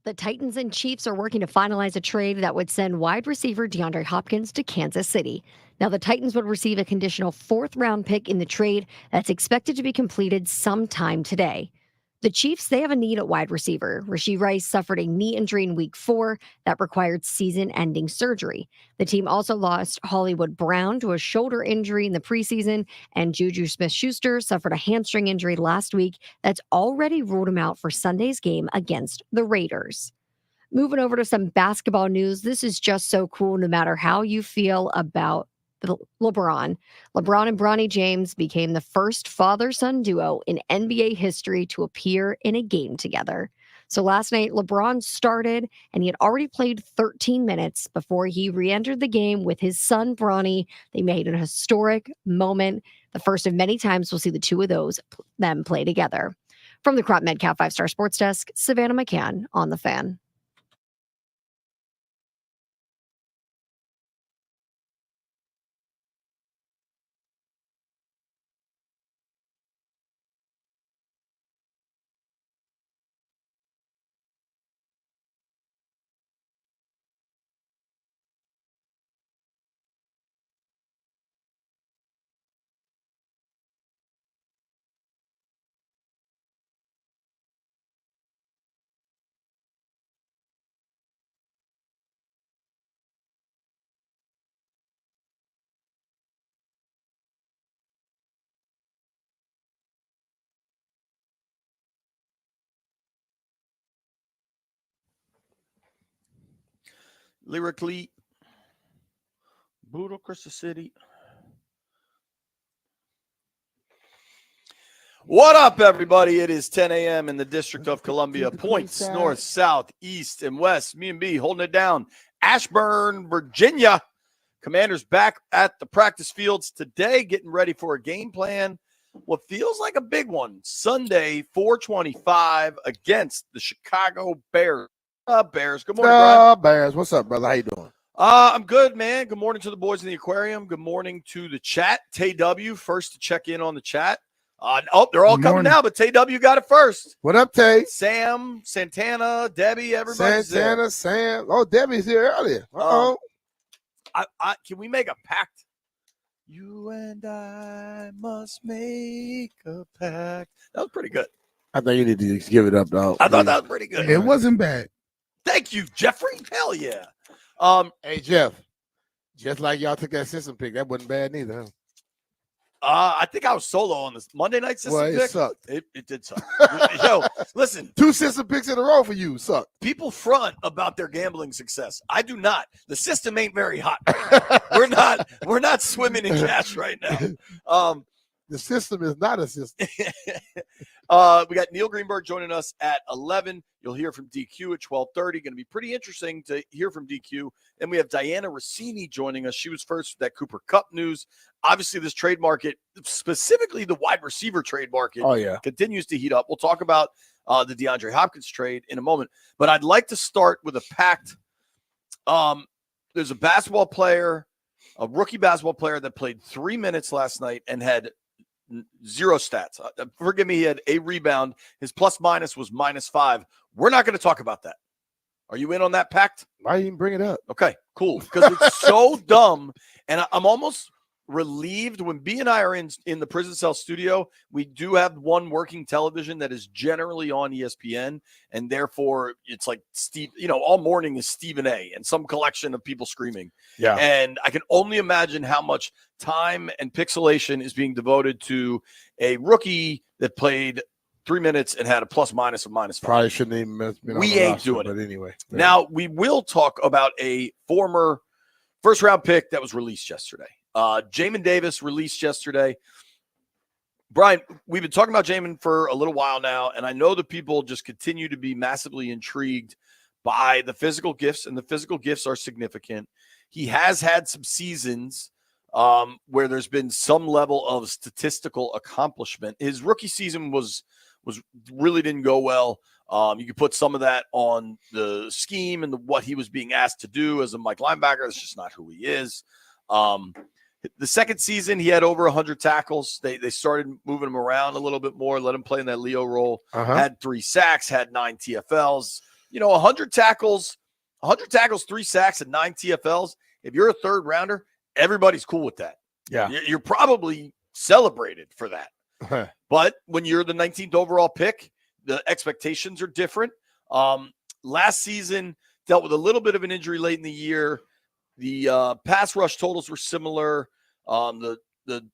The Titans and Chiefs are working to finalize a trade that would send wide receiver DeAndre Hopkins to Kansas City. Now, the Titans would receive a conditional fourth-round pick in the trade that's expected to be completed sometime today. The Chiefs, they have a need at wide receiver. Rashee Rice suffered a knee injury in week 4 that required season-ending surgery. The team also lost Hollywood Brown to a shoulder injury in the preseason, and Juju Smith-Schuster suffered a hamstring injury last week that's already ruled him out for Sunday's game against the Raiders. Moving over to some basketball news, this is just so cool no matter how you feel about LeBron. LeBron and Bronny James became the first father-son duo in NBA history to appear in a game together. So last night, LeBron started, and he had already played 13 minutes before he re-entered the game with his son, Bronny. They made an historic moment, the first of many times we'll see the two of them play together. From the Crop Metcalf 5-Star Sports Desk, Savannah McCann on The Fan. Lyrically, Brutal Crystal City. What up, everybody? It is 10 a.m. in the District of Columbia. Points north, south, east, and west. Me and B holding it down. Ashburn, Virginia. Commanders back at the practice fields today, getting ready for a game plan. What feels like a big one. Sunday, 4:25 against the Chicago Bears. Bears. Good morning, Brian. Bears. What's up, brother? How you doing? I'm good, man. Good morning to the boys in the aquarium. Good morning to the chat. Tay W, first to check in on the chat. They're all coming now, but Tay W got it first. What up, Tay? Sam, Santana, Debbie, everybody's there. Sam. Oh, Debbie's here earlier. Can we make a pact? You and I must make a pact. That was pretty good. I think you need to just give it up, dog. I thought that was pretty good. It wasn't bad. Thank you, Jeffrey. Hell yeah. Hey, Jeff. Just like y'all took that system pick, that wasn't bad neither, huh? I think I was solo on this Monday night system pick. It sucked. It did suck. Yo, listen. 2 system picks in a row for you. Suck. People front about their gambling success. I do not. The system ain't very hot right now. We're not swimming in cash right now. The system is not a system. We got Neil Greenberg joining us at 11. You'll hear from DQ at 12:30. Going to be pretty interesting to hear from DQ. Then we have Diana Rossini joining us. She was first with that Cooper Kupp news. Obviously, this trade market, specifically the wide receiver trade market, continues to heat up. We'll talk about the DeAndre Hopkins trade in a moment. But I'd like to start with a pact. There's a basketball player, a rookie basketball player that played 3 minutes last night and had 0 stats. Forgive me, he had a rebound. His plus minus was -5. We're not going to talk about that. Are you in on that pact? Why you even bring it up? Okay, cool. Because it's so dumb. And I'm almost relieved when B and I are in the prison cell studio. We do have one working television that is generally on ESPN. And therefore, it's like Steve, all morning is Stephen A. and some collection of people screaming. Yeah. And I can only imagine how much time and pixelation is being devoted to a rookie that played 3 minutes and had a plus minus of -5. Probably shouldn't even been on we the ain't roster, doing it. But anyway. Yeah. Now, we will talk about a former first-round pick that was released yesterday. Jamin Davis released yesterday. Brian, we've been talking about Jamin for a little while now, and I know that people just continue to be massively intrigued by the physical gifts, and the physical gifts are significant. He has had some seasons where there's been some level of statistical accomplishment. His rookie season was really didn't go well. You could put some of that on the scheme and what he was being asked to do as a Mike linebacker. That's just not who he is. The second season, he had over 100 tackles. They started moving him around a little bit more, let him play in that Leo role. Had 3 sacks, had 9 TFLs. 100 tackles, 3 sacks, and 9 TFLs. If you're a third rounder, everybody's cool with that. Yeah. You're probably celebrated for that. But when you're the 19th overall pick, the expectations are different. Last season dealt with a little bit of an injury late in the year. The pass rush totals were similar. The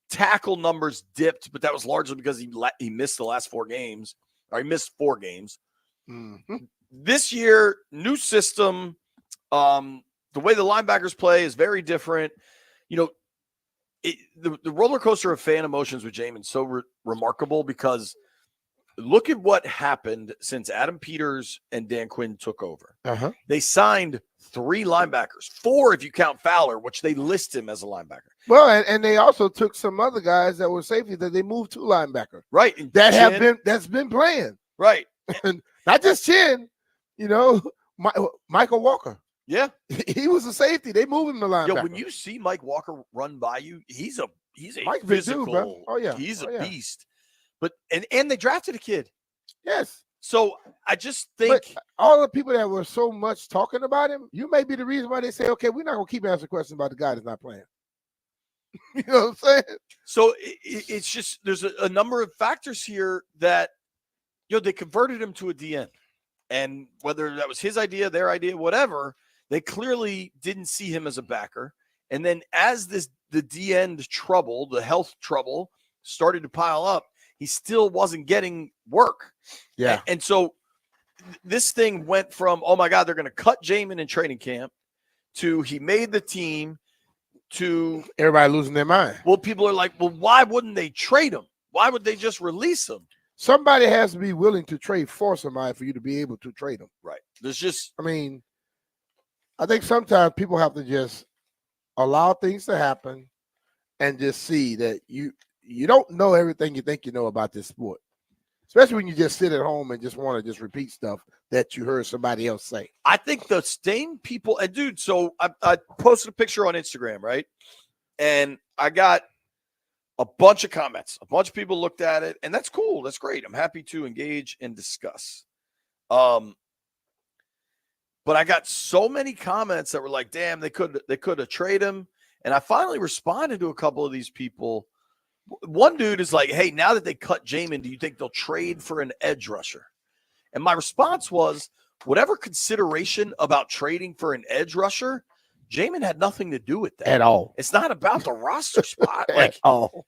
tackle numbers dipped, but that was largely because he missed the last 4 games, or he missed 4 games. Mm-hmm. This year, new system. The way the linebackers play is very different. The roller coaster of fan emotions with Jamin is so remarkable because look at what happened since Adam Peters and Dan Quinn took over. Uh-huh. They signed 3 linebackers, 4 if you count Fowler, which they list him as a linebacker. Well, and they also took some other guys that were safety that they moved to linebacker. Right. That's been playing. Right. And not just Chin, Michael Walker. Yeah. He was a safety. They moved him to linebacker. Yo, when you see Mike Walker run by you, he's a Mike physical. Dude, bro. Oh yeah. He's a beast. But and they drafted a kid. Yes. So I just think all the people that were so much talking about him, you may be the reason why they say, okay, we're not gonna keep asking questions about the guy that's not playing. You know what I'm saying? So it's just there's a number of factors here that they converted him to a DN. And whether that was his idea, their idea, whatever, they clearly didn't see him as a backer. And then as the DN trouble, the health trouble started to pile up, he still wasn't getting work. Yeah. And so this thing went from, oh my God, they're going to cut Jamin in training camp to he made the team to everybody losing their mind. Well, people are like, well, why wouldn't they trade him? Why would they just release him? Somebody has to be willing to trade for somebody for you to be able to trade them. Right. There's just, I think sometimes people have to just allow things to happen and just see that you don't know everything you think you know about this sport, especially when you just sit at home and just want to just repeat stuff that you heard somebody else say. I think the same people, and dude, so I posted a picture on Instagram, right? And I got a bunch of comments. A bunch of people looked at it, and that's cool. That's great. I'm happy to engage and discuss. But I got so many comments that were like, damn, they could have traded him. And I finally responded to a couple of these people. One dude is like, hey, now that they cut Jamin, do you think they'll trade for an edge rusher? And my response was, whatever consideration about trading for an edge rusher, Jamin had nothing to do with that. At all. It's not about the roster spot. At all.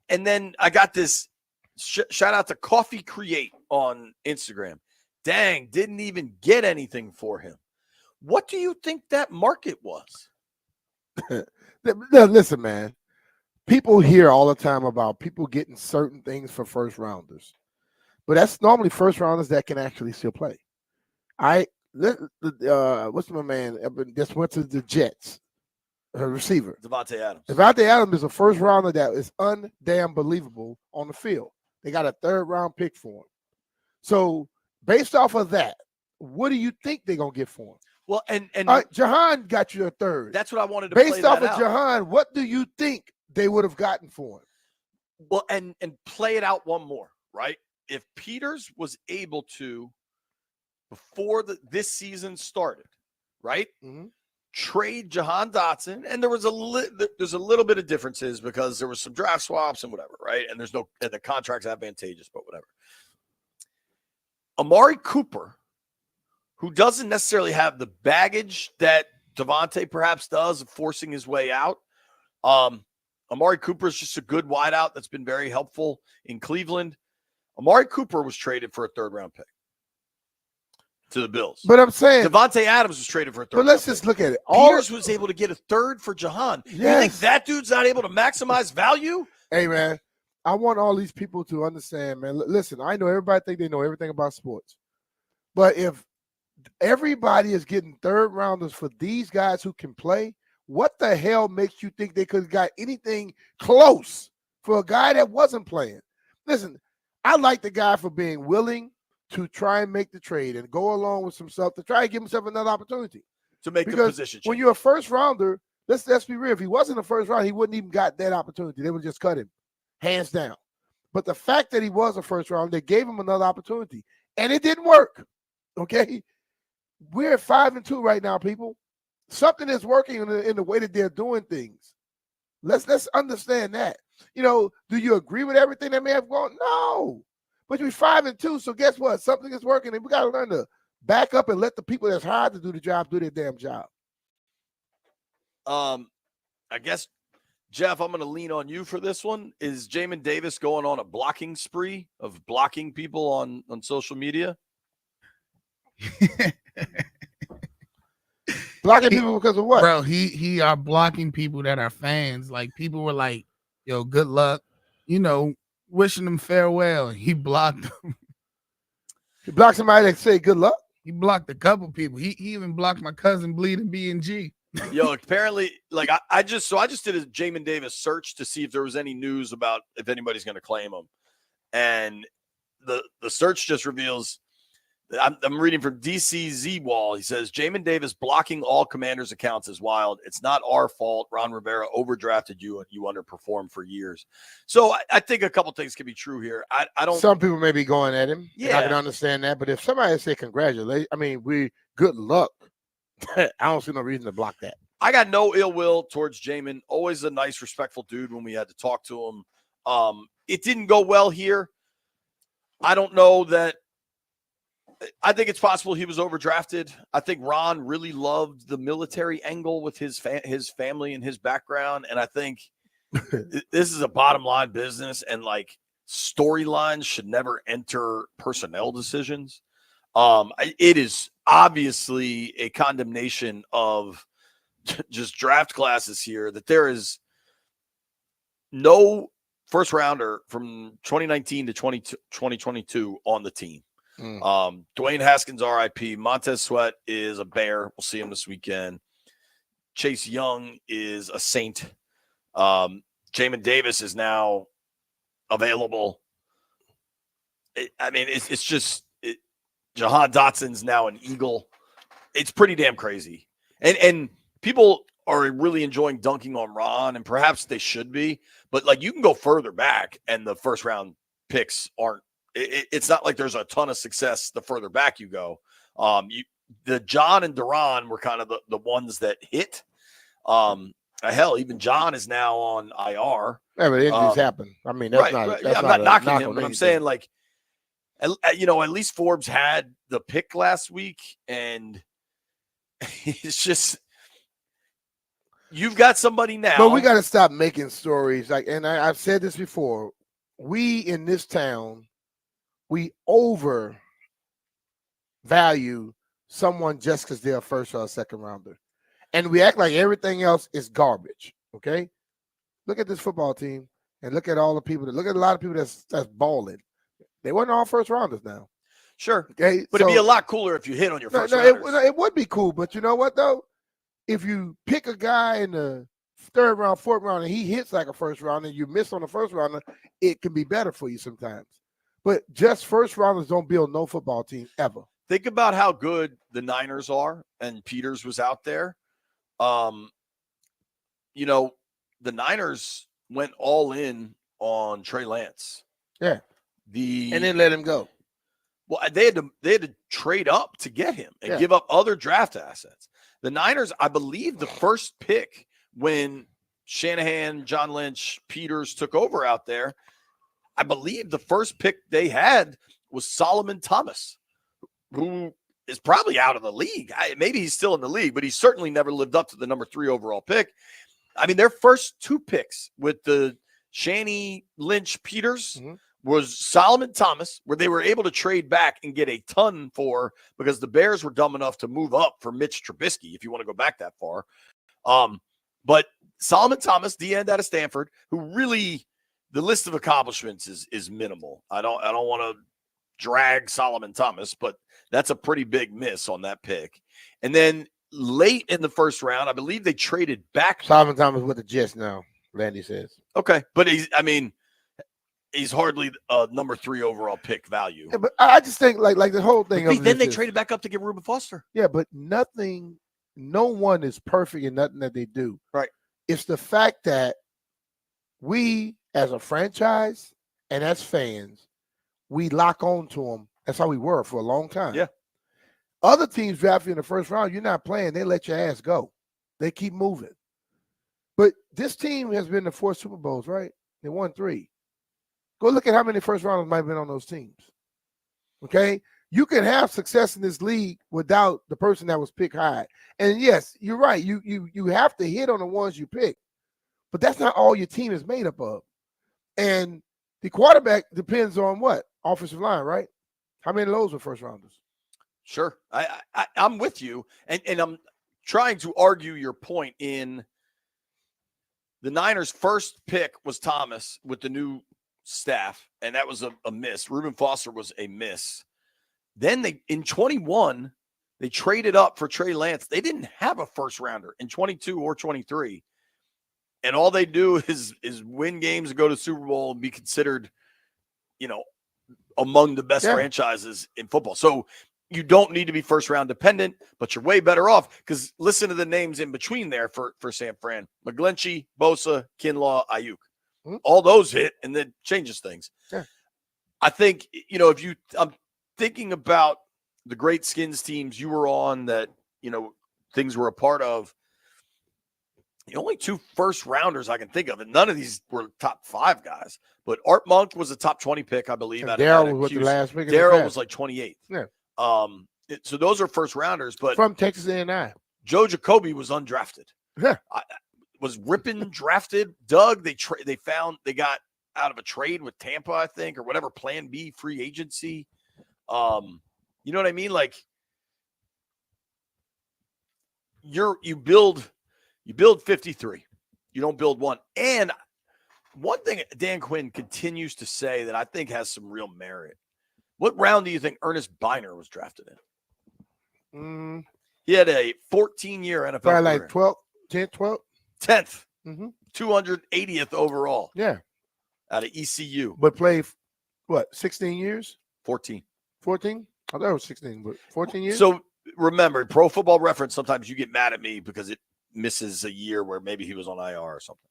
And then I got this shout out to Coffee Create on Instagram. Dang, didn't even get anything for him. What do you think that market was? Listen, man. People hear all the time about people getting certain things for first rounders, but that's normally first rounders that can actually still play. What's my man? Just went to the Jets, receiver. Devontae Adams. Devontae Adams is a first rounder that is undamn believable on the field. They got a 3rd round pick for him. So based off of that, what do you think they're gonna get for him? Well, and Jahan got you a 3rd. That's what I wanted to based play off that of out. Jahan, what do you think they would have gotten for him? Well, and play it out one more, right? If Peters was able to, before this season started, right, trade Jahan Dotson, and there's a little bit of differences because there was some draft swaps and whatever, right? And the contract's advantageous, but whatever. Amari Cooper, who doesn't necessarily have the baggage that Devontae perhaps does of forcing his way out. Amari Cooper is just a good wideout that's been very helpful in Cleveland. Amari Cooper was traded for a 3rd round pick to the Bills. But I'm saying Devontae Adams was traded for a 3rd round But let's pick. just look at it. Peters was able to get a 3rd for Jahan. Yes. You think that dude's not able to maximize value? Hey, man, I want all these people to understand, man. Listen, I know everybody think they know everything about sports. But if everybody is getting 3rd rounders for these guys who can play, what the hell makes you think they could have got anything close for a guy that wasn't playing? Listen, I like the guy for being willing to try and make the trade and go along with some stuff to try and give himself another opportunity. To make the position change. When you're a first rounder, let's be real. If he wasn't a first round, he wouldn't even got that opportunity. They would just cut him, hands down. But the fact that he was a first round, they gave him another opportunity. And it didn't work. Okay, we're at 5-2 right now, people. Something is working in the way that they're doing things. Let's understand that. Do you agree with everything that may have gone? No, but you're 5-2. So guess what? Something is working, and we got to learn to back up and let the people that's hired to do the job do their damn job. I guess, Jeff, I'm going to lean on you for this one. Is Jamin Davis going on a blocking spree of blocking people on social media? Blocking people because of what? Bro, he are blocking people that are fans. Like, people were like, yo, good luck. Wishing them farewell. He blocked them. He blocked somebody that say good luck? He blocked a couple people. He even blocked my cousin Bleeding B&G. Yo, apparently, like I just did a Jamin Davis search to see if there was any news about if anybody's going to claim him, and the search just reveals. I'm reading from DCZ Wall. He says Jamin Davis blocking all Commanders accounts is wild. It's not our fault. Ron Rivera overdrafted you and you underperformed for years. So I think a couple things can be true here. I don't. Some people may be going at him. Yeah, I can understand that. But if somebody say congratulations, good luck. I don't see no reason to block that. I got no ill will towards Jamin. Always a nice, respectful dude when we had to talk to him. It didn't go well here. I don't know that. I think it's possible he was overdrafted. I think Ron really loved the military angle with his family and his background. And I think this is a bottom line business, and like storylines should never enter personnel decisions. It is obviously a condemnation of just draft classes here, that there is no first rounder from 2019 to 2022 on the team. Dwayne Haskins, RIP. Montez Sweat is a Bear. We'll see him this weekend. Chase Young is a Saint. Jamin Davis is now available. It's just Jahan Dotson's now an Eagle. It's pretty damn crazy. And people are really enjoying dunking on Ron, and perhaps they should be. But, like, you can go further back, and the first-round picks aren't. It's not like there's a ton of success the further back you go. The John and Duran were kind of the ones that hit. Hell, even John is now on IR. Yeah, but injuries happen. That's not. That's I'm not knocking him, but I'm saying, like, at least Forbes had the pick last week, and it's just you've got somebody now. But we got to stop making stories and I've said this before. We in this town, we overvalue someone just because they're a first or a second rounder. And we act like everything else is garbage. Okay? Look at this football team and look at all the people look at a lot of people that's balling. They weren't all first rounders now. Sure. Okay. But it'd be a lot cooler if you hit on your first rounders. It would be cool, but you know what though? If you pick a guy in the third round, fourth round, and he hits like a first rounder, and you miss on the first rounder, it can be better for you sometimes. But just first rounders don't build no football team ever. Think about how good the Niners are, and Peters was out there. The Niners went all in on Trey Lance. Yeah. And then let him go. Well, they had to trade up to get him and give up other draft assets. The Niners, I believe, the first pick when Shanahan, John Lynch, Peters took over out there, I believe the first pick they had was Solomon Thomas, who is probably out of the league. Maybe he's still in the league, but he certainly never lived up to the number 3 overall pick. Their first 2 picks with the Shanny, Lynch, Peters was Solomon Thomas, where they were able to trade back and get a ton for, because the Bears were dumb enough to move up for Mitch Trubisky, if you want to go back that far. But Solomon Thomas, the end out of Stanford, who really, the list of accomplishments is minimal. I don't want to drag Solomon Thomas, but that's a pretty big miss on that pick. And then late in the first round, I believe they traded back. Solomon Thomas with the Jets now, Randy says. Okay, but he's hardly a number 3 overall pick value. Yeah, but I just think like the whole thing. Then they traded back up to get Reuben Foster. Yeah, but no one is perfect in nothing that they do. Right. It's the fact that we, as a franchise and as fans, we lock on to them. That's how we were for a long time. Yeah. Other teams draft you in the first round, you're not playing. They let your ass go. They keep moving. But this team has been to 4 Super Bowls, right? They won 3. Go look at how many first rounders might have been on those teams. Okay? You can have success in this league without the person that was picked high. And yes, you're right. You have to hit on the ones you pick. But that's not all your team is made up of. And the quarterback depends on what? Offensive line, right? How many of those were first rounders? Sure. I'm with you. And I'm trying to argue your point in the Niners' first pick was Thomas with the new staff, and that was a miss. Reuben Foster was a miss. Then in 21, they traded up for Trey Lance. They didn't have a first rounder in 22 or 23. And all they do is win games and go to the Super Bowl and be considered, among the best franchises in football. So you don't need to be first round dependent, but you're way better off because listen to the names in between there for San Fran: McGlinchey, Bosa, Kinlaw, Ayuk. Mm-hmm. All those hit, and then changes things. Yeah. I think, I'm thinking about the great Skins teams you were on that, things were a part of. The only 2 first rounders I can think of, and none of these were top 5 guys, but Art Monk was a top 20 pick, I believe. Daryl was the last pick. Daryl was like 28th. Yeah. So those are first rounders, but from Texas A&M. Joe Jacoby was undrafted. Yeah. Was Rippon drafted? Doug, they got out of a trade with Tampa, I think, or whatever, Plan B free agency. You know what I mean? Like you build 53. You don't build one. And one thing Dan Quinn continues to say that I think has some real merit. What round do you think Ernest Biner was drafted in? He had a 14-year NFL career. Like 12? 10th. Mm-hmm. 280th overall. Yeah. Out of ECU. But played, 16 years? 14. 14? I thought it was 16, but 14 years? So remember, Pro Football Reference, sometimes you get mad at me because it misses a year where maybe he was on IR or something.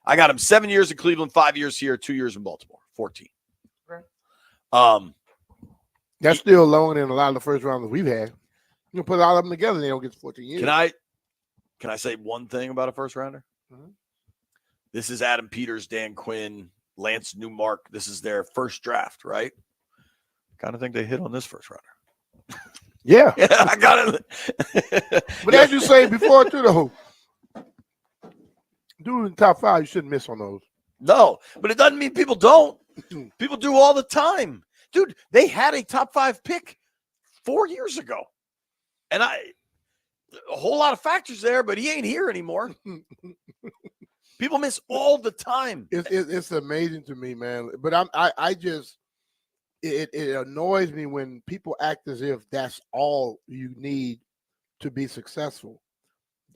I got him 7 years in Cleveland, 5 years here, 2 years in Baltimore, 14. Okay. That's still lower than a lot of the first rounders we've had. You put all of them together, they don't get 14 years. Can I say one thing about a first rounder? Mm-hmm. This is Adam Peters, Dan Quinn, Lance Newmark. This is their first draft, right? Kind of think they hit on this first rounder. Yeah. I got it. But as you say before, too, though, doing the top 5, you shouldn't miss on those. No, but it doesn't mean people don't. People do all the time. Dude, they had a top 5 pick 4 years ago. And a whole lot of factors there, but he ain't here anymore. People miss all the time. It's amazing to me, man. But I just it annoys me when people act as if that's all you need to be successful.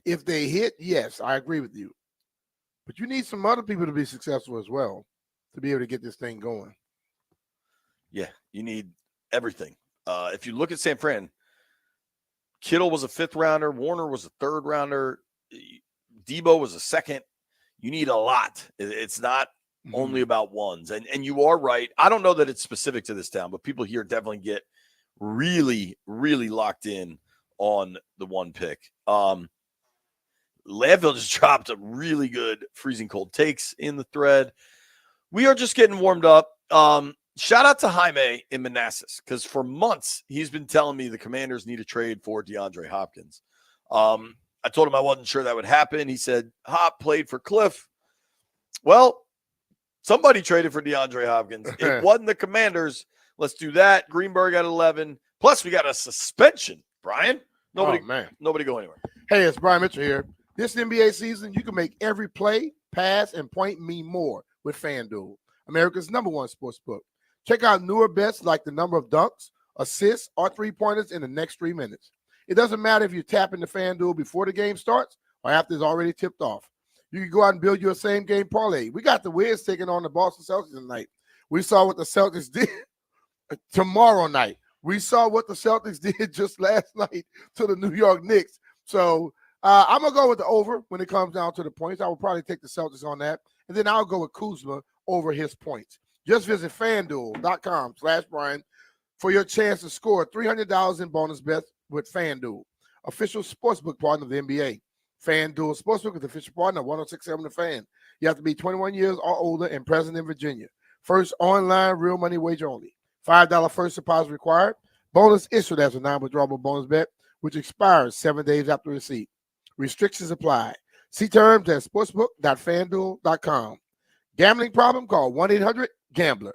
If they hit, yes, I agree with you. But you need some other people to be successful as well to be able to get this thing going. Yeah, you need everything. If you look at San Fran, Kittle was a 5th rounder. Warner was a 3rd rounder. Debo was a 2nd. You need a lot. It's not only about ones. And you are right. I don't know that it's specific to this town, but people here definitely get really, really locked in on the one pick. Landfill just dropped a really good freezing cold takes in the thread. We are just getting warmed up. Shout out to Jaime in Manassas, because for months he's been telling me the Commanders need a trade for DeAndre Hopkins. I told him I wasn't sure that would happen. He said, Hop played for Cliff. Well, somebody traded for DeAndre Hopkins. It wasn't the Commanders. Let's do that. Greenberg at 11. Plus, we got a suspension, Brian. Nobody go anywhere. Hey, it's Brian Mitchell here. This NBA season, you can make every play, pass, and point mean more with FanDuel, America's #1 sportsbook. Check out newer bets like the number of dunks, assists, or three-pointers in the next 3 minutes. It doesn't matter if you tap into FanDuel before the game starts or after it's already tipped off. You can go out and build your same-game parlay. We got the Wiz taking on the Boston Celtics tonight. We saw what the Celtics did tomorrow night. We saw what the Celtics did just last night to the New York Knicks. So I'm going to go with the over when it comes down to the points. I will probably take the Celtics on that. And then I'll go with Kuzma over his points. Just visit FanDuel.com/Brian. for your chance to score $300 in bonus bets with FanDuel, official sportsbook partner of the NBA. FanDuel Sportsbook is the official partner of 106.7 The Fan. You have to be 21 years or older and present in Virginia. First online real money wager only. $5 first deposit required. Bonus issued as a non-withdrawable bonus bet, which expires 7 days after receipt. Restrictions apply. See terms at sportsbook.fanduel.com. Gambling problem? Call 1-800-GAMBLER.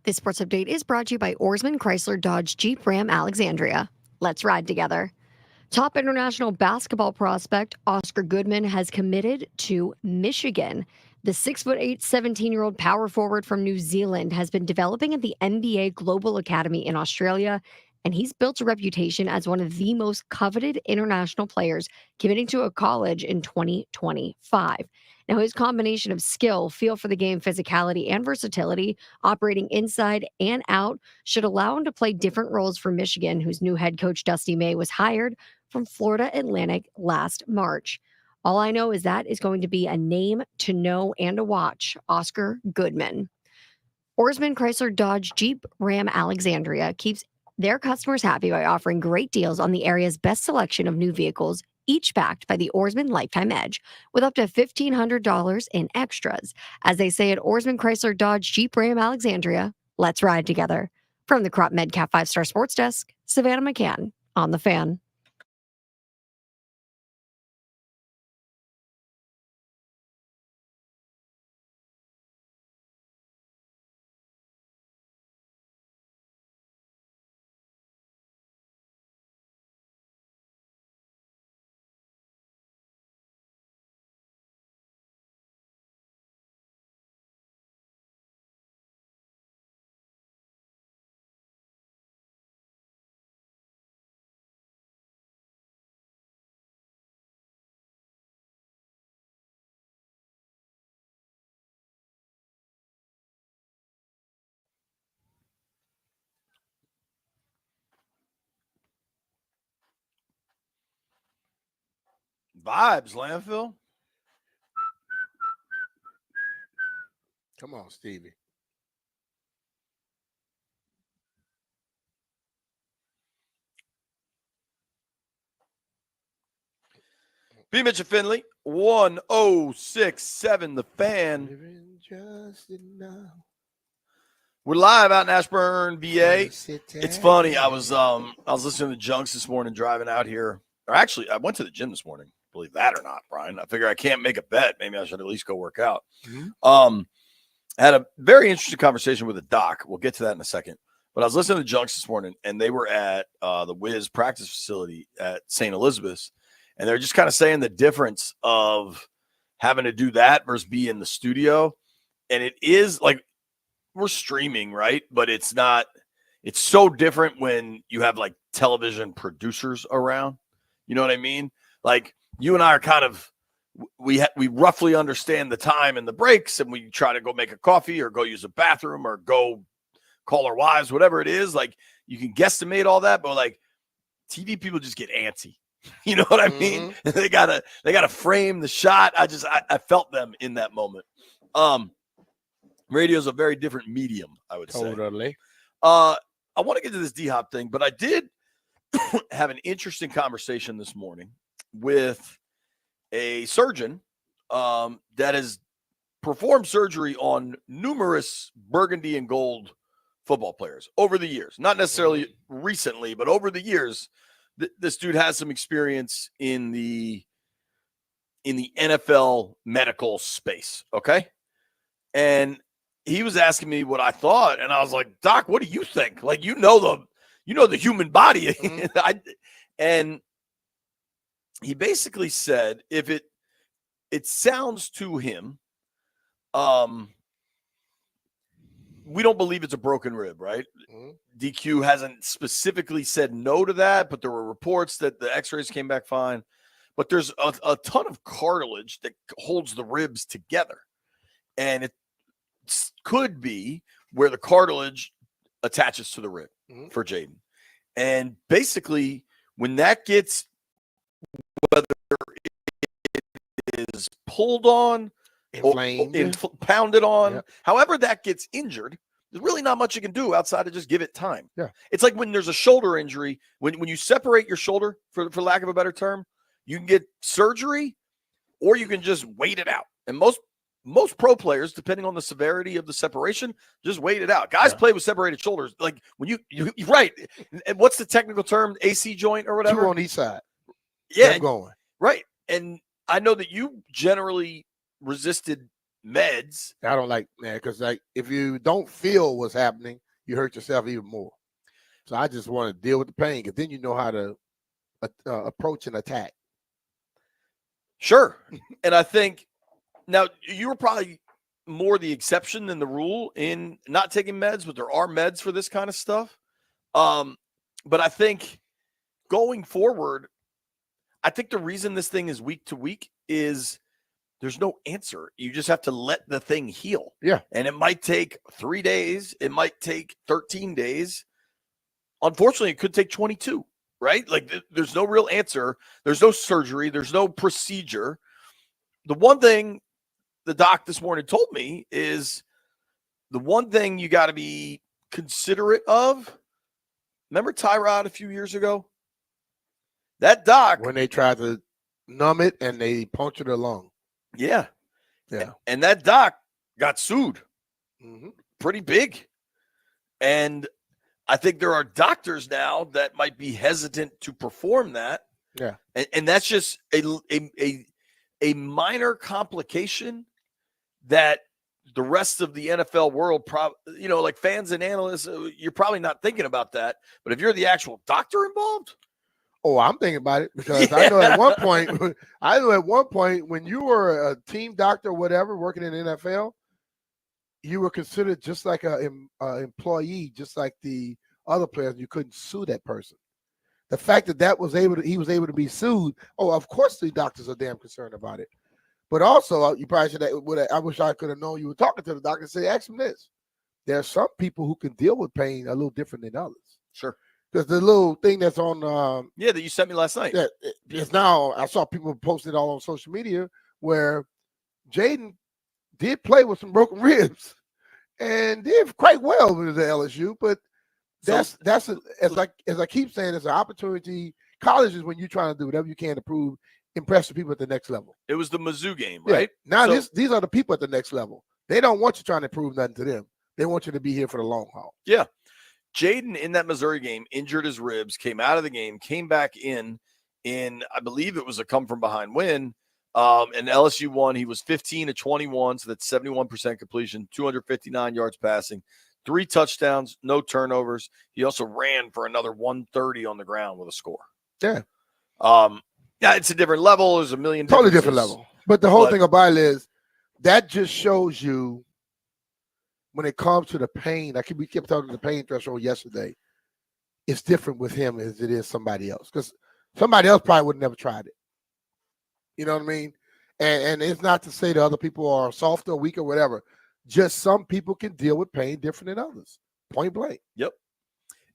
This sports update is brought to you by Oarsman Chrysler Dodge Jeep Ram Alexandria. Let's ride together. Top international basketball prospect Oscar Goodman has committed to Michigan. The 6'8", 17-year-old power forward from New Zealand has been developing at the NBA Global Academy in Australia, and he's built a reputation as one of the most coveted international players committing to a college in 2025. Now, his combination of skill, feel for the game, physicality, and versatility, operating inside and out, should allow him to play different roles for Michigan, whose new head coach Dusty May was hired from Florida Atlantic last March. All I know is that is going to be a name to know and to watch, Oscar Goodman. Oarsman Chrysler Dodge Jeep Ram Alexandria keeps their customers happy by offering great deals on the area's best selection of new vehicles, each backed by the Oarsman Lifetime Edge, with up to $1,500 in extras. As they say at Oarsman Chrysler Dodge Jeep Ram Alexandria, let's ride together. From the Crop Medcap 5-Star Sports Desk, Savannah McCann on The Fan. Vibes, landfill. Come on, Stevie. B. Mitchell Finley, 1067 The Fan. Living just enough. We're live out in Ashburn, VA. It's funny. I was listening to Junks this morning driving out here. Or actually, I went to the gym this morning. Believe that or not, Brian. I figure I can't make a bet. Maybe I should at least go work out. I had a very interesting conversation with a doc. We'll get to that in a second. But I was listening to Junks this morning, and they were at the Wiz practice facility at St. Elizabeth's. And they're just kind of saying the difference of having to do that versus be in the studio. And it is like we're streaming, right? But it's not – it's so different when you have like television producers around. You know what I mean? Like you and I are kind of – we roughly understand the time and the breaks, and we try to go make a coffee or go use a bathroom or go call our wives, whatever it is. Like you can guesstimate all that, but like TV people just get antsy. You know what I mean? They gotta frame the shot. I felt them in that moment. Radio is a very different medium, I would say. Totally. I want to get to this D-Hop thing, but I did have an interesting conversation this morning with a surgeon that has performed surgery on numerous burgundy and gold football players over the years. Not necessarily recently, but over the years. This dude has some experience in the NFL medical space, okay? And he was asking me what I thought, and I was like, Doc, what do you think? Like, you know the human body. And he basically said if it sounds to him, we don't believe it's a broken rib, right? DQ hasn't specifically said no to that, but there were reports that the x-rays came back fine. But there's a ton of cartilage that holds the ribs together. And it could be where the cartilage attaches to the rib for Jaden. And basically, when that gets, whether it is pulled on, pounded on, however that gets injured, there's really not much you can do outside of just give it time. Yeah. It's like when there's a shoulder injury, when you separate your shoulder, for lack of a better term, you can get surgery or you can just wait it out. And most pro players, depending on the severity of the separation, just wait it out. Guys play with separated shoulders. Like when you right. And what's the technical term? AC joint or whatever? 2 on each side. Yeah. Going. Right. And I know that you generally resisted meds. I don't like that because like if you don't feel what's happening, you hurt yourself even more. So I just want to deal with the pain because then you know how to approach an attack. Sure. And I think now you were probably more the exception than the rule in not taking meds, but there are meds for this kind of stuff. But I think going forward, I think the reason this thing is week to week is there's no answer. You just have to let the thing heal. Yeah. And it might take 3 days. It might take 13 days. Unfortunately, it could take 22, right? Like there's no real answer. There's no surgery. There's no procedure. The one thing the doc this morning told me is the one thing you got to be considerate of. Remember Tyrod a few years ago? That doc. When they tried to numb it and they punctured her lung. Yeah. Yeah. And that doc got sued Mm-hmm. pretty big. And I think there are doctors now that might be hesitant to perform that. Yeah. And that's just a minor complication that the rest of the NFL world, like fans and analysts, you're probably not thinking about that. But if you're the actual doctor involved, oh, I'm thinking about it because I know at one point when you were a team doctor or whatever working in the NFL, you were considered just like an employee, just like the other players. You couldn't sue that person. The fact that he was able to be sued. Oh, of course the doctors are damn concerned about it. But also, you probably should have. I wish I could have known you were talking to the doctor and say, ask him this. There are some people who can deal with pain a little different than others. sure. Because the little thing that's on, That you sent me last night. it's now. I saw people post it all on social media where Jayden did play with some broken ribs and did quite well with the LSU. But as I keep saying, it's an opportunity. College is when you're trying to do whatever you can to impress the people at the next level. It was the Mizzou game, right? Yeah. Now these are the people at the next level. They don't want you trying to prove nothing to them. They want you to be here for the long haul. Yeah. Jayden in that Missouri game injured his ribs, came out of the game, came back in I believe it was a come from behind win. And LSU won. He was 15 to 21, so that's 71% completion, 259 yards passing, 3 touchdowns, no turnovers. He also ran for another 130 on the ground with a score. Yeah. Yeah, it's a different level. There's a million totally different level. But the whole thing about it is that just shows you when it comes to the pain. We kept talking the pain threshold yesterday. It's different with him as it is somebody else because somebody else probably would have never tried it. You know what I mean? And it's not to say the other people are softer, weaker, whatever. Just some people can deal with pain different than others. Point blank. Yep.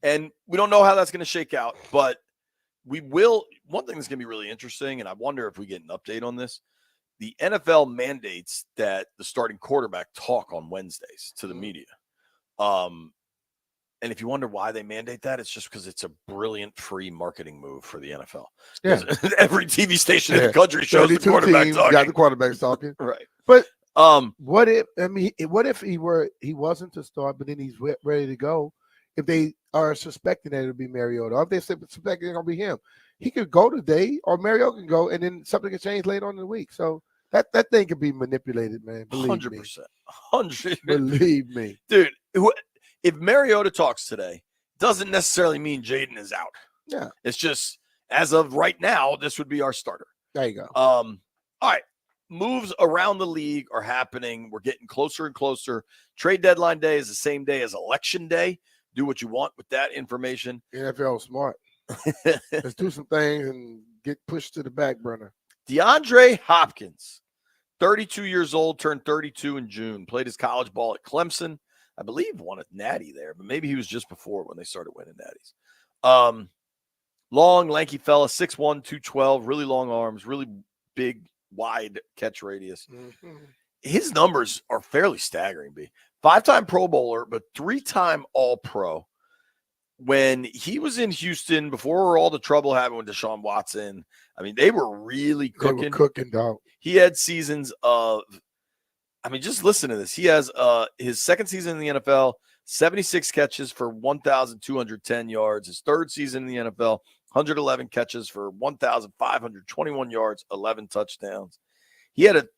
And we don't know how that's going to shake out, but we will. One thing that's going to be really interesting, and I wonder if we get an update on this. The NFL mandates that the starting quarterback talk on Wednesdays to the media. And if you wonder why they mandate that, it's just because it's a brilliant free marketing move for the NFL. Yeah. Every TV station in the country shows the quarterback talking. Got the quarterbacks talking. Right. But what if he wasn't to start, but then he's ready to go? If they are suspecting that it'll be Mariota, or if they suspect it's going to be him, he could go today, or Mariota can go, and then something can change later on in the week. So that thing could be manipulated, man. 100%. 100%. Believe me. Dude, if Mariota talks today, doesn't necessarily mean Jayden is out. Yeah. It's just, as of right now, this would be our starter. There you go. All right. Moves around the league are happening. We're getting closer and closer. Trade deadline day is the same day as election day. Do what you want with that information. NFL smart. Let's do some things and get pushed to the back burner. DeAndre Hopkins, 32 years old, turned 32 in June. Played his college ball at Clemson. I believe won a natty there, but maybe he was just before when they started winning natties. Long, lanky fella, 6'1", 212, really long arms, really big, wide catch radius. Mm-hmm. His numbers are fairly staggering, B. 5-time Pro Bowler, but 3-time All-Pro. When he was in Houston, before all the trouble happened with Deshaun Watson, I mean, they were really cooking. They were cooking, dog. He had seasons of, just listen to this. He has his second season in the NFL, 76 catches for 1,210 yards. His third season in the NFL, 111 catches for 1,521 yards, 11 touchdowns. He had a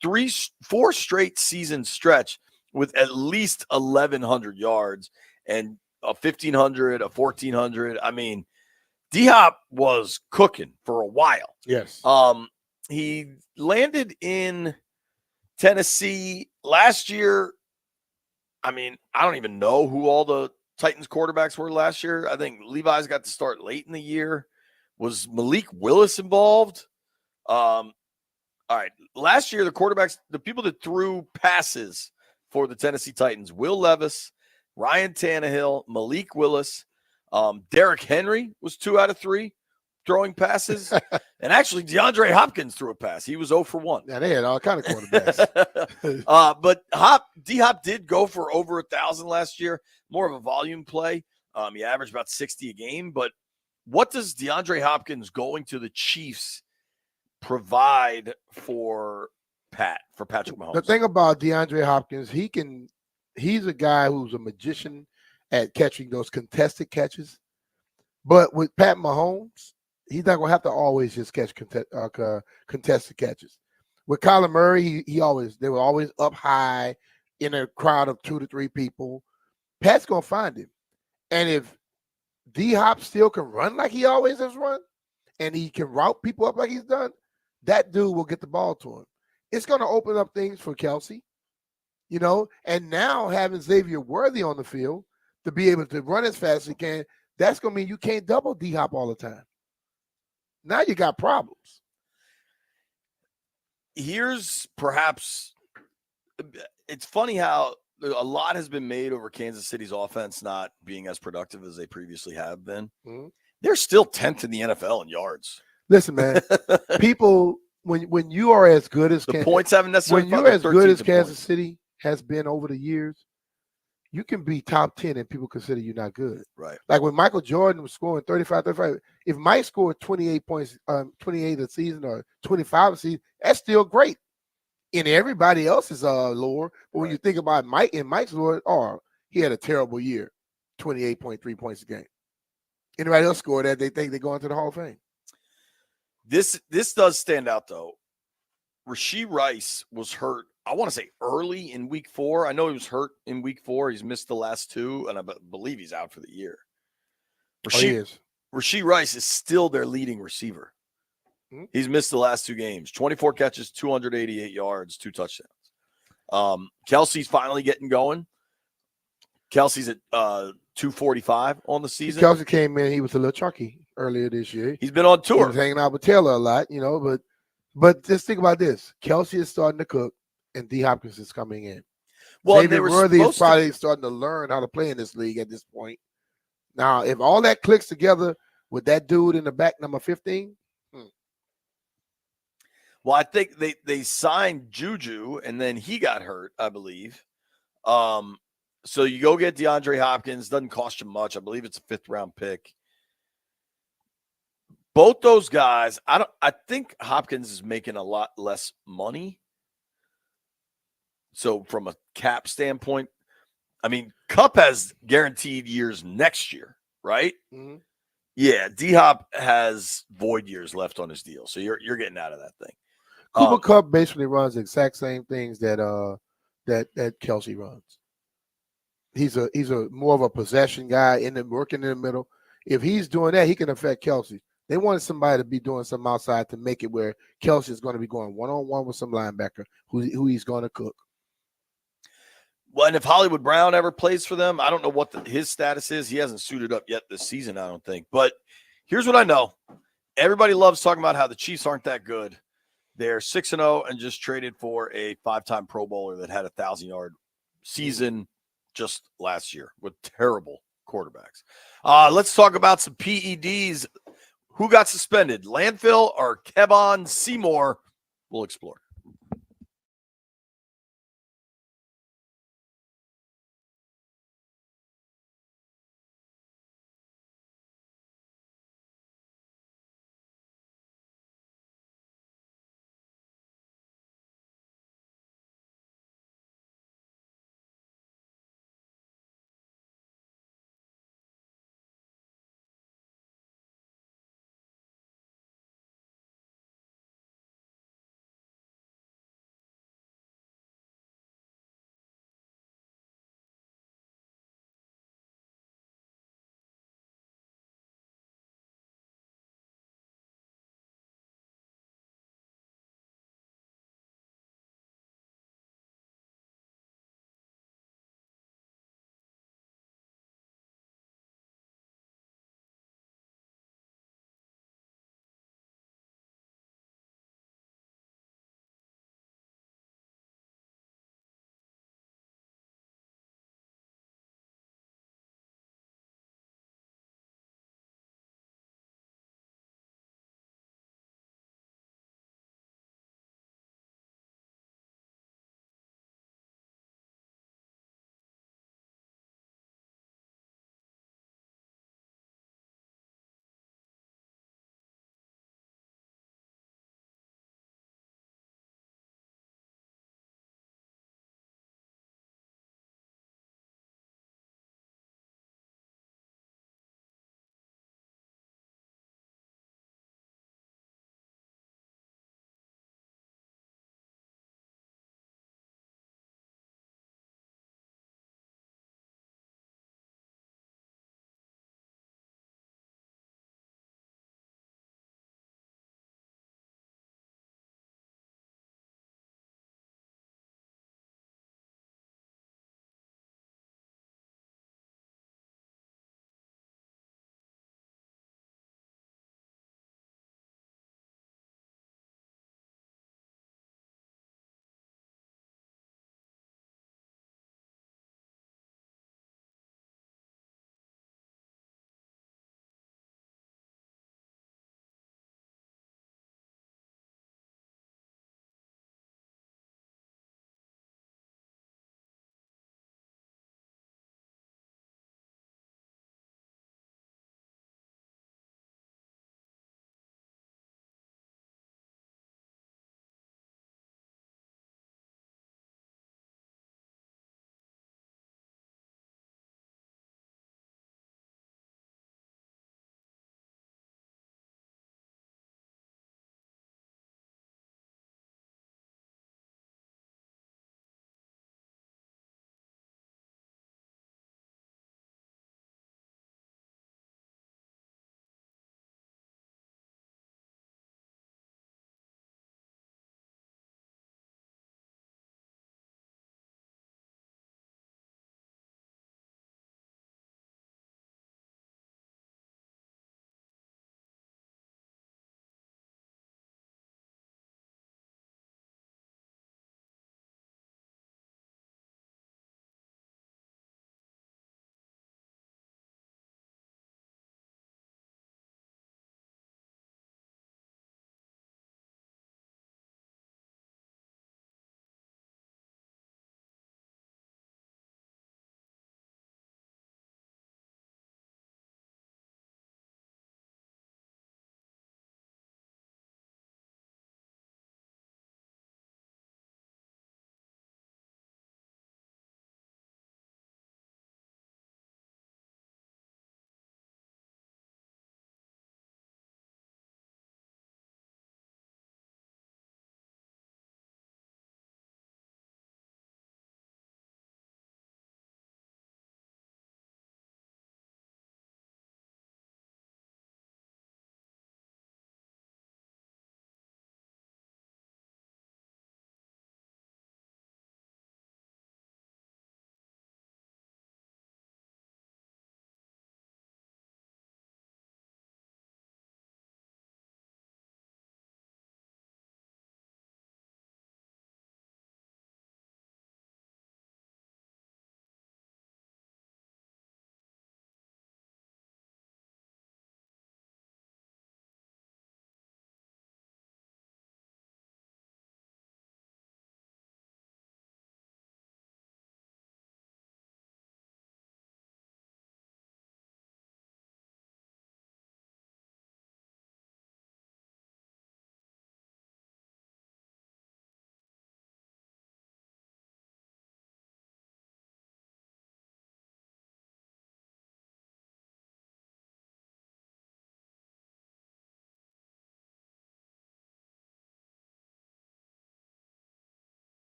4 straight season stretch with at least 1,100 yards and a 1,500, a 1,400. I mean, D-Hop was cooking for a while. Yes. He landed in Tennessee last year. I mean, I don't even know who all the Titans quarterbacks were last year. I think Levi's got to start late in the year. Was Malik Willis involved? All right. Last year, the quarterbacks, the people that threw passes for the Tennessee Titans, Will Levis, Ryan Tannehill, Malik Willis, Derrick Henry was 2 out of 3 throwing passes. And actually, DeAndre Hopkins threw a pass. He was 0 for 1. Yeah, they had all kind of quarterbacks. But D-Hop did go for over 1,000 last year, more of a volume play. He averaged about 60 a game. But what does DeAndre Hopkins going to the Chiefs provide for Patrick Mahomes? The thing about DeAndre Hopkins, he's a guy who's a magician at catching those contested catches. But with Pat Mahomes, he's not going to have to always just catch contested catches. With Kyler Murray, they were always up high in a crowd of 2 to 3 people. Pat's going to find him. And if D-Hop still can run like he always has run, and he can route people up like he's done, that dude will get the ball to him. It's going to open up things for Kelsey, and now having Xavier Worthy on the field to be able to run as fast as he can, that's going to mean you can't double D-Hop all the time. Now you got problems. Here's perhaps – it's funny how a lot has been made over Kansas City's offense not being as productive as they previously have been. Mm-hmm. They're still 10th in the NFL in yards. Listen, man, people, when you are as good as the points haven't necessarily when you're as good as Kansas City has been over the years, you can be top 10 and people consider you not good. Right. Like when Michael Jordan was scoring 35, if Mike scored 28 points, 28 a season or 25 a season, that's still great in everybody else's lore. But when you think about Mike in Mike's lore, he had a terrible year, 28.3 points a game. Anybody else scored that, they think they go into the Hall of Fame. This does stand out, though. Rashee Rice was hurt, I want to say early in week 4. I know he was hurt in week 4. He's missed the last 2, and I believe he's out for the year. Rashee Rice is still their leading receiver. Mm-hmm. He's missed the last 2 games. 24 catches, 288 yards, 2 touchdowns. Kelsey's finally getting going. Kelsey's at 245 on the season. Kelsey came in, he was a little chunky earlier this year. He's been on tour. He was hanging out with Taylor a lot, but just think about this. Kelsey is starting to cook, and D. Hopkins is coming in. Well, David Worthy is probably starting to learn how to play in this league at this point. Now, if all that clicks together with that dude in the back, number 15. Well, I think they signed Juju, and then he got hurt, I believe. So you go get DeAndre Hopkins. Doesn't cost you much. I believe it's a 5th-round pick. Both those guys, I think Hopkins is making a lot less money. So from a cap standpoint, I mean, Kupp has guaranteed years next year, right? Mm-hmm. Yeah, D-Hop has void years left on his deal. So you're getting out of that thing. Cooper Kupp basically runs the exact same things that Kelsey runs. He's a more of a possession guy working in the middle. If he's doing that, he can affect Kelsey. They wanted somebody to be doing something outside to make it where Kelsey is going to be going one-on-one with some linebacker who he's going to cook. Well, and if Hollywood Brown ever plays for them, I don't know what his status is. He hasn't suited up yet this season, I don't think. But here's what I know. Everybody loves talking about how the Chiefs aren't that good. They're 6-0 and just traded for a 5-time Pro Bowler that had a 1,000-yard season just last year with terrible quarterbacks. Let's talk about some PEDs. Who got suspended, Landfill or Kevon Seymour? We'll explore.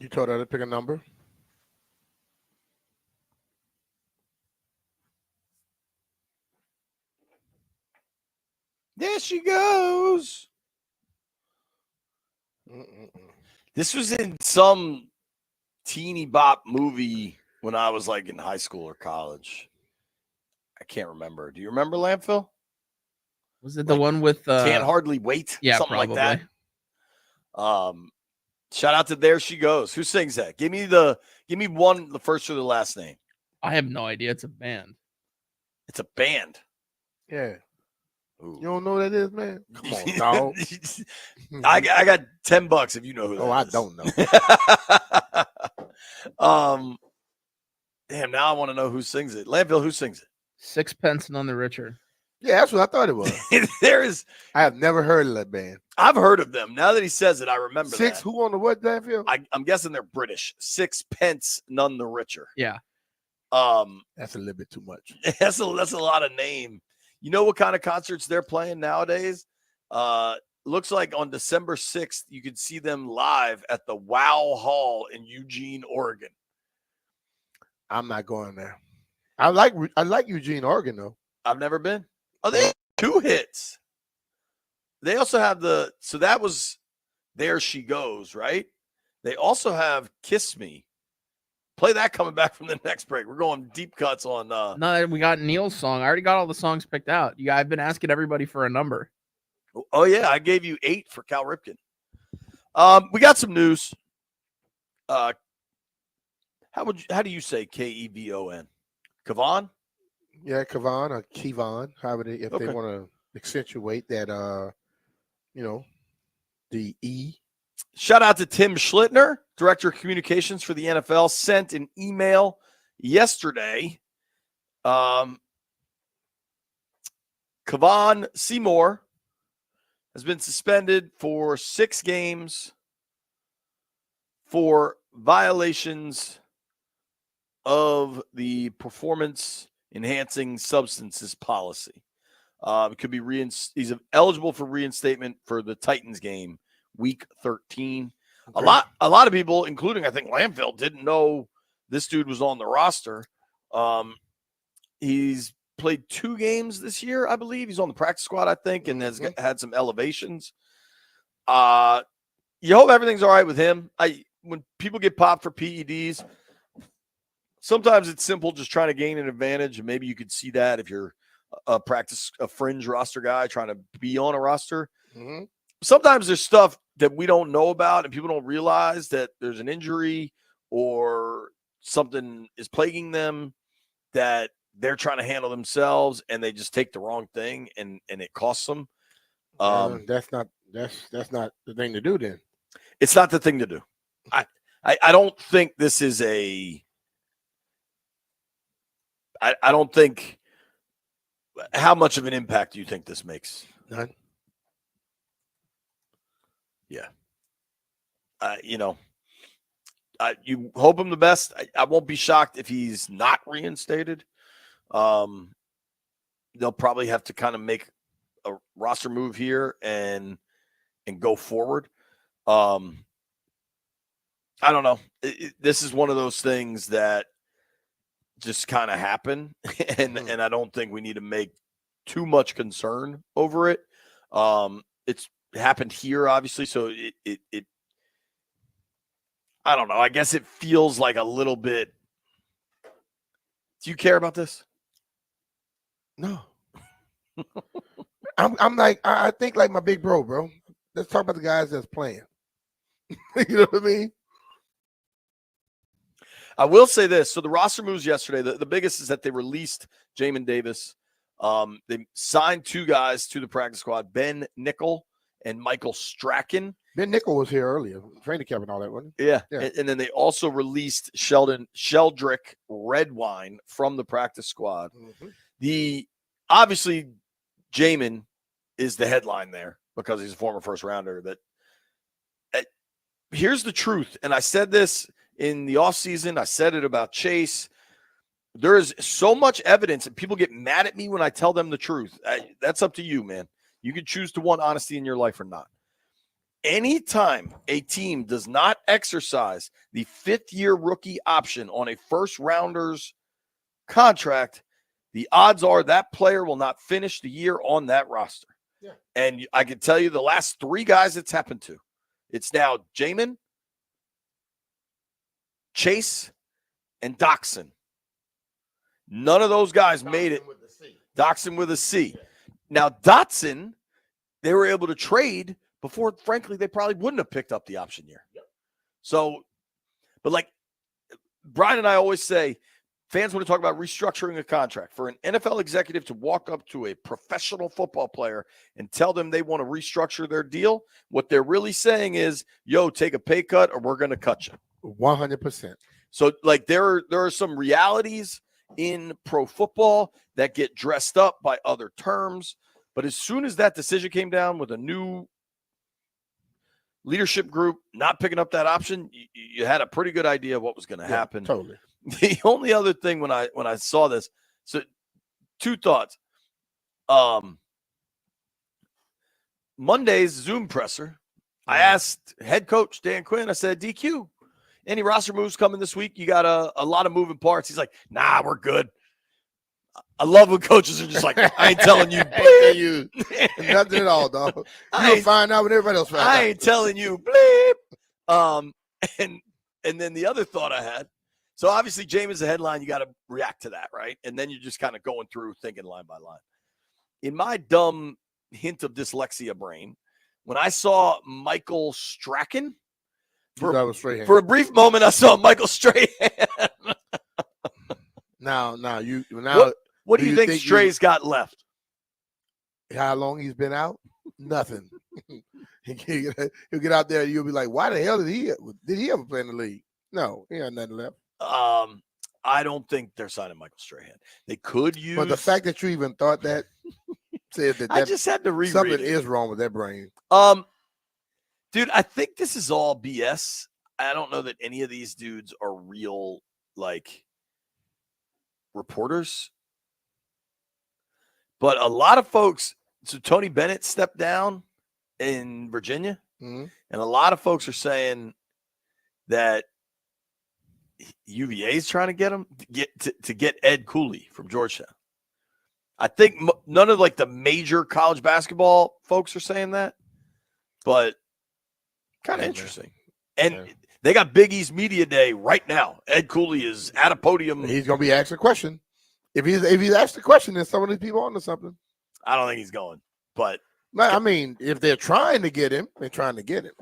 You told her to pick a number. There she goes. This was in some teeny bop movie when I was like in high school or college. I can't remember. Do you remember, Landfill? Was it the one with Can't Hardly Wait? Yeah, something probably. like that. Shout out to There She Goes. Who sings that? Give me the first or the last name. I have no idea. It's a band. It's a band. Yeah. Ooh. You don't know what that is, man? Come on, dog. I got $10 if you know who that is. I don't know. Damn, now I want to know who sings it. Landfill, who sings it? Sixpence None the Richer. Yeah, that's what I thought it was. I have never heard of that band. I've heard of them. Now that he says it, I remember Six, that. who on the what, Danfield? I'm guessing they're British. Sixpence None the Richer. Yeah. That's a little bit too much. That's a lot of name. You know what kind of concerts they're playing nowadays? Looks like on December 6th, you could see them live at the Wow Hall in Eugene, Oregon. I'm not going there. I like Eugene, Oregon, though. I've never been. Oh, they have 2 hits. They also have so that was There She Goes, right? They also have Kiss Me. Play that coming back from the next break. We're going deep cuts on. No, we got Neil's song. I already got all the songs picked out. I've been asking everybody for a number. Oh yeah, I gave you 8 for Cal Ripken. We got some news. How do you say Kevon? Kevon? Yeah, Kevon or Kevon, however they want to accentuate that. The E. Shout out to Tim Schlittner, Director of Communications for the NFL, sent an email yesterday. Kevon Seymour has been suspended for 6 games for violations of the performance-enhancing substances policy. It could be he's eligible for reinstatement for the Titans game. Week 13. Okay. A lot of people, including I think Landfill, didn't know this dude was on the roster. He's played 2 games this year, I believe. He's on the practice squad, I think, and has had some elevations. You hope everything's all right with him. When people get popped for PEDs, sometimes it's simple just trying to gain an advantage, and maybe you could see that if you're a fringe roster guy trying to be on a roster. Mm-hmm. Sometimes there's stuff that we don't know about and people don't realize that there's an injury or something is plaguing them that they're trying to handle themselves and they just take the wrong thing and it costs them. That's not the thing to do then. It's not the thing to do. I don't think this is I don't think how much of an impact do you think this makes? None. Yeah. You hope him the best. I won't be shocked if he's not reinstated. They'll probably have to kind of make a roster move here and go forward. I don't know. This is one of those things that just kind of happen, and I don't think we need to make too much concern over it. It's happened here, obviously, so it I don't know. I guess it feels like a little bit. Do you care about this? No. I'm like, I think like my big bro. Let's talk about the guys that's playing. You know what I mean? I will say this. So the roster moves yesterday. The biggest is that they released Jamin Davis. They signed 2 guys to the practice squad, Ben Nickel and Michael Strachan. Ben Nickel was here earlier, training camp and all that, wasn't he? Yeah. And then they also released Sheldrick Redwine from the practice squad. Mm-hmm. Obviously, Jamin is the headline there because he's a former first rounder. Here's the truth, and I said this in the offseason. I said it about Chase. There is so much evidence, and people get mad at me when I tell them the truth. That's up to you, man. You can choose to want honesty in your life or not. anytime a team does not exercise the fifth-year rookie option on a first-rounder's contract, the odds are that player will not finish the year on that roster. Yeah. And I can tell you the last three guys it's happened to. It's now Jamin, Chase, and Doxson. None of those guys made it. Doxson with a C. Now, Dotson, they were able to trade before, frankly, they probably wouldn't have picked up the option year. So, but like Brian and I always say, fans want to talk about restructuring a contract. For an NFL executive to walk up to a professional football player and tell them they want to restructure their deal, what they're really saying is, yo, take a pay cut or we're going to cut you. 100%. So, like, there are some realities in pro football that get dressed up by other terms. But as soon as that decision came down with a new leadership group not picking up that option, you had a pretty good idea of what was going to happen. Totally. The only other thing when I saw this, so two thoughts. Monday's Zoom presser, I asked head coach Dan Quinn, I said, DQ, any roster moves coming this week? You got a lot of moving parts. He's like, nah, we're good. I love when coaches are just like, I ain't telling you. you nothing at all, dog. You'll find out when everybody else finds out. I ain't telling you. Bleep. And then the other thought I had, so obviously Jamin's a headline. You got to react to that, right? And then you're just kind of going through thinking line by line. In my dumb hint of dyslexia brain, when I saw Michael Strahan, for a brief moment, I saw Michael Strahan. What do you think Stray's got left? How long he's been out? Nothing. He'll get out there and you'll be like, why the hell did he ever play in the league? No, he had nothing left. I don't think they're signing Michael Strahan. They could use. But the fact that you even thought that says that I just had to reread something it. is wrong with that brain. Dude, I think this is all BS. I don't know that any of these dudes are real, like, reporters. But a lot of folks, so Tony Bennett stepped down in Virginia, and a lot of folks are saying that UVA is trying to get him to get Ed Cooley from Georgetown. I think none of like the major college basketball folks are saying that, but kind of interesting. And they got Big East Media Day right now. Ed Cooley is at a podium. He's going to be asked a question. If he's asked a question, then some of these people onto something. I don't think he's going, but I mean, if they're trying to get him, they're trying to get him.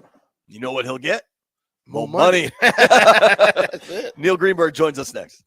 You know what he'll get? More money. That's it. Neil Greenberg joins us next.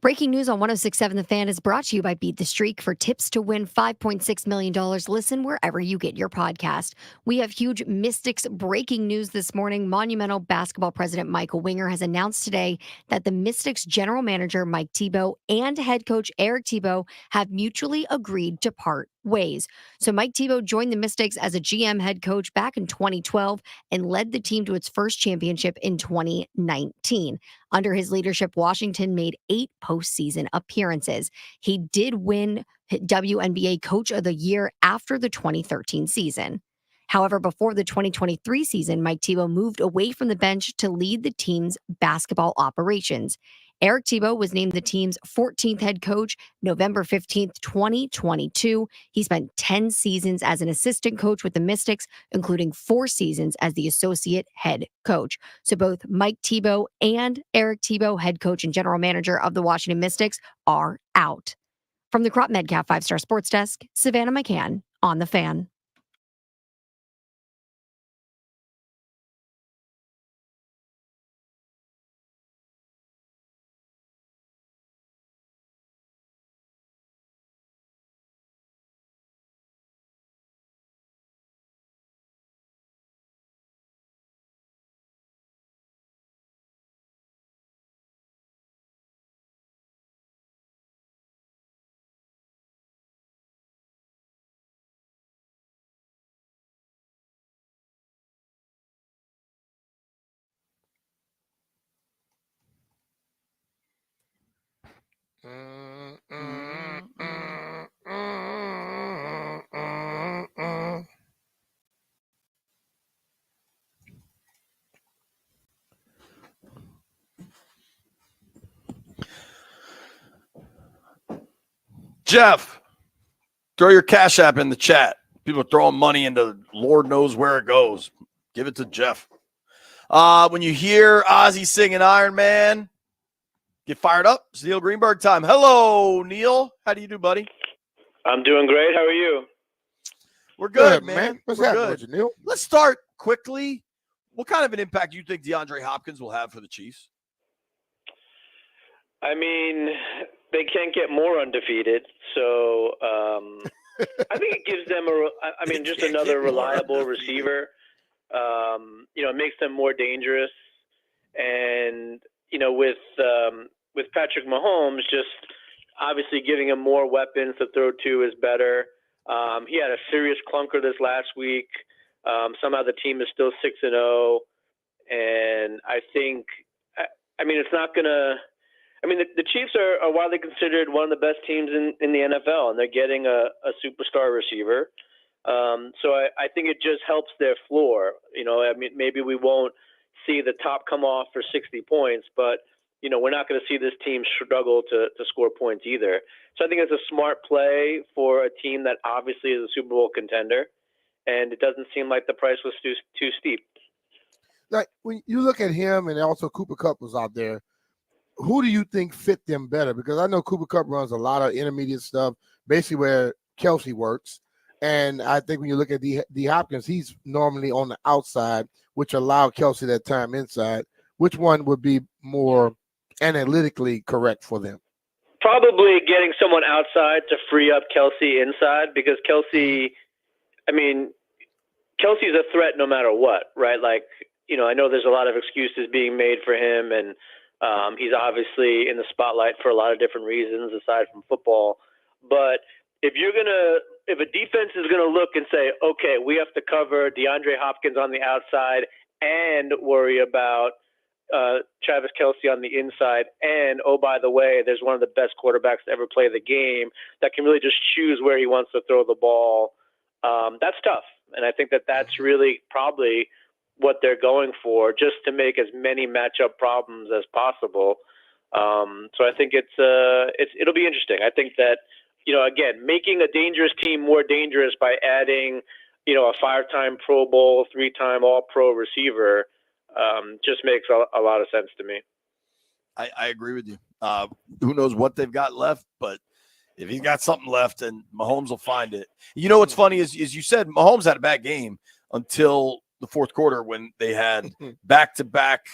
Breaking news on 106.7 The Fan is brought to you by Beat the Streak. For tips to win $5.6 million, listen wherever you get your podcast. We have huge Mystics breaking news this morning. Monumental basketball president Michael Winger has announced today that the Mystics general manager Mike Tebow and head coach Eric Tebow have mutually agreed to part ways. So Mike Tebow joined the Mystics as a GM head coach back in 2012 and led the team to its first championship in 2019. Under his leadership, Washington made 8 postseason appearances. He did win WNBA Coach of the Year after the 2013 season. However, before the 2023 season, Mike Tebow moved away from the bench to lead the team's basketball operations. Eric Tebow was named the team's 14th head coach November 15th, 2022. He spent 10 seasons as an assistant coach with the Mystics, including 4 seasons as the associate head coach. So both Mike Tebow and Eric Tebow, head coach and general manager of the Washington Mystics, are out. From the Crop Medcalf 5-Star Sports Desk, Savannah McCann on The Fan. Jeff, throw your Cash App in the chat. People are throwing money into Lord knows where it goes. Give it to Jeff. When you hear Ozzy singing Iron Man, get fired up. It's Neil Greenberg time. Hello, Neil. How do you do, buddy? I'm doing great. How are you? We're good, man. What's We're happening good. with you, Neil? Let's start quickly. What kind of an impact do you think DeAndre Hopkins will have for the Chiefs? I mean, they can't get more undefeated, so I think it gives them just another reliable receiver. It makes them more dangerous, and with Patrick Mahomes, just obviously giving him more weapons to throw to is better. He had a serious clunker this last week. Somehow the team is still 6-0, and I think, it's not gonna. The Chiefs are widely considered one of the best teams in the NFL, and they're getting a superstar receiver. So I think it just helps their floor. Maybe we won't see the top come off for 60 points, but, we're not going to see this team struggle to score points either. So I think it's a smart play for a team that obviously is a Super Bowl contender, and it doesn't seem like the price was too steep. Like, when you look at him and also Cooper Kupp was out there, who do you think fit them better? Because I know Cooper Kupp runs a lot of intermediate stuff, basically where Kelsey works. And I think when you look at D. Hopkins, he's normally on the outside, which allowed Kelsey that time inside. Which one would be more analytically correct for them? Probably getting someone outside to free up Kelsey inside, because Kelsey's a threat no matter what, right? Like, I know there's a lot of excuses being made for him, and he's obviously in the spotlight for a lot of different reasons aside from football. But if a defense is going to look and say, okay, we have to cover DeAndre Hopkins on the outside and worry about Travis Kelce on the inside, and, oh, by the way, there's one of the best quarterbacks to ever play the game that can really just choose where he wants to throw the ball, that's tough. And I think that's really probably what they're going for, just to make as many matchup problems as possible. So I think it'll be interesting. I think that, again, making a dangerous team more dangerous by adding, a 5-time Pro Bowl, 3-time All-Pro receiver just makes a lot of sense to me. I agree with you. Who knows what they've got left, but if he's got something left, and Mahomes will find it. What's funny is you said Mahomes had a bad game until the fourth quarter when they had back-to-back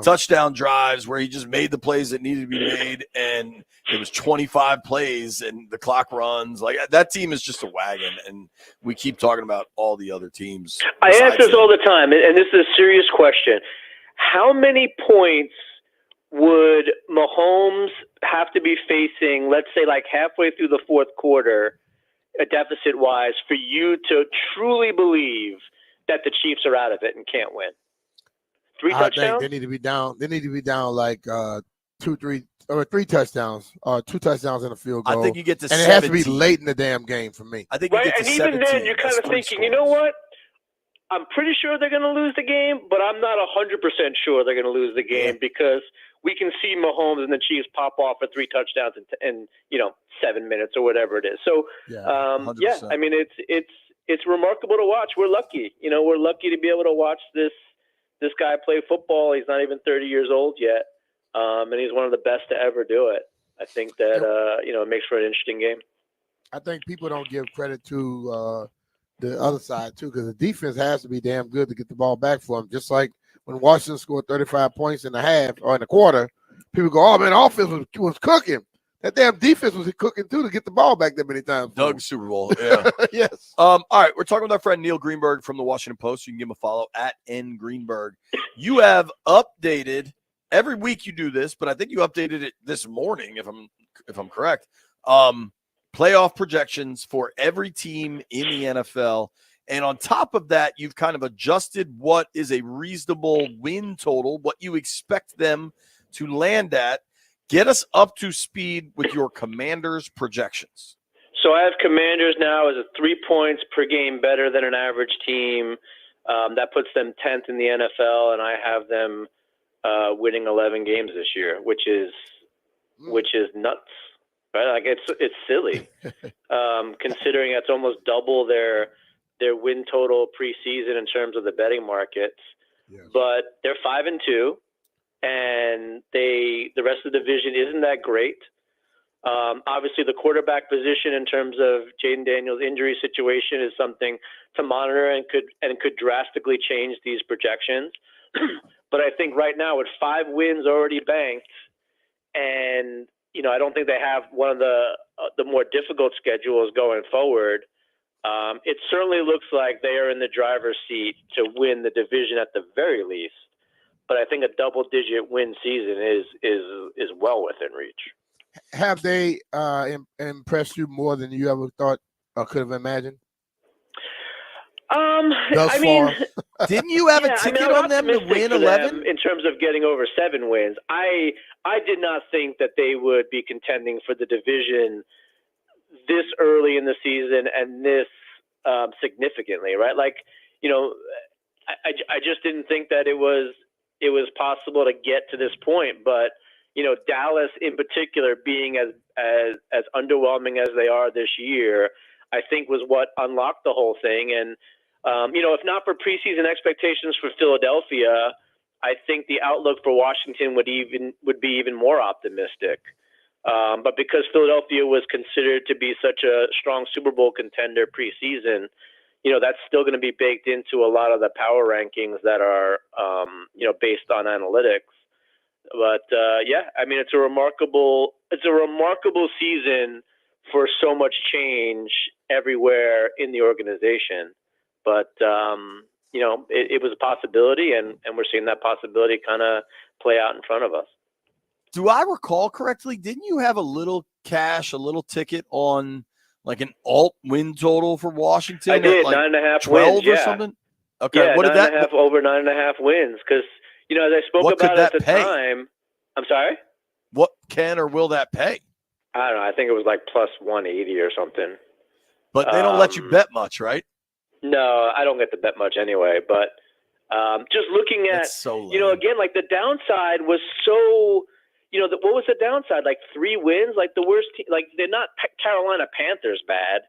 touchdown drives where he just made the plays that needed to be made, and it was 25 plays and the clock runs. Like, that team is just a wagon, and we keep talking about all the other teams. I ask this all the time, and this is a serious question. How many points would Mahomes have to be facing, let's say like halfway through the fourth quarter, deficit-wise, for you to truly believe that the Chiefs are out of it and can't win? 3 touchdowns? I think they need to be down. They need to be down like 3 touchdowns, 2 touchdowns in a field goal. I think you get to 17. And it has to be late in the damn game for me. I think you get to 17. And even then, you're kind of thinking, you know what? I'm pretty sure they're going to lose the game, but I'm not 100% sure they're going to lose the game because we can see Mahomes and the Chiefs pop off for 3 touchdowns in 7 minutes or whatever it is. So, I mean, it's remarkable to watch. We're lucky. We're lucky to be able to watch this guy play football. He's not even 30 years old yet, and he's one of the best to ever do it. I think that, it makes for an interesting game. I think people don't give credit to the other side, too, because the defense has to be damn good to get the ball back for them. Just like when Washington scored 35 points in the half or in the quarter, people go, oh, man, offense was cooking. That damn defense was cooking, too, to get the ball back that many times. Doug Super Bowl, yeah. Yes. All right, we're talking with our friend Neil Greenberg from the Washington Post. You can give him a follow at @ngreenberg. You have updated – every week you do this, but I think you updated it this morning, if I'm correct. Playoff projections for every team in the NFL. And on top of that, you've kind of adjusted what is a reasonable win total, what you expect them to land at. Get us up to speed with your Commanders projections. So I have Commanders now as a 3 points per game better than an average team. That puts them 10th in the NFL, and I have them winning 11 games this year, which is nuts. Right, like it's silly, considering it's almost double their win total preseason in terms of the betting markets. Yes. But they're 5-2, and the rest of the division isn't that great. Obviously, the quarterback position in terms of Jayden Daniels' injury situation is something to monitor and could drastically change these projections. But I think right now with 5 wins already banked, and I don't think they have one of the more difficult schedules going forward. It certainly looks like they are in the driver's seat to win the division at the very least. But I think a double-digit win season is well within reach. Have they impressed you more than you ever thought or could have imagined? Didn't you have a ticket on them to win 11? In terms of getting over 7 wins, I did not think that they would be contending for the division this early in the season and this significantly, right? Like, I just didn't think that it was possible to get to this point. But Dallas in particular being as underwhelming as they are this year, I think was what unlocked the whole thing. And if not for preseason expectations for Philadelphia, I think the outlook for Washington would be even more optimistic. But because Philadelphia was considered to be such a strong Super Bowl contender preseason, that's still going to be baked into a lot of the power rankings that are, based on analytics. But it's a remarkable season for so much change everywhere in the organization. But it was a possibility, and we're seeing that possibility kind of play out in front of us. Do I recall correctly? Didn't you have a little ticket on like an alt win total for Washington? I did, like 9.5 12 wins, or something. Okay, yeah, what did that? Over 9.5 wins, because as I spoke about at the time. I'm sorry. What can or will that pay? I don't know. I think it was like plus 180 or something. But they don't let you bet much, right? No, I don't get to bet much anyway. But just looking at, again, like the downside was so, what was the downside? Like 3 wins, like the worst team, like they're not Carolina Panthers bad.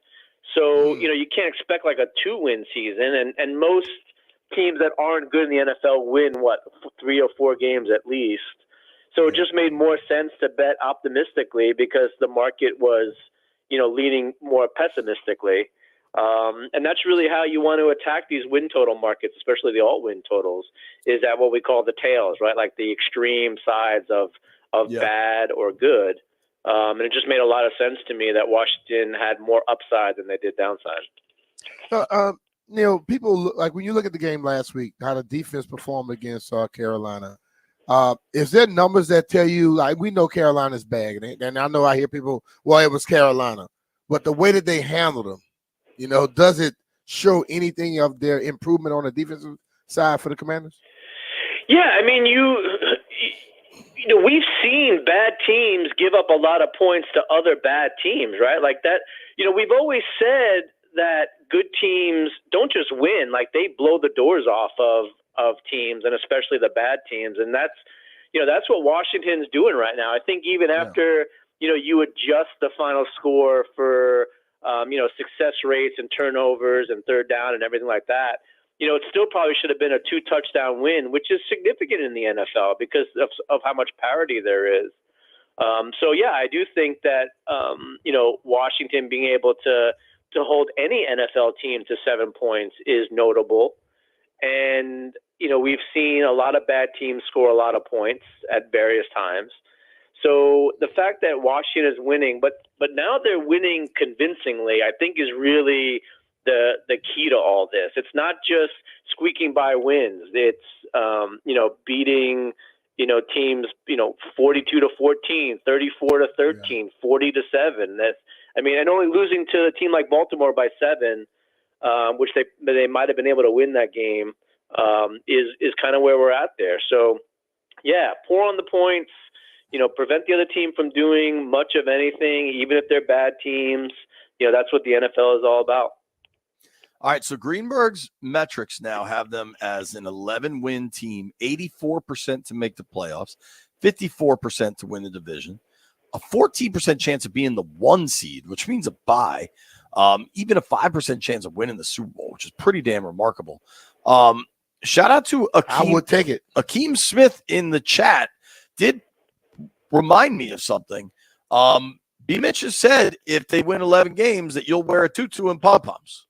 So, you can't expect like a 2-win season. And most teams that aren't good in the NFL win, 3 or 4 games at least. So it just made more sense to bet optimistically because the market was, leaning more pessimistically. And that's really how you want to attack these win total markets, especially the alt-win totals, is at what we call the tails, right? Like the extreme sides of bad or good. And it just made a lot of sense to me that Washington had more upside than they did downside. Neil, people like when you look at the game last week, how the defense performed against Carolina. Is there numbers that tell you, like, we know Carolina's bad, and I know I hear people, well, it was Carolina, but the way that they handled them, does it show anything of their improvement on the defensive side for the Commanders? Yeah, I mean, we've seen bad teams give up a lot of points to other bad teams, right? Like that, we've always said that good teams don't just win, like they blow the doors off of teams, and especially the bad teams. And that's what Washington's doing right now. I think even after, you adjust the final score for, success rates and turnovers and third down and everything like that, it still probably should have been a 2-touchdown win, which is significant in the NFL because of how much parity there is. So yeah, I do think that, Washington being able to hold any NFL team to 7 points is notable. And, we've seen a lot of bad teams score a lot of points at various times. So the fact that Washington is winning, but now they're winning convincingly, I think is really the key to all this. It's not just squeaking by wins. It's, beating, teams, 42-14, 34-13, 40-7. And only losing to a team like Baltimore by 7, which they might have been able to win that game, is kind of where we're at there. So, yeah, pour on the points, prevent the other team from doing much of anything, even if they're bad teams. That's what the NFL is all about. All right, so Greenberg's metrics now have them as an 11-win team, 84% to make the playoffs, 54% to win the division, a 14% chance of being the 1 seed, which means a bye, even a 5% chance of winning the Super Bowl, which is pretty damn remarkable. Shout out to Akeem. I would take it. Akeem Smith in the chat did remind me of something. B. Mitch has said if they win 11 games that you'll wear a tutu and pom-poms.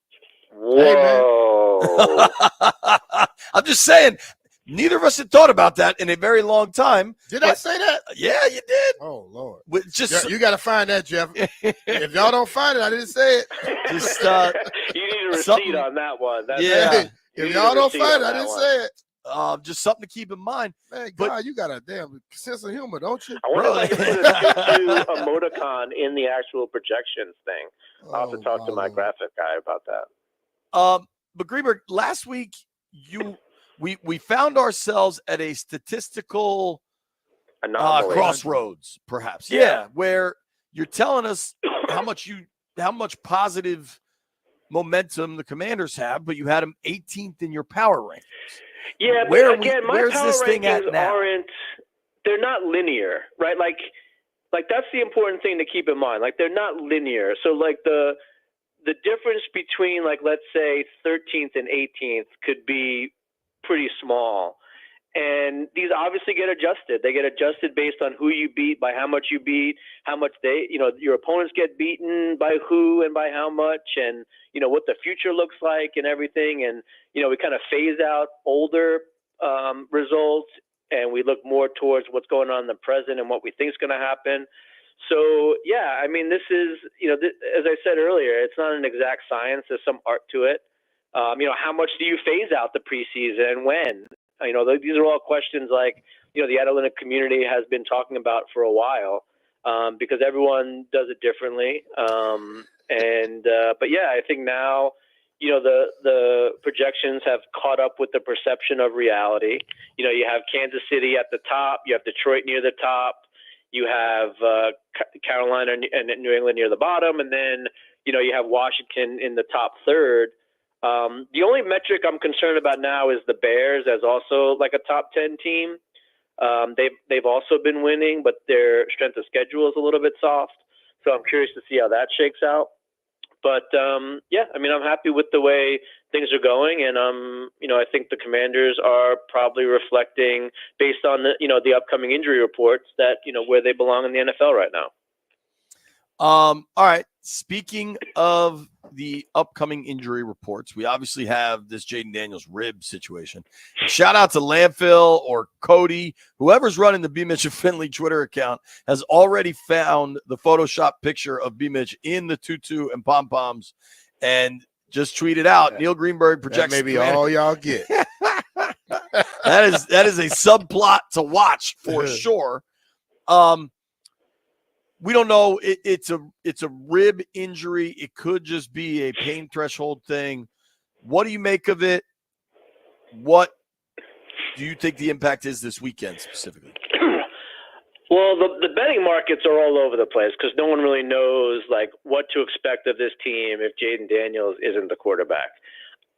Whoa. Hey, I'm just saying, neither of us had thought about that in a very long time. Did I say that? Yeah, you did. Oh, Lord. You got to find that, Jeff. If y'all don't find it, I didn't say it. Just you need a receipt on that one. If y'all don't find it, I didn't say it. Just something to keep in mind. Man, God, you got a damn sense of humor, don't you? I wonder if I can put a emoticon in the actual projections thing. I'll have to talk to my graphic guy about that. But Greenberg, last week we found ourselves at a statistical crossroads, perhaps. Yeah, where you're telling us how much positive momentum the Commanders have, but you had them 18th in your power rankings. Yeah, but again, my power rankings they're not linear, right? Like that's the important thing to keep in mind. Like they're not linear. So like the difference between, like, let's say 13th and 18th could be pretty small. And these obviously get adjusted. They get adjusted based on who you beat, by how much you beat, how much your opponents get beaten by who and by how much, and, what the future looks like and everything. And, we kind of phase out older results, and we look more towards what's going on in the present and what we think is going to happen. So, yeah, I mean, this is, as I said earlier, it's not an exact science. There's some art to it. How much do you phase out the preseason and when? These are all questions like, the analytic community has been talking about for a while, because everyone does it differently. But yeah, I think now, the projections have caught up with the perception of reality. You have Kansas City at the top, you have Detroit near the top, you have Carolina and New England near the bottom, and then, you have Washington in the top third. The only metric I'm concerned about now is the Bears as also like a top 10 team. They've also been winning, but their strength of schedule is a little bit soft. So I'm curious to see how that shakes out. But yeah, I mean, I'm happy with the way things are going, and I think the Commanders are probably reflecting, based on the upcoming injury reports, that where they belong in the NFL right now. All right. Speaking of the upcoming injury reports, we obviously have this Jayden Daniels rib situation. Shout out to Landfill or Cody, whoever's running the B. Mitch and Finley Twitter account has already found the Photoshop picture of B. Mitch in the tutu and pom-poms and just tweeted out. Neil Greenberg projects maybe all y'all get. that is a subplot to watch for sure. We don't know. It's a rib injury. It could just be a pain threshold thing. What do you make of it? What do you think the impact is this weekend specifically? Well, the betting markets are all over the place because no one really knows like what to expect of this team if Jayden Daniels isn't the quarterback.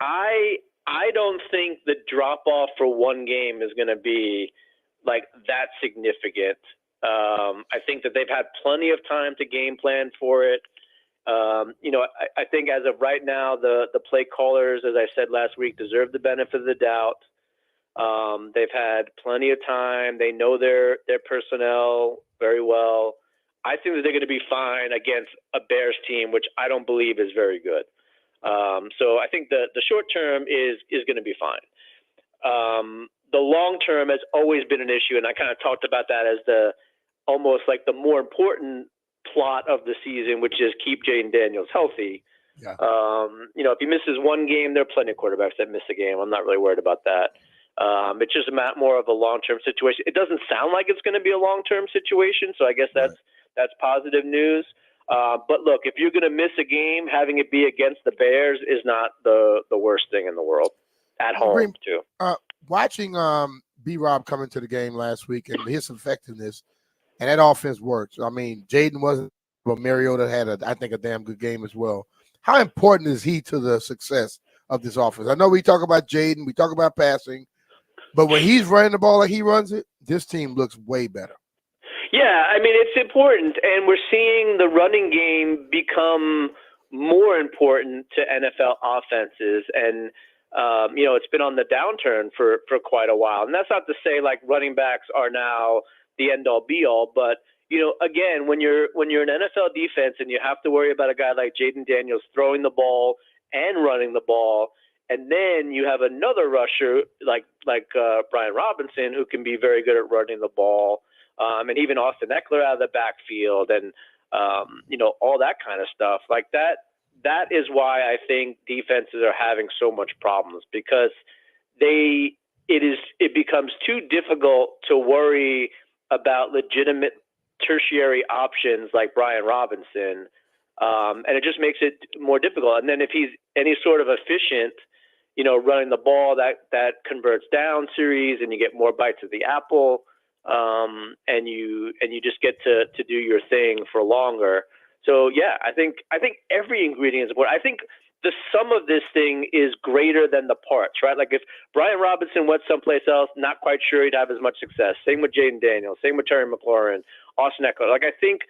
I don't think the drop off for one game is going to be like that significant. I think that they've had plenty of time to game plan for it. I think as of right now, the play callers, as I said last week, deserve the benefit of the doubt. They've had plenty of time. They know their personnel very well. I think that they're going to be fine against a Bears team, which I don't believe is very good. So I think the short term is going to be fine. The long term has always been an issue, and I kind of talked about that as almost like the more important plot of the season, which is keep Jayden Daniels healthy. Yeah. If he misses one game, there are plenty of quarterbacks that miss a game. I'm not really worried about that. It's just more of a long-term situation. It doesn't sound like it's going to be a long-term situation, so I guess that's positive news. But look, if you're going to miss a game, having it be against the Bears is not the worst thing in the world. At home, too. Watching B-Rob come into the game last week and his effectiveness, and that offense works. I mean, Jayden wasn't, but Mariota had, I think, a damn good game as well. How important is he to the success of this offense? I know we talk about Jayden, we talk about passing, but when he's running the ball like he runs it, this team looks way better. Yeah, I mean, it's important, and we're seeing the running game become more important to NFL offenses, and it's been on the downturn for quite a while. And that's not to say like running backs are now the end all be all, but again, when you're an NFL defense and you have to worry about a guy like Jayden Daniels throwing the ball and running the ball, and then you have another rusher like Brian Robinson who can be very good at running the ball, and even Austin Eckler out of the backfield, and all that kind of stuff like that. That is why I think defenses are having so much problems because it becomes too difficult to worry about legitimate tertiary options like Brian Robinson, and it just makes it more difficult. And then if he's any sort of efficient, running the ball, that converts down series, and you get more bites of the apple, and you just get to do your thing for longer. So yeah, I think every ingredient is important. I think the sum of this thing is greater than the parts, right? Like if Brian Robinson went someplace else, not quite sure he'd have as much success. Same with Jayden Daniels, same with Terry McLaurin, Austin Eckler. Like I think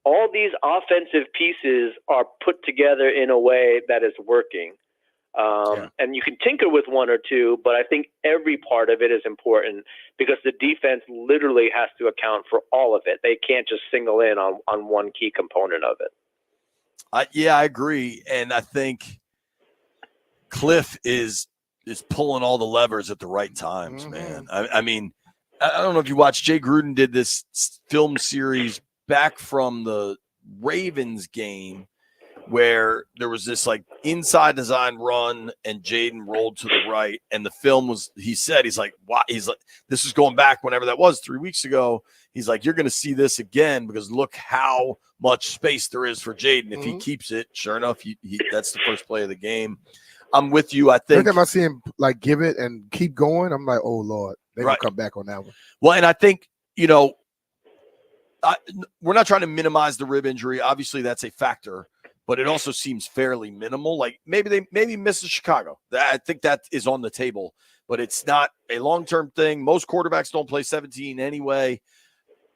all these offensive pieces are put together in a way that is working. And you can tinker with one or two, but I think every part of it is important because the defense literally has to account for all of it. They can't just single in on one key component of it. I agree. And I think Cliff is pulling all the levers at the right times, man. I mean, I don't know if you watched, Jay Gruden did this film series back from the Ravens game where there was this like inside design run and Jayden rolled to the right. And the film was, he's like, wow. He's like, this is going back whenever that was 3 weeks ago. He's like, you're going to see this again because look how much space there is for Jayden. If he keeps it, sure enough, that's the first play of the game. I'm with you. I think every time I see him like give it and keep going, I'm like, oh Lord, they're going to come back on that one. Well, and I think, we're not trying to minimize the rib injury. Obviously that's a factor, but it also seems fairly minimal. Like maybe misses Chicago. I think that is on the table, but it's not a long-term thing. Most quarterbacks don't play 17 anyway.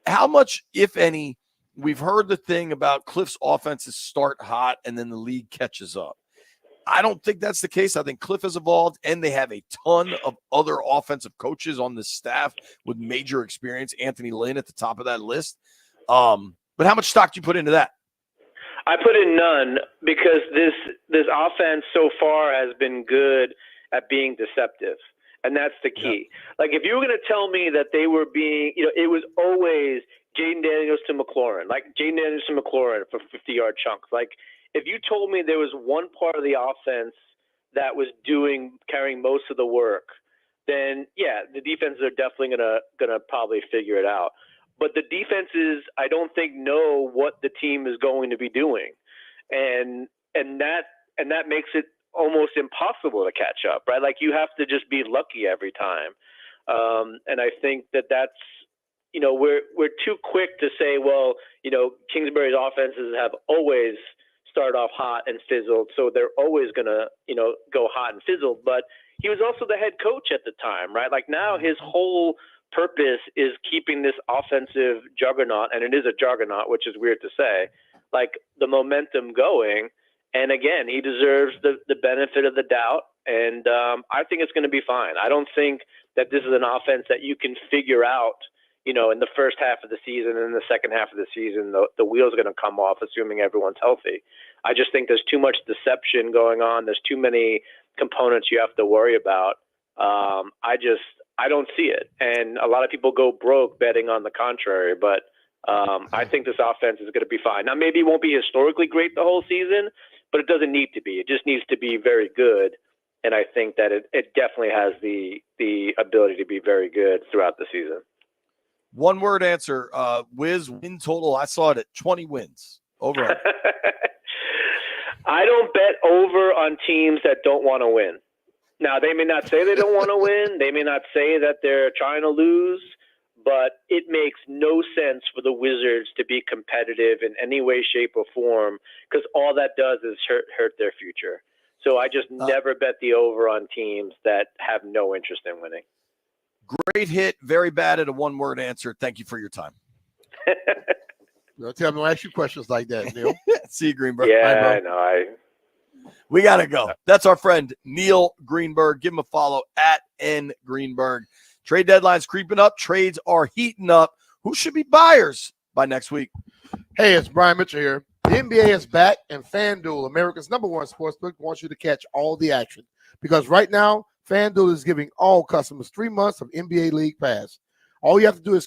How much, if any, we've heard the thing about Cliff's offenses start hot and then the league catches up. I don't think that's the case. I think Cliff has evolved, and they have a ton of other offensive coaches on the staff with major experience. Anthony Lynn at the top of that list. But how much stock do you put into that? I put in none because this offense so far has been good at being deceptive, and that's the key. Like if you were going to tell me that they were being, it was always Jayden Daniels to McLaurin, like Jayden Daniels to McLaurin for 50-yard chunks. Like if you told me there was one part of the offense that was carrying most of the work, then yeah, the defenses are definitely gonna probably figure it out. But the defenses, I don't think, know what the team is going to be doing, and that makes it almost impossible to catch up, right? Like you have to just be lucky every time, and I think that's we're too quick to say, well, Kingsbury's offenses have always started off hot and fizzled, so they're always gonna go hot and fizzled. But he was also the head coach at the time, right? Like now his whole purpose is keeping this offensive juggernaut, and it is a juggernaut, which is weird to say, like the momentum going. And again, he deserves the benefit of the doubt, and I think it's going to be fine. I don't think that this is an offense that you can figure out, in the first half of the season and in the second half of the season, the wheels are going to come off, assuming everyone's healthy. I just think there's too much deception going on. There's too many components you have to worry about. I don't see it. And a lot of people go broke betting on the contrary, but I think this offense is going to be fine. Now, maybe it won't be historically great the whole season, but it doesn't need to be. It just needs to be very good. And I think that it definitely has the ability to be very good throughout the season. One word answer, Wiz win total. I saw it at 20 wins. Over. I don't bet over on teams that don't want to win. Now, they may not say they don't want to win. They may not say that they're trying to lose, but it makes no sense for the Wizards to be competitive in any way, shape, or form, because all that does is hurt their future. So I just never bet the over on teams that have no interest in winning. Great hit. Very bad at a one-word answer. Thank you for your time. Don't tell me to ask you questions like that, Neil. See you, Greenberg. Yeah, I know. We got to go. That's our friend Neil Greenberg. Give him a follow at @NGreenberg. Trade deadlines creeping up. Trades are heating up. Who should be buyers by next week? Hey, it's Brian Mitchell here. The NBA is back, and FanDuel, America's #1 sportsbook, wants you to catch all the action. Because right now, FanDuel is giving all customers 3 months of NBA League Pass. All you have to do to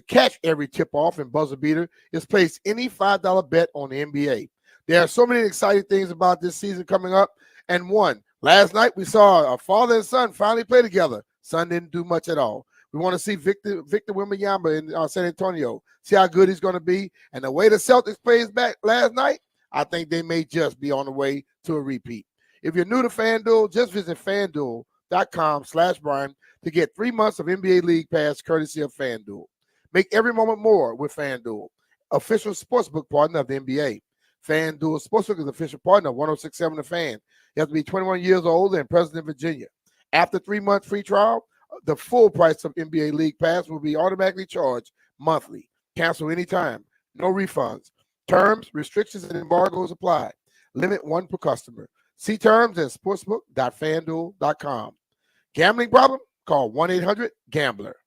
catch every tip-off and buzzer beater is place any $5 bet on the NBA. There are so many exciting things about this season coming up. And one, last night we saw a father and son finally play together. Son didn't do much at all. We want to see Victor Wembanyama in San Antonio, see how good he's going to be. And the way the Celtics played back last night, I think they may just be on the way to a repeat. If you're new to FanDuel, just visit FanDuel.com/Brian to get 3 months of NBA League Pass courtesy of FanDuel. Make every moment more with FanDuel, official sportsbook partner of the NBA. FanDuel Sportsbook is official partner of 106.7 The Fan. You have to be 21 years old and present in Virginia. After 3 month free trial, the full price of NBA League Pass will be automatically charged monthly. Cancel anytime. No refunds. Terms, restrictions, and embargoes apply. Limit 1 per customer. See terms at sportsbook.fanduel.com. Gambling problem? Call 1-800-GAMBLER.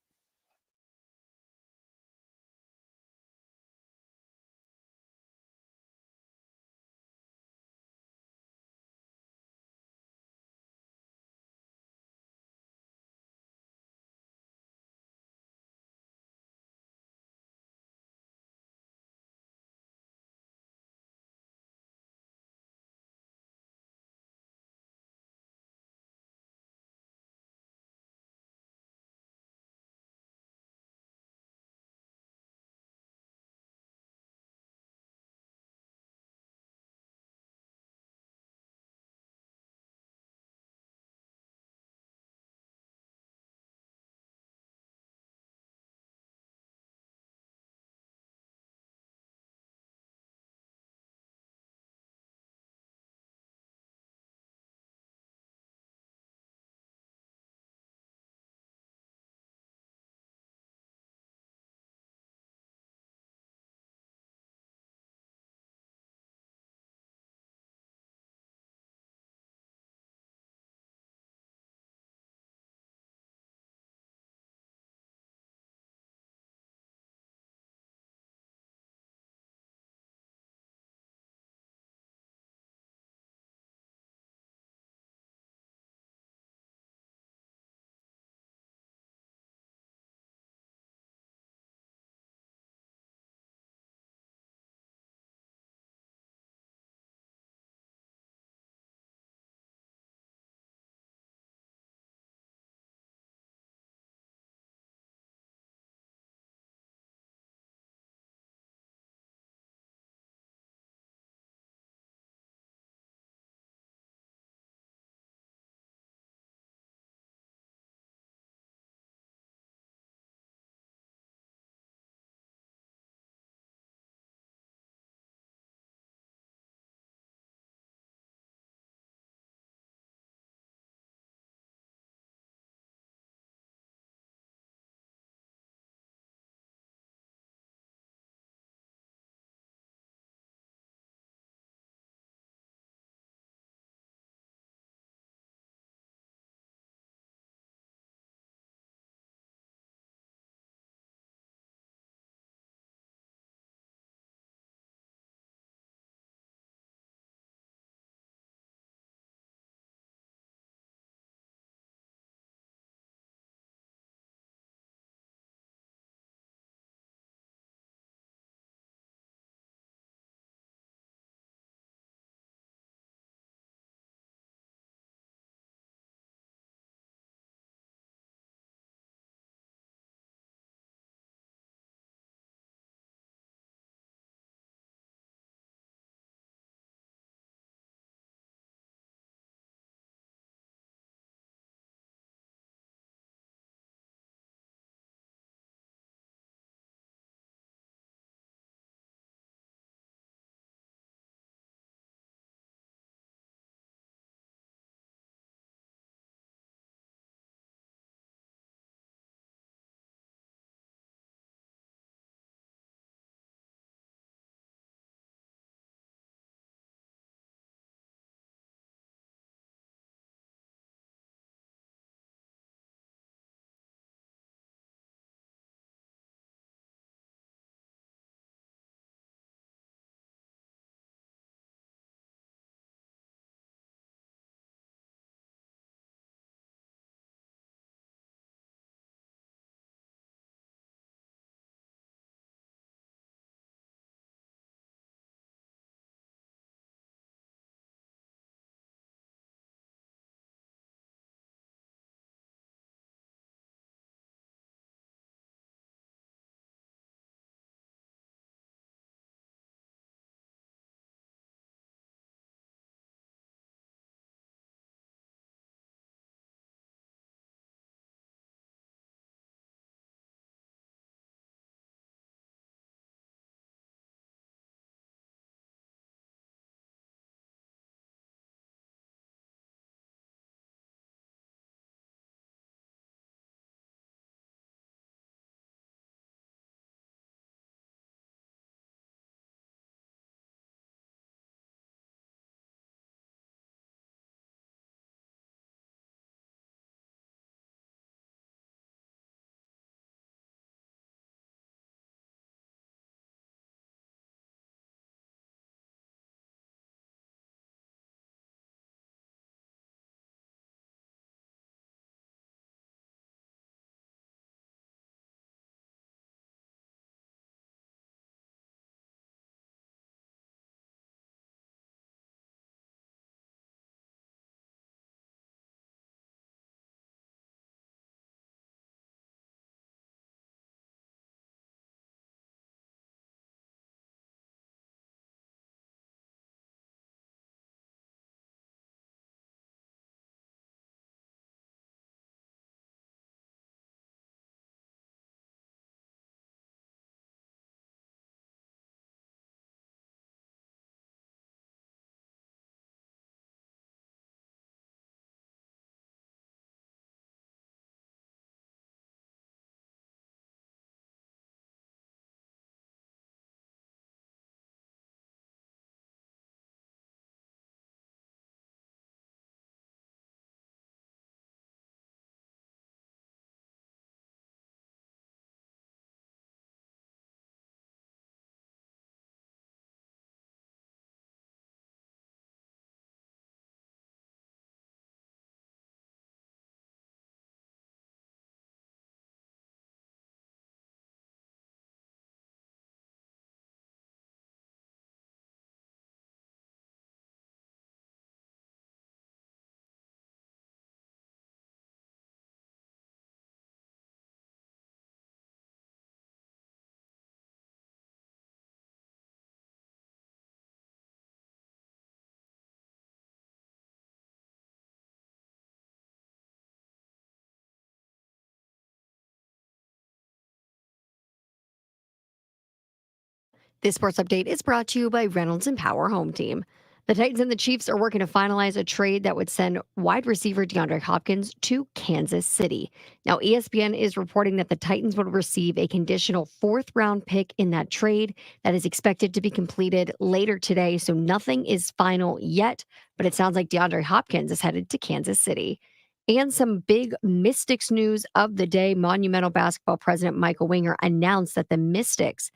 This sports update is brought to you by Reynolds and Power Home Team. The Titans and the Chiefs are working to finalize a trade that would send wide receiver DeAndre Hopkins to Kansas City. Now, ESPN is reporting that the Titans would receive a conditional fourth-round pick in that trade that is expected to be completed later today, so nothing is final yet, but it sounds like DeAndre Hopkins is headed to Kansas City. And some big Mystics news of the day. Monumental Basketball president Michael Winger announced that the Mystics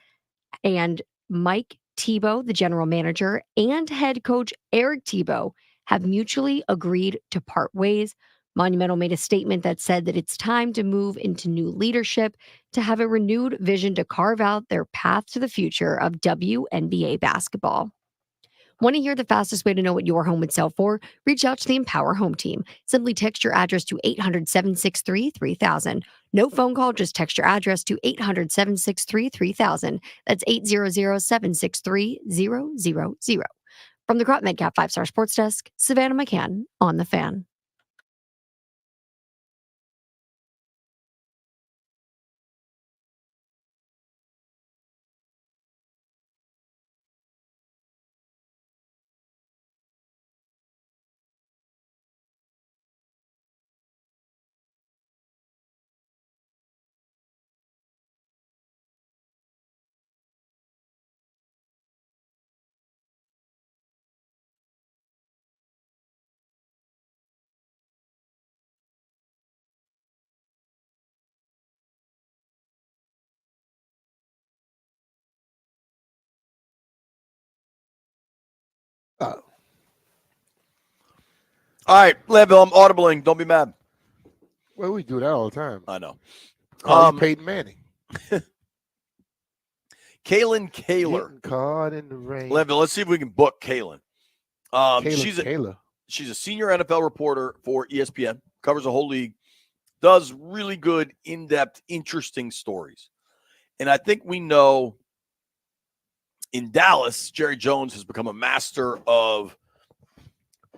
and Mike Tebow, the general manager, and head coach Eric Tebow have mutually agreed to part ways. Monumental made a statement that said that it's time to move into new leadership, to have a renewed vision to carve out their path to the future of WNBA basketball. Want to hear the fastest way to know what your home would sell for? Reach out to the Empower Home Team. Simply text your address to 800-763-3000. No phone call, just text your address to 800-763-3000. That's 800-763-000. From the Crop Medcap 5-Star Sports Desk, Savannah McCann on The Fan. Oh, All right, Leadville, I'm audibling. Don't be mad. well, we do that all the time. I know. Call you Peyton Manning. Kaylin Kaler. Getting caught in the rain. Leadville, let's see if we can book Kaylin. Kayla. She's a senior NFL reporter for ESPN, covers the whole league, does really good, in-depth, interesting stories. And I think we know in Dallas, Jerry Jones has become a master of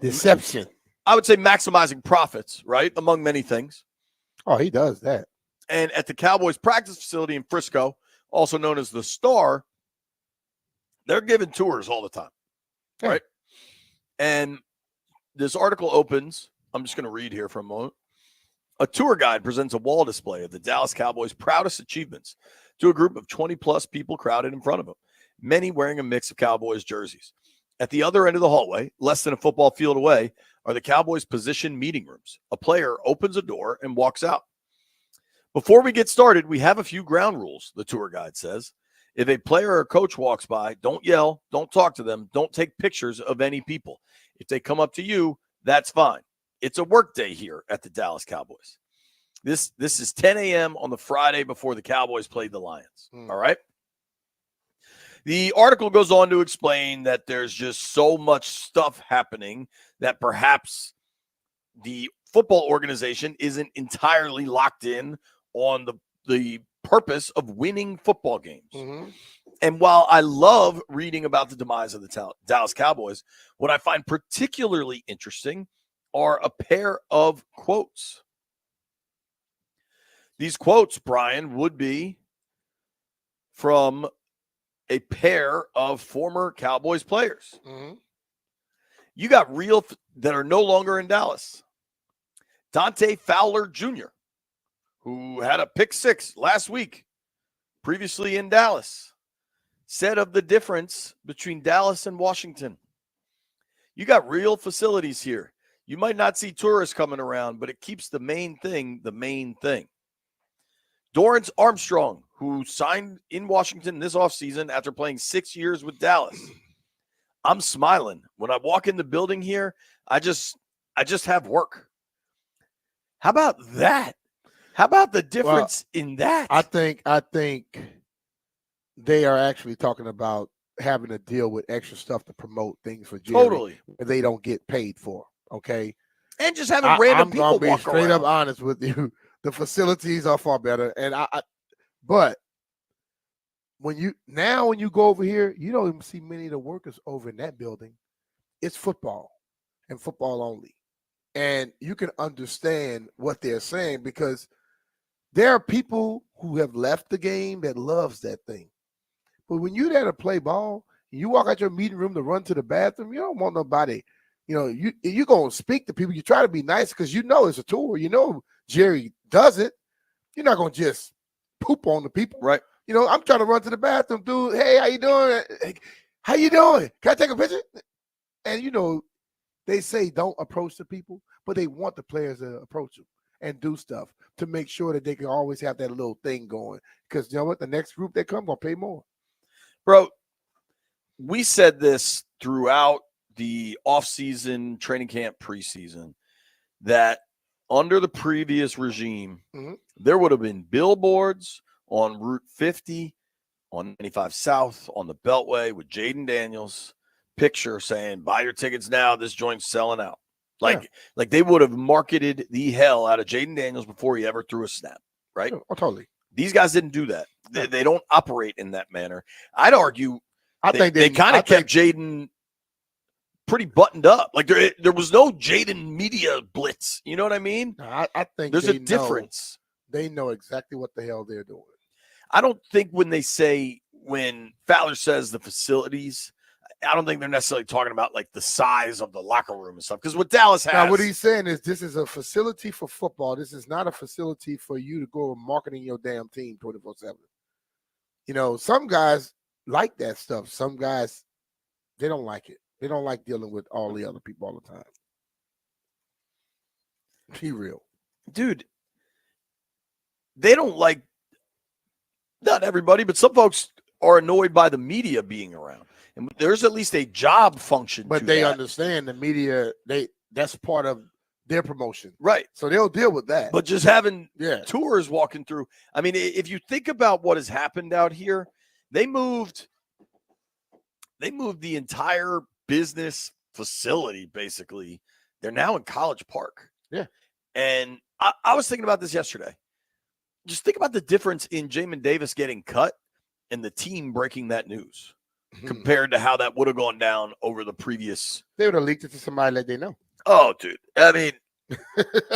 Deception. I would say maximizing profits, right? Among many things. Oh, he does that. And at the Cowboys practice facility in Frisco, also known as the Star, they're giving tours all the time, Yeah. right? And this article opens, I'm just going to read here for a moment. A tour guide presents a wall display of the Dallas Cowboys' proudest achievements to a group of 20-plus people crowded in front of him, many wearing a mix of Cowboys jerseys. At the other end of the hallway, less than a football field away, are the Cowboys' position meeting rooms. A player opens a door and walks out. Before we get started, we have a few ground rules, the tour guide says. If a player or coach walks by, don't yell, don't talk to them, don't take pictures of any people. If they come up to you, that's fine. It's a work day here at the Dallas Cowboys. This is 10 a.m. on the Friday before the Cowboys played the Lions. All right? The article goes on to explain that there's just so much stuff happening that perhaps the football organization isn't entirely locked in on the purpose of winning football games. Mm-hmm. And while I love reading about the demise of the Dallas Cowboys, what I find particularly interesting are a pair of quotes. These quotes, Brian, would be from a pair of former Cowboys players. Mm-hmm. You got real that are no longer in Dallas. Dante Fowler Jr., who had a pick six last week, previously in Dallas, said of the difference between Dallas and Washington. You got real facilities here. You might not see tourists coming around, but it keeps the main thing the main thing. Dorrance Armstrong, who signed in Washington this offseason after playing 6 years with Dallas. I'm smiling. When I walk in the building here, I just have work. How about that? How about the difference in that? I think they are actually talking about having to deal with extra stuff to promote things for Jerry Totally. that they don't get paid for. Okay. And just having random people I'm gonna walk be straight around. up honest with you. The facilities are far better. And but when you go over here, you don't even see many of the workers over in that building. It's football and football only. And you can understand what they're saying because there are people who have left the game that loves that thing. But when you're there to play ball, you walk out your meeting room to run to the bathroom, you don't want nobody. You're going to speak to people. You try to be nice because you know it's a tour. You know Jerry does it. You're not going to just poop on the people. Right. I'm trying to run to the bathroom, dude. Hey, how you doing? How you doing? Can I take a picture? And, they say don't approach the people, but they want the players to approach them and do stuff to make sure that they can always have that little thing going. Because you know what? The next group that come going to pay more. Bro, we said this throughout the offseason, training camp, preseason, that under the previous regime, there would have been billboards on Route 50, on 95 South, on the Beltway with Jayden Daniels, picture saying, buy your tickets now, this joint's selling out. Like they would have marketed the hell out of Jayden Daniels before he ever threw a snap, right? Oh, totally. These guys didn't do that. They don't operate in that manner. I'd argue think they kind of kept Jayden pretty buttoned up. Like there was no Jayden media blitz. You know what I mean? I think there's a difference. They know exactly what the hell they're doing. I don't think when Fowler says the facilities, I don't think they're necessarily talking about like the size of the locker room and stuff. Because what Dallas has. Now, what he's saying is this is a facility for football. This is not a facility for you to go marketing your damn team 24/7. Some guys like that stuff. Some guys, they don't like it. They don't like dealing with all the other people all the time. Be real. Dude, they don't like, not everybody, but some folks are annoyed by the media being around. And there's at least a job function. But they understand the media, that's part of their promotion. Right. So they'll deal with that. But just having tours walking through. I mean, if you think about what has happened out here, they moved the entire business facility, basically. They're now in College Park. Yeah. And I was thinking about this yesterday. Just think about the difference in Jamin Davis getting cut and the team breaking that news compared to how that would have gone down over the previous. They would have leaked it to somebody that they know. Oh, dude. I mean,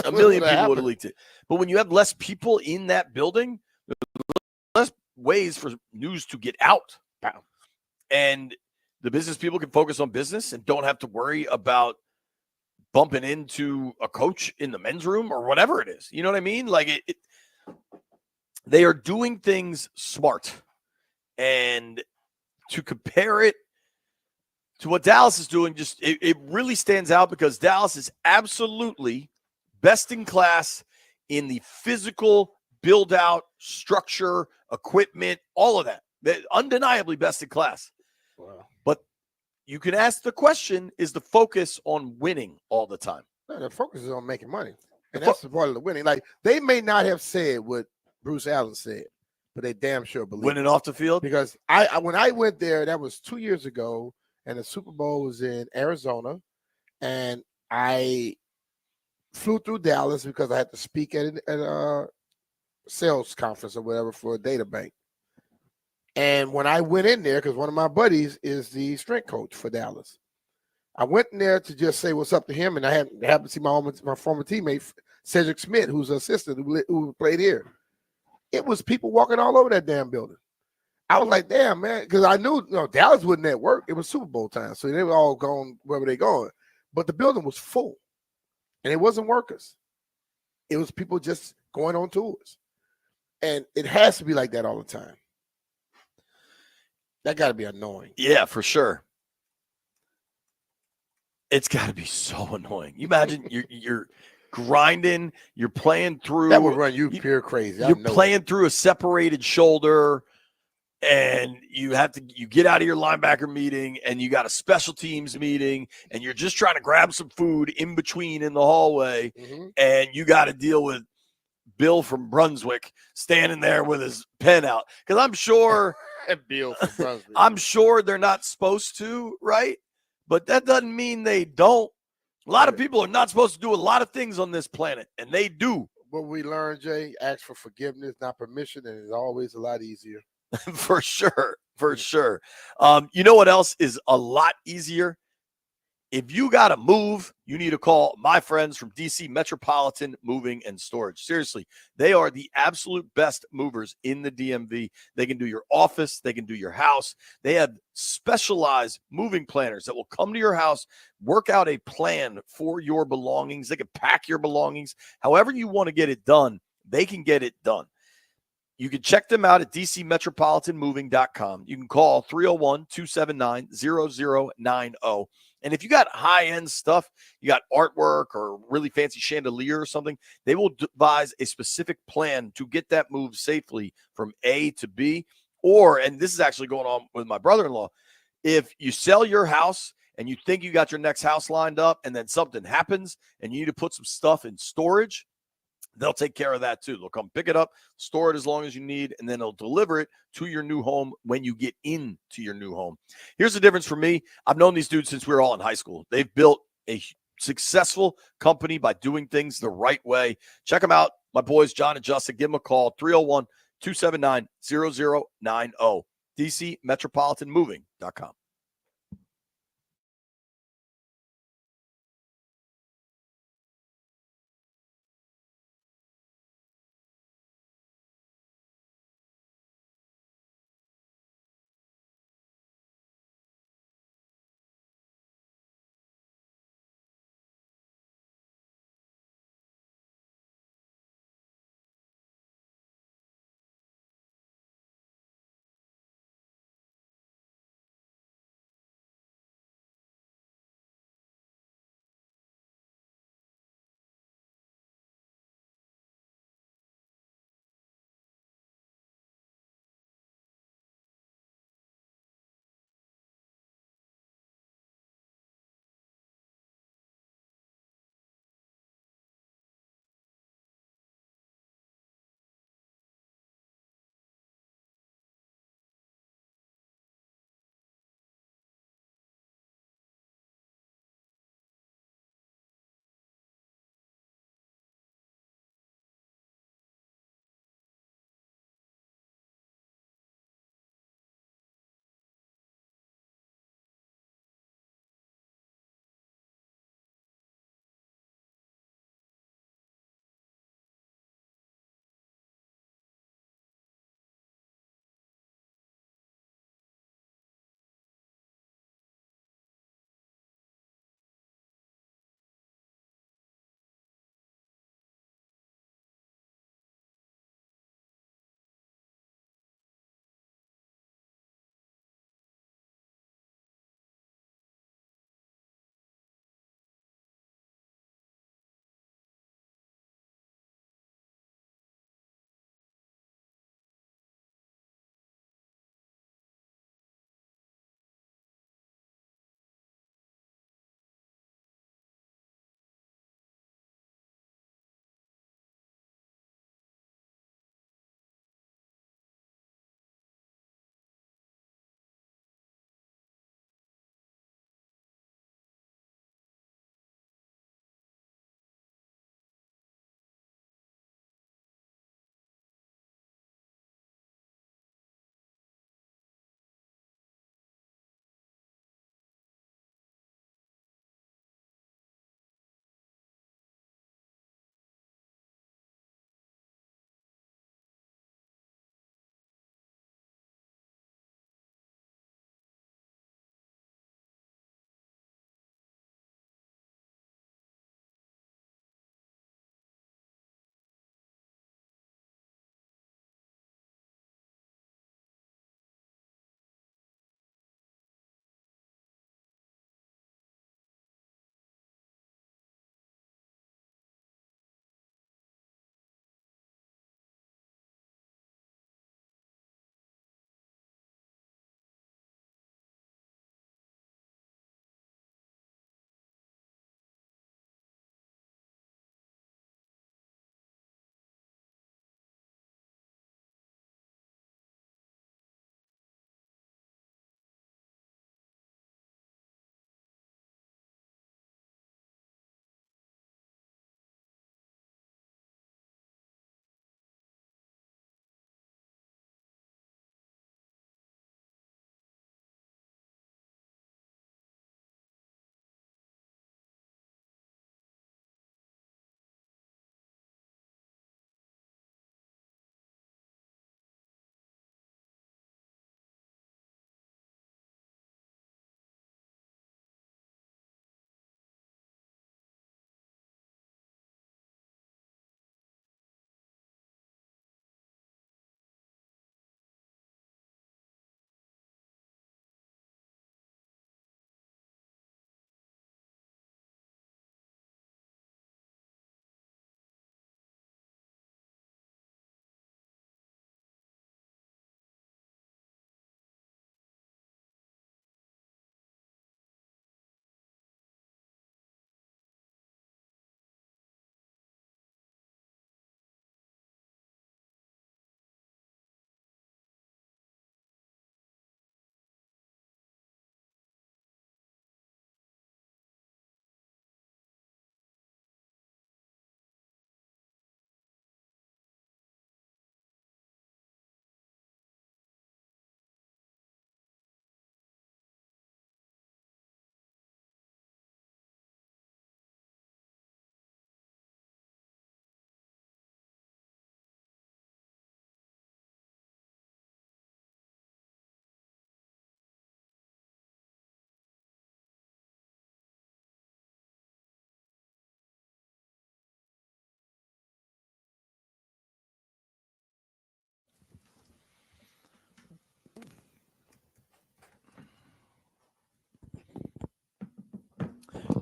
a million people would have leaked it. But when you have less people in that building, there's less ways for news to get out. And the business people can focus on business and don't have to worry about bumping into a coach in the men's room or whatever it is. You know what I mean? Like they are doing things smart. And to compare it to what Dallas is doing, just it really stands out because Dallas is absolutely best in class in the physical build out, structure, equipment, all of that. They're undeniably best in class. Wow. But you can ask the question, is the focus on winning all the time? No, the focus is on making money. And that's the part of the winning. Like, they may not have said what Bruce Allen said, but they damn sure believe winning off the field. Because when I went there, that was 2 years ago, and the Super Bowl was in Arizona, and I flew through Dallas because I had to speak at a sales conference or whatever for a data bank. And when I went in there, because one of my buddies is the strength coach for Dallas, I went in there to just say what's up to him, and I happened to see my former teammate, Cedric Smith, who's an assistant who played here. It was people walking all over that damn building. I was like, damn, man, because I knew Dallas wasn't at work. It was Super Bowl time, so they were all going wherever they going. But the building was full, and it wasn't workers. It was people just going on tours. And it has to be like that all the time. That got to be annoying. Yeah, for sure. It's got to be so annoying. You imagine you're grinding, you're playing through. That would run you pure crazy. You're playing through a separated shoulder, and you get out of your linebacker meeting, and you got a special teams meeting, and you're just trying to grab some food in between in the hallway, and you got to deal with Bill from Brunswick standing there with his pen out. Because I'm sure Bill from Brunswick. I'm sure they're not supposed to, right? But that doesn't mean they don't. A lot of people are not supposed to do a lot of things on this planet, and they do. What we learned, Jay, ask for forgiveness, not permission, and it's always a lot easier. For sure. For sure. You know what else is a lot easier? If you got to move, you need to call my friends from DC Metropolitan Moving and Storage. Seriously, they are the absolute best movers in the DMV. They can do your office. They can do your house. They have specialized moving planners that will come to your house, work out a plan for your belongings. They can pack your belongings. However you want to get it done, they can get it done. You can check them out at dcmetropolitanmoving.com. You can call 301-279-0090. And if you got high-end stuff, you got artwork or really fancy chandelier or something, they will devise a specific plan to get that move safely from A to B. Or, and this is actually going on with my brother-in-law, if you sell your house and you think you got your next house lined up and then something happens and you need to put some stuff in storage, they'll take care of that too. They'll come pick it up, store it as long as you need, and then they'll deliver it to your new home when you get into your new home. Here's the difference for me. I've known these dudes since we were all in high school. They've built a successful company by doing things the right way. Check them out. My boys, John and Justin, give them a call, 301-279-0090, dcmetropolitanmoving.com.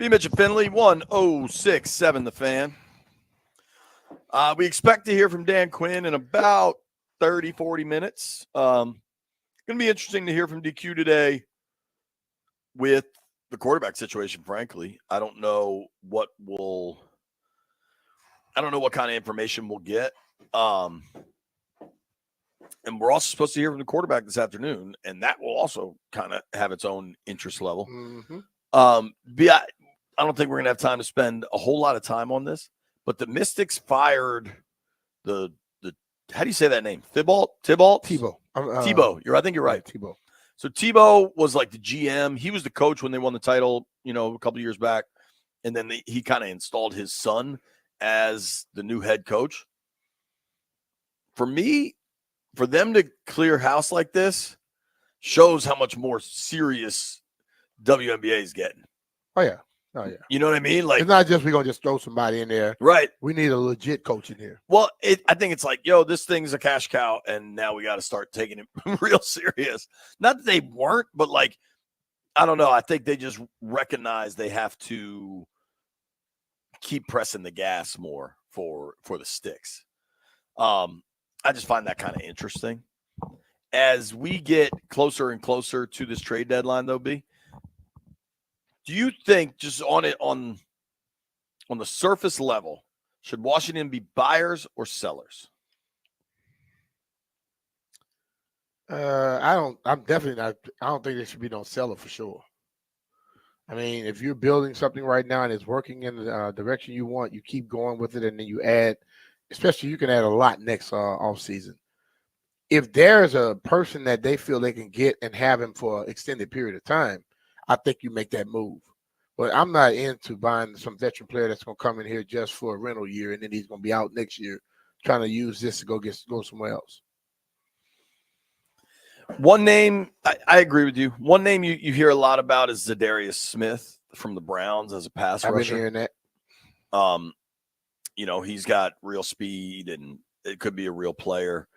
B. Mitch and Finley, 1067 The Fan. We expect to hear from Dan Quinn in about 30, 40 minutes. Going to be interesting to hear from DQ today with the quarterback situation, frankly. I don't know what kind of information we'll get. And we're also supposed to hear from the quarterback this afternoon, and that will also kind of have its own interest level. Mm-hmm. I don't think we're going to have time to spend a whole lot of time on this, but the Mystics fired the how do you say that name? Tebow. Tebow. I think you're right. Tebow. So Tebow was like the GM. He was the coach when they won the title, a couple of years back. And then he kind of installed his son as the new head coach. For me, for them to clear house like this shows how much more serious WNBA is getting. Oh, yeah. You know what I mean? Like, it's not just we're going to just throw somebody in there. Right. We need a legit coach in here. Well, I think it's like, this thing's a cash cow, and now we got to start taking it real serious. Not that they weren't, but like, I don't know. I think they just recognize they have to keep pressing the gas more for the sticks. I just find that kind of interesting. As we get closer and closer to this trade deadline, though, B, do you think just on the surface level, should Washington be buyers or sellers? I'm definitely not. I don't think there should be no seller for sure. I mean, if you're building something right now and it's working in the direction you want, you keep going with it, and then you add, especially you can add a lot next off season. If there's a person that they feel they can get and have him for an extended period of time, I think you make that move. But I'm not into buying some veteran player that's going to come in here just for a rental year, and then he's going to be out next year trying to use this to go somewhere else. One name, I agree with you. One name you hear a lot about is Zadarius Smith from the Browns as a pass rusher. I've been hearing that. He's got real speed, and it could be a real player.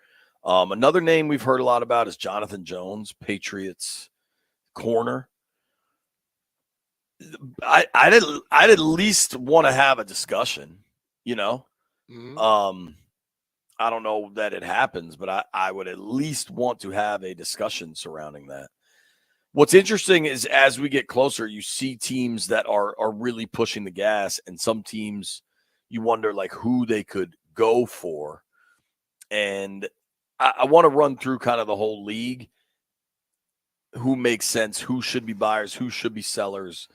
Another name we've heard a lot about is Jonathan Jones, Patriots corner. I'd at least want to have a discussion, Mm-hmm. I don't know that it happens, but I would at least want to have a discussion surrounding that. What's interesting is as we get closer, you see teams that are really pushing the gas, and some teams you wonder like who they could go for. And I want to run through kind of the whole league, who makes sense, who should be buyers, who should be sellers.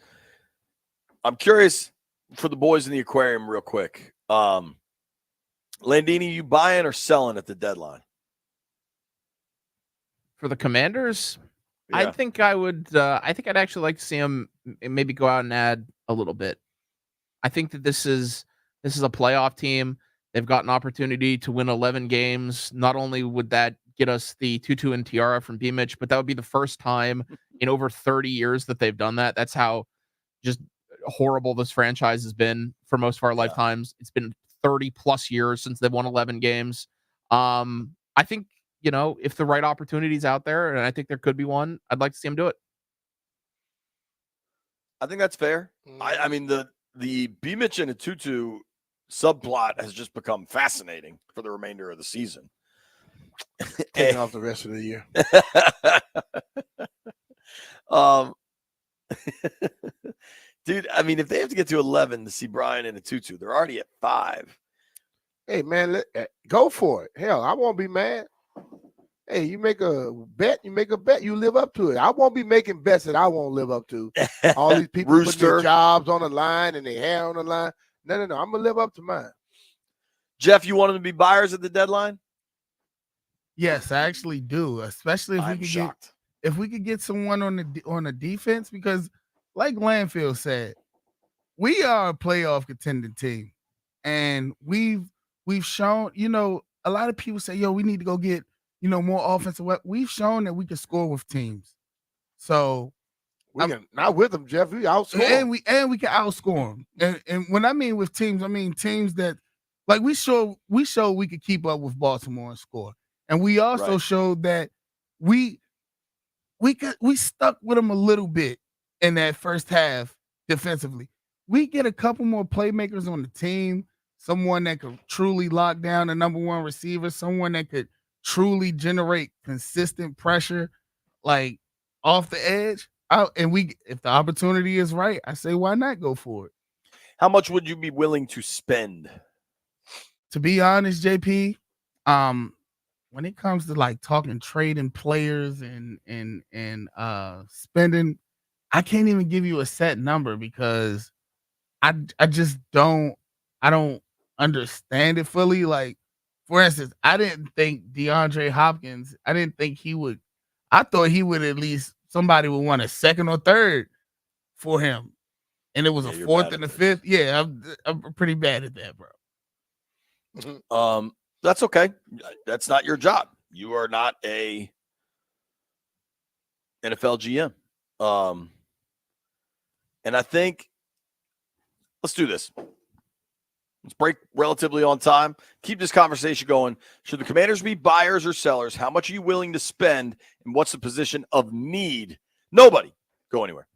I'm curious for the boys in the aquarium real quick. Landini, you buying or selling at the deadline? For the Commanders, Yeah. I think I would. I think I'd actually like to see him maybe go out and add a little bit. I think that this is a playoff team. They've got an opportunity to win 11 games. Not only would that get us the tutu and tiara from B. Mitch, but that would be the first time in over 30 years that they've done that. That's how just horrible this franchise has been for most of our lifetimes. It's been 30 plus years since they've won 11 games. I think, if the right opportunity's out there, and I think there could be one, I'd like to see him do it. I think that's fair. I mean, the B. Mitch and a Tutu subplot has just become fascinating for the remainder of the season. Taking off the rest of the year. Dude, I mean, if they have to get to 11 to see Brian and a Tutu, they're already at 5. Hey, man, go for it. Hell, I won't be mad. Hey, you make a bet, you live up to it. I won't be making bets that I won't live up to. All these people putting their jobs on the line and their hair on the line. No. I'm going to live up to mine. Jeff, you want them to be buyers at the deadline? Yes, I actually do, especially if we could get someone on the defense, because like Landfill said, we are a playoff contending team, and we've shown, a lot of people say, we need to go get, more offensive weapons. We've shown that we can score with teams. So not with them, Jeff. We outscore and we can outscore them. And when I mean with teams, I mean teams that like we showed we could keep up with Baltimore and score. And we also showed that we stuck with them a little bit in that first half defensively. we get a couple more playmakers on the team, someone that could truly lock down the number one receiver, someone that could truly generate consistent pressure, like off the edge. If the opportunity is right, I say why not go for it. How much would you be willing to spend? To be honest, JP, when it comes to like talking trading players and spending, I can't even give you a set number because I just don't understand it fully. Like, for instance, I didn't think DeAndre Hopkins, I thought he would at least somebody would want a second or third for him. And it was a fourth and a fifth. Yeah, I'm pretty bad at that, bro. That's okay. That's not your job. You are not a NFL GM. And I think let's do this. Let's break relatively on time. Keep this conversation going. Should the Commanders be buyers or sellers? How much are you willing to spend? And what's the position of need? Nobody. Go anywhere.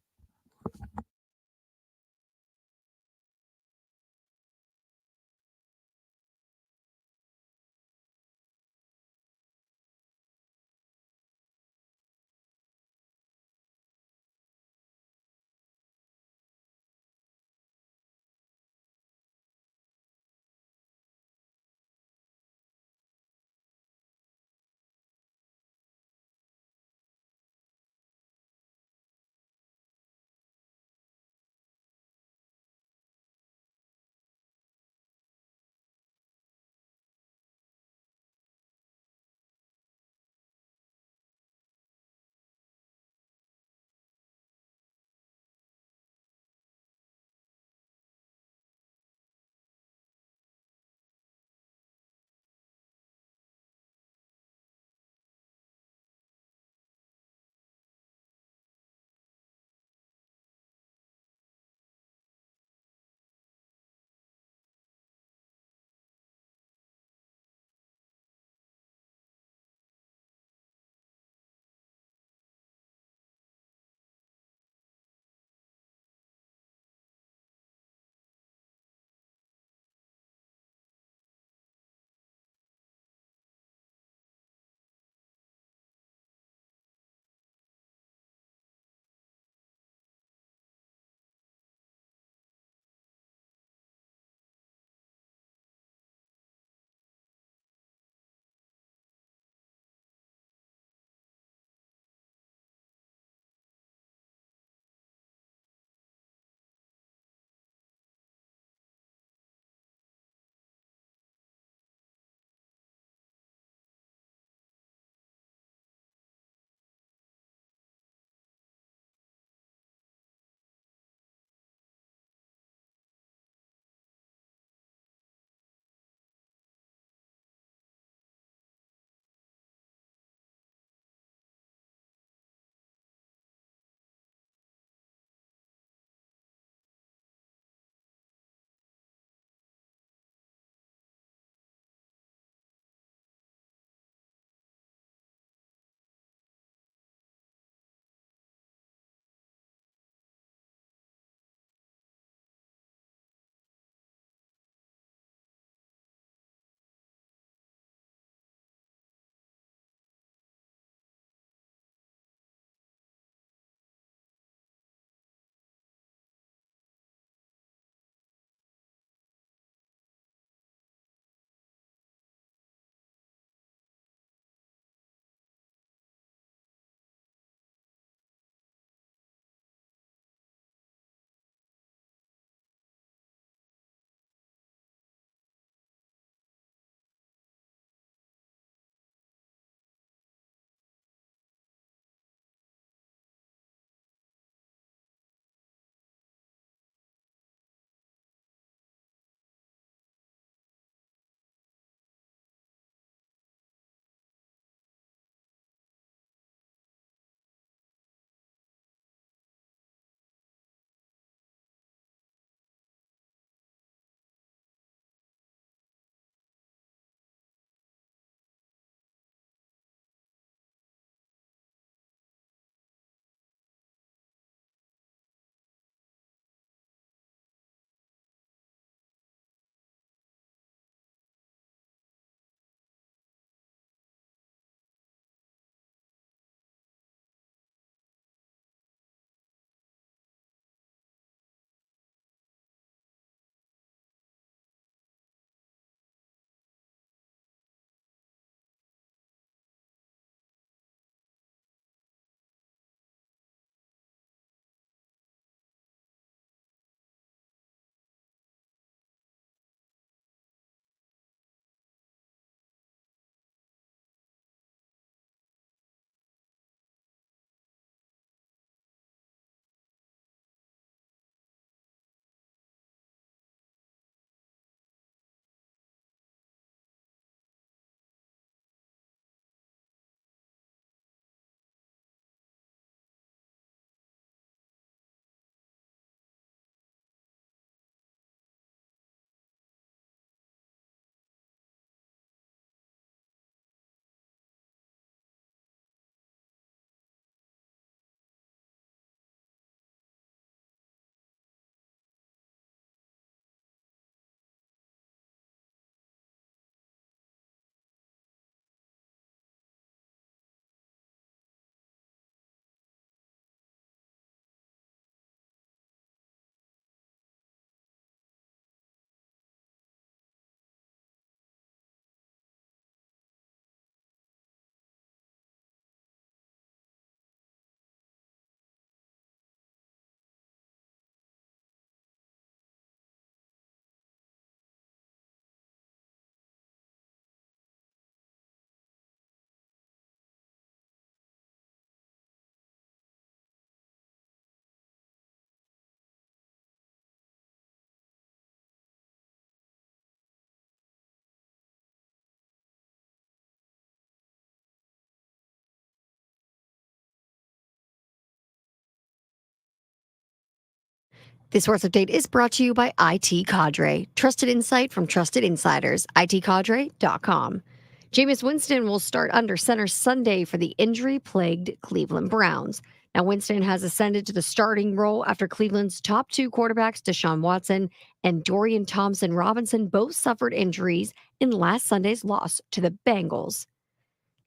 This sports update is brought to you by IT Cadre. Trusted insight from trusted insiders. ITCadre.com. Jameis Winston will start under center Sunday for the injury-plagued Cleveland Browns. Now, Winston has ascended to the starting role after Cleveland's top two quarterbacks, Deshaun Watson and Dorian Thompson-Robinson, both suffered injuries in last Sunday's loss to the Bengals.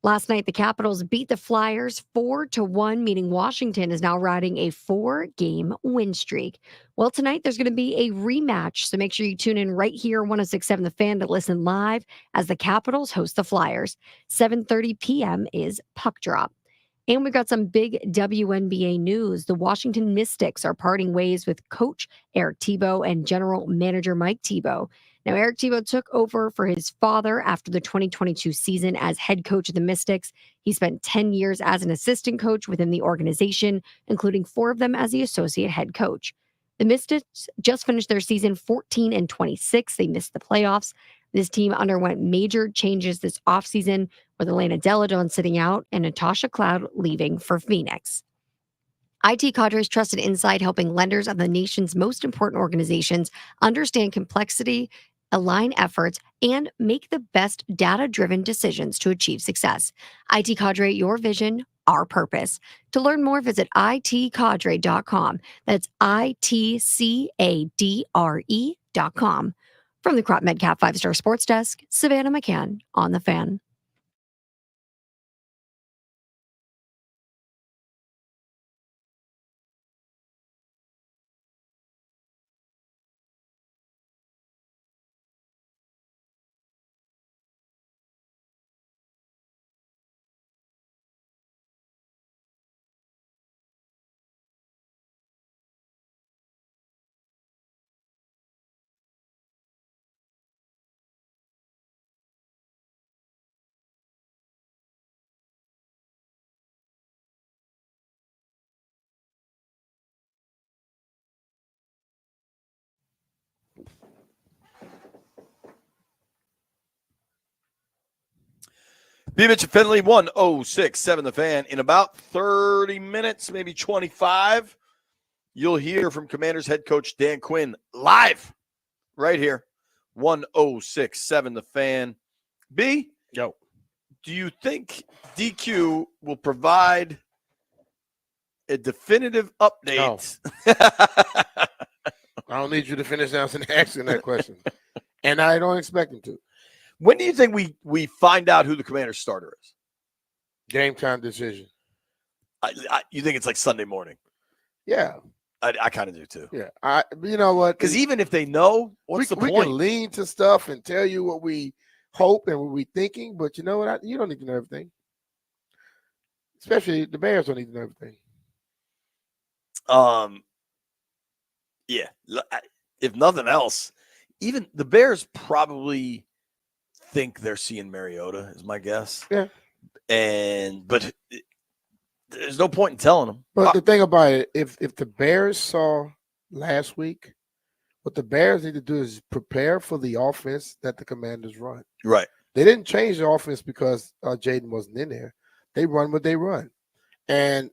Last night, the Capitals beat the Flyers 4-1, meaning Washington is now riding a 4-game win streak. Well, tonight there's going to be a rematch, so make sure you tune in right here, 106.7 The Fan, to listen live as the Capitals host the Flyers. 7:30 p.m. is puck drop. And we've got some big WNBA news. The Washington Mystics are parting ways with coach Eric Thibault and general manager Mike Thibault. Now, Eric Thibault took over for his father after the 2022 season as head coach of the Mystics. He spent 10 years as an assistant coach within the organization, including 4 of them as the associate head coach. The Mystics just finished their season 14-26. They missed the playoffs. This team underwent major changes this offseason, with Elena Deladon sitting out and Natasha Cloud leaving for Phoenix. IT Cadre's trusted insight, helping lenders of the nation's most important organizations understand complexity, align efforts, and make the best data-driven decisions to achieve success. IT Cadre, your vision, our purpose. To learn more, visit itcadre.com. That's ITCADRE.com. From the Crop Medcap 5-Star Sports Desk, Savannah McCann on The Fan. B-Mitch and Finley, 106.7 The Fan. In about 30 minutes, maybe 25, you'll hear from Commanders head coach Dan Quinn live right here, 106.7 The Fan. B, Yo, do you think DQ will provide a definitive update? No. I don't need you to finish answering that question. And I don't expect him to. When do you think we find out who the Commanders starter is? Game time decision. You think it's like Sunday morning? Yeah. I kind of do too. Yeah. You know what? Because even if they know, what's the point? We can lean to stuff and tell you what we hope and what we're thinking, but you know what? You don't need to know everything. Especially the Bears don't need to know everything. Yeah. If nothing else, even the Bears probably think they're seeing Mariota, is my guess. Yeah. But there's no point in telling them. But the thing about it, if the Bears saw last week, what the Bears need to do is prepare for the offense that the Commanders run. Right. They didn't change the offense because Jayden wasn't in there. They run what they run. And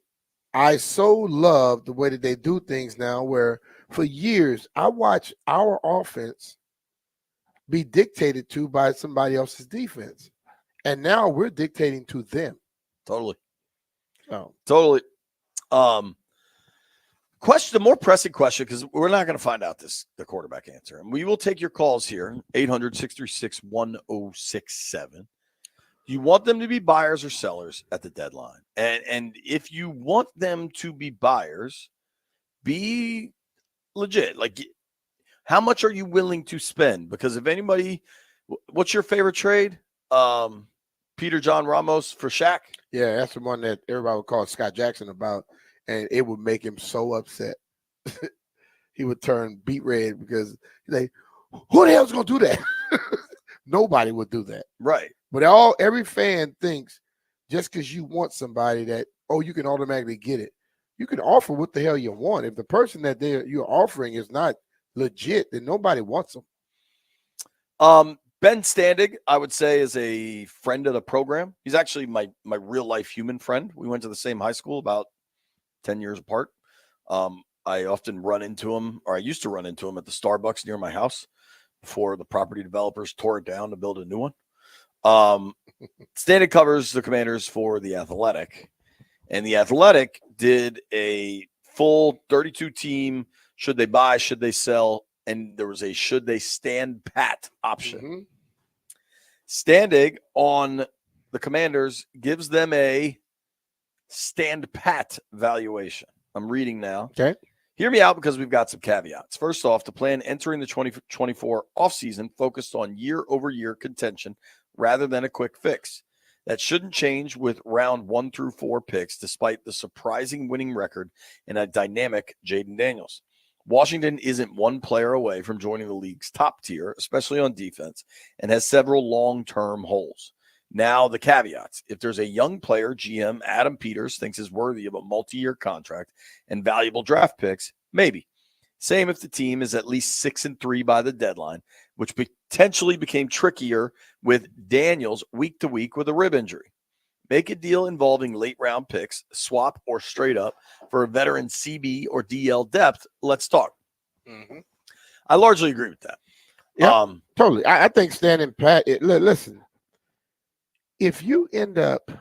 I so love the way that they do things now, where for years I watched our offense be dictated to by somebody else's defense. And now we're dictating to them. Totally. Oh. Totally. The more pressing question, because we're not going to find out the quarterback answer. And we will take your calls here, 800-636-1067. You want them to be buyers or sellers at the deadline. And if you want them to be buyers, be legit. Like, how much are you willing to spend? Because if anybody, what's your favorite trade? Peter John Ramos for Shaq? Yeah, that's the one that everybody would call Scott Jackson about, and it would make him so upset. He would turn beet red because he's like, who the hell's going to do that? Nobody would do that. Right. But every fan thinks just because you want somebody that, you can automatically get it. You can offer what the hell you want. If the person that you're offering is not legit, then nobody wants them. Ben Standig, I would say, is a friend of the program. He's actually my real life human friend. We went to the same high school, about 10 years apart. I often run into him, or I used to run into him at the Starbucks near my house before the property developers tore it down to build a new one. Standing covers the Commanders for The Athletic, and The Athletic did a full 32-team, should they buy, should they sell, and there was a should they stand pat option. Mm-hmm. Standing on the Commanders gives them a stand pat valuation. I'm reading now. Okay. Hear me out because we've got some caveats. First off, the plan entering the 2024 offseason focused on year-over-year contention rather than a quick fix. That shouldn't change with round 1 through 4 picks, despite the surprising winning record and a dynamic Jayden Daniels. Washington isn't one player away from joining the league's top tier, especially on defense, and has several long-term holes. Now, the caveats. If there's a young player GM Adam Peters thinks is worthy of a multi-year contract and valuable draft picks, maybe. Same if the team is at least 6-3 by the deadline, which potentially became trickier with Daniels week to week with a rib injury. Make a deal involving late-round picks, swap or straight up for a veteran CB or DL depth. Let's talk. Mm-hmm. I largely agree with that. Yeah, totally. I think standing pat. Listen. If you end up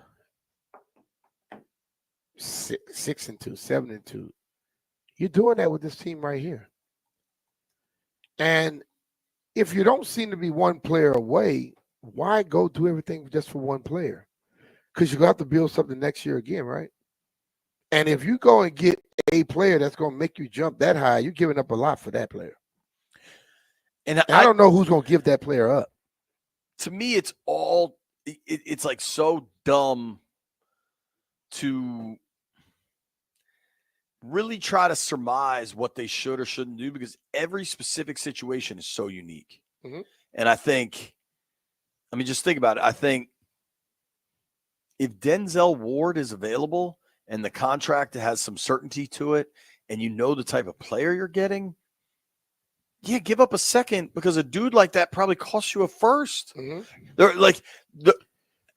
6-2, 7-2, you're doing that with this team right here. And if you don't seem to be one player away, why go do everything just for one player? Because you're going to have to build something next year again, right? And if you go and get a player that's going to make you jump that high, you're giving up a lot for that player. And I don't know who's going to give that player up. To me, it's all... It's like so dumb to really try to surmise what they should or shouldn't do because every specific situation is so unique. Mm-hmm. And I think, I mean, just think about it. I think if Denzel Ward is available and the contract has some certainty to it and you know the type of player you're getting, yeah, give up a second because a dude like that probably costs you a first. Mm-hmm. They're like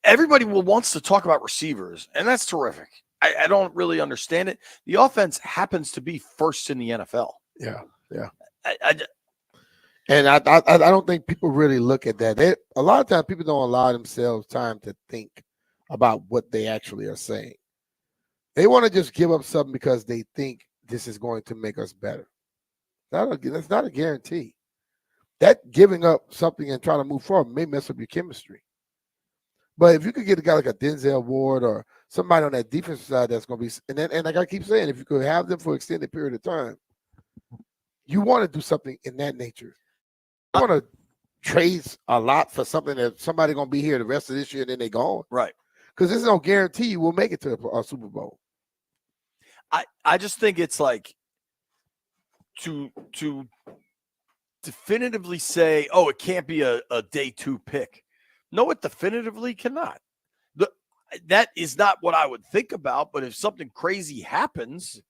everybody wants to talk about receivers, and that's terrific. I don't really understand it. The offense happens to be first in the NFL. Yeah. And I don't think people really look at that. A lot of times people don't allow themselves time to think about what they actually are saying. They want to just give up something because they think this is going to make us better. That's not a guarantee. That giving up something and trying to move forward may mess up your chemistry. But if you could get a guy like a Denzel Ward or somebody on that defensive side that's going to be, and like I keep saying, if you could have them for an extended period of time, you want to do something in that nature. You want to trade a lot for something that somebody going to be here the rest of this year and then they gone. Right. Because this is no guarantee you will make it to a Super Bowl. I just think it's like, to definitively say, oh, it can't be a day 2 pick. No, it definitively cannot. That is not what I would think about. But if something crazy happens,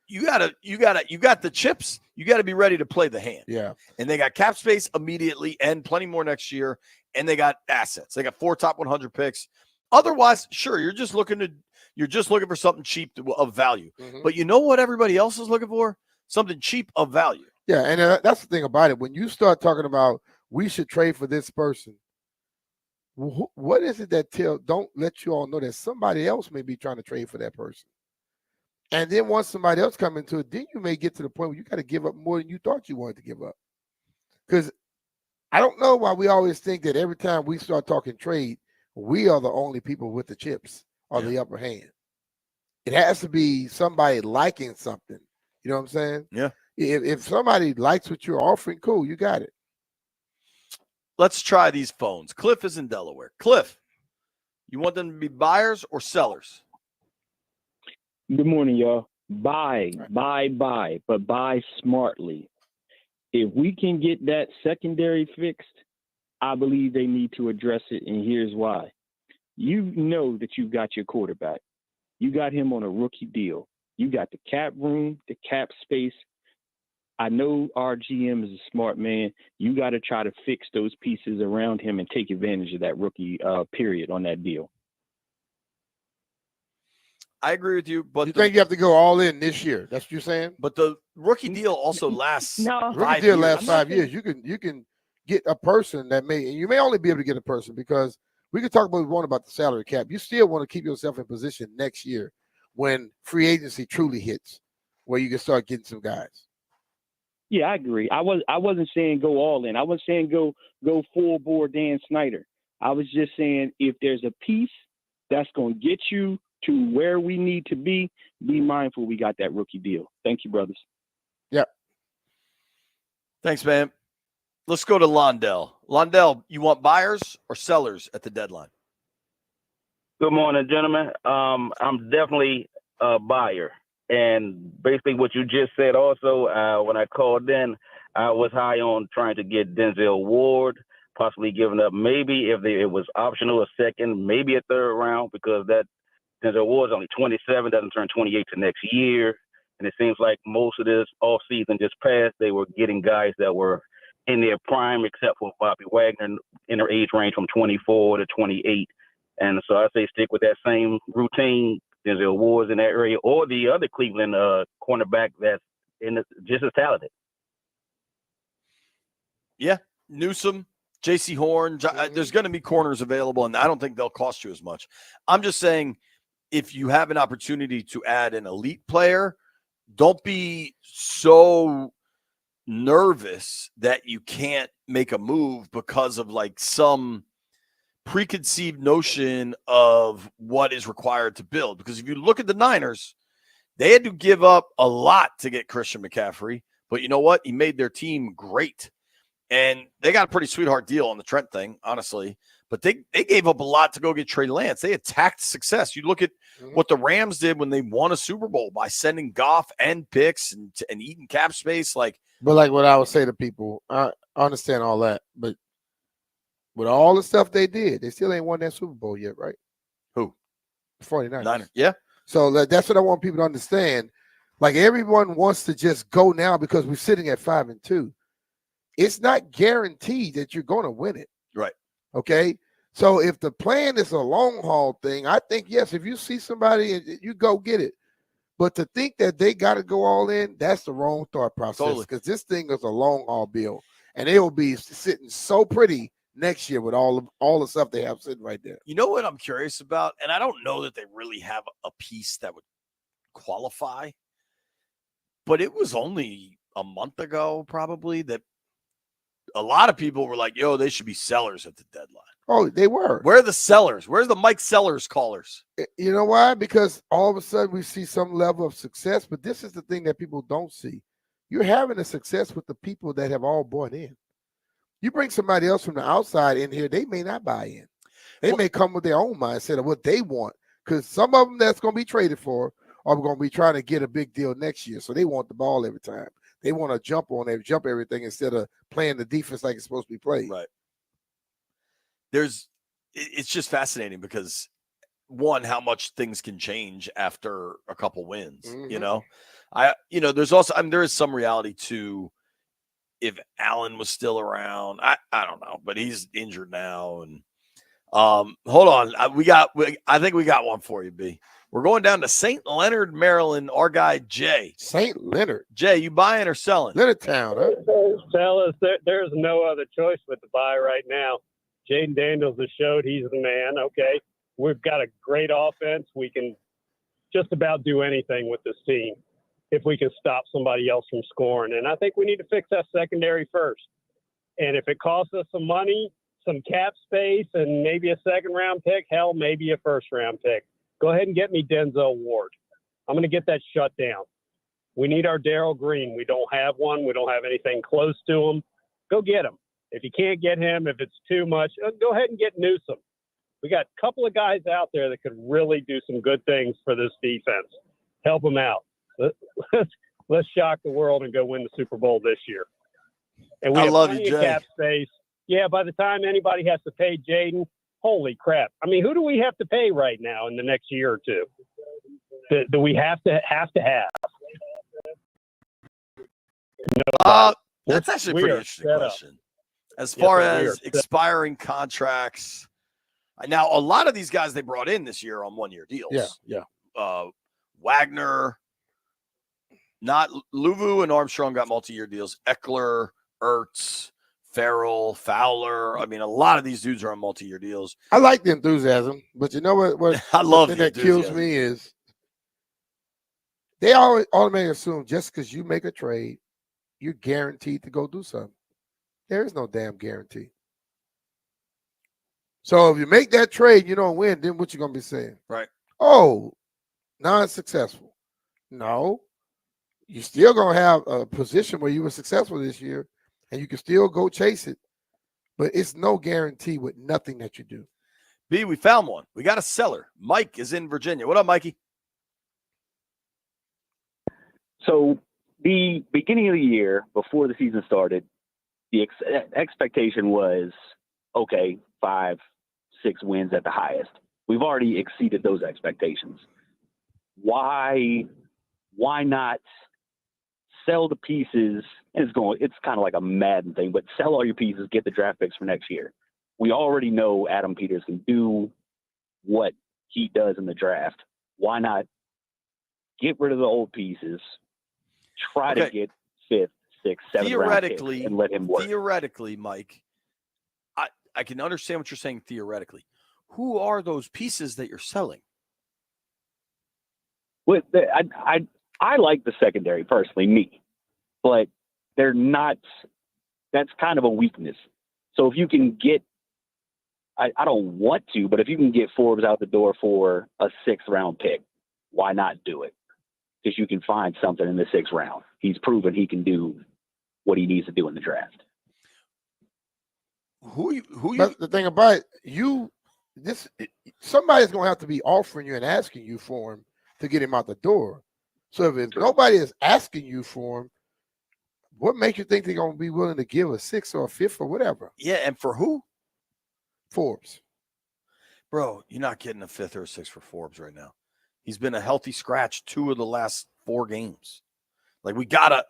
you got the chips. You got to be ready to play the hand. Yeah. And they got cap space immediately and plenty more next year. And they got assets. They got 4 top 100 picks. Otherwise, sure, you're just looking for something cheap of value. Mm-hmm. But you know what everybody else is looking for? Something cheap of value. Yeah, and that's the thing about it. When you start talking about we should trade for this person, what is it that don't let you all know that somebody else may be trying to trade for that person? And then once somebody else comes into it, then you may get to the point where you got to give up more than you thought you wanted to give up. Because I don't know why we always think that every time we start talking trade, we are the only people with the chips or the upper hand. It has to be somebody liking something. You know what I'm saying? Yeah. If somebody likes what you're offering, cool, you got it. Let's try these phones. Cliff is in Delaware. Cliff, you want them to be buyers or sellers? Good morning, y'all. Buy, but buy smartly. If we can get that secondary fixed, I believe they need to address it, and here's why. You know that you've got your quarterback. You got him on a rookie deal. You got the cap room, the cap space. I know our GM is a smart man. You got to try to fix those pieces around him and take advantage of that rookie period on that deal. I agree with you. But you think you have to go all in this year? That's what you're saying? But the rookie deal also lasts Rookie 5 deal years. lasts 5 years. You can get a person that you may only be able to get a person because we can talk about the salary cap. You still want to keep yourself in position next year when free agency truly hits, where you can start getting some guys. Yeah, I agree. I wasn't saying go all in. I wasn't saying go full bore Dan Snyder. I was just saying if there's a piece that's going to get you to where we need to be mindful we got that rookie deal. Thank you, brothers. Yeah. Thanks, man. Let's go to Londell. Londell, you want buyers or sellers at the deadline? Good morning, gentlemen. I'm definitely a buyer. And basically what you just said also, when I called in, I was high on trying to get Denzel Ward, possibly giving up maybe if it was optional a second, maybe a third round, because that Denzel Ward's only 27, doesn't turn 28 to next year. And it seems like most of this offseason just passed, they were getting guys that were in their prime, except for Bobby Wagner, in their age range from 24 to 28. And so I say stick with that same routine. Denzel Ward's in that area, or the other Cleveland cornerback that's just as talented. Yeah, Newsome, J.C. Horn. There's going to be corners available, and I don't think they'll cost you as much. I'm just saying, if you have an opportunity to add an elite player, don't be so nervous that you can't make a move because of like some preconceived notion of what is required to build. Because if you look at the Niners, they had to give up a lot to get Christian McCaffrey, but you know what? He made their team great. And they got a pretty sweetheart deal on the Trent thing, honestly. But they gave up a lot to go get Trey Lance. They attacked success. You look at what the Rams did when they won a Super Bowl by sending Goff and picks and eating cap space. But like what I would say to people, I understand all that, but with all the stuff they did, they still ain't won that Super Bowl yet, right? Who? The 49ers. Niners. Yeah. So that's what I want people to understand. Like everyone wants to just go now because we're sitting at 5-2. It's not guaranteed that you're going to win it. Right. Okay. So if the plan is a long haul thing, I think, yes, if you see somebody, you go get it. But to think that they got to go all in, that's the wrong thought process. Because this thing is a long haul bill. And it will be sitting so pretty next year with all the stuff they have sitting right there. You know what I'm curious about? And I don't know that they really have a piece that would qualify. But it was only a month ago, probably, that a lot of people were like, yo, they should be sellers at the deadline. Oh, they were. Where are the sellers? Where's the Mike Sellers callers? You know why? Because all of a sudden we see some level of success, but this is the thing that people don't see. You're having a success with the people that have all bought in. You bring somebody else from the outside in here, they may not buy in. They may come with their own mindset of what they want, because some of them that's going to be traded for are going to be trying to get a big deal next year, so they want the ball every time. They want to jump everything instead of playing the defense like it's supposed to be played. Right. It's just fascinating because, one, how much things can change after a couple wins. Mm-hmm. There's also, there is some reality to if Allen was still around. I don't know, but he's injured now. And hold on, I think we got one for you, B. We're going down to St. Leonard, Maryland. Our guy Jay. St. Leonard. Jay, you buying or selling? Leonard Town, huh? Fellas, there's no other choice but to buy right now. Jaden Daniels has showed he's the man. Okay, we've got a great offense. We can just about do anything with this team if we can stop somebody else from scoring. And I think we need to fix that secondary first. And if it costs us some money, some cap space, and maybe a second-round pick, hell, maybe a first-round pick, go ahead and get me Denzel Ward. I'm going to get that shut down. We need our Darryl Green. We don't have one. We don't have anything close to him. Go get him. If you can't get him, if it's too much, go ahead and get Newsome. We got a couple of guys out there that could really do some good things for this defense. Help them out. Let's shock the world and go win the Super Bowl this year. And we have plenty of cap space. Yeah, by the time anybody has to pay Jaden, holy crap. I mean, who do we have to pay right now in the next year or two? Do we have to have? No. That's actually a pretty interesting question. As far as expiring contracts, now a lot of these guys they brought in this year on one-year deals. Yeah. Wagner, not Luvu and Armstrong got multi-year deals. Eckler, Ertz, Farrell, Fowler. I mean, a lot of these dudes are on multi-year deals. I like the enthusiasm, but you know what I love the the thing that kills me is they always automatically assume just because you make a trade, you're guaranteed to go do something. There is no damn guarantee. So if you make that trade, you don't win, then what you gonna be saying? Right. Oh, non-successful. No. You're still gonna have a position where you were successful this year, and you can still go chase it. But it's no guarantee with nothing that you do. B, we found one. We got a seller. Mike is in Virginia. What up, Mikey? So the beginning of the year, before the season started, the expectation was, okay, 5-6 wins at the highest. We've already exceeded those expectations. Why not sell the pieces? And it's kind of like a Madden thing, but sell all your pieces, get the draft picks for next year. We already know Adam Peters can do what he does in the draft. Why not get rid of the old pieces, try to get 5th, 6th, 7th round picks and let him work? Theoretically, Mike, I can understand what you're saying theoretically. Who are those pieces that you're selling? Well, I like the secondary personally, me, but they're not. That's kind of a weakness. So if you can get, I don't want to, but if you can get Forbes out the door for a 6th round pick, why not do it? Because you can find something in the 6th round. He's proven he can do what he needs to do in the draft. But the thing about it, somebody's gonna have to be offering you and asking you for him to get him out the door. So if nobody is asking you for him, what makes you think they're gonna be willing to give a 6th or a 5th or whatever? Yeah, and for who? Forbes. Bro, you're not getting a 5th or a 6th for Forbes right now. He's been a healthy scratch 2 of the last 4 games. Like, we gotta.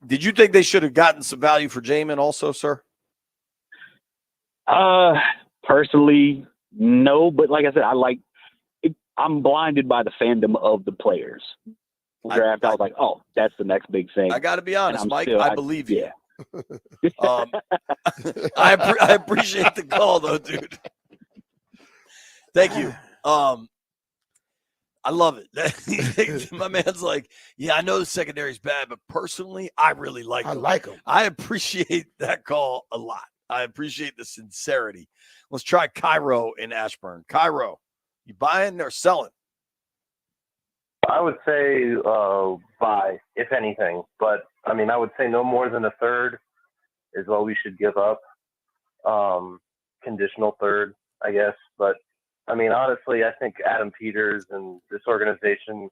Did you think they should have gotten some value for Jamin also, sir? Personally, no. But like I said, I'm blinded by the fandom of the players. I was like, oh, that's the next big thing. I got to be honest, Mike. I believe you. Yeah. I appreciate the call, though, dude. Thank you. I love it. My man's like, yeah, I know the secondary's bad, but personally, I really like him. I like him. I appreciate that call a lot. I appreciate the sincerity. Let's try Cairo in Ashburn. Cairo, you buying or selling? I would say buy, if anything. But, I mean, I would say no more than a third is what we should give up. Conditional third, I guess. But, I mean, honestly, I think Adam Peters and this organization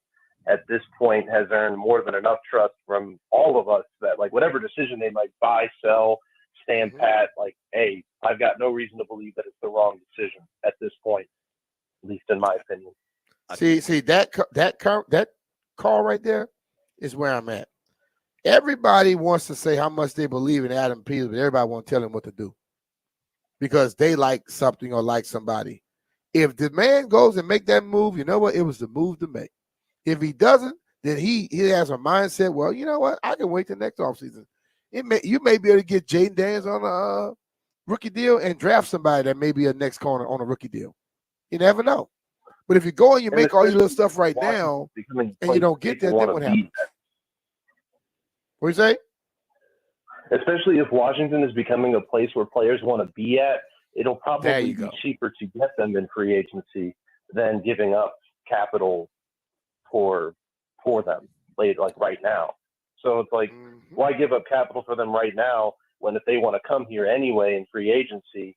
at this point has earned more than enough trust from all of us that, like, whatever decision they might buy, sell, stand pat, like, hey, I've got no reason to believe that it's the wrong decision at this point, at least in my opinion. See that call right there is where I'm at. Everybody wants to say how much they believe in Adam Peters, but everybody won't tell him what to do because they like something or like somebody. If the man goes and make that move, you know what? It was the move to make. If he doesn't, then he has a mindset. Well, you know what? I can wait till next offseason. You may be able to get Jayden Daniels on a rookie deal and draft somebody that may be a next corner on a rookie deal. You never know. But if you go and you make all your little stuff right now and you don't get that, then what happens? What do you say? Especially if Washington is becoming a place where players want to be at, it'll probably be cheaper to get them in free agency than giving up capital for them like right now. So it's like, why give up capital for them right now when if they want to come here anyway in free agency,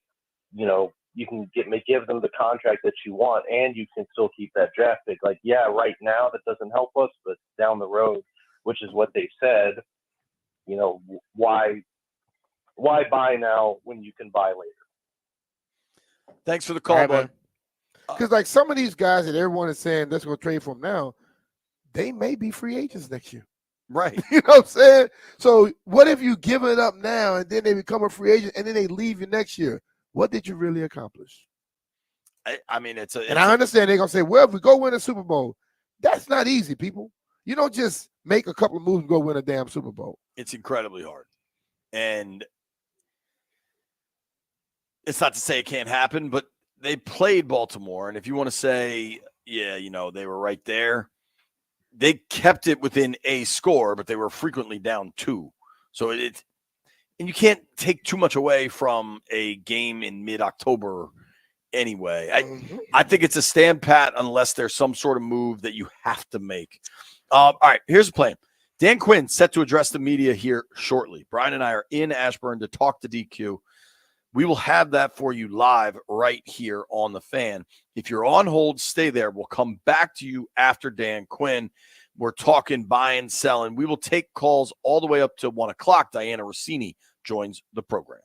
you know, you can give them the contract that you want and you can still keep that draft pick. Like, yeah, right now that doesn't help us, but down the road, which is what they said, you know, why buy now when you can buy later? Thanks for the call, bud. Because like some of these guys that everyone is saying let's go trade for them now, they may be free agents next year. Right. You know what I'm saying? So what if you give it up now and then they become a free agent and then they leave you next year? What did you really accomplish? I mean, and I understand they're gonna say, well, if we go win a Super Bowl, that's not easy, people. You don't just make a couple of moves and go win a damn Super Bowl. It's incredibly hard. And it's not to say it can't happen, but they played Baltimore. And if you want to say, yeah, they were right there, they kept it within a score, but they were frequently down 2. So and you can't take too much away from a game in mid-October anyway. I think it's a stand pat unless there's some sort of move that you have to make. All right, here's the plan. Dan Quinn set to address the media here shortly. Brian and I are in Ashburn to talk to DQ. We will have that for you live right here on the Fan. If you're on hold, stay there. We'll come back to you after Dan Quinn. We're talking buy and sell, and we will take calls all the way up to 1 o'clock. Diana Rossini joins the program.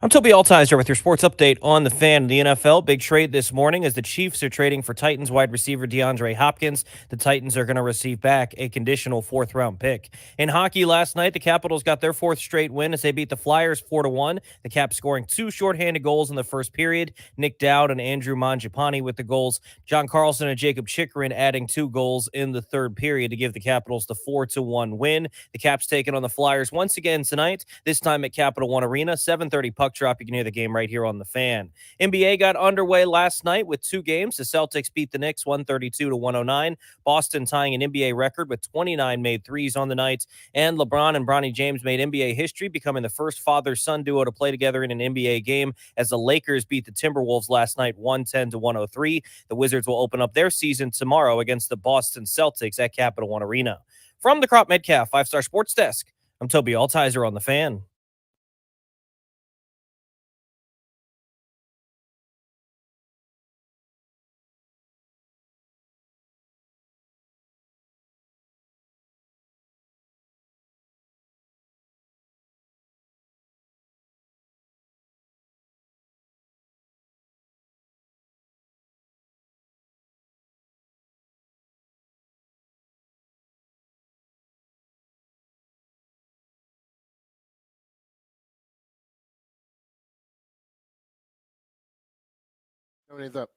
I'm Toby Altizer with your sports update on the Fan. The NFL, big trade this morning as the Chiefs are trading for Titans wide receiver DeAndre Hopkins. The Titans are going to receive back a conditional fourth-round pick. In hockey last night, the Capitals got their fourth straight win as they beat the Flyers 4-1. The Caps scoring 2 shorthanded goals in the first period. Nick Dowd and Andrew Mangiapane with the goals. John Carlson and Jacob Chikrin adding 2 goals in the third period to give the Capitals the 4-1 win. The Caps taking on the Flyers once again tonight, this time at Capital One Arena, 7:30 puck drop. You can hear the game right here on the Fan. NBA got underway last night with 2 games. The Celtics beat the Knicks 132-109. Boston tying an NBA record with 29 made threes on the night. And LeBron and Bronny James made NBA history, becoming the first father-son duo to play together in an NBA game as the Lakers beat the Timberwolves last night 110-103. The Wizards will open up their season tomorrow against the Boston Celtics at Capital One Arena. From the Crop Metcalf 5-Star Sports Desk, I'm Toby Altizer on the Fan. Up.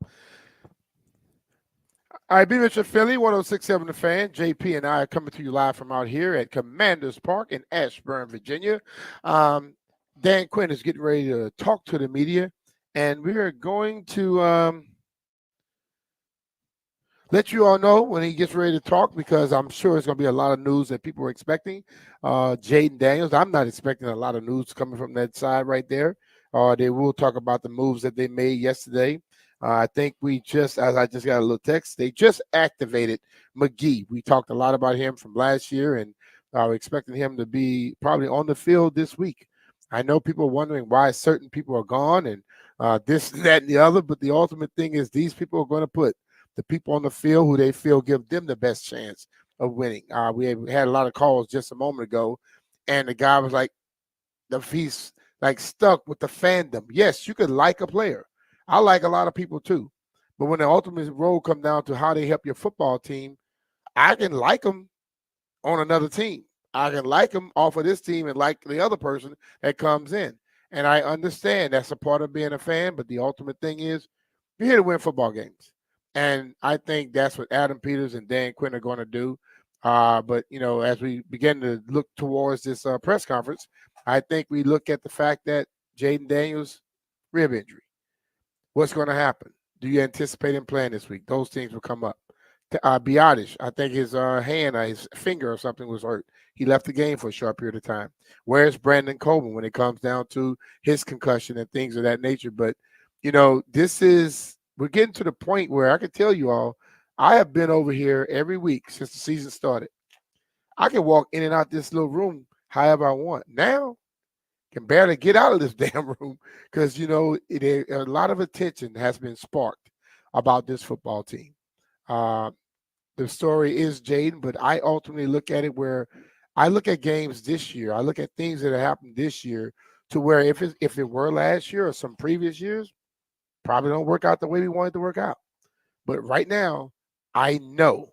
All right, Demitro Philly, 106.7 The Fan. JP and I are coming to you live from out here at Commanders Park in Ashburn, Virginia. Dan Quinn is getting ready to talk to the media, and we are going to let you all know when he gets ready to talk, because I'm sure it's going to be a lot of news that people are expecting. Jayden Daniels, I'm not expecting a lot of news coming from that side right there. They will talk about the moves that they made yesterday. I think I just got a little text. They just activated McGee. We talked a lot about him from last year, and we're expecting him to be probably on the field this week. I know people are wondering why certain people are gone and this, that, and the other, but the ultimate thing is these people are going to put the people on the field who they feel give them the best chance of winning. We had a lot of calls just a moment ago, and the guy was like, he's like stuck with the fandom. Yes, you could like a player. I like a lot of people too. But when the ultimate role comes down to how they help your football team, I can like them on another team. I can like them off of this team and like the other person that comes in. And I understand that's a part of being a fan, but the ultimate thing is you're here to win football games. And I think that's what Adam Peters and Dan Quinn are going to do. But, as we begin to look towards this press conference, I think we look at the fact that Jayden Daniels, rib injury. What's going to happen? Do you anticipate him playing this week? Those things will come up. Biotish, I think his hand, his finger or something was hurt. He left the game for a short period of time. Where's Brandon Coleman when it comes down to his concussion and things of that nature? But, we're getting to the point where I can tell you all, I have been over here every week since the season started. I can walk in and out this little room however I want. Now, can barely get out of this damn room because, a lot of attention has been sparked about this football team. The story is Jayden, but I ultimately look at it where I look at games this year. I look at things that have happened this year to where if it were last year or some previous years, probably don't work out the way we wanted to work out. But right now, I know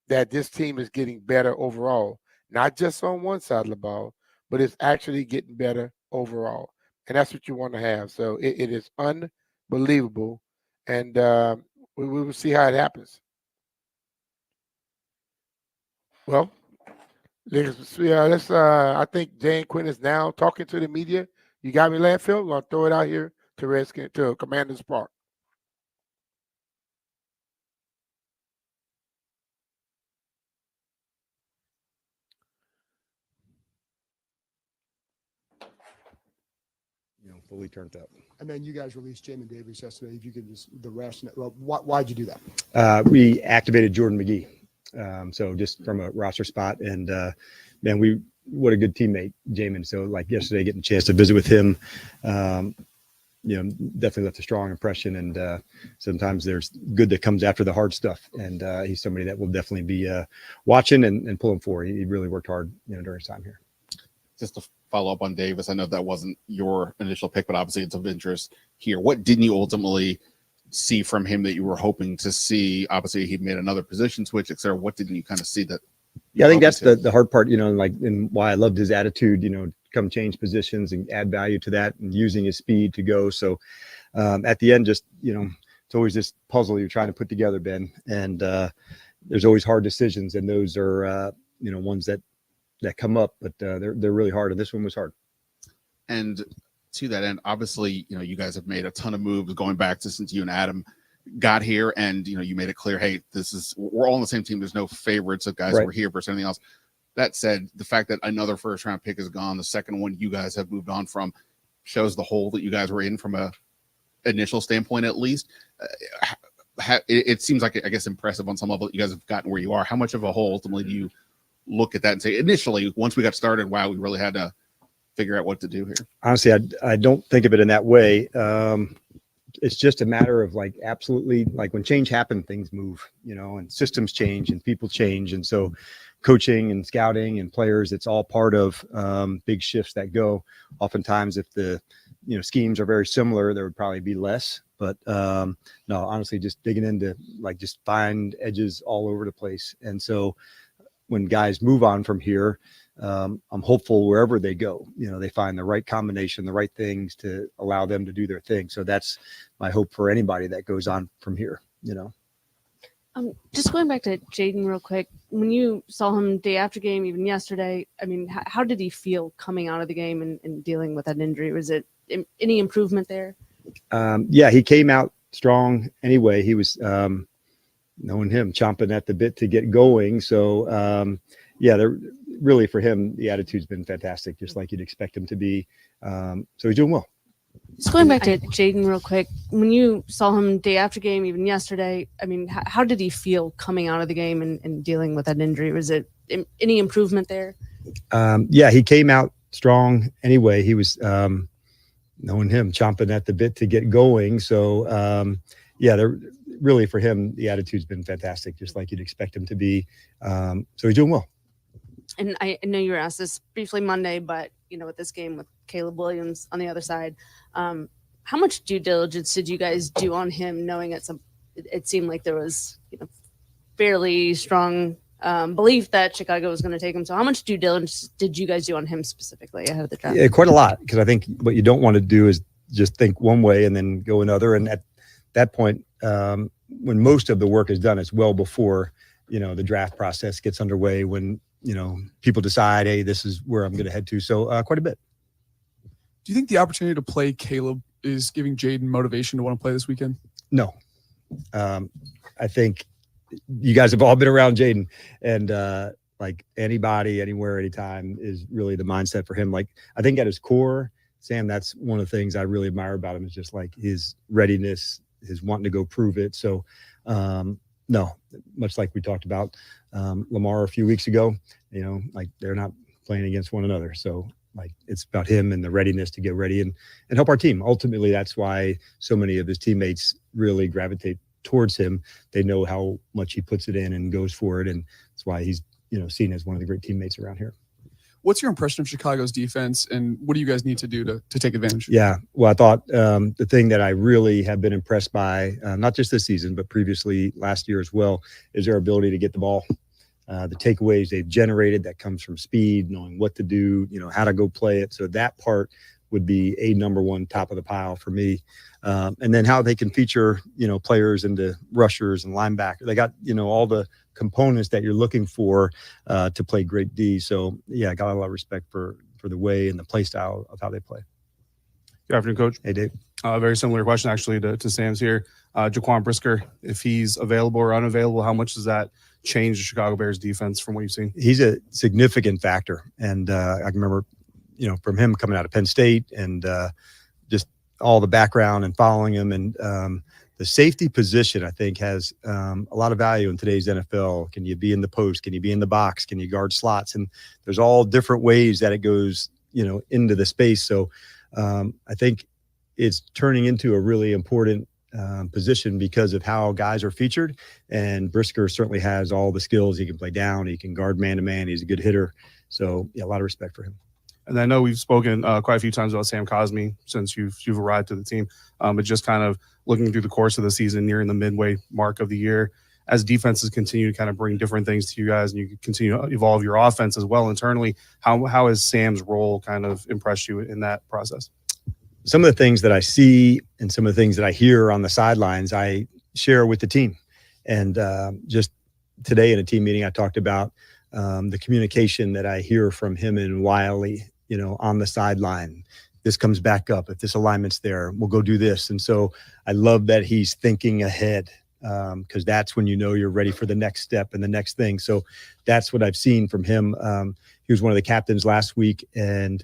that this team is getting better overall, not just on one side of the ball, but it's actually getting better overall. And that's what you want to have. So it is unbelievable. And we will see how it happens. Well, I think Dan Quinn is now talking to the media. You got me, Landfill? I'm going to throw it out here to Commanders Park. Fully turned up. And then you guys released Jamin Davis yesterday. If you could just the rationale, why'd you do that? We activated Jordan McGee. So just from a roster spot, and man, what a good teammate, Jamin. So like yesterday, getting a chance to visit with him, definitely left a strong impression. And sometimes there's good that comes after the hard stuff. And he's somebody that will definitely be watching and pulling for. He really worked hard, during his time here. Just the follow up on Davis. I know that wasn't your initial pick, but obviously it's of interest here. What didn't you ultimately see from him that you were hoping to see? Obviously, he made another position switch, etc. What didn't you kind of see that? Yeah, I think that's the hard part, and why I loved his attitude, come change positions and add value to that and using his speed to go. So at the end, just, it's always this puzzle you're trying to put together, Ben. And there's always hard decisions, and those are, ones that come up, but they're really hard. And this one was hard. And to that end, obviously, you guys have made a ton of moves going back to since you and Adam got here, and you made it clear, hey, we're all on the same team. There's no favorites of guys who are here versus anything else. That said, the fact that another first round pick is gone, the second one you guys have moved on from, shows the hole that you guys were in from a initial standpoint, at least. It seems like, I guess, impressive on some level that you guys have gotten where you are. How much of a hole ultimately do you look at that and say, initially, once we got started, wow, we really had to figure out what to do here? Honestly, I don't think of it in that way. It's just a matter of absolutely, when change happens, things move, and systems change and people change. And so coaching and scouting and players, it's all part of big shifts that go. Oftentimes, if the schemes are very similar, there would probably be less. But no, honestly, just digging into just find edges all over the place. And so when guys move on from here, I'm hopeful wherever they go, they find the right combination, the right things to allow them to do their thing. So that's my hope for anybody that goes on from here, Just going back to Jayden real quick, when you saw him day after game, even yesterday, I mean, how did he feel coming out of the game and dealing with that injury? Was it any improvement there? Yeah, he came out strong anyway. He was, knowing him, chomping at the bit to get going. So, yeah, really for him, the attitude's been fantastic, just like you'd expect him to be. So he's doing well. Just going back to Jayden real quick, when you saw him day after game, even yesterday, I mean, how did he feel coming out of the game and dealing with that injury? Was it any improvement there? Yeah, he came out strong anyway. He was, knowing him, chomping at the bit to get going. So, yeah, really for him, the attitude's been fantastic, just like you'd expect him to be. So he's doing well. And I know you were asked this briefly Monday, but with this game with Caleb Williams on the other side, how much due diligence did you guys do on him, knowing it seemed like there was fairly strong belief that Chicago was going to take him? So how much due diligence did you guys do on him specifically ahead of the draft? Yeah, quite a lot, because I think what you don't want to do is just think one way and then go another. And at that point, when most of the work is done, it's well before the draft process gets underway, when people decide, hey, this is where I'm going to head to. So quite a bit. Do you think the opportunity to play Caleb is giving Jayden motivation to want to play this weekend? No. I think you guys have all been around Jayden, and anybody, anywhere, anytime is really the mindset for him. I think at his core, Sam, that's one of the things I really admire about him, is just his readiness, his wanting to go prove it. So, no, much like we talked about Lamar a few weeks ago, they're not playing against one another. So it's about him and the readiness to get ready and help our team. Ultimately, that's why so many of his teammates really gravitate towards him. They know how much he puts it in and goes for it. And that's why he's, seen as one of the great teammates around here. What's your impression of Chicago's defense, and what do you guys need to do to take advantage? Yeah, well, I thought the thing that I really have been impressed by, not just this season, but previously last year as well, is their ability to get the ball. The takeaways they've generated that comes from speed, knowing what to do, how to go play it. So that part would be a number one, top of the pile for me. And then how they can feature, players into rushers and linebackers. They got, all the components that you're looking for to play great D. So yeah, I got a lot of respect for the way and the play style of how they play. Good afternoon, Coach. Hey, Dave. Very similar question actually to Sam's here. Jaquan Brisker, if he's available or unavailable, how much does that change the Chicago Bears defense from what you've seen? He's a significant factor. And I can remember, from him coming out of Penn State and just all the background and following him. And the safety position, I think, has a lot of value in today's NFL. Can you be in the post? Can you be in the box? Can you guard slots? And there's all different ways that it goes, into the space. So I think it's turning into a really important position because of how guys are featured. And Brisker certainly has all the skills. He can play down. He can guard man-to-man. He's a good hitter. So, yeah, a lot of respect for him. And I know we've spoken quite a few times about Sam Cosmi since you've arrived to the team. But just kind of looking through the course of the season, nearing the midway mark of the year, as defenses continue to kind of bring different things to you guys, and you continue to evolve your offense as well internally, how has Sam's role kind of impressed you in that process? Some of the things that I see and some of the things that I hear on the sidelines, I share with the team. And just today in a team meeting, I talked about the communication that I hear from him and Wiley, on the sideline. This comes back up. If this alignment's there, we'll go do this. And so I love that he's thinking ahead, because that's when you're ready for the next step and the next thing. So that's what I've seen from him. He was one of the captains last week, and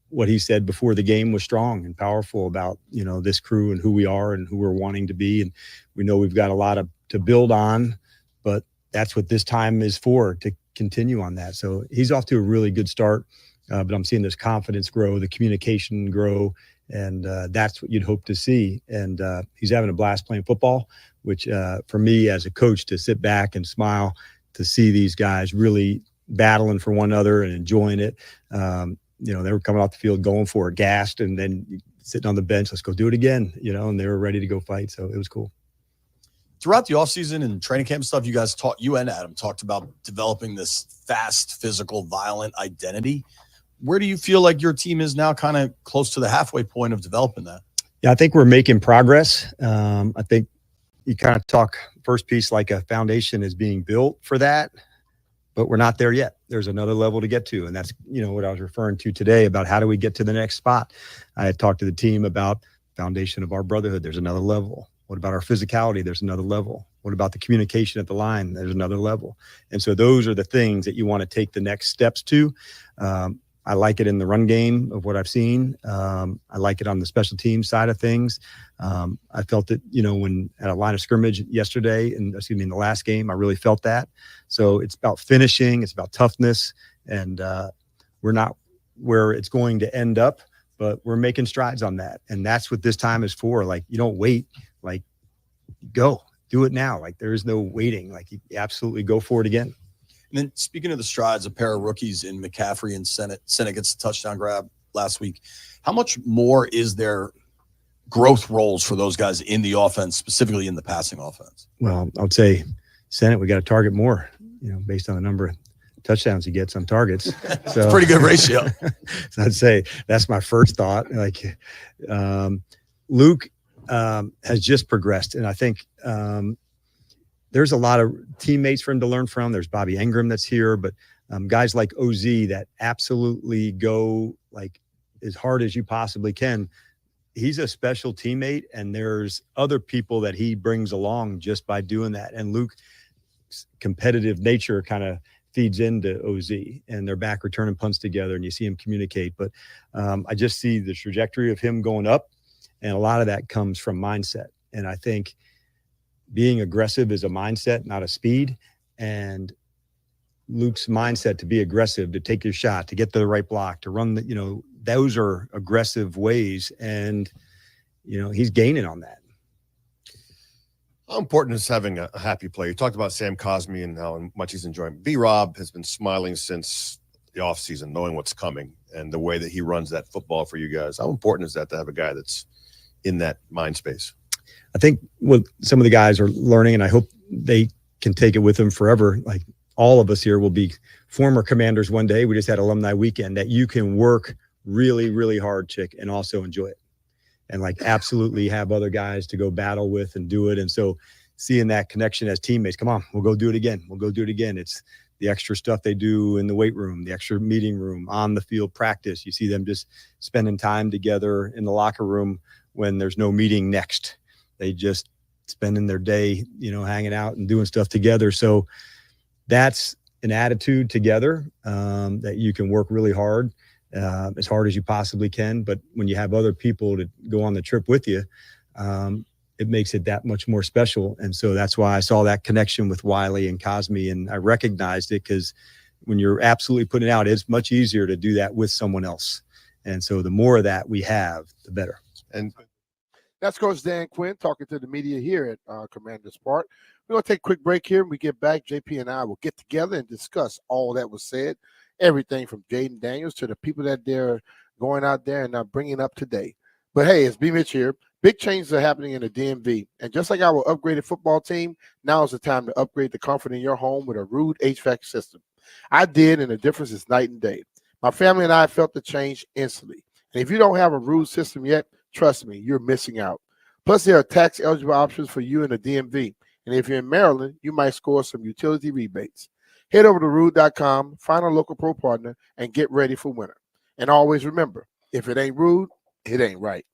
what he said before the game was strong and powerful about, this crew and who we are and who we're wanting to be. And we know we've got a lot to build on, but that's what this time is for, to continue on that. So he's off to a really good start, but I'm seeing this confidence grow, the communication grow, and that's what you'd hope to see. And he's having a blast playing football, which for me as a coach, to sit back and smile, to see these guys really battling for one another and enjoying it. They were coming off the field going for it, gassed, and then sitting on the bench, let's go do it again, and they were ready to go fight. So it was cool. Throughout the offseason and training camp stuff, you and Adam talked about developing this fast, physical, violent identity. Where do you feel like your team is now, kind of close to the halfway point of developing that? Yeah, I think we're making progress. I think you kind of talk first piece like a foundation is being built for that, but we're not there yet. There's another level to get to. And that's, what I was referring to today about how do we get to the next spot. I had talked to the team about foundation of our brotherhood. There's another level. What about our physicality? There's another level. What about the communication at the line? There's another level. And so those are the things that you want to take the next steps to. I like it in the run game of what I've seen. I like it on the special team side of things. I felt it, when at a line of scrimmage yesterday, in the last game, I really felt that. So it's about finishing, it's about toughness, and we're not where it's going to end up, but we're making strides on that. And that's what this time is for. Like, you don't wait, like, go do it now. Like, there is no waiting. Like, you absolutely go for it again. And then speaking of the strides, a pair of rookies in McCaffrey and Sennett gets a touchdown grab last week. How much more is there growth roles for those guys in the offense, specifically in the passing offense? Well, I would say Sennett, we got to target more, based on the number of touchdowns he gets on targets. So it's a pretty good ratio. So I'd say that's my first thought. Like, Luke has just progressed. And I think, there's a lot of teammates for him to learn from. There's Bobby Engram that's here, but guys like OZ that absolutely go like as hard as you possibly can. He's a special teammate, and there's other people that he brings along just by doing that. And Luke's competitive nature kind of feeds into OZ, and they're back returning punts together, and you see him communicate. But I just see the trajectory of him going up, and a lot of that comes from mindset. And I think being aggressive is a mindset, not a speed. And Luke's mindset to be aggressive, to take your shot, to get to the right block, to run those are aggressive ways. And, he's gaining on that. How important is having a happy player? You talked about Sam Cosmi and how much he's enjoying. B-Rob has been smiling since the offseason, knowing what's coming and the way that he runs that football for you guys. How important is that to have a guy that's in that mind space? I think what some of the guys are learning, and I hope they can take it with them forever. Like, all of us here will be former Commanders one day. We just had alumni weekend, that you can work really, really hard, Chick, and also enjoy it. And like, absolutely have other guys to go battle with and do it. And so seeing that connection as teammates, come on, we'll go do it again. We'll go do it again. It's the extra stuff they do in the weight room, the extra meeting room, on the field practice. You see them just spending time together in the locker room when there's no meeting next. They just spending their day, hanging out and doing stuff together. So that's an attitude together that you can work really hard as you possibly can. But when you have other people to go on the trip with you, it makes it that much more special. And so that's why I saw that connection with Wiley and Cosmi, and I recognized it, because when you're absolutely putting it out, it's much easier to do that with someone else. And so the more of that we have, the better. And that's Coach Dan Quinn talking to the media here at Commanders Park. We're going to take a quick break here. When we get back, JP and I will get together and discuss all that was said everything from Jayden Daniels to the people that they're going out there and bringing up today. But hey, it's B. Mitch here. Big changes are happening in the DMV. And just like our upgraded football team, now is the time to upgrade the comfort in your home with a Rude HVAC system. I did, and the difference is night and day. My family and I felt the change instantly. And if you don't have a Rude system yet, trust me, you're missing out. Plus, there are tax-eligible options for you in the DMV. And if you're in Maryland, you might score some utility rebates. Head over to Rude.com, find a local pro partner, and get ready for winter. And always remember, if it ain't Rude, it ain't right.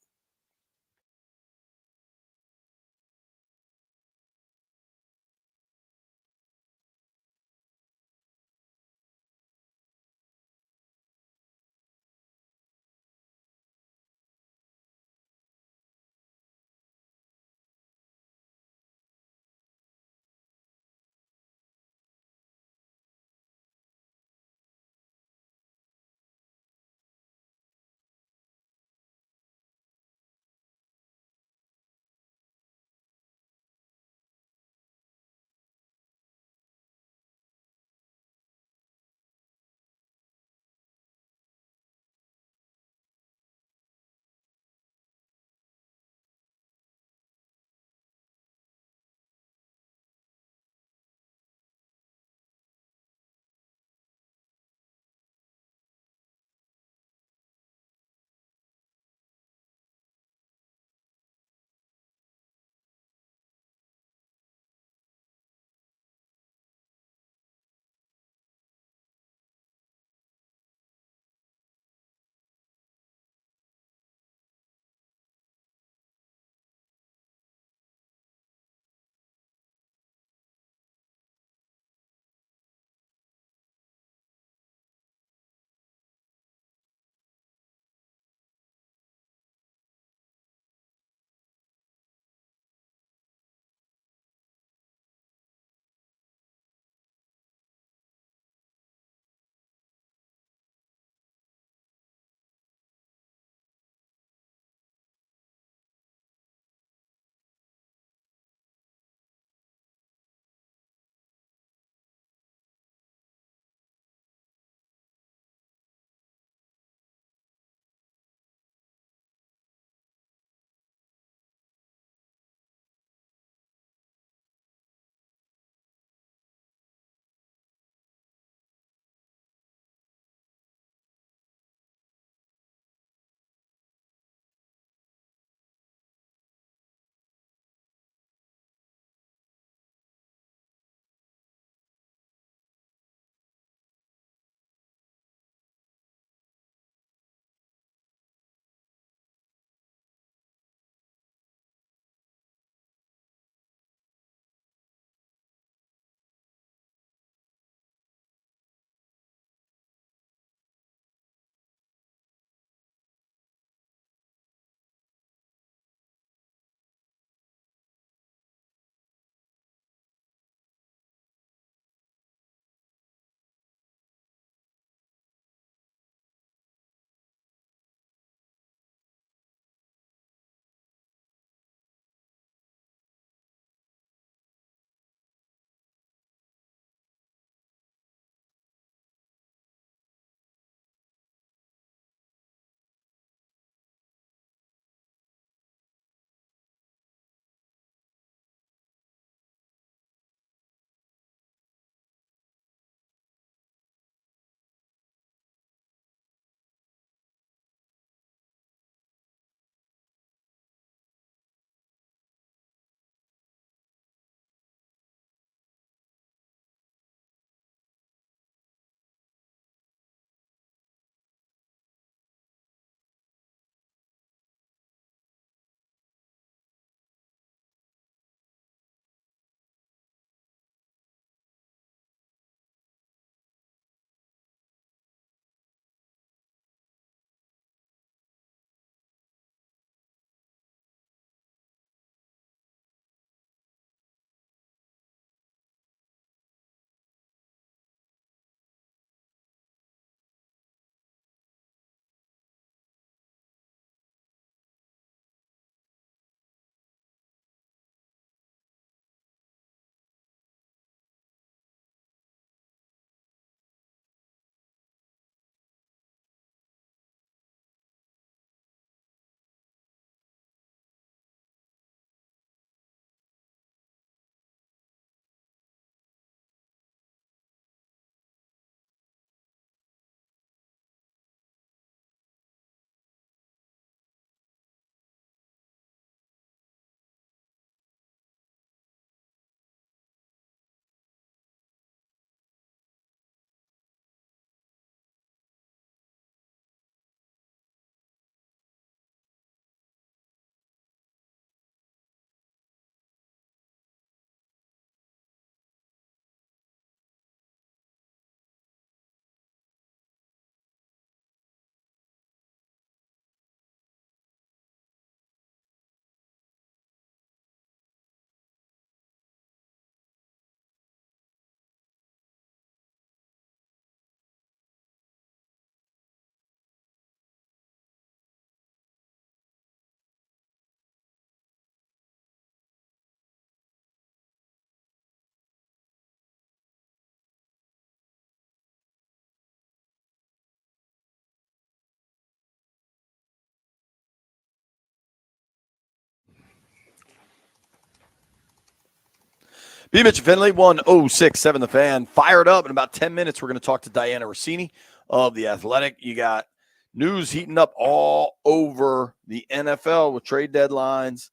B. Mitch Finley, 1067 The Fan. Fired up in about 10 minutes. We're going to talk to Diana Rossini of The Athletic. You got news heating up all over the NFL with trade deadlines.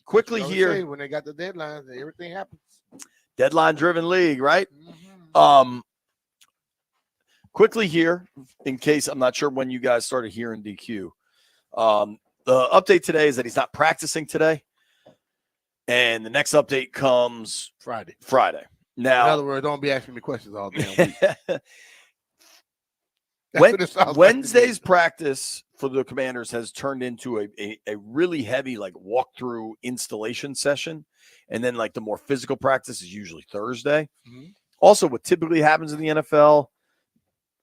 Quickly You know, here. say when they got the deadlines, everything happens. Deadline-driven league, right? Quickly here, in case I'm not sure when you guys started hearing DQ. The update today is that he's not practicing today. And the next update comes Friday. Now, in other words, don't be asking me questions all damn week. Wednesday's practice for the Commanders has turned into a really heavy like walkthrough installation session. And then like the more physical practice is usually Thursday. Also, what typically happens in the NFL,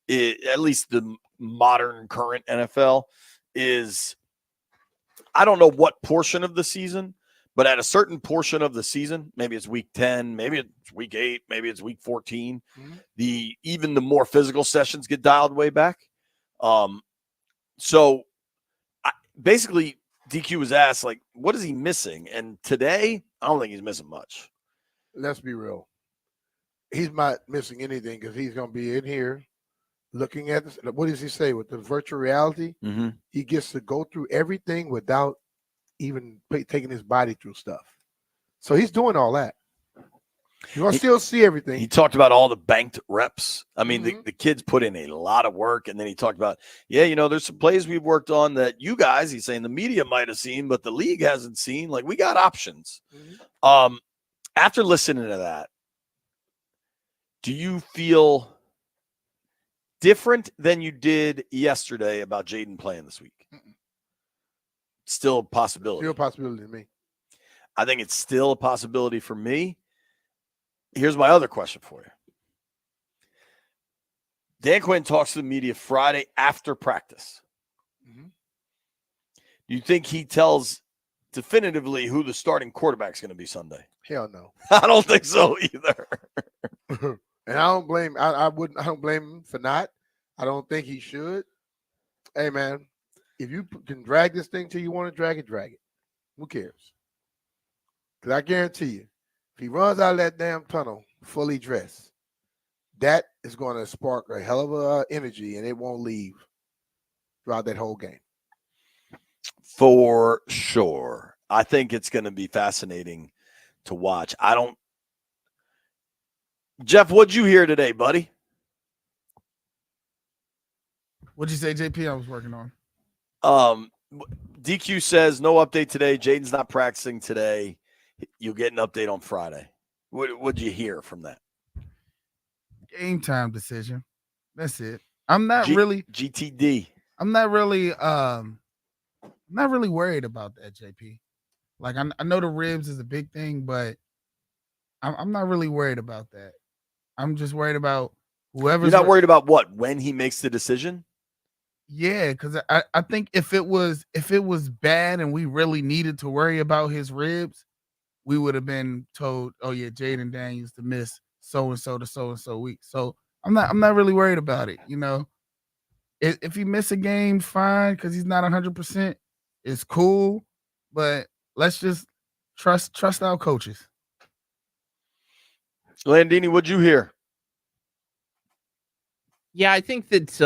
at least the modern current NFL, is I don't know what portion of the season, but at a certain portion of the season, maybe it's week 10, maybe it's week 8, maybe it's week 14, even the more physical sessions get dialed way back. Basically, DQ was asked, like, what is he missing? And today, I don't think he's missing much. Let's be real. He's not missing anything because he's going to be in here looking at this. What does he say with the virtual reality? He gets to go through everything without even taking his body through stuff. So he's doing all that. You're going to still see everything. He talked about all the banked reps. I mean, the kids put in a lot of work. And then he talked about, there's some plays we've worked on that you guys, he's saying the media might have seen, but the league hasn't seen. Like, we got options. After listening to that, do you feel different than you did yesterday about Jayden playing this week? Still a possibility. Still a possibility to me. I think it's still a possibility for me. Here's my other question for you. Dan Quinn talks to the media Friday after practice. Do you think he tells definitively who the starting quarterback's going to be Sunday? Hell no. I don't think so either. And I don't blame. I don't blame him for not. I don't think he should. Hey man, if you can drag this thing till you want to drag it, drag it. Who cares? Because I guarantee you, if he runs out of that damn tunnel fully dressed, that is going to spark a hell of a energy, and it won't leave throughout that whole game. For sure. I think it's going to be fascinating to watch. Jeff, what'd you hear today, buddy? What'd you say, JP? I was working on. DQ says no update today. Jaden's not practicing today. You'll get an update on Friday. What'd you hear from that? Game time decision. That's it. I'm not really GTD. I'm not really worried about that, JP. Like I know the ribs is a big thing, but I'm not really worried about that. I'm just worried about whoever's. You're not worried about what? When he makes the decision? Yeah, because I think if it was bad and we really needed to worry about his ribs, we would have been told, oh yeah, Jayden Daniels to miss so and so to so and so week. So I'm not really worried about it. You know, if he miss a game, fine, because he's not 100%. It's cool, but let's just trust our coaches. Landini, what'd you hear? Yeah, I think that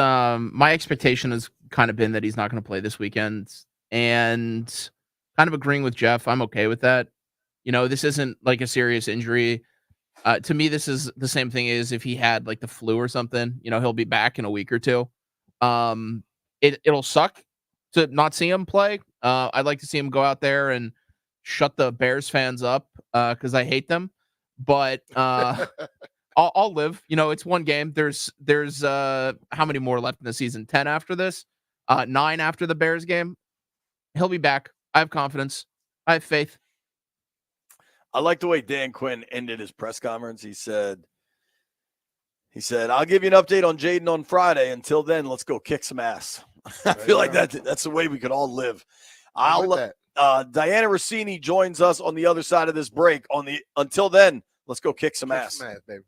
my expectation has kind of been that he's not going to play this weekend, and kind of agreeing with Jeff. I'm okay with that. You know, this isn't like a serious injury. To me, this is the same thing as if he had like the flu or something. You know, he'll be back in a week or two. It'll suck to not see him play. I'd like to see him go out there and shut the Bears fans up because I hate them. But I'll live. You know, it's one game. There's how many more left in the season? 10 after this, 9 after the Bears game. He'll be back. I have confidence. I have faith. I like the way Dan Quinn ended his press conference. He said, I'll give you an update on Jayden on Friday. Until then, let's go kick some ass. I feel like that's the way we could all live. Diana Rossini joins us on the other side of this break. Until then, let's go kick some ass. Baby.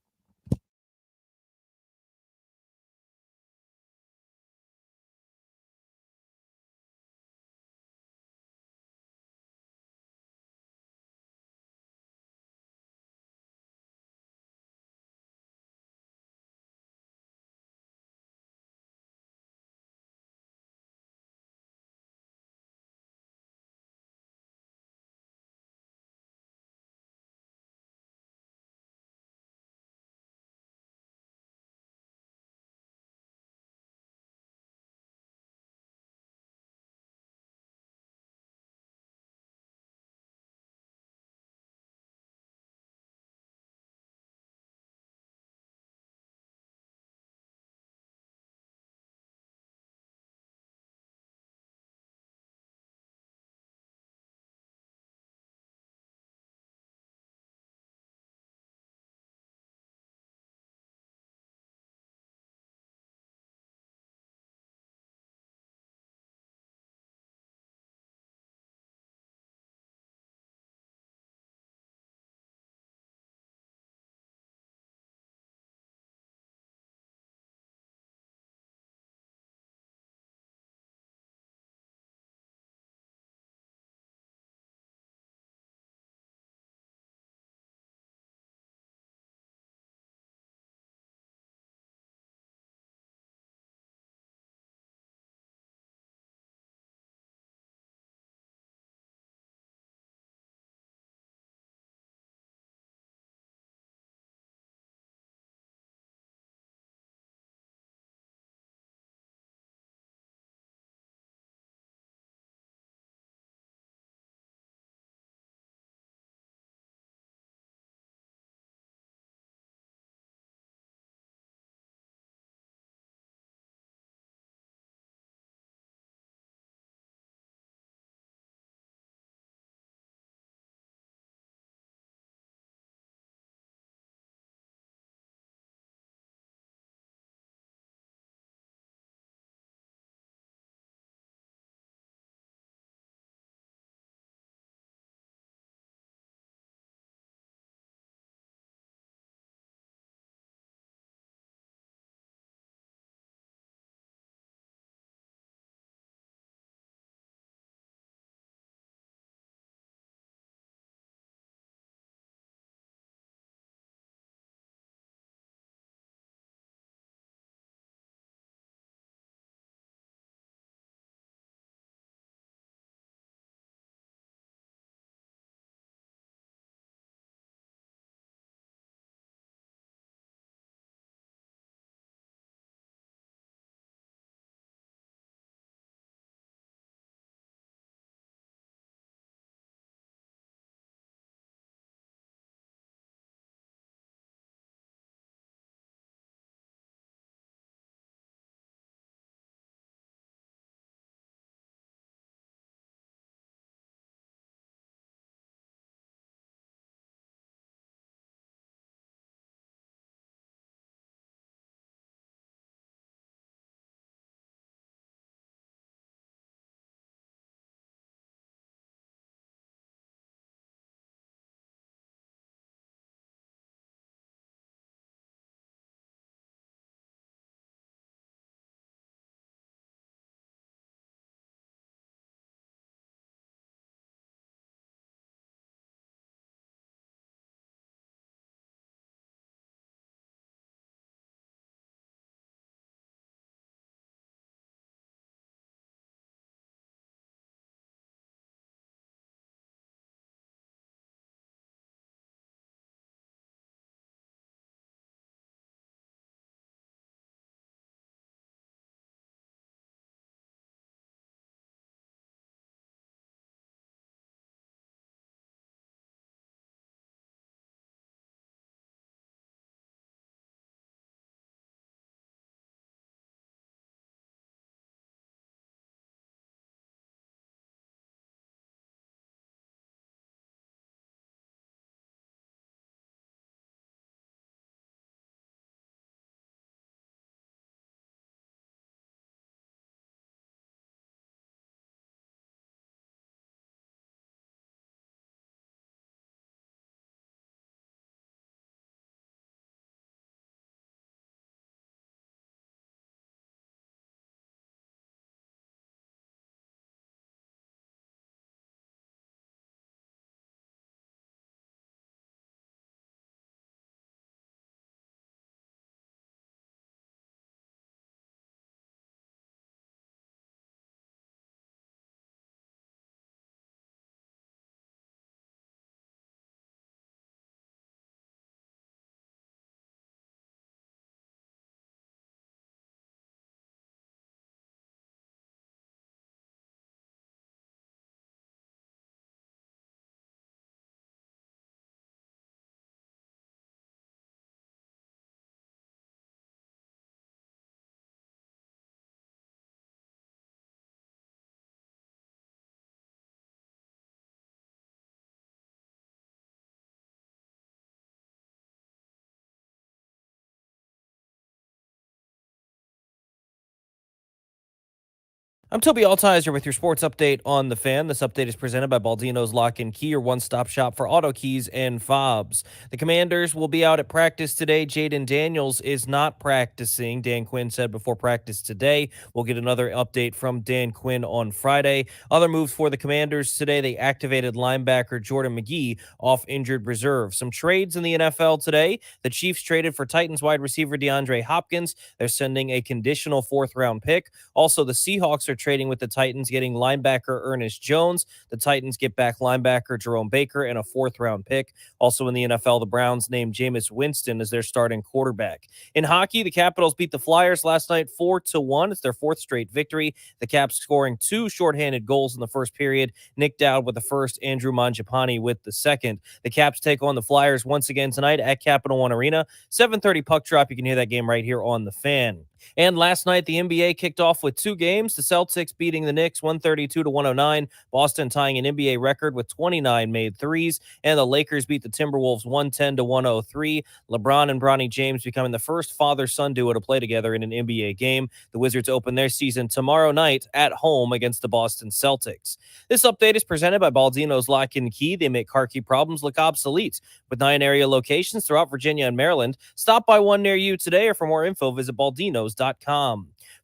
I'm Toby Altizer with your sports update on The Fan. This update is presented by Baldino's Lock and Key, your one-stop shop for auto keys and fobs. The Commanders will be out at practice today. Jayden Daniels is not practicing. Dan Quinn said before practice today. We'll get another update from Dan Quinn on Friday. Other moves for the Commanders today, they activated linebacker Jordan McGee off injured reserve. Some trades in the NFL today. The Chiefs traded for Titans wide receiver DeAndre Hopkins. They're sending a conditional fourth-round pick. Also, the Seahawks are trading with the Titans, getting linebacker Ernest Jones. The Titans get back linebacker Jerome Baker and a fourth-round pick. Also in the NFL, the Browns named Jameis Winston as their starting quarterback. In hockey, the Capitals beat the Flyers last night 4-1. It's their fourth straight victory. The Caps scoring 2 shorthanded goals in the first period. Nick Dowd with the first, Andrew Mangiapane with the second. The Caps take on the Flyers once again tonight at Capital One Arena. 7:30 puck drop. You can hear that game right here on The Fan. And last night, the NBA kicked off with 2 games. The Celtics beating the Knicks 132-109. Boston tying an NBA record with 29 made threes. And the Lakers beat the Timberwolves 110-103. LeBron and Bronny James becoming the first father-son duo to play together in an NBA game. The Wizards open their season tomorrow night at home against the Boston Celtics. This update is presented by Baldino's Lock and Key. They make car key problems look obsolete. With 9 area locations throughout Virginia and Maryland, stop by one near you today, or for more info, visit Baldino's.com.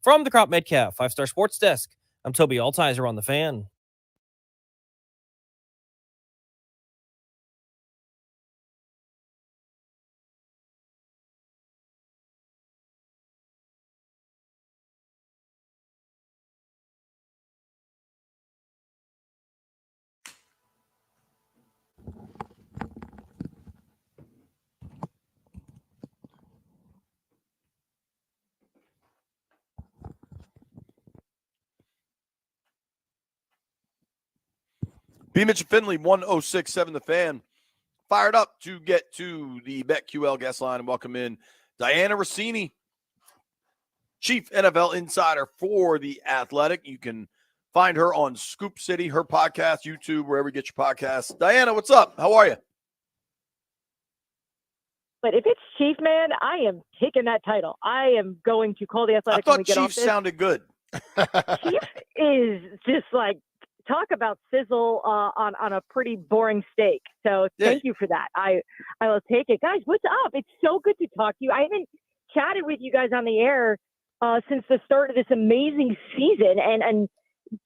From the Crop Metcalf 5-Star Sports Desk, I'm Toby Altizer on The Fan. B. Mitch and Finley, 1067 The Fan. Fired up to get to the BetQL guest line and welcome in Diana Rossini, Chief NFL Insider for The Athletic. You can find her on Scoop City, her podcast, YouTube, wherever you get your podcasts. Diana, what's up? How are you? But if it's Chief, man, I am taking that title. I am going to call The Athletic I when we thought get Chief off this. sounded good. Chief is just like, talk about sizzle on a pretty boring steak. So thank you for that. I will take it. Guys, what's up? It's so good to talk to you. I haven't chatted with you guys on the air since the start of this amazing season. And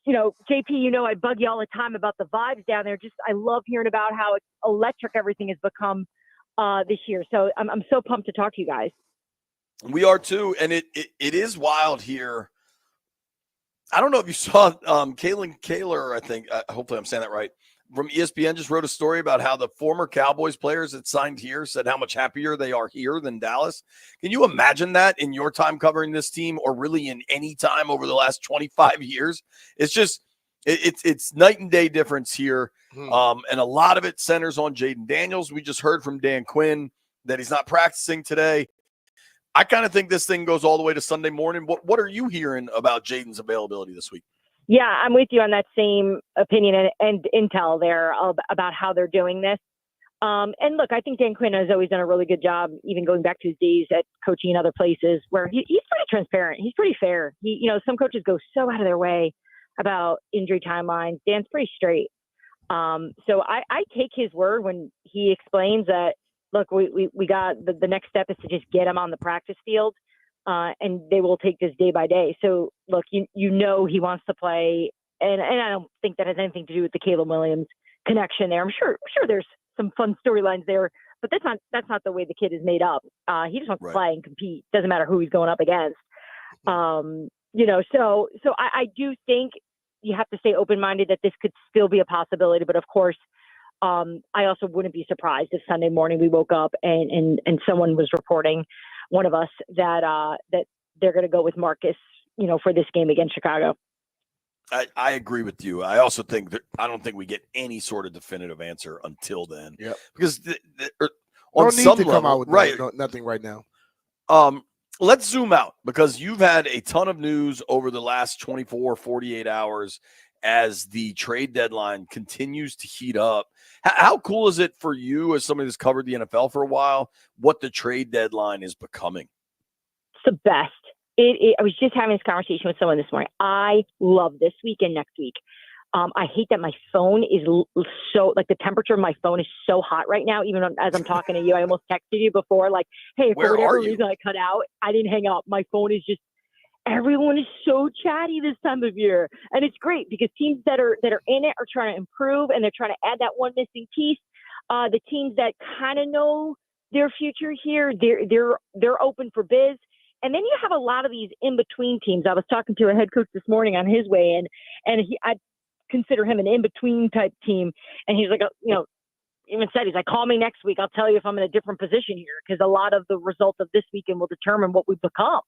you know, JP, you know I bug you all the time about the vibes down there. Just I love hearing about how electric everything has become this year. So I'm so pumped to talk to you guys. We are too, and it is wild here. I don't know if you saw Kaylin Kaler, I think, hopefully I'm saying that right, from ESPN just wrote a story about how the former Cowboys players that signed here said how much happier they are here than Dallas. Can you imagine that in your time covering this team, or really in any time over the last 25 years? It's just it's night and day difference here. And a lot of it centers on Jayden Daniels. We just heard from Dan Quinn that he's not practicing today. I kind of think this thing goes all the way to Sunday morning. What are you hearing about Jayden's availability this week? Yeah, I'm with you on that same opinion and intel there about how they're doing this. And look, I think Dan Quinn has always done a really good job, even going back to his days at coaching in other places, where he's pretty transparent. He's pretty fair. Some coaches go so out of their way about injury timelines. Dan's pretty straight. So I take his word when he explains that, look, we got the next step is to just get him on the practice field, and they will take this day by day. So, look, you know he wants to play, and I don't think that has anything to do with the Caleb Williams connection there. I'm sure there's some fun storylines there, but that's not the way the kid is made up. He just wants to play and compete. Doesn't matter who he's going up against. So I do think you have to stay open-minded that this could still be a possibility, but of course, I also wouldn't be surprised if Sunday morning we woke up and someone was reporting, one of us, that they're going to go with Marcus, for this game against Chicago. I agree with you. I also think I don't think we get any sort of definitive answer until then. Yeah, because on some need to level, come out with right? Nothing right now. Let's zoom out, because you've had a ton of news over the last 24, 48 hours as the trade deadline continues to heat up. How cool is it for you, as somebody that's covered the NFL for a while, what the trade deadline is becoming? It's the best. I was just having this conversation with someone this morning. I love this week and next week. I hate that my phone is so, like, the temperature of my phone is so hot right now. Even as I'm talking to you, I almost texted you before, like, hey, for whatever reason I cut out, I didn't hang up. My phone is just, everyone is so chatty this time of year. And it's great because teams that are in it are trying to improve, and they're trying to add that one missing piece. The teams that kind of know their future here, they're open for biz. And then you have a lot of these in-between teams. I was talking to a head coach this morning on his way in, and I consider him an in-between type team. And he's like, even said, he's like, call me next week. I'll tell you if I'm in a different position here, because a lot of the results of this weekend will determine what we become.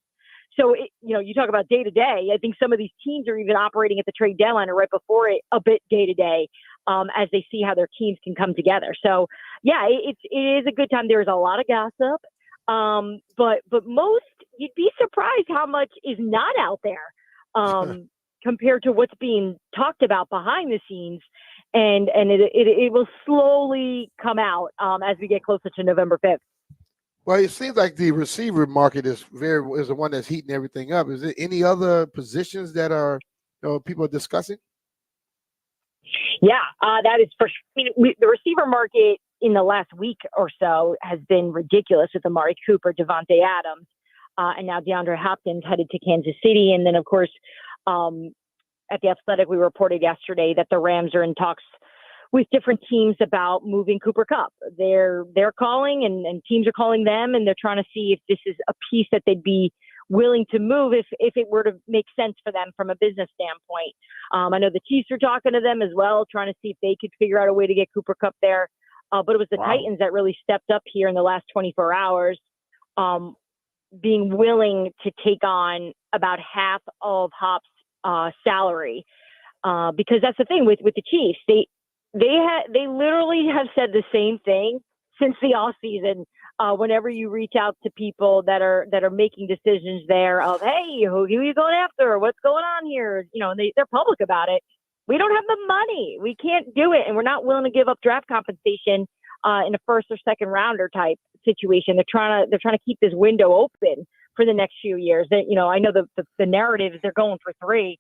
So, you talk about day to day. I think some of these teams are even operating at the trade deadline or right before it a bit day to day, as they see how their teams can come together. So, yeah, it is a good time. There's a lot of gossip, but most, you'd be surprised how much is not out there compared to what's being talked about behind the scenes, and it will slowly come out as we get closer to November 5th. Well, it seems like the receiver market is the one that's heating everything up. Is there any other positions that are people are discussing? Yeah, that is for sure. I mean, the receiver market in the last week or so has been ridiculous with Amari Cooper, Devontae Adams, and now DeAndre Hopkins headed to Kansas City. And then, of course, at The Athletic, we reported yesterday that the Rams are in talks with different teams about moving Cooper Kupp. They're calling and teams are calling them, and they're trying to see if this is a piece that they'd be willing to move if it were to make sense for them from a business standpoint. I know the Chiefs are talking to them as well, trying to see if they could figure out a way to get Cooper Kupp there. But it was the Titans that really stepped up here in the last 24 hours, being willing to take on about half of Hop's salary. Because that's the thing with the Chiefs. They literally have said the same thing since the offseason. Whenever you reach out to people that are making decisions there of, hey, who are you going after? What's going on here? And they're public about it. We don't have the money. We can't do it. And we're not willing to give up draft compensation in a first or second rounder type situation. They're trying to keep this window open for the next few years. I know the narrative is they're going for 3.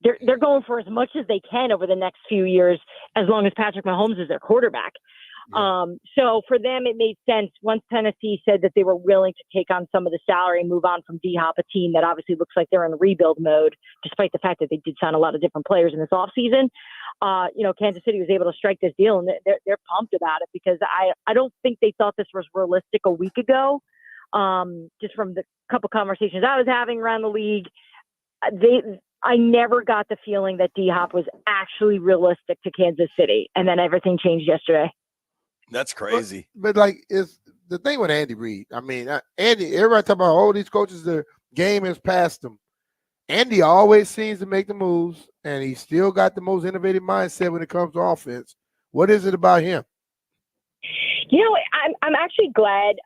They're going for as much as they can over the next few years, as long as Patrick Mahomes is their quarterback. Yeah. So for them, it made sense once Tennessee said that they were willing to take on some of the salary and move on from D-Hop, a team that obviously looks like they're in rebuild mode, despite the fact that they did sign a lot of different players in this offseason. Kansas City was able to strike this deal, and they're pumped about it, because I don't think they thought this was realistic a week ago. Just from the couple conversations I was having around the league, I never got the feeling that D-Hop was actually realistic to Kansas City, and then everything changed yesterday. That's crazy. But it's the thing with Andy Reid. I mean, Andy, everybody talk about all these coaches, the game has passed them. Andy always seems to make the moves, and he still got the most innovative mindset when it comes to offense. What is it about him? I'm actually glad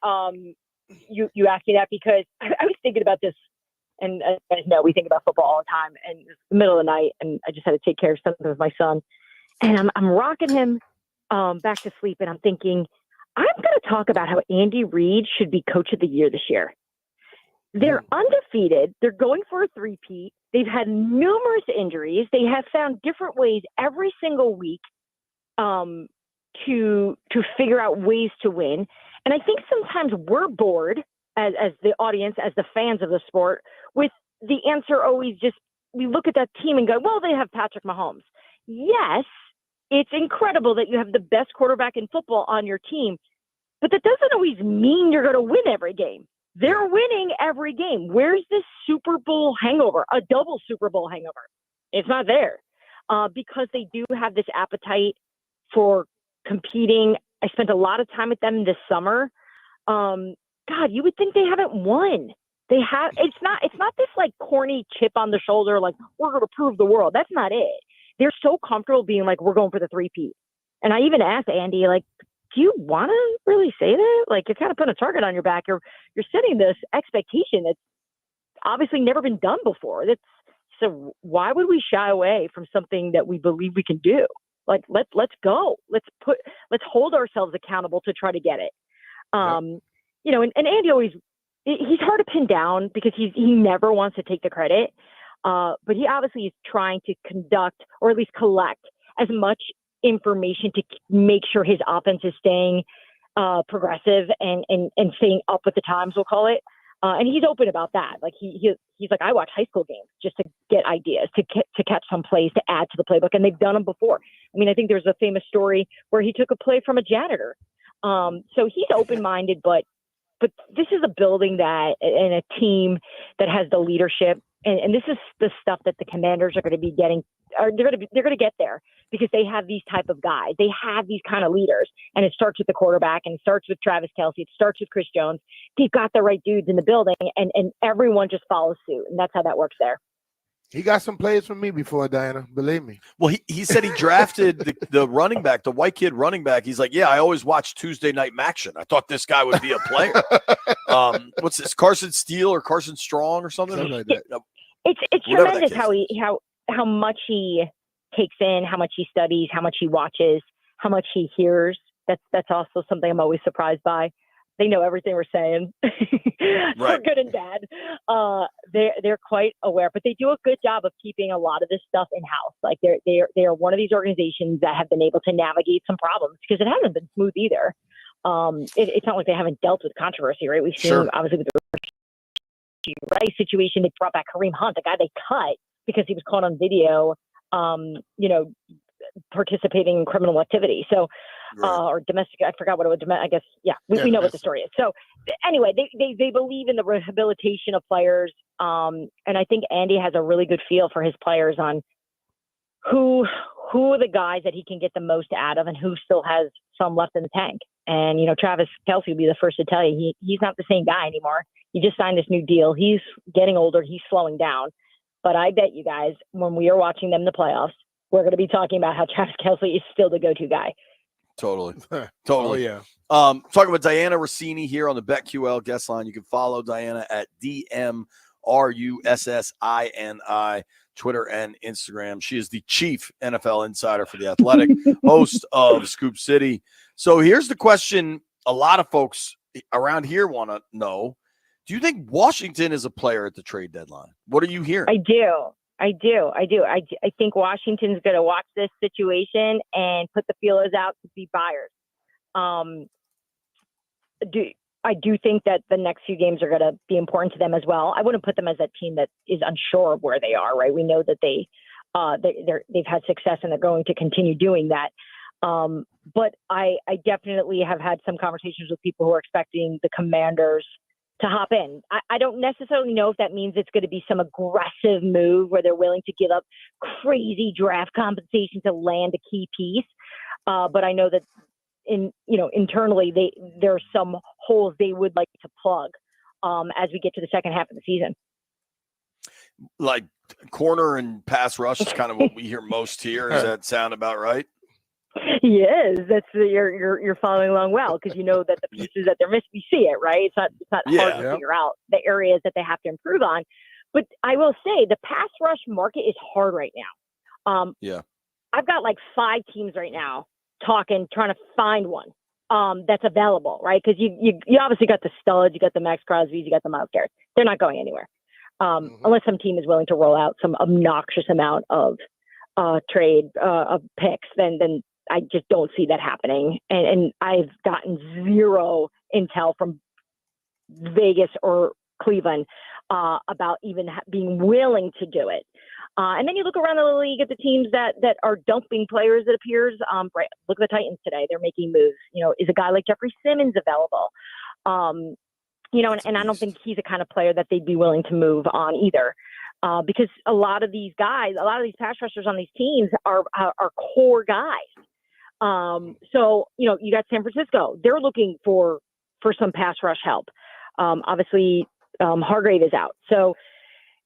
you asked me that, because I was thinking about this. And as you guys know, we think about football all the time, and it's the middle of the night, and I just had to take care of something with my son. And I'm rocking him back to sleep, and I'm thinking, I'm going to talk about how Andy Reid should be coach of the year this year. They're undefeated. They're going for a 3-peat. They've had numerous injuries. They have found different ways every single week to figure out ways to win. And I think sometimes we're bored as the audience, as the fans of the sport, with the answer always just, we look at that team and go, well, they have Patrick Mahomes. Yes, it's incredible that you have the best quarterback in football on your team, but that doesn't always mean you're going to win every game. They're winning every game. Where's this Super Bowl hangover, a double Super Bowl hangover? It's not there, because they do have this appetite for competing. I spent a lot of time with them this summer. God, you would think they haven't won. They have. It's not this like corny chip on the shoulder, like we're going to prove the world. That's not it. They're so comfortable being like, we're going for the 3-peat. And I even asked Andy, like, do you want to really say that? Like, you're kind of putting a target on your back. You're setting this expectation that's obviously never been done before. So why would we shy away from something that we believe we can do? Like, let's go. Let's hold ourselves accountable to try to get it. And Andy always he's hard to pin down because he never wants to take the credit. But he obviously is trying to conduct or at least collect as much information to make sure his offense is staying progressive and staying up with the times, we'll call it. And he's open about that. Like he's like, I watch high school games just to get ideas, to catch some plays, to add to the playbook. And they've done them before. I mean, I think there's a famous story where he took a play from a janitor. So he's open-minded, but this is a building that and a team that has the leadership. And this is the stuff that the Commanders are going to be getting. They're going to get there because they have these type of guys. They have these kind of leaders, and it starts with the quarterback, and it starts with Travis Kelce. It starts with Chris Jones. They've got the right dudes in the building, and everyone just follows suit, and that's how that works there. He got some plays from me before, Diana. Believe me. Well, he said he drafted the running back, the white kid running back. He's like, yeah, I always watch Tuesday Night Maction. I thought this guy would be a player. What's this? Carson Steele or Carson Strong or something like that. It's tremendous how much he takes in, how much he studies, how much he watches, how much he hears. That's also something I'm always surprised by. They know everything we're saying, for good and bad. They're quite aware, but they do a good job of keeping a lot of this stuff in house. Like they are one of these organizations that have been able to navigate some problems because it hasn't been smooth either. It's not like they haven't dealt with controversy, right? We've seen obviously with the Rice situation, they brought back Kareem Hunt, the guy they cut because he was caught on video, participating in criminal activity. So, or domestic, I forgot what it was. I guess, we know what the story is. So anyway, they believe in the rehabilitation of players. And I think Andy has a really good feel for his players on who are the guys that he can get the most out of and who still has some left in the tank. And, Travis Kelce would be the first to tell you, he's not the same guy anymore. He just signed this new deal. He's getting older. He's slowing down. But I bet you guys, when we are watching them in the playoffs, we're going to be talking about how Travis Kelce is still the go-to guy. Totally. Oh, yeah. Talking with Diana Rossini here on the BetQL guest line. You can follow Diana at DMRUSSINI, Twitter and Instagram. She is the chief NFL insider for The Athletic, host of Scoop City. So here's the question a lot of folks around here want to know. Do you think Washington is a player at the trade deadline? What are you hearing? I do. I think Washington's going to watch this situation and put the feelers out to be buyers. I do think that the next few games are going to be important to them as well. I wouldn't put them as a team that is unsure of where they are, right? We know that they've had success and they're going to continue doing that. But I definitely have had some conversations with people who are expecting the Commanders to hop in. I don't necessarily know if that means it's going to be some aggressive move where they're willing to give up crazy draft compensation to land a key piece. But I know that internally there are some holes they would like to plug as we get to the second half of the season. Like corner and pass rush is kind of what we hear most here. Does that sound about right? Yes, you're following along well because you know that the pieces that they're missing, you see it, right? It's not hard to figure out the areas that they have to improve on. But I will say the pass rush market is hard right now. I've got like 5 teams right now trying to find one that's available, right? Because you obviously got the studs, you got the Max Crosby's, you got the Myles Garrett. They're not going anywhere unless some team is willing to roll out some obnoxious amount of trade of picks. Then I just don't see that happening. And I've gotten zero intel from Vegas or Cleveland about even being willing to do it. And then you look around the league at the teams that are dumping players, it appears. Right, look at the Titans today. They're making moves. Is a guy like Jeffrey Simmons available? And I don't think he's the kind of player that they'd be willing to move on either. Because a lot of these guys, a lot of these pass rushers on these teams are core guys. So, you got San Francisco. They're looking for some pass rush help. Obviously, Hargrave is out. So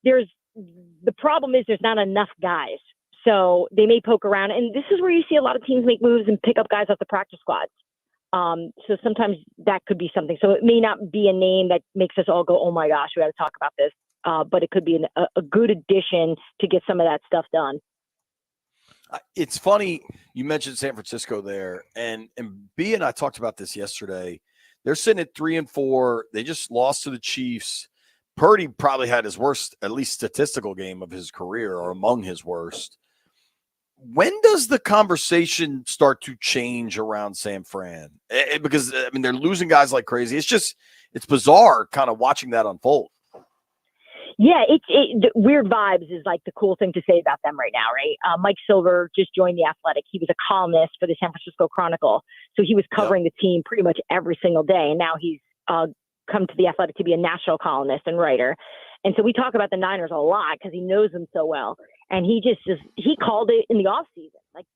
the problem is there's not enough guys. So they may poke around. And this is where you see a lot of teams make moves and pick up guys off the practice squads. So sometimes that could be something. So it may not be a name that makes us all go, oh my gosh, we got to talk about this. But it could be a good addition to get some of that stuff done. It's funny you mentioned San Francisco there, and B and I talked about this yesterday. They're sitting at 3-4. They just lost to the Chiefs. Purdy probably had his worst, at least statistical game of his career, or among his worst. When does the conversation start to change around San Fran? Because, I mean, they're losing guys like crazy. It's bizarre kind of watching that unfold. Yeah, weird vibes is like the cool thing to say about them right now, right? Mike Silver just joined The Athletic. He was a columnist for the San Francisco Chronicle. So he was covering the team pretty much every single day. And now he's come to The Athletic to be a national columnist and writer. And so we talk about the Niners a lot because he knows them so well. And he called it in the offseason. Like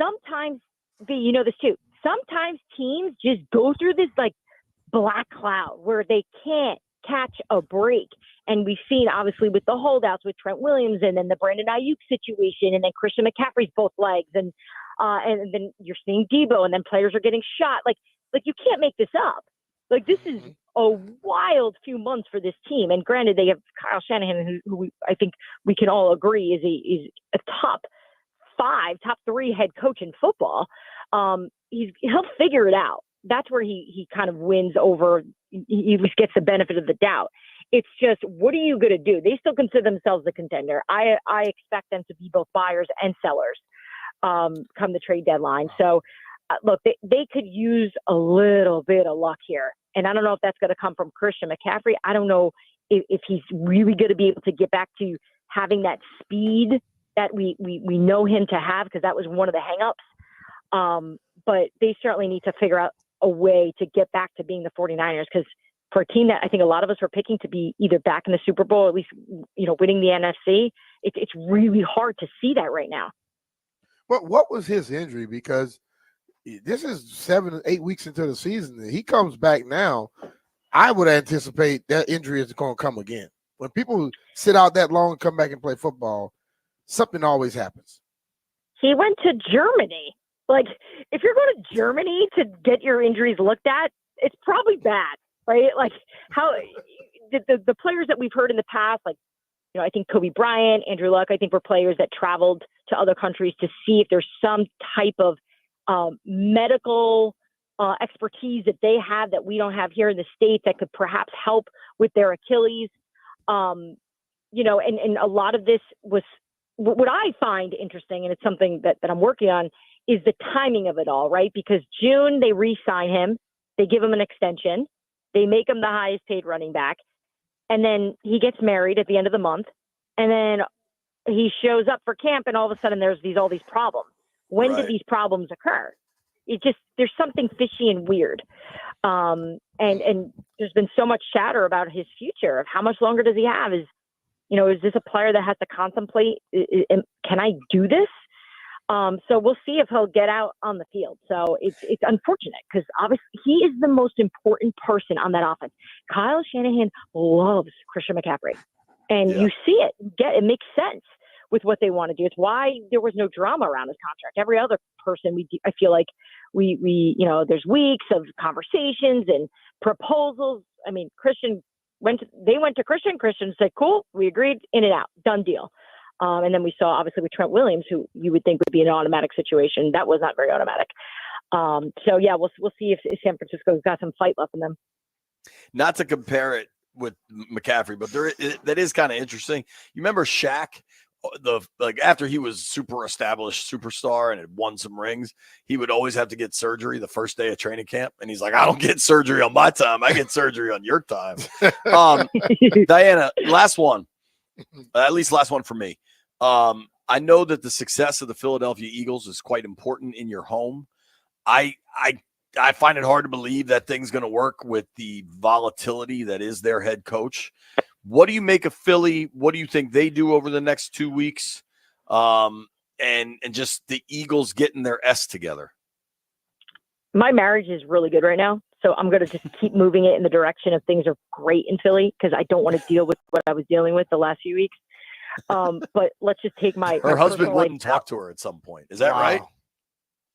sometimes, you know this too, sometimes teams just go through this like black cloud where they can't catch a break. And we've seen, obviously, with the holdouts with Trent Williams and then the Brandon Ayuk situation and then Christian McCaffrey's both legs. And then you're seeing Debo and then players are getting shot. Like you can't make this up. Like this is a wild few months for this team. And granted, they have Kyle Shanahan, who I think we can all agree is a top 3 head coach in football. He'll figure it out. That's where he kind of wins over. He just gets the benefit of the doubt. It's just, what are you going to do? They still consider themselves a contender. I expect them to be both buyers and sellers come the trade deadline. So, look, they could use a little bit of luck here. And I don't know if that's going to come from Christian McCaffrey. I don't know if he's really going to be able to get back to having that speed that we know him to have, because that was one of the hangups. But they certainly need to figure out a way to get back to being the 49ers, because for a team that I think a lot of us were picking to be either back in the Super Bowl, or at least, winning the NFC, it's really hard to see that right now. But what was his injury? Because this is 7 or 8 weeks into the season. He comes back now. I would anticipate that injury is going to come again. When people sit out that long and come back and play football, something always happens. He went to Germany. Like, if you're going to Germany to get your injuries looked at, it's probably bad, right? Like, how the players that we've heard in the past, like, I think Kobe Bryant, Andrew Luck, I think were players that traveled to other countries to see if there's some type of medical expertise that they have that we don't have here in the States that could perhaps help with their Achilles. And a lot of this was what I find interesting, and it's something that I'm working on, is the timing of it all, right? Because June, they re-sign him. They give him an extension. They make him the highest paid running back. And then he gets married at the end of the month. And then he shows up for camp, and all of a sudden there's all these problems. When did these problems occur? There's something fishy and weird. And there's been so much chatter about his future, of how much longer does he have? Is this a player that has to contemplate, can I do this? So we'll see if he'll get out on the field. So it's unfortunate, because obviously he is the most important person on that offense. Kyle Shanahan loves Christian McCaffrey, and you see it. It makes sense with what they want to do. It's why there was no drama around his contract. Every other person, I feel like we there's weeks of conversations and proposals. I mean, they went to Christian. Christian said, "Cool, we agreed, in and out, done deal." And then we saw, obviously, with Trent Williams, who you would think would be an automatic situation. That was not very automatic. So, yeah, we'll see if San Francisco's got some fight left in them. Not to compare it with McCaffrey, but that is kind of interesting. You remember Shaq, after he was super established superstar and had won some rings, he would always have to get surgery the first day of training camp. And he's like, I don't get surgery on my time. I get surgery on your time. Diana, last one. At least last one for me. I know that the success of the Philadelphia Eagles is quite important in your home. I find it hard to believe that thing's going to work with the volatility that is their head coach. What do you make of Philly? What do you think they do over the next 2 weeks? And just the Eagles getting their S together. My marriage is really good right now. So I'm going to just keep moving it in the direction of things are great in Philly, because I don't want to deal with what I was dealing with the last few weeks. But let's just take her husband wouldn't talk to her at some point. Is that right?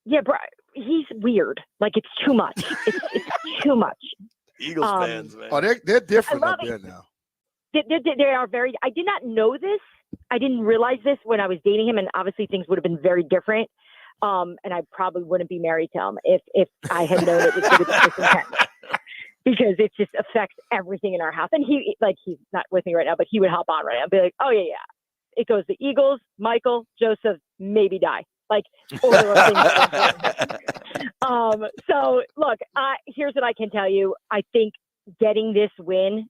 Yeah, bro. He's weird. Like, it's too much. It's too much. Eagles fans, man. Oh, they're different up there now. They are very. I did not know this. I didn't realize this when I was dating him, and obviously things would have been very different. And I probably wouldn't be married to him if I had known it was going to be this intense. Because it just affects everything in our house. And he's not with me right now, but he would hop on right now and be like, oh, yeah. It goes the Eagles, Michael, Joseph, maybe die. Like, order of things. So, look, here's what I can tell you. I think getting this win,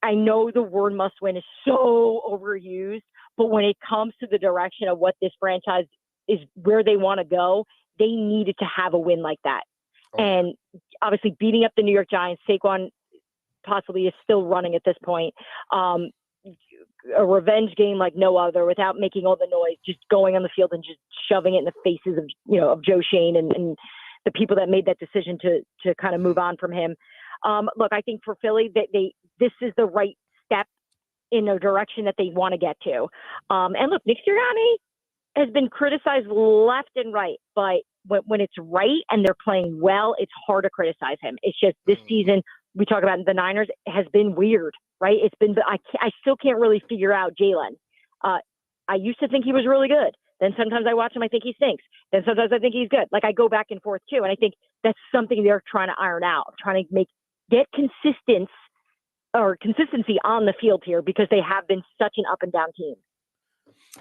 I know the word must win is so overused, but when it comes to the direction of what this franchise is, where they want to go, they needed to have a win like that. And obviously beating up the New York Giants, Saquon possibly is still running at this point. A revenge game like no other, without making all the noise, just going on the field and just shoving it in the faces of Joe Shane and the people that made that decision to kind of move on from him. Look, I think for Philly, this is the right step in a direction that they want to get to. And look, Nick Sirianni has been criticized left and right, but when it's right and they're playing well, it's hard to criticize him. It's just this season, we talk about the Niners, has been weird, right? It's been, I still can't really figure out Jalen. I used to think he was really good. Then sometimes I watch him, I think he stinks. Then sometimes I think he's good. Like, I go back and forth too. And I think that's something they're trying to iron out, trying to get consistency on the field here, because they have been such an up and down team.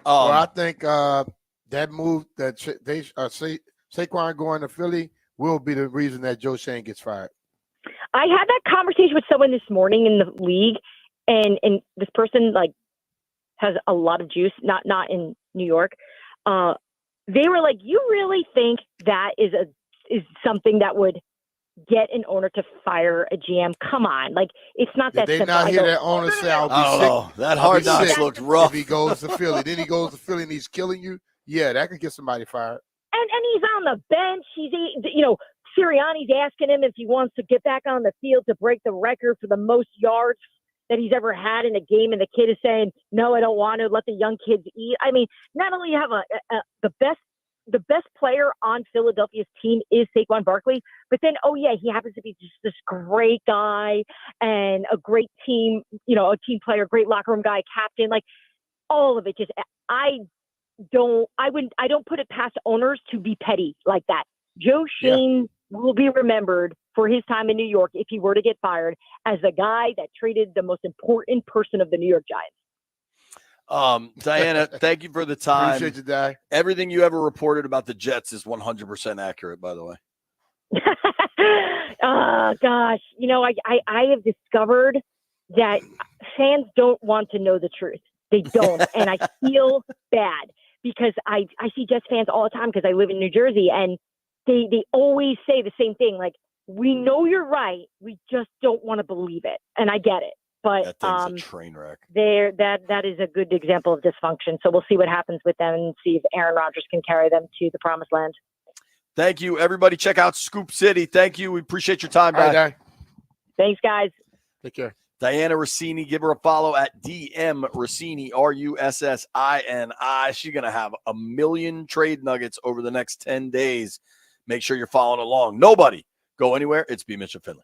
Well, I think that move that Saquon going to Philly will be the reason that Joe Shane gets fired. I had that conversation with someone this morning in the league, and this person has a lot of juice, not in New York. They were like, "You really think that is something that would get an owner to fire a GM? Come on, it's not that Did they simple." not hear that owner say, "I'll be sick"? That Hard Knocks looked rough. If he goes to Philly, then he goes to Philly and he's killing you. Yeah, that could get somebody fired. And he's on the bench. He's Sirianni's asking him if he wants to get back on the field to break the record for the most yards that he's ever had in a game, and the kid is saying, "No, I don't want to. Let the young kids eat." I mean, not only you have the best player on Philadelphia's team is Saquon Barkley, but then he happens to be just this great guy and a great team, a team player, great locker room guy, captain, all of it. Just I don't put it past owners to be petty like that. Joe Shane will be remembered for his time in New York, if he were to get fired, as the guy that traded the most important person of the New York Giants. Diana, thank you for the time. Appreciate you, Di. Everything you ever reported about the Jets is 100% accurate, by the way. Oh, gosh. I have discovered that fans don't want to know the truth. They don't. And I feel bad because I see Jets fans all the time because I live in New Jersey, and they always say the same thing. We know you're right. We just don't want to believe it. And I get it. But that thing's a train wreck. That is a good example of dysfunction. So we'll see what happens with them and see if Aaron Rodgers can carry them to the promised land. Thank you, everybody. Check out Scoop City. Thank you. We appreciate your time, guys. Thanks, guys. Take care. Diana Rossini, give her a follow at DM Rossini, Russini. She's going to have 1 million trade nuggets over the next 10 days. Make sure you're following along. Nobody go anywhere. It's B. Mitchell Finley.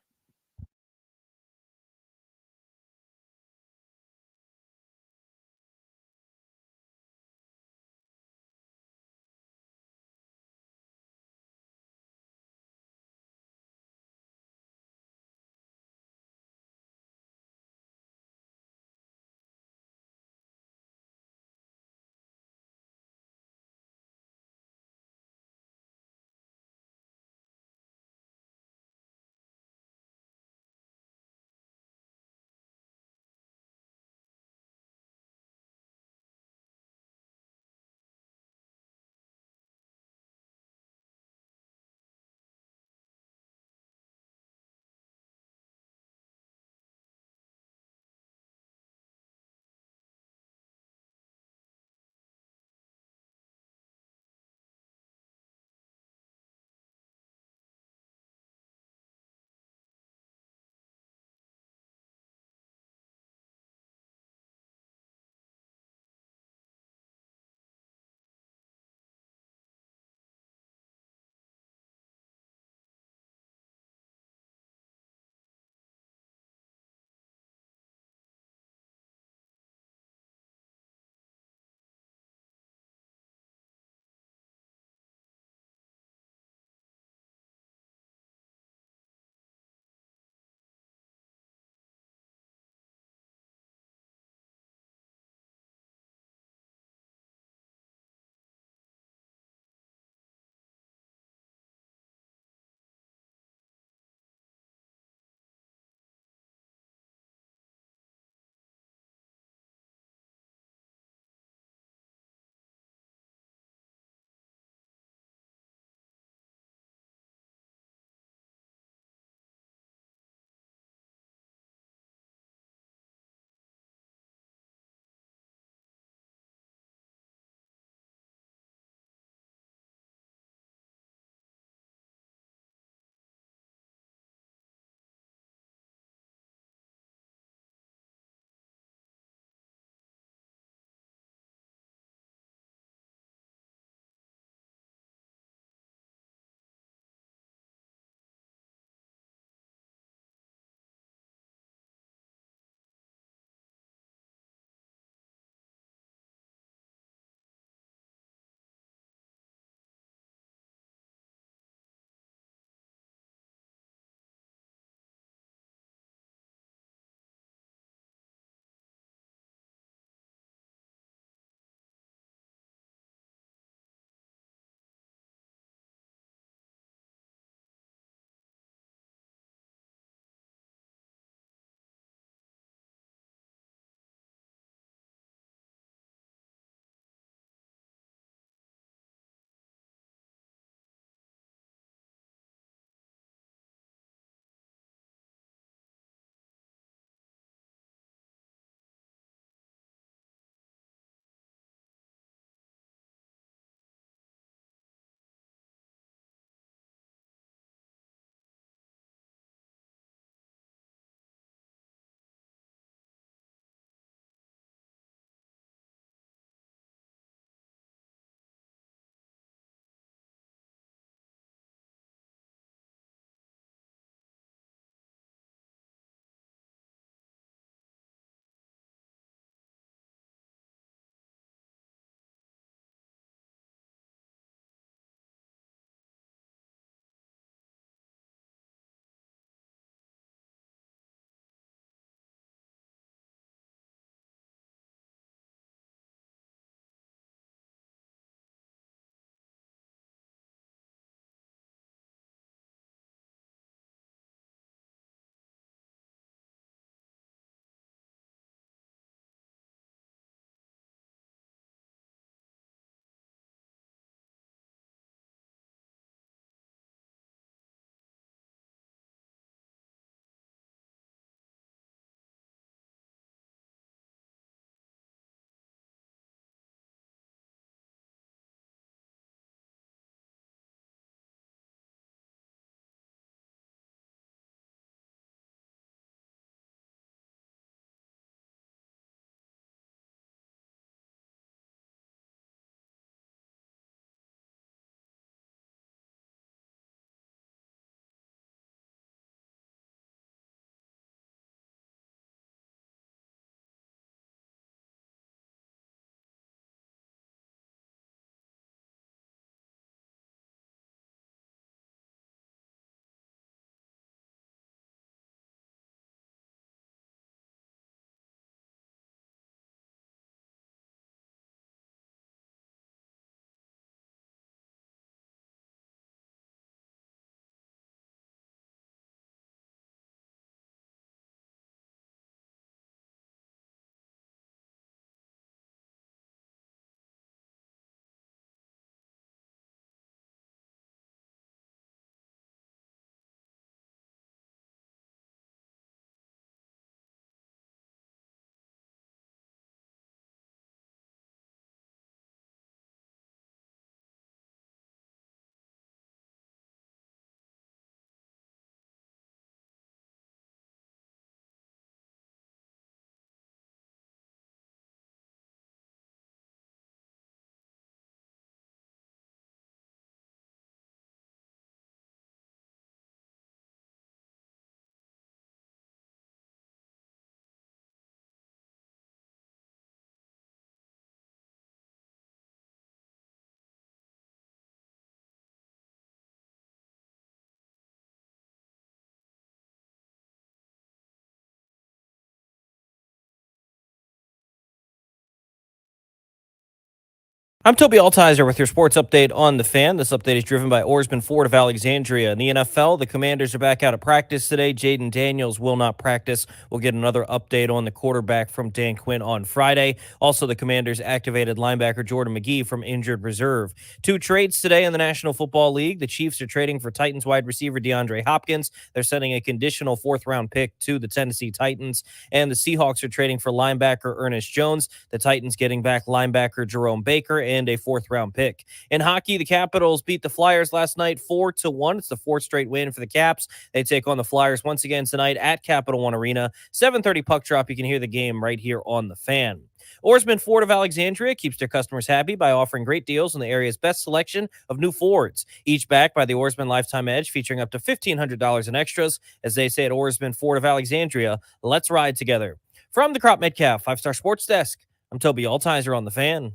I'm Toby Altizer with your sports update on the Fan. This update is driven by Oarsman Ford of Alexandria. In the NFL, the Commanders are back out of practice today. Jayden Daniels will not practice. We'll get another update on the quarterback from Dan Quinn on Friday. Also, the Commanders activated linebacker Jordan McGee from injured reserve. 2 trades today in the National Football League. The Chiefs are trading for Titans wide receiver DeAndre Hopkins. They're sending a conditional 4th-round pick to the Tennessee Titans. And the Seahawks are trading for linebacker Ernest Jones. The Titans getting back linebacker Jerome Baker and a 4th-round pick. In hockey, the Capitals beat the Flyers last night 4-1. It's the 4th straight win for the Caps. They take on the Flyers once again tonight at Capital One Arena. 7:30 puck drop. You can hear the game right here on the Fan. Oarsman Ford of Alexandria keeps their customers happy by offering great deals on the area's best selection of new Fords, each backed by the Oarsman Lifetime Edge, featuring up to $1,500 in extras. As they say at Oarsman Ford of Alexandria, let's ride together. From the Crop Metcalf 5-Star Sports Desk, I'm Toby Altizer on the Fan.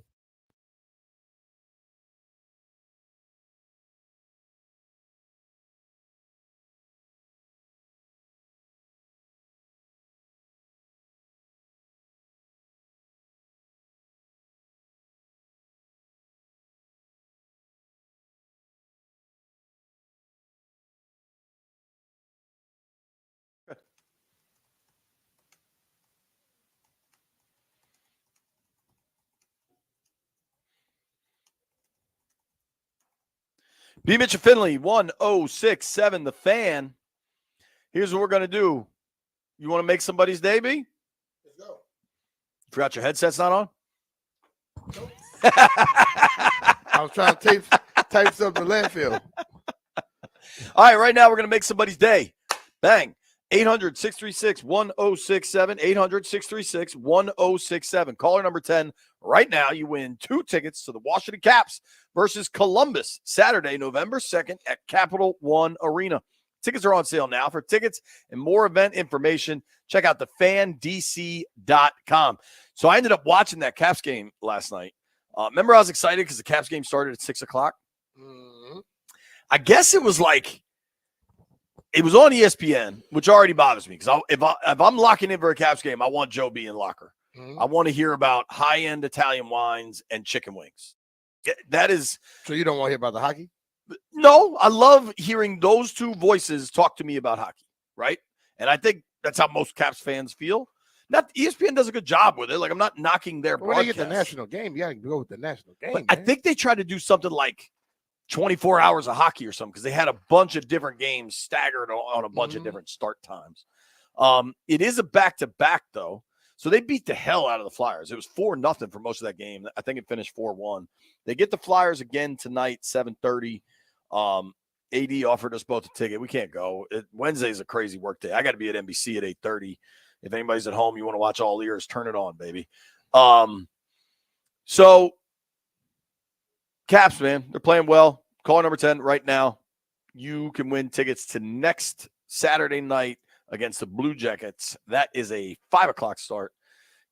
B. Mitchell Finley, 1067, the Fan. Here's what we're going to do. You want to make somebody's day, B? Let's go. Forgot your headset's not on? Nope. I was trying to type something to landfill. All right, right now we're going to make somebody's day. Bang. 800-636-1067, 800-636-1067. Caller number 10. Right now, you win 2 tickets to the Washington Caps versus Columbus, Saturday, November 2nd at Capital One Arena. Tickets are on sale now. For tickets and more event information, check out thefandc.com. So I ended up watching that Caps game last night. Remember, I was excited because the Caps game started at 6 o'clock? Mm-hmm. I guess it was like, it was on ESPN, which already bothers me because if I'm locking in for a Caps game, I want Joe B in locker. Mm-hmm. I want to hear about high-end Italian wines and chicken wings. That is. So you don't want to hear about the hockey? No, I love hearing those 2 voices talk to me about hockey, right? And I think that's how most Caps fans feel. Not ESPN does a good job with it. Like, I'm not knocking their When they get broadcast. the national game, you got to go with the national game. But I think they tried to do something like 24 hours of hockey or something because they had a bunch of different games staggered on a bunch of different start times. It is a back-to-back, though. So they beat the hell out of the Flyers. It was 4-0 for most of that game. I think it finished 4-1. They get the Flyers again tonight, 7:30. AD offered us both a ticket. We can't go. Wednesday's a crazy work day. I got to be at NBC at 8:30. If anybody's at home, you want to watch all ears, turn it on, baby. So Caps, man, they're playing well. Caller number 10 right now. You can win tickets to next Saturday night against the Blue Jackets. That is a 5 o'clock start.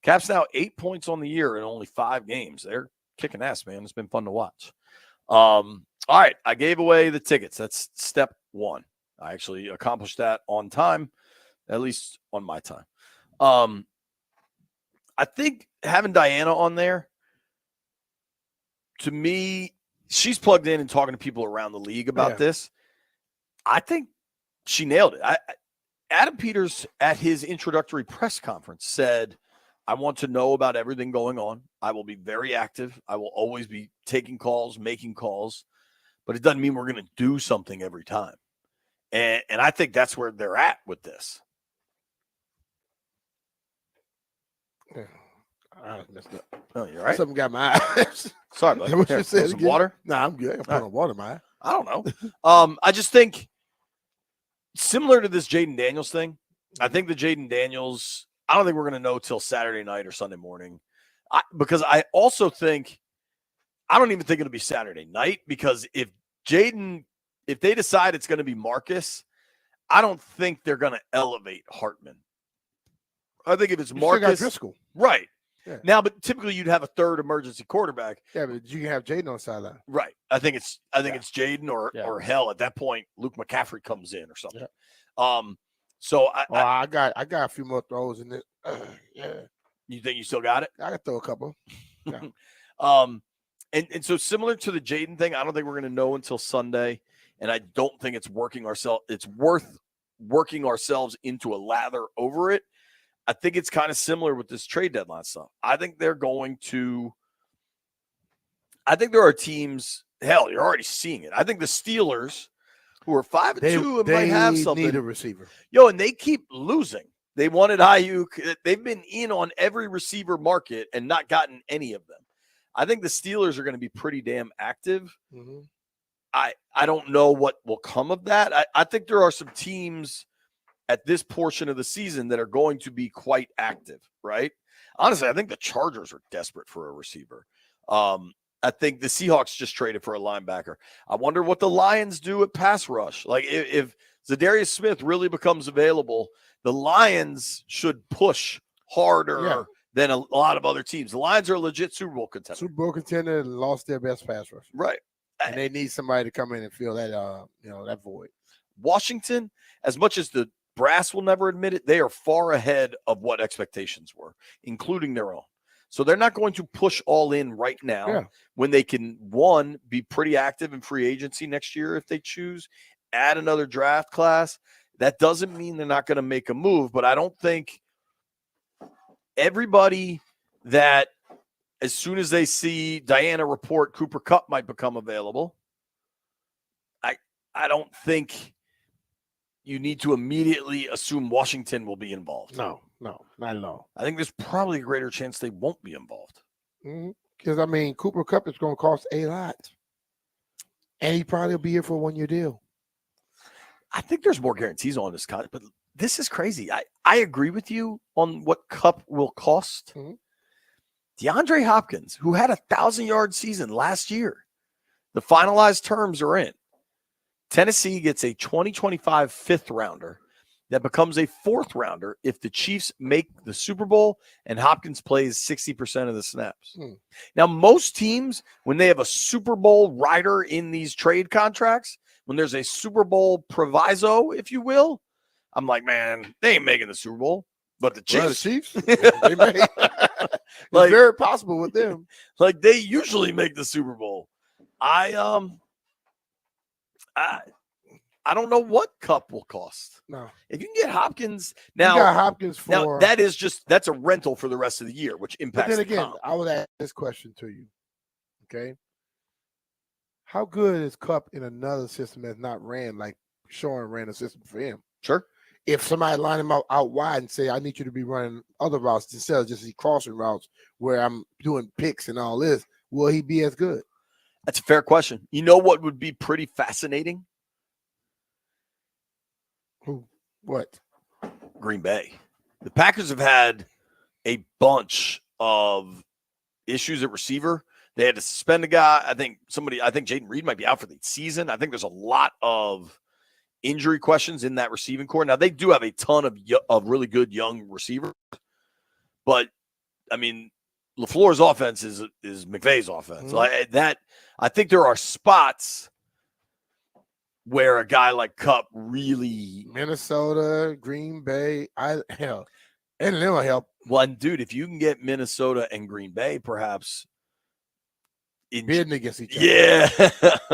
Caps now 8 points on the year in only 5 games. They're kicking ass, man. It's been fun to watch. All right, I gave away the tickets. That's step 1. I actually accomplished that on time, at least on my time. I think having Diana on there, to me, she's plugged in and talking to people around the league about this. I think she nailed it. Adam Peters at his introductory press conference said, I want to know about everything going on. I will be very active. I will always be taking calls, making calls, but it doesn't mean we're going to do something every time. And I think that's where they're at with this. Yeah. I messed up. Oh, you're right. Something got my eyes. Sorry, buddy. What Here, you said some again? water? Nah, I'm good. I put on water in my eye. I don't know. I just think similar to this Jayden Daniels thing, I think the Jayden Daniels, I don't think we're going to know till Saturday night or Sunday morning. Because I also think, I don't even think it'll be Saturday night because if they decide it's going to be Marcus, I don't think they're going to elevate Hartman. I think if it's Marcus, Driscoll. Right. Yeah. Now, but typically you'd have a third emergency quarterback. Yeah, but you can have Jayden on the sideline. Right. I think it's Jayden or hell at that point Luke McCaffrey comes in or something. Yeah. So I got a few more throws in it. Yeah. You think you still got it? I can throw a couple. Yeah. And so similar to the Jayden thing, I don't think we're going to know until Sunday, and I don't think it's worth working ourselves into a lather over it. I think it's kind of similar with this trade deadline stuff. I think there are teams, hell, you're already seeing it. I think the Steelers, who are 5-2 and might have something, need a receiver. Yo, and they keep losing. They wanted Ayuk. They've been in on every receiver market and not gotten any of them. I think the Steelers are going to be pretty damn active. Mm-hmm. I don't know what will come of that. I think there are some teams at this portion of the season that are going to be quite active, right? Honestly, I think the Chargers are desperate for a receiver. I think the Seahawks just traded for a linebacker. I wonder what the Lions do at pass rush. Like if Zadarius Smith really becomes available, the Lions should push harder than a lot of other teams. The Lions are a legit Super Bowl contender. Super Bowl contender and lost their best pass rusher. Right. And they need somebody to come in and fill that that void. Washington, as much as the brass will never admit it, they are far ahead of what expectations were, including their own. So they're not going to push all in right now when they can, one, be pretty active in free agency next year if they choose, add another draft class. That doesn't mean they're not going to make a move, but I don't think everybody that as soon as they see Diana report Cooper Kupp might become available, I don't think you need to immediately assume Washington will be involved. No, not at all. I think there's probably a greater chance they won't be involved. Because, Cooper Kupp is going to cost a lot. And he probably will be here for a one-year deal. I think there's more guarantees on this contract, but this is crazy. I agree with you on what Kupp will cost. DeAndre Hopkins, who had a 1,000-yard season last year, the finalized terms are in. Tennessee gets a 2025 fifth-rounder that becomes a fourth-rounder if the Chiefs make the Super Bowl and Hopkins plays 60% of the snaps. Now, most teams, when they have a Super Bowl rider in these trade contracts, when there's a Super Bowl proviso, if you will, I'm like, man, they ain't making the Super Bowl. But the Chiefs, they may. It's very possible with them. Like they usually make the Super Bowl. I don't know what Kupp will cost. No. If you can get Hopkins now, you got Hopkins for now that's a rental for the rest of the year, which impacts. But then again, comp. I would ask this question to you. Okay. How good is Kupp in another system that's not ran like Sean ran a system for him? Sure. If somebody line him out wide and say, I need you to be running other routes instead of just these crossing routes where I'm doing picks and all this, will he be as good? That's a fair question. You know what would be pretty fascinating? What? Green Bay. The Packers have had a bunch of issues at receiver. They had to suspend a guy. I think Jaden Reed might be out for the season. I think there's a lot of injury questions in that receiving core. Now, they do have a ton of really good young receivers. But, LaFleur's offense is McVay's offense. I think there are spots where a guy like Kupp really Minnesota, Green Bay, and it'll help. One dude, if you can get Minnesota and Green Bay, perhaps bidding against each other. Yeah.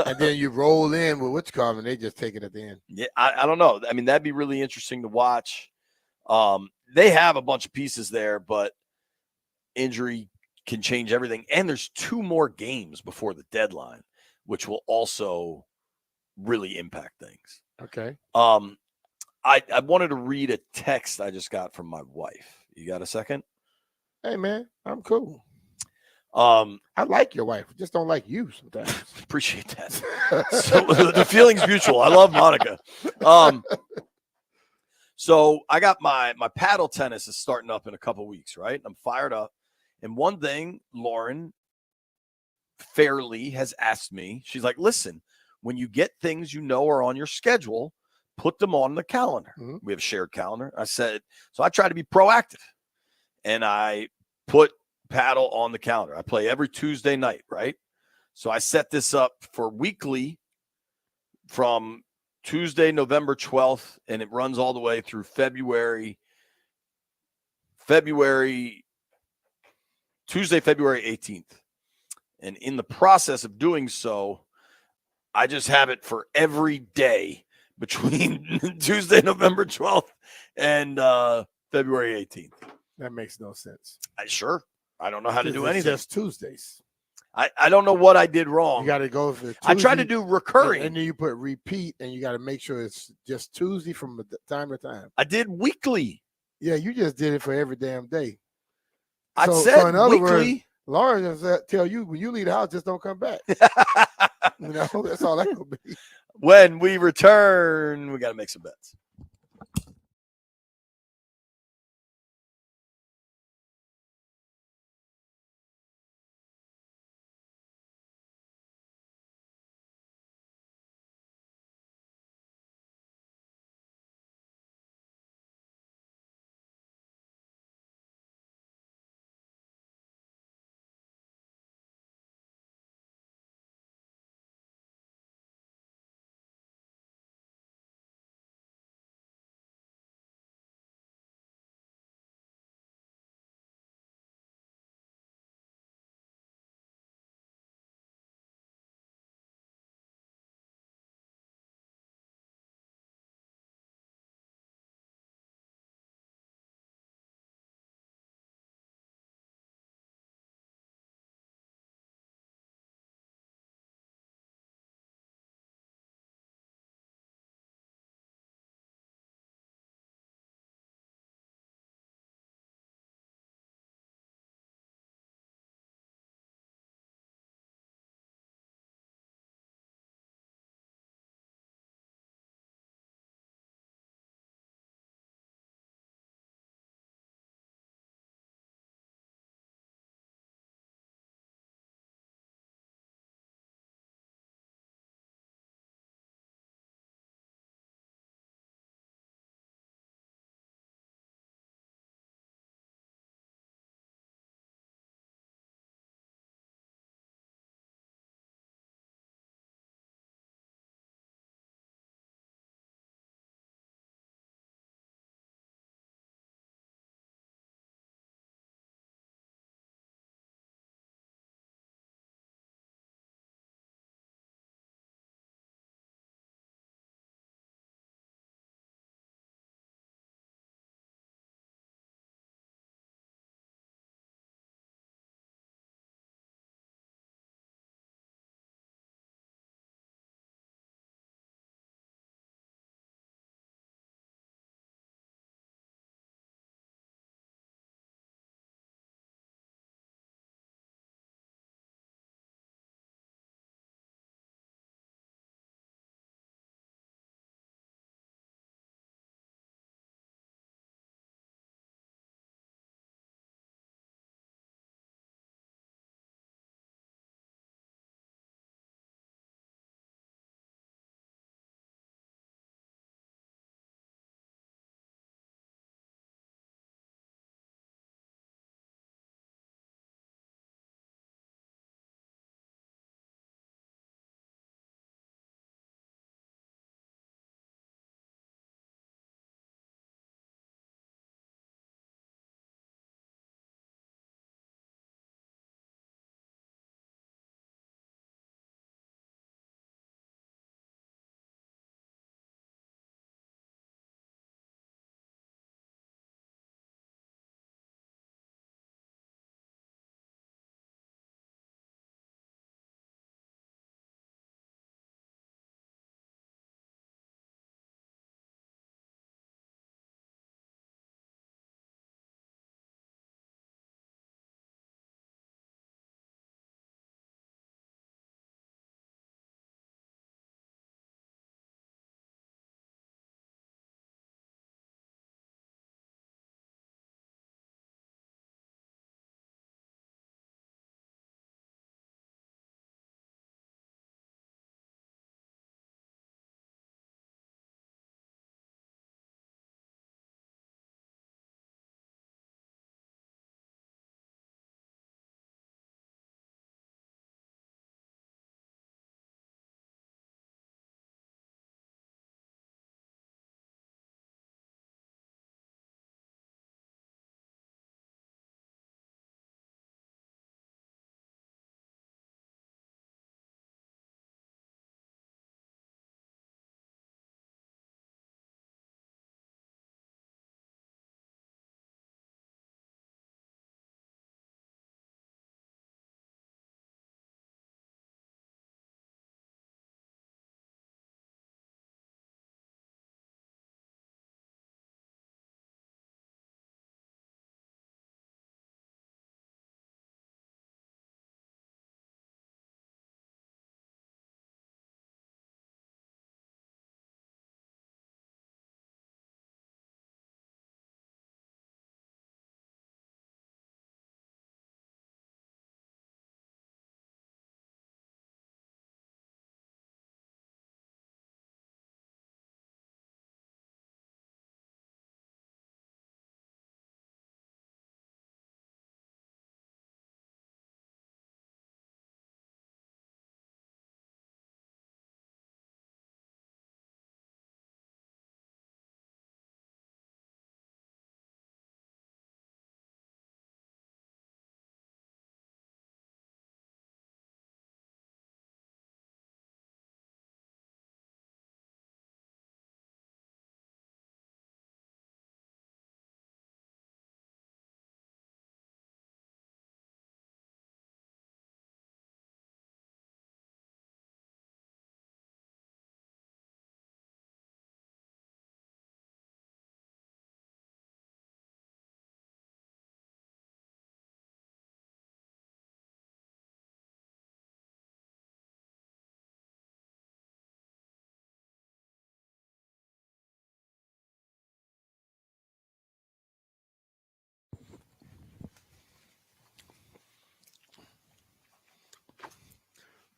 And then you roll in with what's coming, they just take it at the end. Yeah, I don't know. That'd be really interesting to watch. They have a bunch of pieces there, but injury can change everything. And there's 2 more games before the deadline, which will also really impact things. Okay. I wanted to read a text I just got from my wife. You got a second? Hey man, I'm cool. I like your wife, just don't like you sometimes. Appreciate that. So the feeling's mutual. I love Monica. So I got my paddle tennis is starting up in a couple weeks, right? I'm fired up. And one thing Lauren fairly has asked me, she's like, listen, when you get things you know are on your schedule, put them on the calendar. We have a shared calendar. I said, so I try to be proactive. And I put paddle on the calendar. I play every Tuesday night, right? So I set this up for weekly from Tuesday, November 12th, and it runs all the way through Tuesday, February 18th. And in the process of doing so, I just have it for every day between Tuesday, November 12th and February 18th. That makes no sense. I don't know how to do It's anything. just Tuesdays. I don't know what I did wrong. You got to go for Tuesday, I tried to do recurring. and then you put repeat, and you got to make sure it's just Tuesday from time to time. I did weekly. Yeah, you just did it for every damn day. I So said in other words, weekly. Lauren just tell you when you leave the house, just don't come back. That's all that could be. When we return, we got to make some bets.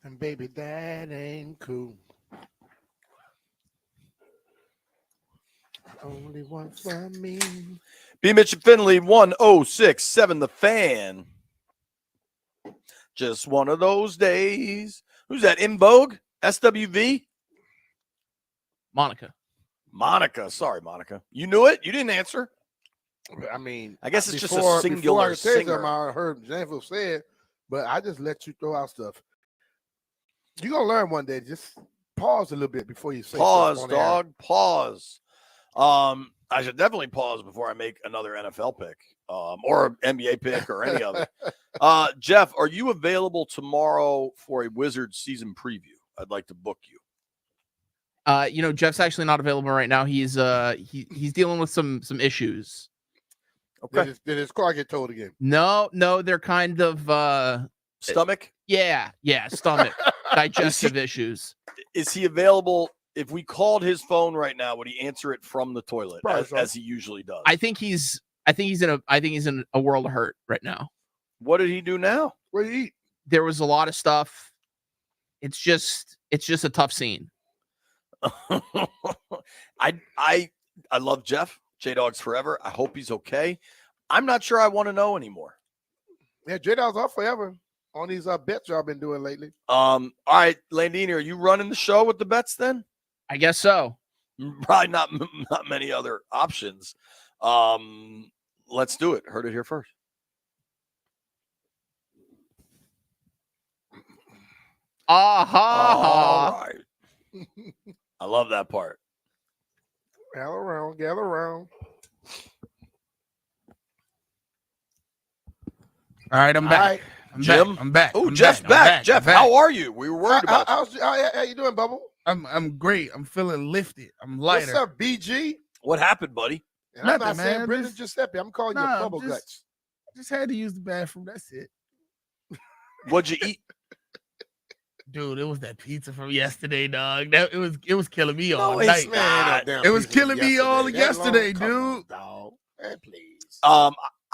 And baby, that ain't cool. Only one for me. B. Mitch and Finley, 1067 The Fan. Just one of those days. Who's that? In Vogue? SWV? Monica. Monica. Sorry, Monica. You knew it? You didn't answer. I mean, I guess it's just a before singular I say singer. something, I heard Janville say it, but I just let you throw out stuff. You're going to learn one day. Just pause a little bit before you say Pause, stuff on air. dog. Pause. I should definitely pause before I make another NFL pick or an NBA pick or any of it. Jeff, are you available tomorrow for a Wizards season preview? I'd like to book you. Jeff's actually not available right now. He's dealing with some issues. Okay. Did his car get towed again? No, they're kind of stomach. Yeah, stomach, digestive issues. Is he available? If we called his phone right now, would he answer it from the toilet as he usually does? I think he's in a world of hurt right now. What did he do now? What did he eat? There was a lot of stuff. It's just a tough scene. I love Jeff. J-Dog's forever. I hope he's okay. I'm not sure I want to know anymore. Yeah, J-Dog's off forever on these bets y'all been doing lately. All right, Landini, are you running the show with the bets then? I guess so. Probably not many other options. Let's do it. Heard it here first. All right. I love that part. Gather around. All right, I'm back. Jim? I'm back. Oh, I'm Jeff's back. Jeff, I'm back. how are you? We were worried about you. How you doing, Bubble? I'm great. I'm feeling lifted. I'm lighter. What's up, BG? What happened, buddy? And I'm not Nothing, saying man. Brendan Just- Giuseppe. I'm calling you Bubble Guts. Just had to use the bathroom. That's it. What'd you eat? Dude, it was that pizza from yesterday, dog. It was killing me all it's night. not. It was killing me all That yesterday, long? Come on, dude. dog. Man, please.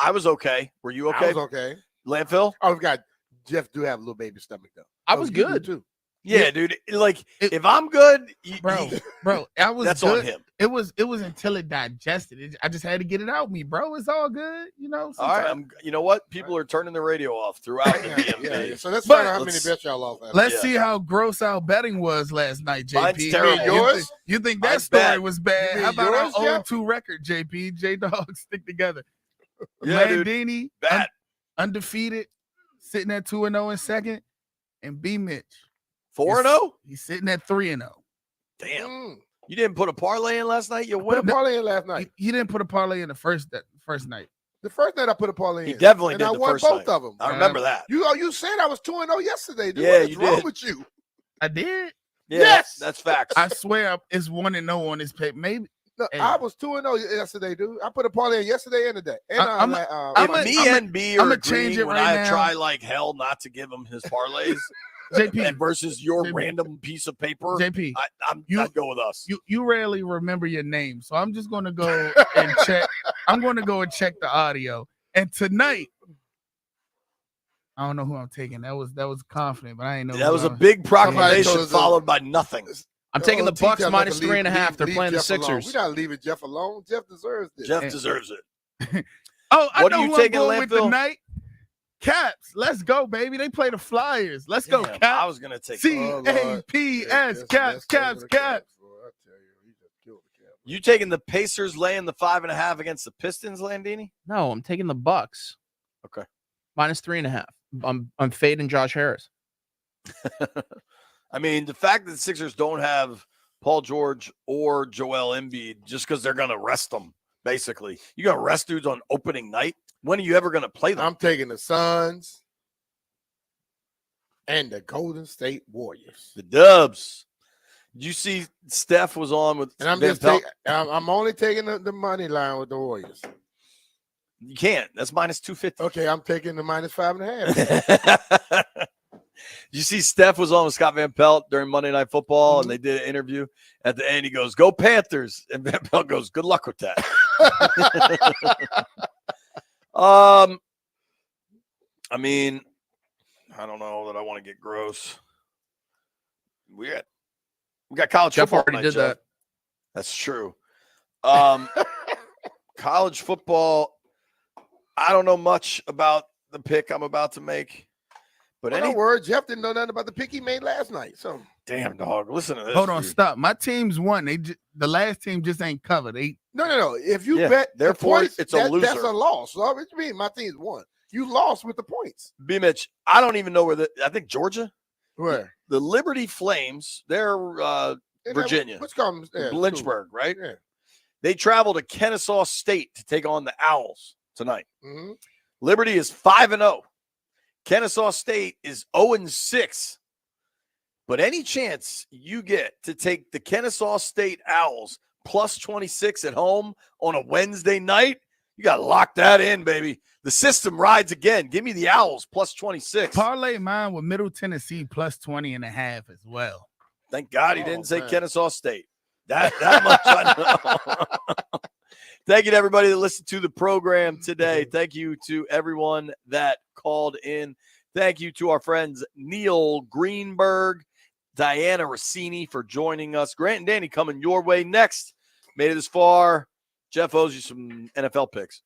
I was okay. Were you okay? I was okay. Landfill? Oh, God. Jeff do have a little baby stomach, though. I was you do, good. too. Yeah, dude. Like, if I'm good, Bro, I was that's good. on him. It was until it digested. I just had to get it out me, bro. It's all good, you know. All right. You know what? People are turning the radio off throughout the DMV. Yeah. So let's find out how many bets y'all off. Let's see how gross our betting was last night, JP. Mine's terrible. Yours? You think that Mine's story bad. was bad? You How mean about our yours, 0-2 record, JP? J-Dog stick together. Yeah, dude. Landini, Bad. undefeated, sitting at 2-0 in second, and B Mitch 4-0? He's sitting at 3-0. Damn. You didn't put a parlay in last night? You Put a win. parlay in last night. You didn't put a parlay in the first night. The first night I put a parlay in. He definitely and did I the won first both night. of them. I remember that. You said I was 2-0 yesterday, dude. Yeah, What's you wrong did. with you? I did. Yeah, Yes! that's facts. I swear it's 1-0 on this paper. Maybe. No, Hey. I was 2-0 yesterday, dude. I put a parlay in yesterday and today. And I'm Me and B are I'ma agreeing change it when right I have now. tried like hell not to give him his parlays. JP. And versus your JP. random piece of paper. JP, I'd go with us. You rarely remember your name, so I'm just gonna go and check. I'm gonna go and check the audio. And tonight, I don't know who I'm taking. That was confident, but I ain't know. That who was a I- big Somebody proclamation told us followed by nothing. I'm taking the Bucks T-Jeff minus have to leave- 3.5. They're leave playing the Jeff alone. Sixers. We're not leaving Jeff alone. Jeff deserves this. Jeff deserves it. Oh, I What know are you who taking, I'm going with Landfill? tonight. Caps, let's go, baby. They play the Flyers. Let's go, Damn, Caps. I was gonna take C-A-P-S, Caps. You taking the Pacers laying the 5.5 against the Pistons, Landini? No, I'm taking the Bucks. Okay. Minus 3.5. I'm fading Josh Harris. I mean, the fact that the Sixers don't have Paul George or Joel Embiid just because they're gonna rest them, basically. You gonna rest dudes on opening night? When are you ever gonna play them? I'm taking the Suns and the Golden State Warriors. The Dubs. Did you see Steph was on with And I'm Van just Pelt? I'm only taking the money line with the Warriors. You can't. That's minus 250. Okay, I'm taking the minus 5.5. You see Steph was on with Scott Van Pelt during Monday Night Football, and they did an interview. At the end, he goes, "Go Panthers," and Van Pelt goes, "Good luck with that." I mean, I don't know that I want to get gross. We got college Jeff football. already tonight, did Jeff. that. That's true. College football. I don't know much about the pick I'm about to make, but Don't worry, Jeff didn't know nothing about the pick he made last night. So damn dog, listen to this. Hold on, dude. stop. My team's won. The last team just ain't covered. No. If you bet the therefore points, it's a loser. That's a loss. So what you mean? My team's won. You lost with the points. B. Mitch, I don't even know where I think Georgia. Where? The Liberty Flames, they're Virginia. What's called Lynchburg, right? Yeah. They travel to Kennesaw State to take on the Owls tonight. Mm-hmm. Liberty is 5-0. Kennesaw State is 0-6. But any chance you get to take the Kennesaw State Owls plus 26 at home on a Wednesday night, you got to lock that in, baby. The system rides again. Give me the Owls plus 26. Parlay mine with Middle Tennessee plus 20.5 as well. Thank God he didn't say Kennesaw State. That much I know. Thank you to everybody that listened to the program today. Thank you to everyone that called in. Thank you to our friends Neil Greenberg, Diana Rossini for joining us. Grant and Danny coming your way next. Made it this far. Jeff owes you some NFL picks.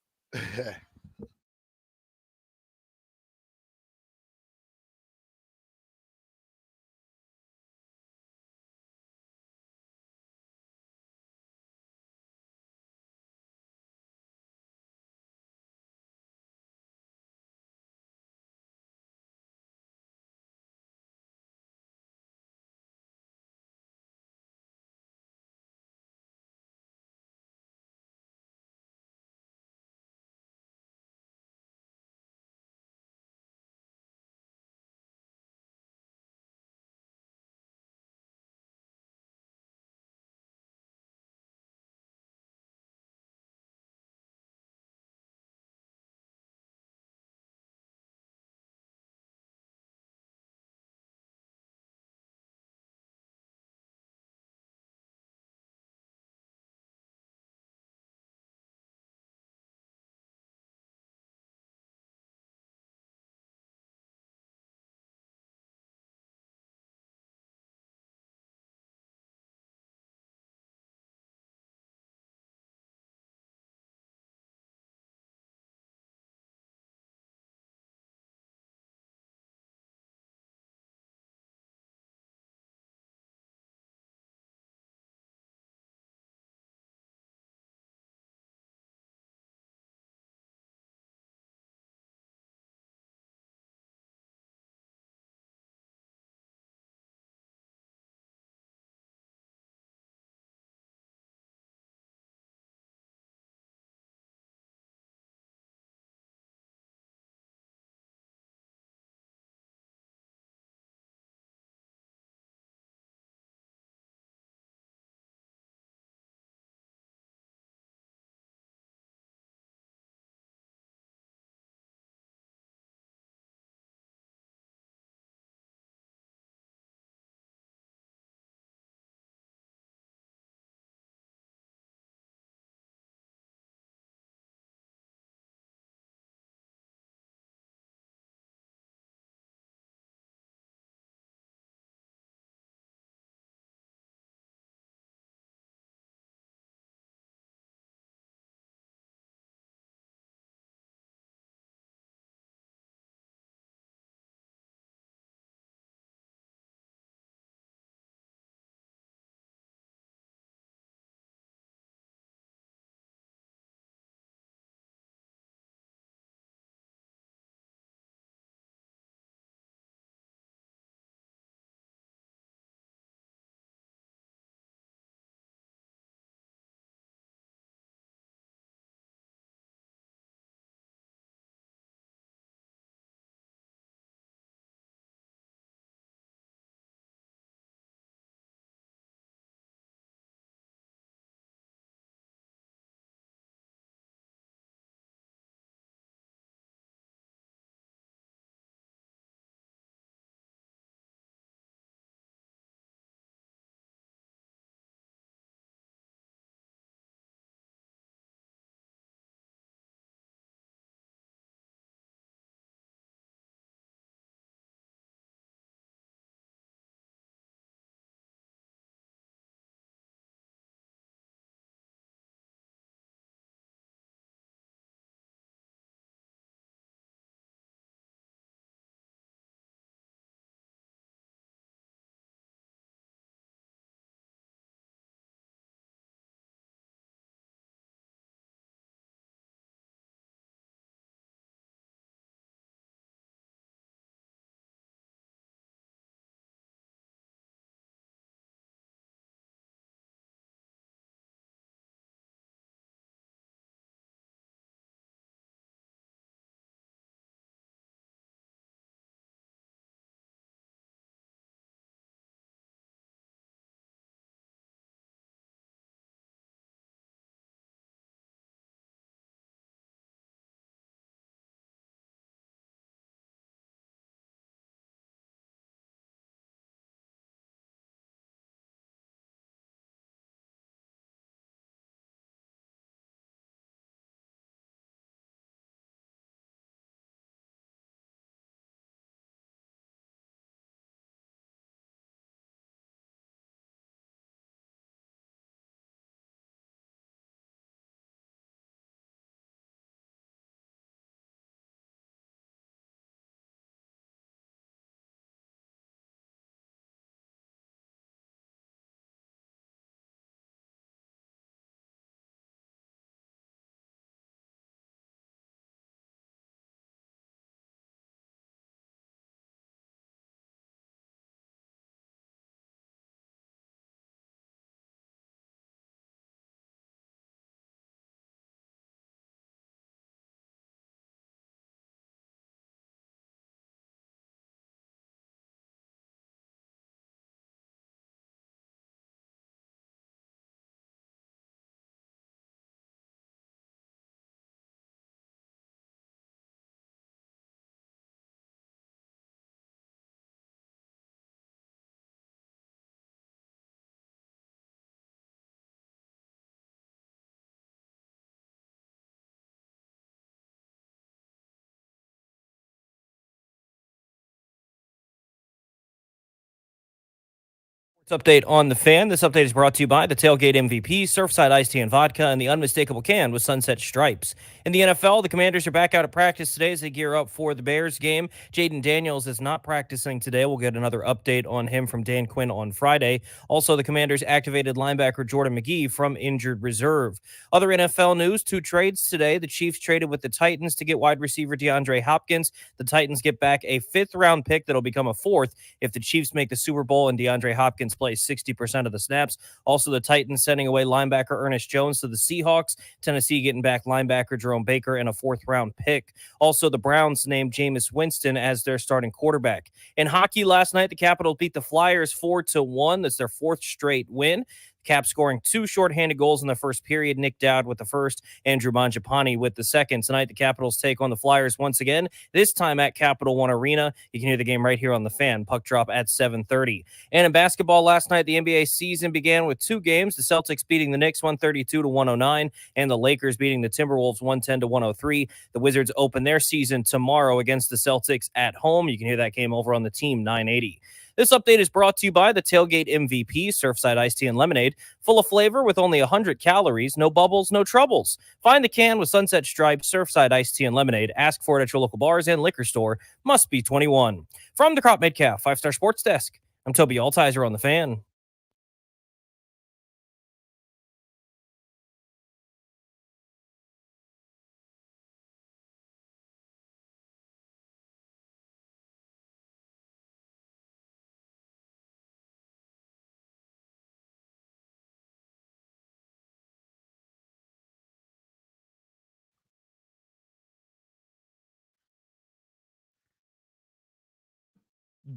Update on the Fan. This update is brought to you by the Tailgate MVP, Surfside Iced Tea and Vodka, and the unmistakable can with Sunset Stripes. In the NFL, the Commanders are back out at practice today as they gear up for the Bears game. Jayden Daniels is not practicing today. We'll get another update on him from Dan Quinn on Friday. Also, the Commanders activated linebacker Jordan McGee from injured reserve. Other NFL news, 2 trades today. The Chiefs traded with the Titans to get wide receiver DeAndre Hopkins. The Titans get back a 5th-round pick that'll become a 4th if the Chiefs make the Super Bowl and DeAndre Hopkins plays 60% of the snaps. Also, the Titans sending away linebacker Ernest Jones to the Seahawks. Tennessee getting back linebacker Jerome Baker and a 4th-round pick. Also, the Browns named Jameis Winston as their starting quarterback. In hockey last night, the Capitals beat the Flyers 4-1. That's their 4th straight win. Cap scoring 2 shorthanded goals in the first period. Nick Dowd with the first, Andrew Mangiapane with the second. Tonight, the Capitals take on the Flyers once again, this time at Capital One Arena. You can hear the game right here on the Fan. Puck drop at 7:30. And in basketball last night, the NBA season began with 2 games. The Celtics beating the Knicks 132-109, and the Lakers beating the Timberwolves 110-103. The Wizards open their season tomorrow against the Celtics at home. You can hear that game over on the Team 980. This update is brought to you by the Tailgate MVP, Surfside Iced Tea and Lemonade, full of flavor with only 100 calories, no bubbles, no troubles. Find the can with Sunset Stripes, Surfside Iced Tea and Lemonade. Ask for it at your local bars and liquor store. Must be 21. From the Crop Metcalf 5-Star Sports Desk, I'm Toby Altizer on the Fan.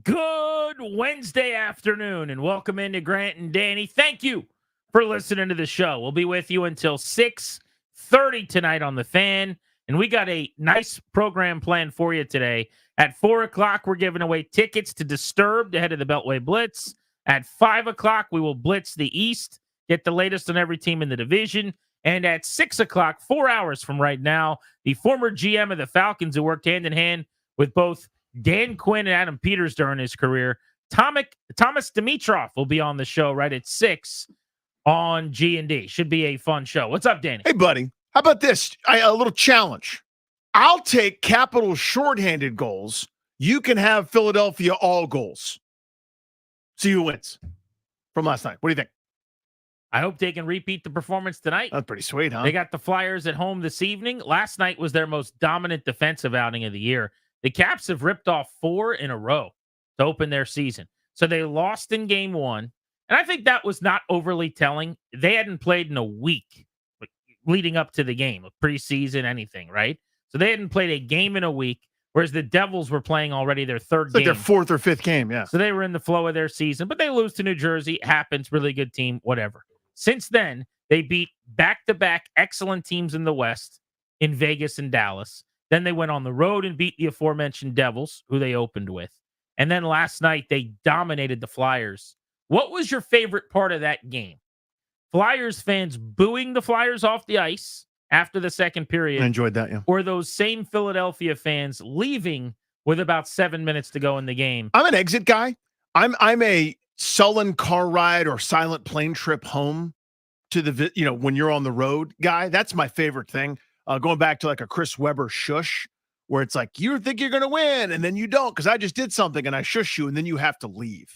Good Wednesday afternoon, and welcome into Grant and Danny. Thank you for listening to the show. We'll be with you until 6:30 tonight on the Fan, and we got a nice program planned for you today. At 4 o'clock, we're giving away tickets to Disturbed ahead of the Beltway Blitz. At 5 o'clock, we will blitz the East, get the latest on every team in the division. And at 6 o'clock, 4 hours from right now, the former GM of the Falcons who worked hand-in-hand with both Dan Quinn and Adam Peters during his career, Thomas Demitro will be on the show right at 6 on G&D. Should be a fun show. What's up, Danny? Hey, buddy. How about this? A little challenge. I'll take Capital shorthanded goals. You can have Philadelphia all goals. See who wins from last night. What do you think? I hope they can repeat the performance tonight. That's pretty sweet, huh? They got the Flyers at home this evening. Last night was their most dominant defensive outing of the year. The Caps have ripped off 4 in a row to open their season. So they lost in game 1. And I think that was not overly telling. They hadn't played in a week leading up to the game, preseason, anything, right? So they hadn't played a game in a week, whereas the Devils were playing already their 3rd game. Like their 4th or 5th game, yeah. So they were in the flow of their season, but they lose to New Jersey. It happens. Really good team, whatever. Since then, they beat back-to-back excellent teams in the West in Vegas and Dallas. Then they went on the road and beat the aforementioned Devils, who they opened with. And then last night, they dominated the Flyers. What was your favorite part of that game? Flyers fans booing the Flyers off the ice after the second period. I enjoyed that, yeah. Or those same Philadelphia fans leaving with about 7 minutes to go in the game? I'm an exit guy. I'm a sullen car ride or silent plane trip home to the, when you're on the road guy. That's my favorite thing. Going back to like a Chris Webber shush, where it's like, you think you're going to win and then you don't, because I just did something and I shush you and then you have to leave.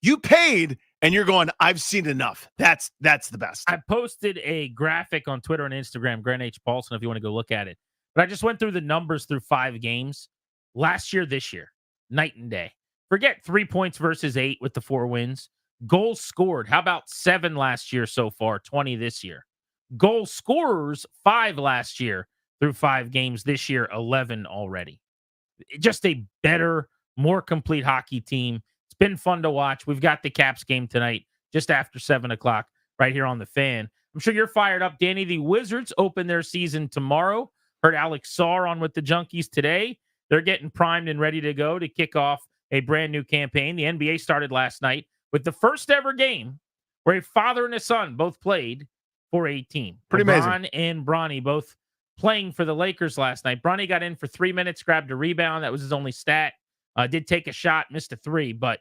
You paid and you're going, I've seen enough. That's the best. I posted a graphic on Twitter and Instagram, Grant H. Paulson, if you want to go look at it. But I just went through the numbers through 5 games. Last year, this year, night and day. Forget 3 points versus 8 with the 4 wins. Goals scored. How about 7 last year so far, 20 this year? Goal scorers, 5 last year through 5 games. This year, 11 already. Just a better, more complete hockey team. It's been fun to watch. We've got the Caps game tonight just after 7 o'clock right here on the Fan. I'm sure you're fired up, Danny. The Wizards open their season tomorrow. Heard Alex Sarr on with the Junkies today. They're getting primed and ready to go to kick off a brand new campaign. The NBA started last night with the first ever game where a father and a son both played for a team. Pretty LeBron amazing. and Bronny both playing for the Lakers last night. Bronny got in for 3 minutes, grabbed a rebound. That was his only stat. Did take a shot, missed a 3, but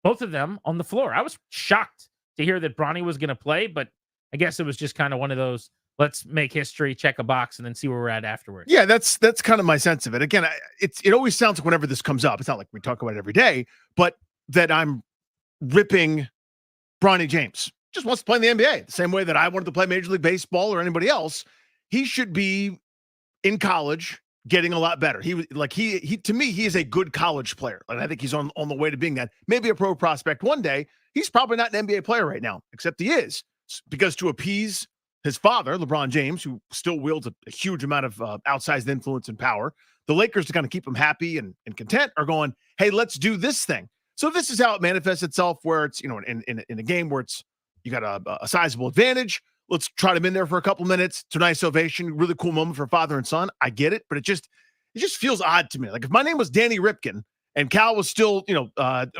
both of them on the floor. I was shocked to hear that Bronny was going to play, but I guess it was just kind of one of those, let's make history, check a box, and then see where we're at afterwards. Yeah, that's kind of my sense of it. Again, it always sounds like whenever this comes up, it's not like we talk about it every day, but that I'm ripping Bronny James. Just wants to play in the NBA the same way that I wanted to play Major League Baseball or anybody else. He should be in college getting a lot better. He was like, he to me, he is a good college player. And I think he's on the way to being that. Maybe a pro prospect one day. He's probably not an NBA player right now, except he is, because to appease his father, LeBron James, who still wields a huge amount of outsized influence and power, the Lakers, to kind of keep him happy and content, are going, hey, let's do this thing. So this is how it manifests itself, where it's, in a game where it's, you got a sizable advantage. Let's trot him in there for a couple minutes. It's a nice ovation, really cool moment for father and son. I get it, but it just feels odd to me. Like if my name was Danny Ripken and Cal was still,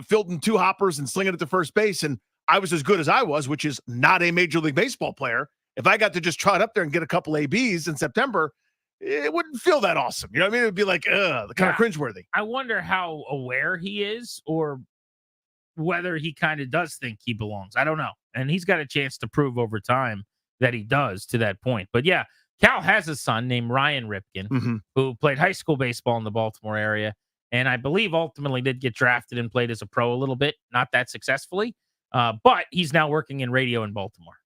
fielding two hoppers and slinging it to first base, and I was as good as I was, which is not a Major League Baseball player. If I got to just trot up there and get a couple ABs in September, it wouldn't feel that awesome. You know what I mean? It'd be like, kind of cringeworthy. I wonder how aware he is, or whether he kind of does think he belongs. I don't know. And he's got a chance to prove over time that he does to that point. But yeah, Cal has a son named Ryan Ripken, who played high school baseball in the Baltimore area. And I believe ultimately did get drafted and played as a pro a little bit, not that successfully. But he's now working in radio in Baltimore.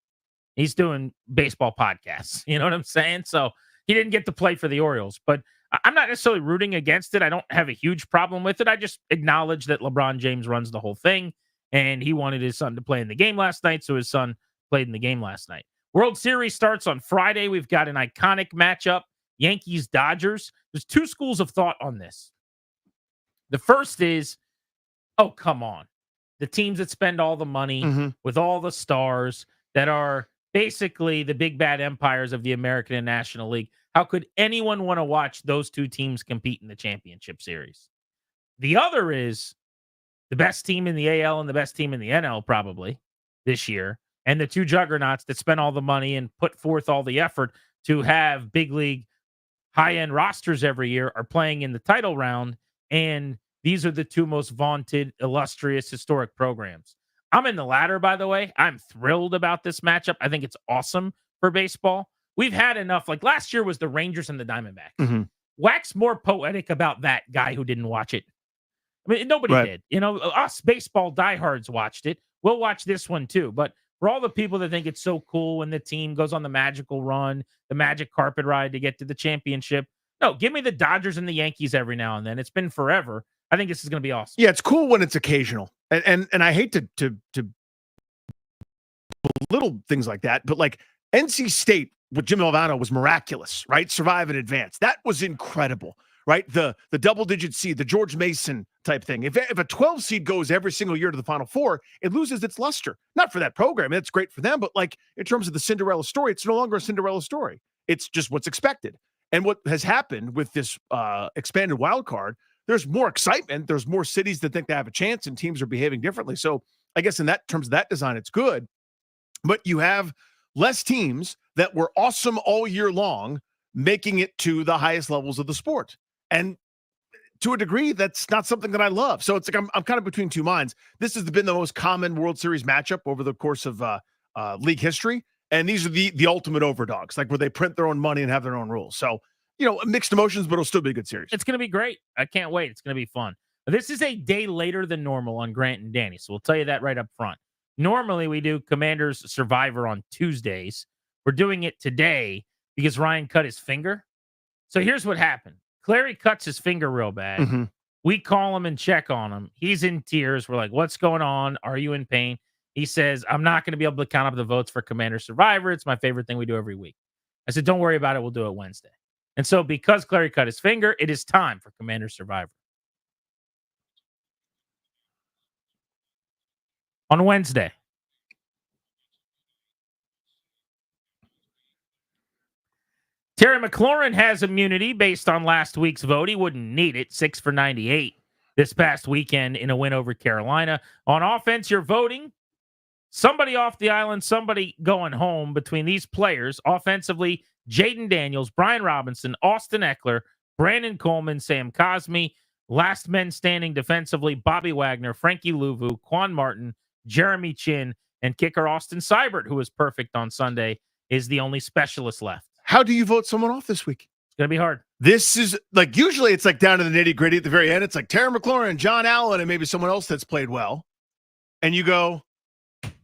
He's doing baseball podcasts. You know what I'm saying? So he didn't get to play for the Orioles, but I'm not necessarily rooting against it. I don't have a huge problem with it. I just acknowledge that LeBron James runs the whole thing, and he wanted his son to play in the game last night, so his son played in the game last night. World Series starts on Friday. We've got an iconic matchup, Yankees-Dodgers. There's two schools of thought on this. The first is, oh, come on. The teams that spend all the money with all the stars that are basically the big bad empires of the American and National League. How could anyone want to watch those two teams compete in the championship series? The other is the best team in the AL and the best team in the NL probably this year, and the two juggernauts that spent all the money and put forth all the effort to have big league high-end rosters every year are playing in the title round, and these are the two most vaunted, illustrious, historic programs. I'm in the latter, by the way. I'm thrilled about this matchup. I think it's awesome for baseball. We've had enough. Like last year was the Rangers and the Diamondbacks. Wax more poetic about that guy who didn't watch it. I mean, nobody did. Us baseball diehards watched it. We'll watch this one too. But for all the people that think it's so cool when the team goes on the magical run, the magic carpet ride to get to the championship, no, give me the Dodgers and the Yankees every now and then. It's been forever. I think this is going to be awesome. Yeah, it's cool when it's occasional. And I hate to belittle things like that, but like NC State with Jim Alvano was miraculous, right? Survive and advance. That was incredible, right? The double-digit seed, the George Mason type thing. If a 12 seed goes every single year to the Final Four, it loses its luster. Not for that program. It's great for them, but like in terms of the Cinderella story, it's no longer a Cinderella story. It's just what's expected. And what has happened with this expanded wild card, there's more excitement. There's more cities that think they have a chance, and teams are behaving differently. So I guess in that terms of that design, it's good. But you have less teams that were awesome all year long, making it to the highest levels of the sport. And to a degree, that's not something that I love. So it's like I'm kind of between two minds. This has been the most common World Series matchup over the course of league history. And these are the ultimate overdogs, like where they print their own money and have their own rules. So, mixed emotions, but it'll still be a good series. It's going to be great. I can't wait. It's going to be fun. This is a day later than normal on Grant and Danny, so we'll tell you that right up front. Normally, we do Commanders Survivor on Tuesdays. We're doing it today because Ryan cut his finger. So here's what happened. Clary cuts his finger real bad. We call him and check on him. He's in tears. We're like, what's going on? Are you in pain? He says, I'm not going to be able to count up the votes for Commander Survivor. It's my favorite thing we do every week. I said, don't worry about it. We'll do it Wednesday. And so because Clary cut his finger, it is time for Commander Survivor. On Wednesday. Terry McLaurin has immunity based on last week's vote. He wouldn't need it. 6 for 98 this past weekend in a win over Carolina. On offense, you're voting. Somebody off the island, somebody going home between these players. Offensively, Jayden Daniels, Brian Robinson, Austin Eckler, Brandon Coleman, Sam Cosmi. Last men standing defensively, Bobby Wagner, Frankie Louvu, Quan Martin, Jeremy Chin, and kicker Austin Seibert, who was perfect on Sunday, is the only specialist left. How do you vote someone off this week? It's going to be hard. This is like, usually it's like down to the nitty gritty at the very end. It's like Terry McLaurin, John Allen, and maybe someone else that's played well. And you go,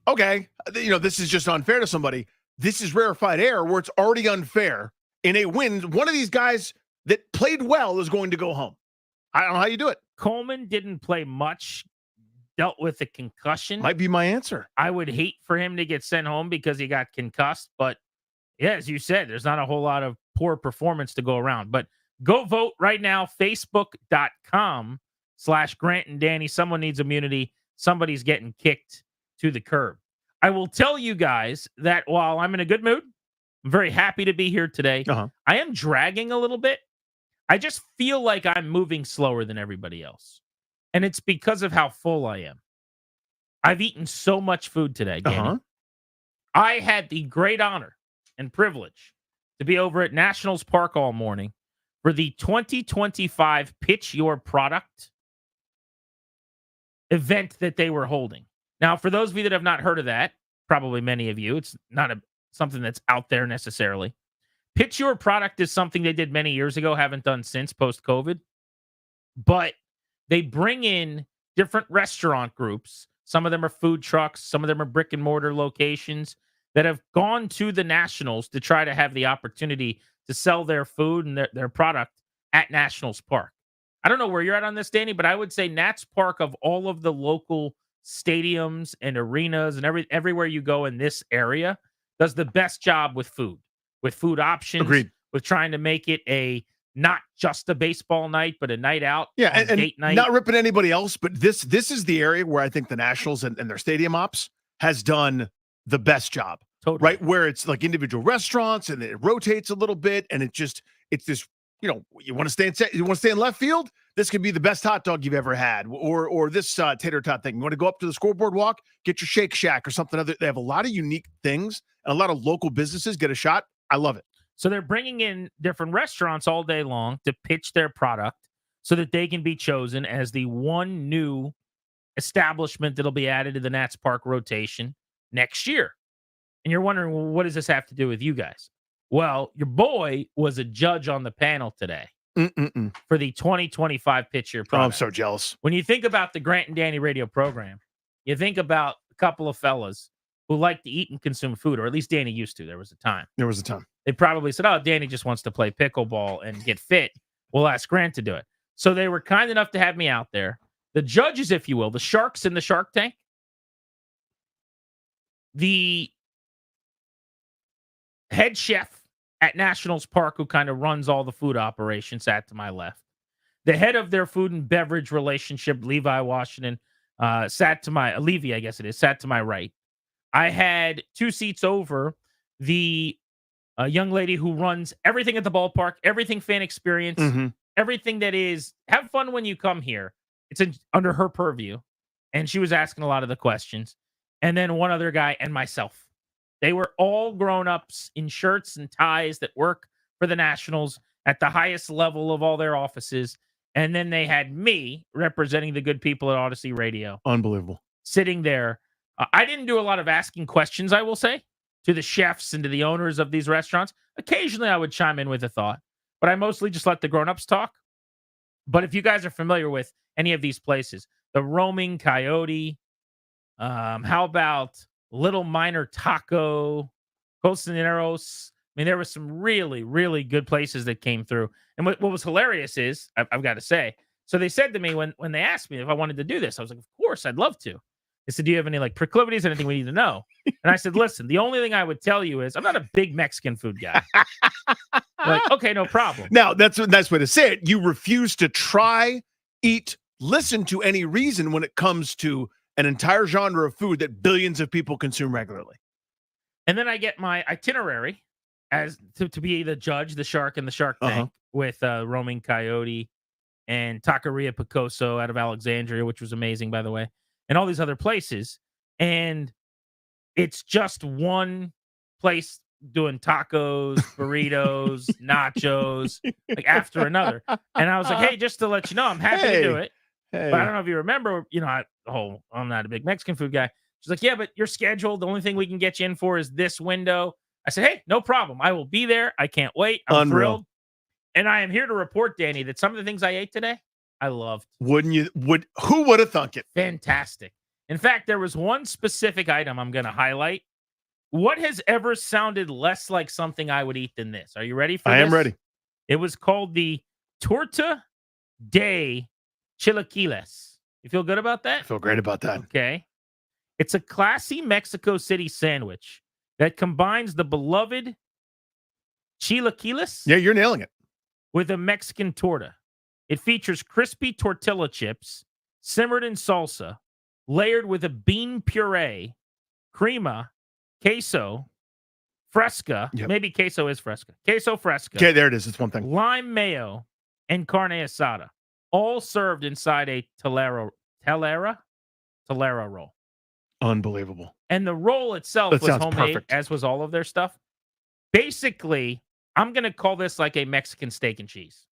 okay, this is just unfair to somebody. This is rarefied air where it's already unfair. In a win, one of these guys that played well is going to go home. I don't know how you do it. Coleman didn't play much, dealt with a concussion. Might be my answer. I would hate for him to get sent home because he got concussed. But yeah, as you said, there's not a whole lot of poor performance to go around. But go vote right now, facebook.com/Grant and Danny. Someone needs immunity. Somebody's getting kicked to the curb. I will tell you guys that while I'm in a good mood, I'm very happy to be here today. I am dragging a little bit. I just feel like I'm moving slower than everybody else. And it's because of how full I am. I've eaten so much food today, Danny. I had the great honor and privilege to be over at Nationals Park all morning for the 2025 Pitch Your Product event that they were holding. Now, for those of you that have not heard of that, probably many of you, it's not something that's out there necessarily. Pitch Your Product is something they did many years ago, haven't done since post-COVID. But they bring in different restaurant groups. Some of them are food trucks. Some of them are brick and mortar locations that have gone to the Nationals to try to have the opportunity to sell their food and their product at Nationals Park. I don't know where you're at on this, Danny, but I would say Nats Park, of all of the local stadiums and arenas and everywhere you go in this area, does the best job with food options. Agreed. With trying to make it not just a baseball night, but a night out. Yeah, and date night. Not ripping anybody else, but this is the area where I think the Nationals and their stadium ops has done the best job. Totally. Right, where it's like individual restaurants and it rotates a little bit, and it's this, you want to stay in left field, this could be the best hot dog you've ever had, or this tater tot thing. You want to go up to the scoreboard walk, get your Shake Shack or something other. They have a lot of unique things, and a lot of local businesses get a shot. I love it. So they're bringing in different restaurants all day long to pitch their product so that they can be chosen as the one new establishment that'll be added to the Nats Park rotation next year. And you're wondering, well, what does this have to do with you guys? Well, your boy was a judge on the panel today for the 2025 Pitch Your Product. Oh, I'm so jealous. When you think about the Grant and Danny radio program, you think about a couple of fellas who like to eat and consume food, or at least Danny used to. There was a time. They probably said, oh, Danny just wants to play pickleball and get fit. We'll ask Grant to do it. So they were kind enough to have me out there. The judges, if you will, the sharks in the Shark Tank, the head chef at Nationals Park, who kind of runs all the food operations, sat to my left. The head of their food and beverage relationship, Levi Washington, sat to my right. I had 2 seats over the young lady who runs everything at the ballpark, everything fan experience, everything that is have fun when you come here. It's under her purview. And she was asking a lot of the questions. And then one other guy and myself. They were all grown-ups in shirts and ties that work for the Nationals at the highest level of all their offices. And then they had me representing the good people at Odyssey Radio. Unbelievable. Sitting there. I didn't do a lot of asking questions, I will say, to the chefs and to the owners of these restaurants. Occasionally, I would chime in with a thought. But I mostly just let the grown-ups talk. But if you guys are familiar with any of these places, the Roaming Coyote, how about Little Minor Taco, Cocineros. I mean, there were some really, really good places that came through. And what was hilarious is, I've got to say, so they said to me when they asked me if I wanted to do this, I was like, of course, I'd love to. They said, do you have any proclivities, anything we need to know? And I said, listen, the only thing I would tell you is I'm not a big Mexican food guy. Like, okay, no problem. Now, that's a nice way to say it. You refuse to try, eat, listen to any reason when it comes to an entire genre of food that billions of people consume regularly. And then I get my itinerary as to be the judge, the shark and the Shark Tank with Roaming Coyote and Taqueria Picoso out of Alexandria, which was amazing, by the way, and all these other places. And it's just one place doing tacos, burritos, nachos, like after another. And I was like, hey, just to let you know, I'm happy to do it. But I don't know if you remember, I'm not a big Mexican food guy. She's like, yeah, but you're scheduled. The only thing we can get you in for is this window. I said, hey, no problem. I will be there. I can't wait. I'm thrilled. And I am here to report, Danny, that some of the things I ate today, I loved. Who would have thunk it? Fantastic. In fact, there was one specific item I'm going to highlight. What has ever sounded less like something I would eat than this? Are you ready for this? I am ready. It was called the Torta de Chilaquiles. You feel good about that? I feel great about that. Okay. It's a classy Mexico City sandwich that combines the beloved chilaquiles. Yeah, you're nailing it. With a Mexican torta. It features crispy tortilla chips, simmered in salsa, layered with a bean puree, crema, queso, fresca. Yep. Maybe queso is fresca. Queso fresca. Okay, there it is. It's one thing. Lime mayo and carne asada. All served inside a telera roll. Unbelievable. And the roll itself was homemade, as was all of their stuff. Basically, I'm going to call this like a Mexican steak and cheese.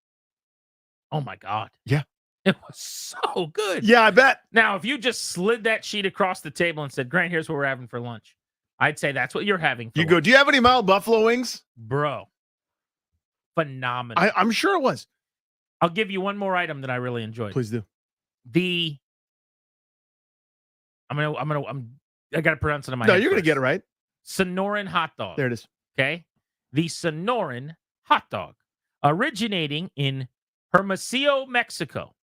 Oh, my God. Yeah. It was so good. Yeah, I bet. Now, if you just slid that sheet across the table and said, Grant, here's what we're having for lunch, I'd say that's what you're having for You lunch. go, do you have any mild buffalo wings? Bro. Phenomenal. I'm sure it was. I'll give you one more item that I really enjoyed. Please do. I got to pronounce it in my No, head you're going to first. get it right. Sonoran hot dog. There it is. Okay. The Sonoran hot dog, originating in Hermosillo, Mexico.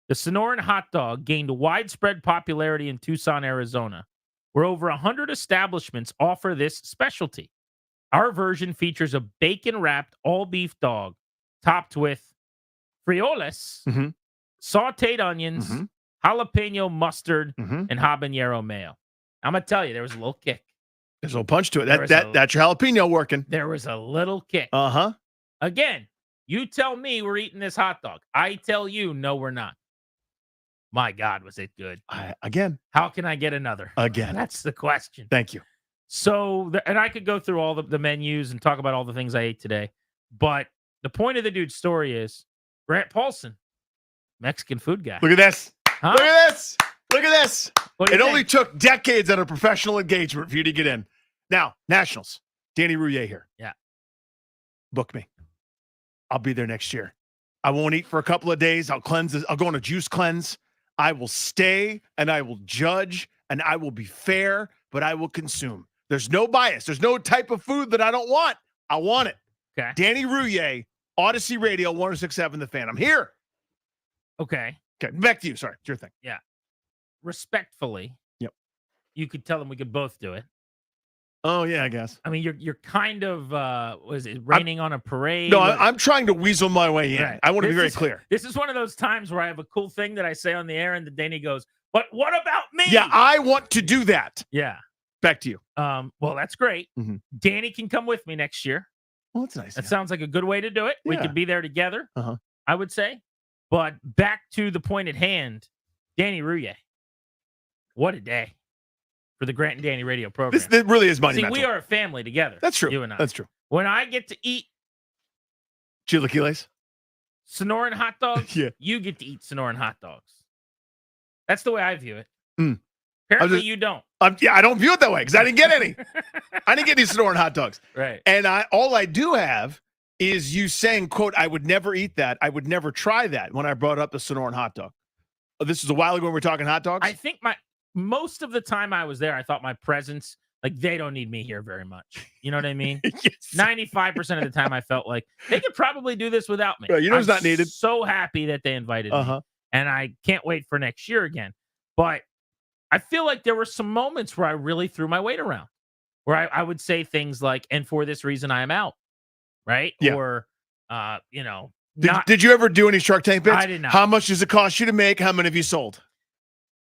The Sonoran hot dog gained widespread popularity in Tucson, Arizona, where over 100 establishments offer this specialty. Our version features a bacon-wrapped all-beef dog topped with frijoles, sauteed onions, jalapeno mustard, and habanero mayo. I'm going to tell you, there was a little kick. There's a little punch to it. That's your jalapeno working. There was a little kick. Uh-huh. Again, you tell me we're eating this hot dog. I tell you, no, we're not. My God, was it good. Again. How can I get another? Again. That's the question. Thank you. So, and I could go through all the menus and talk about all the things I ate today. But the point of the dude's story is Grant Paulson, Mexican food guy. Look at this. Huh? Look at this. Look at this. What do It you only think? took decades of professional engagement for you to get in. Now, Nationals. Danny Rouillet here. Yeah. Book me. I'll be there next year. I won't eat for a couple of days. I'll cleanse. I'll go on a juice cleanse. I will stay and I will judge and I will be fair, but I will consume. There's no bias. There's no type of food that I don't want. I want it. Okay. Danny Rouillet, Odyssey Radio, 106.7 The Fan. I'm here. Okay. Okay. Back to you. Sorry. It's your thing. Yeah. Respectfully. Yep. You could tell them we could both do it. Oh, yeah, I guess. I mean, you're kind of, was it raining on a parade? No, I'm trying to weasel my way in. Right. I want to be This very is- clear. This is one of those times where I have a cool thing that I say on the air and the Danny goes, but what about me? Yeah, I want to do that. Yeah. Back to you. Well, that's great. Mhm. Danny can come with me next year. Well, that's nice. That sounds like a good way to do it. We Yeah. could be there together, Uh-huh. I would say. But back to the point at hand, Danny Rouillet. What a day for the Grant and Danny radio program. This really is See, monumental. we are a family together. That's true. You and I. That's true. When I get to eat Chilaquiles. Sonoran hot dogs, Yeah. you get to eat Sonoran hot dogs. That's the way I view it. Mm. Apparently, just- you don't. Yeah, I don't view it that way because I didn't get any. I didn't get any Sonoran hot dogs. Right. And all I do have is you saying, quote, I would never eat that. I would never try that when I brought up the Sonoran hot dog. Oh, this is a while ago when we were talking hot dogs? I think most of the time I was there, I thought my presence, like, they don't need me here very much. You know what I mean? 95% of the time I felt like they could probably do this without me. Right, you know it's I'm not needed. So happy that they invited Uh-huh. me. And I can't wait for next year again. But I feel like there were some moments where I really threw my weight around, where I would say things like, and for this reason I am out. Right? Yeah. Or, not. Did you ever do any Shark Tank bits? I did not. How much does it cost you to make? How many have you sold?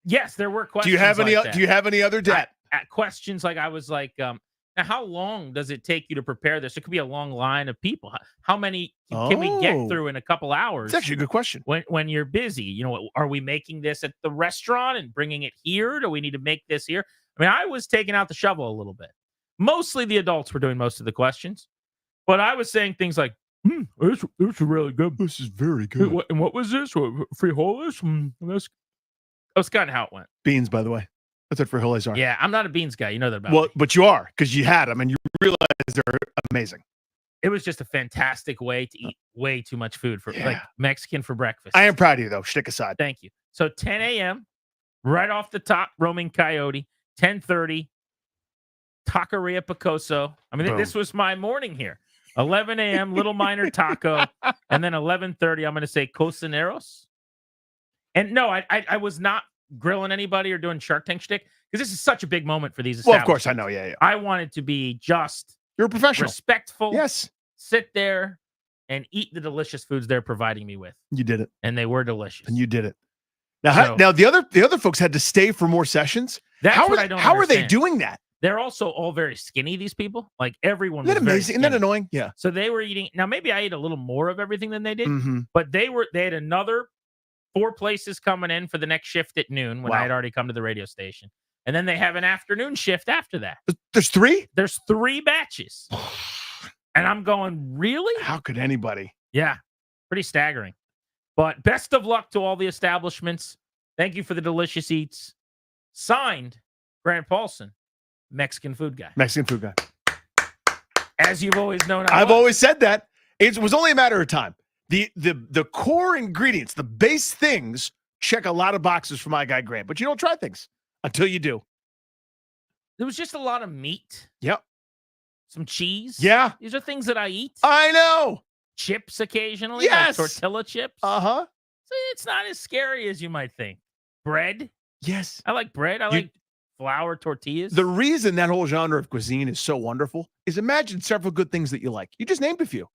Yes, there were questions. Do you have any? like that. Do you have any other debt? At questions like I was like, now how long does it take you to prepare this? It could be a long line of people. How many can we get Oh. through in a couple hours? It's actually a good question. When you're busy, you know, are we making this at the restaurant and bringing it here? Do we need to make this here? I mean, I was taking out the shovel a little bit, Mostly the adults were doing most of the questions. But I was saying things like, this is really good. This is very good. And what was this? Frijoles? That was kind of how it went. Beans, by the way. That's what frijoles are. Yeah, I'm not a beans guy. You know that about Well, me. but you are, because you had them and you realize they're amazing. It was just a fantastic way to eat way too much food for like Mexican for breakfast. I am proud of you, though. Shtick aside. Thank you. So 10 a.m., right off the top, Roaming Coyote. 10:30, Taqueria Picoso. I mean, this was my morning here. 11 a.m., Little Minor Taco. And then 11:30, I'm going to say Cocineros. And no, I was not grilling anybody or doing Shark Tank shtick because this is such a big moment for these Well, of course, establishments. I know. Yeah. I wanted to be just You're a professional. respectful. Yes. Sit there and eat the delicious foods they're providing me with. You did it. And they were delicious. And you did it. Now the other folks had to stay for more sessions. That's how what are I don't how are they understand. doing that? They're also all very skinny, these people. Like everyone was Isn't that very amazing? Isn't that skinny. annoying? Yeah. So they were eating. Now, maybe I ate a little more of everything than they did, Mhm. but they had another 4 places coming in for the next shift at noon when I had already come to the radio station. And then they have an afternoon shift after that. There's 3? There's 3 batches. And I'm going, really? How could anybody? Yeah. Pretty staggering. But best of luck to all the establishments. Thank you for the delicious eats. Signed, Grant Paulson, Mexican food guy. Mexican food guy. As you've always known, I've always said that. It was only a matter of time. The core ingredients, the base things, check a lot of boxes for my guy Grant. But you don't try things until you do. There was just a lot of meat. Yep. Some cheese. Yeah. These are things that I eat. I know. Chips occasionally. Yes. Like tortilla chips. Uh-huh. So it's not as scary as you might think. Bread. Yes. I like bread. I like flour tortillas. The reason that whole genre of cuisine is so wonderful is imagine several good things that you like. You just named a few.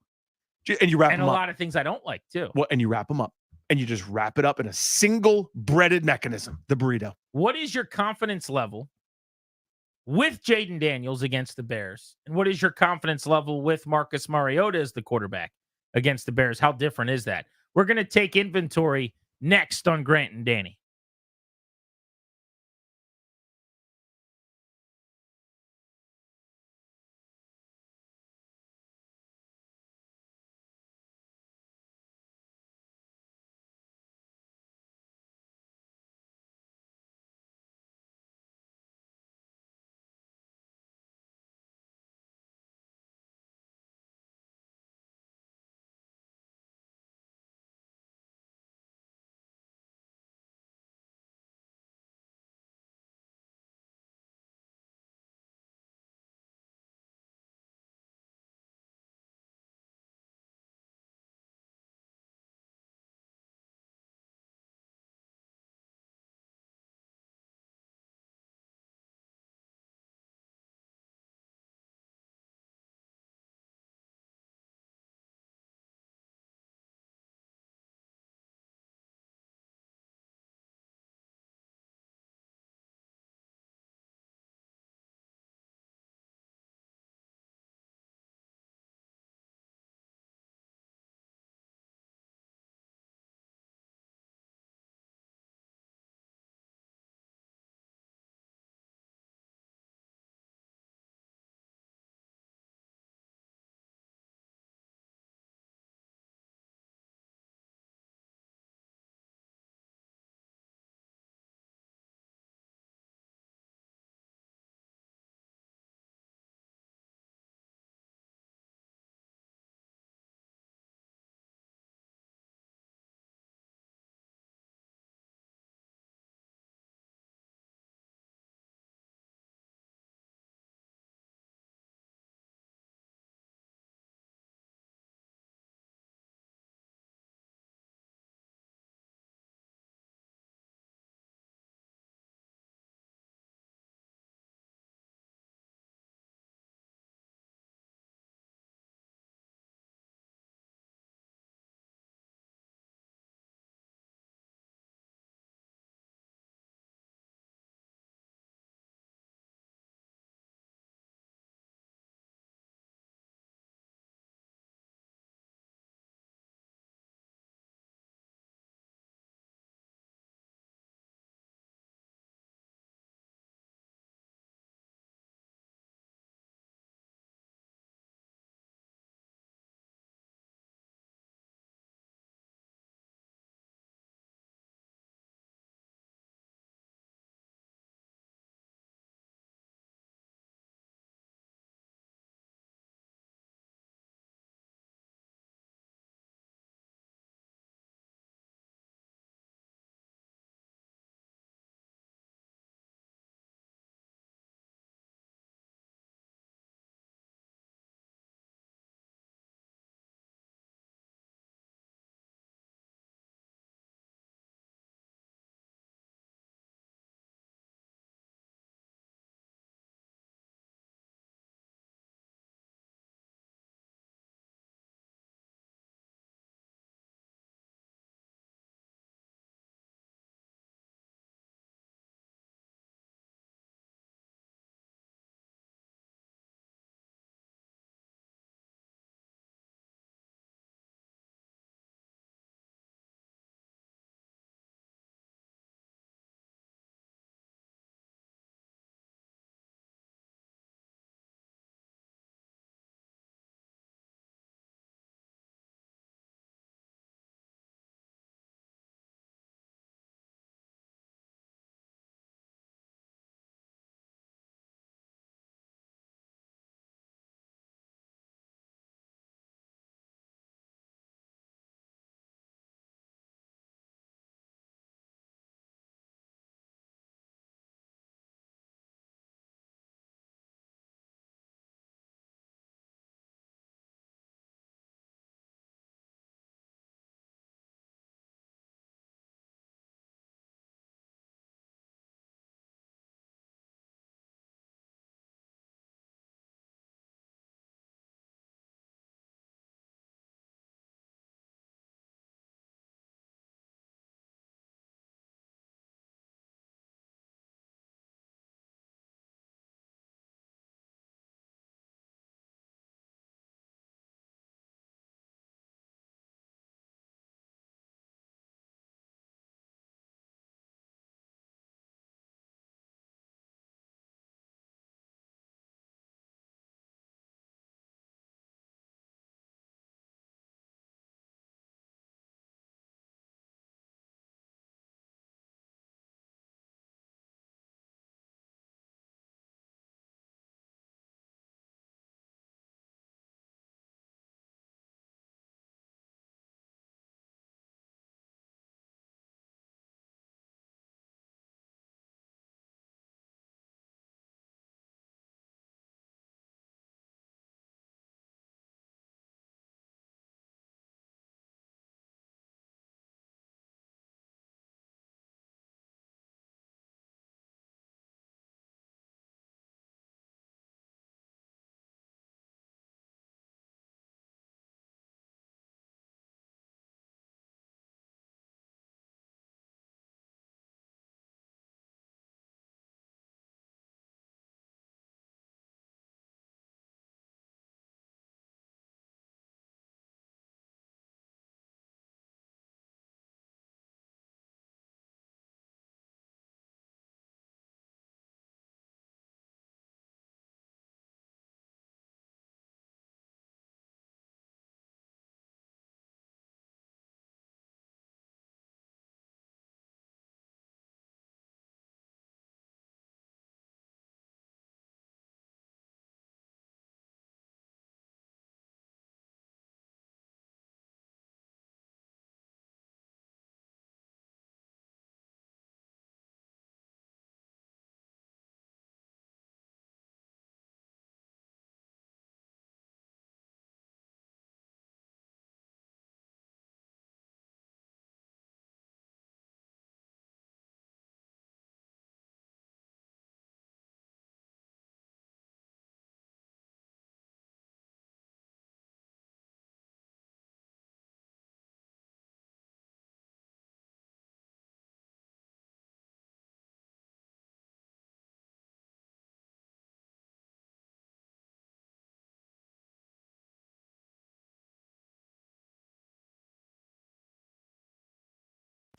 And you wrap and them a up. lot of things I don't like too. Well, and you wrap them up. And you just wrap it up in a single breaded mechanism, the burrito. What is your confidence level with Jayden Daniels against the Bears? And what is your confidence level with Marcus Mariota as the quarterback against the Bears? How different is that? We're going to take inventory next on Grant and Danny.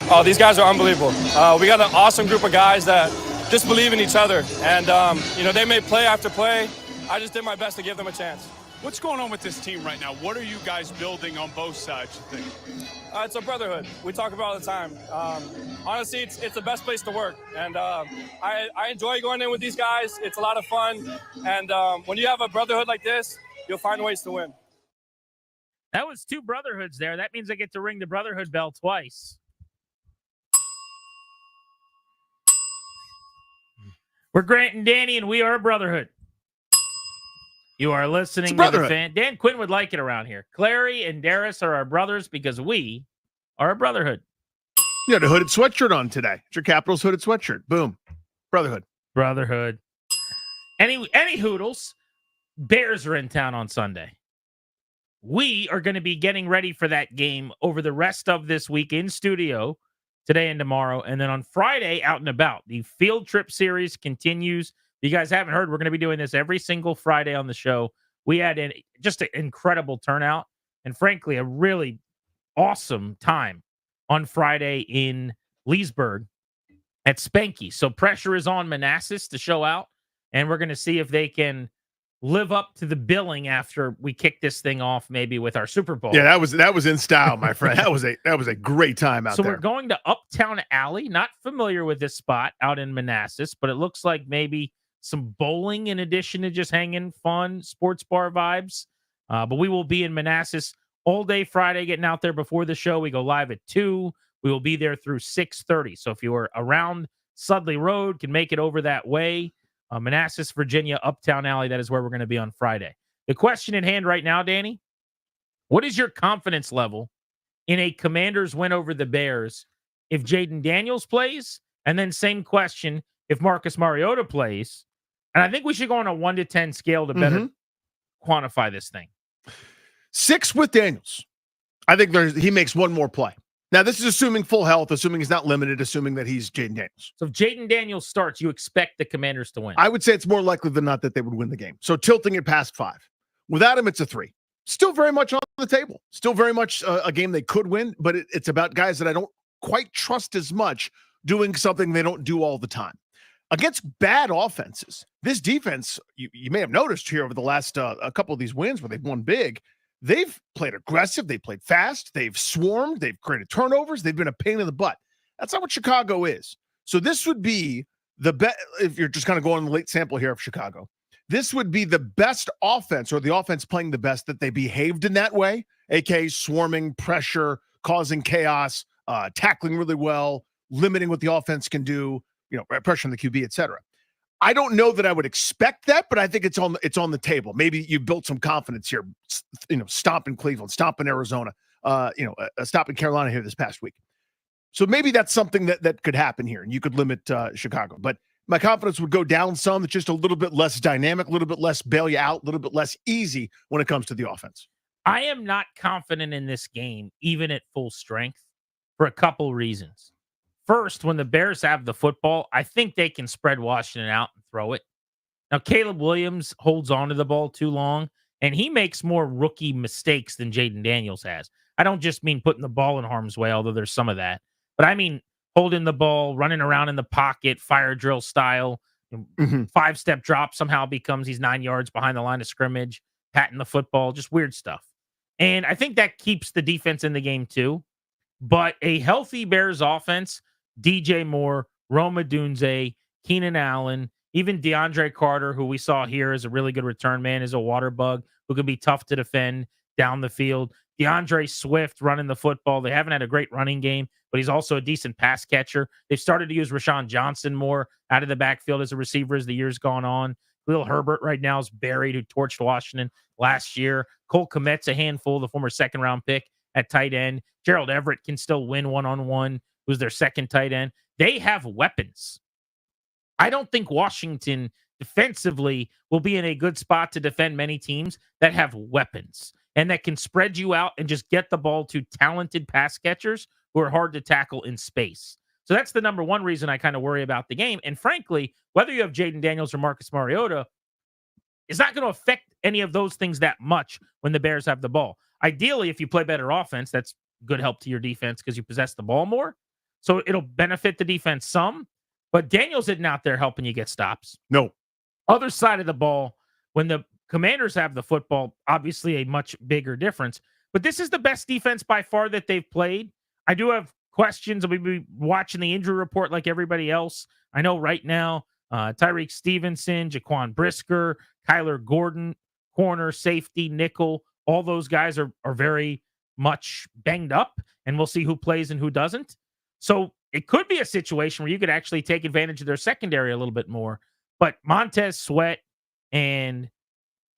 Oh, these guys are unbelievable. We got an awesome group of guys that just believe in each other. And, they made play after play. I just did my best to give them a chance. What's going on with this team right now? What are you guys building on both sides, you think? It's a brotherhood. We talk about it all the time. Honestly, it's the best place to work. And I enjoy going in with these guys. It's a lot of fun. And when you have a brotherhood like this, you'll find ways to win. That was 2 brotherhoods there. That means I get to ring the brotherhood bell twice. We're Grant and Danny, and we are a brotherhood. You are listening to the Fan. Dan Quinn would like it around here. Clary and Darius are our brothers because we are a brotherhood. You had a hooded sweatshirt on today. It's your Capitals hooded sweatshirt. Boom. Brotherhood. Brotherhood. Any Hoodles, Bears are in town on Sunday. We are going to be getting ready for that game over the rest of this week in studio today and tomorrow. And then on Friday, out and about. The field trip series continues. If you guys haven't heard, we're going to be doing this every single Friday on the show. We had just an incredible turnout and, frankly, a really awesome time on Friday in Leesburg at Spanky. So pressure is on Manassas to show out, and we're going to see if they can live up to the billing after we kick this thing off, maybe with our Super Bowl. Yeah, that was in style, my friend. That was a great time out there. So we're going to Uptown Alley. Not familiar with this spot out in Manassas, but it looks like maybe some bowling in addition to just hanging fun sports bar vibes. But we will be in Manassas all day Friday, getting out there before the show. We go live at 2. We will be there through 6:30. So if you are around Sudley Road, can make it over that way. Manassas, Virginia, Uptown Alley, that is where we're going to be on Friday. The question at hand right now, Danny, what is your confidence level in a Commanders win over the Bears if Jayden Daniels plays? And then same question if Marcus Mariota plays. And I think we should go on a 1 to 10 scale to better quantify this thing. 6 with Daniels. I think he makes one more play. Now, this is assuming full health, assuming he's not limited, assuming that he's Jayden Daniels. So if Jayden Daniels starts, you expect the Commanders to win? I would say it's more likely than not that they would win the game. So tilting it past 5. Without him, it's a 3. Still very much on the table. Still very much a game they could win, but it's about guys that I don't quite trust as much doing something they don't do all the time. Against bad offenses, this defense, you may have noticed here over the last a couple of these wins where they've won big, they've played aggressive, they've played fast, they've swarmed, they've created turnovers, they've been a pain in the butt. That's not what Chicago is. So this would be the best, if you're just kind of going on the late sample here of Chicago, this would be the best offense, or the offense playing the best, that they behaved in that way, aka swarming, pressure, causing chaos, tackling really well, limiting what the offense can do, pressure on the QB, etc. I don't know that I would expect that, but I think it's on the table. Maybe you built some confidence here, stop in Cleveland, stop in Arizona, stop in Carolina here this past week. So maybe that's something that could happen here, and you could limit Chicago. But my confidence would go down some. It's just a little bit less dynamic, a little bit less bail you out, a little bit less easy when it comes to the offense. I am not confident in this game, even at full strength, for a couple reasons. First, when the Bears have the football, I think they can spread Washington out and throw it. Now, Caleb Williams holds on to the ball too long, and he makes more rookie mistakes than Jayden Daniels has. I don't just mean putting the ball in harm's way, although there's some of that. But I mean holding the ball, running around in the pocket, fire drill style, 5-step drop somehow becomes he's 9 yards behind the line of scrimmage, patting the football, just weird stuff. And I think that keeps the defense in the game too. But a healthy Bears offense, DJ Moore, Rome Odunze, Keenan Allen, even DeAndre Carter, who we saw here as a really good return man, is a water bug who can be tough to defend down the field. DeAndre Swift running the football. They haven't had a great running game, but he's also a decent pass catcher. They've started to use Rashawn Johnson more out of the backfield as a receiver as the year's gone on. Khalil Herbert right now is buried, who torched Washington last year. Cole Kmet's a handful, the former second-round pick at tight end. Gerald Everett can still win one-on-one, who's their second tight end. They have weapons. I don't think Washington defensively will be in a good spot to defend many teams that have weapons and that can spread you out and just get the ball to talented pass catchers who are hard to tackle in space. So that's the number one reason I kind of worry about the game. And frankly, whether you have Jayden Daniels or Marcus Mariota, it's not going to affect any of those things that much when the Bears have the ball. Ideally, if you play better offense, that's good help to your defense because you possess the ball more. So it'll benefit the defense some, but Daniels isn't out there helping you get stops. No. Other side of the ball, when the Commanders have the football, obviously a much bigger difference. But this is the best defense by far that they've played. I do have questions. I'll be watching the injury report like everybody else. I know right now, Tyreek Stevenson, Jaquan Brisker, Kyler Gordon, corner, safety, nickel, all those guys are very much banged up, and we'll see who plays and who doesn't. So it could be a situation where you could actually take advantage of their secondary a little bit more. But Montez Sweat and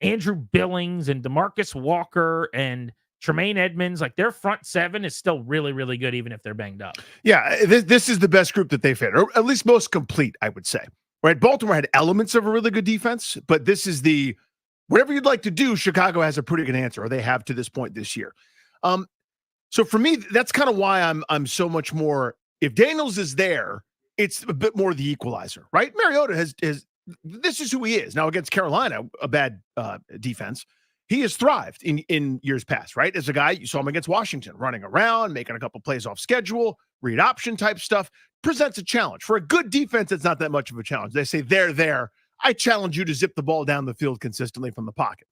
Andrew Billings and DeMarcus Walker and Tremaine Edmonds, like their front seven is still really, really good, even if they're banged up. Yeah, this is the best group that they've had, or at least most complete, I would say. Right? Baltimore had elements of a really good defense, but this is the whatever you'd like to do, Chicago has a pretty good answer, or they have to this point this year. So for me, that's kind of why I'm so much more. If Daniels is there, it's a bit more the equalizer, right? Mariota has this is who he is now against Carolina, a bad defense. He has thrived in years past, right? As a guy, you saw him against Washington, running around, making a couple plays off schedule, read option type stuff, presents a challenge. For a good defense, it's not that much of a challenge. They say, they're there. I challenge you to zip the ball down the field consistently from the pocket.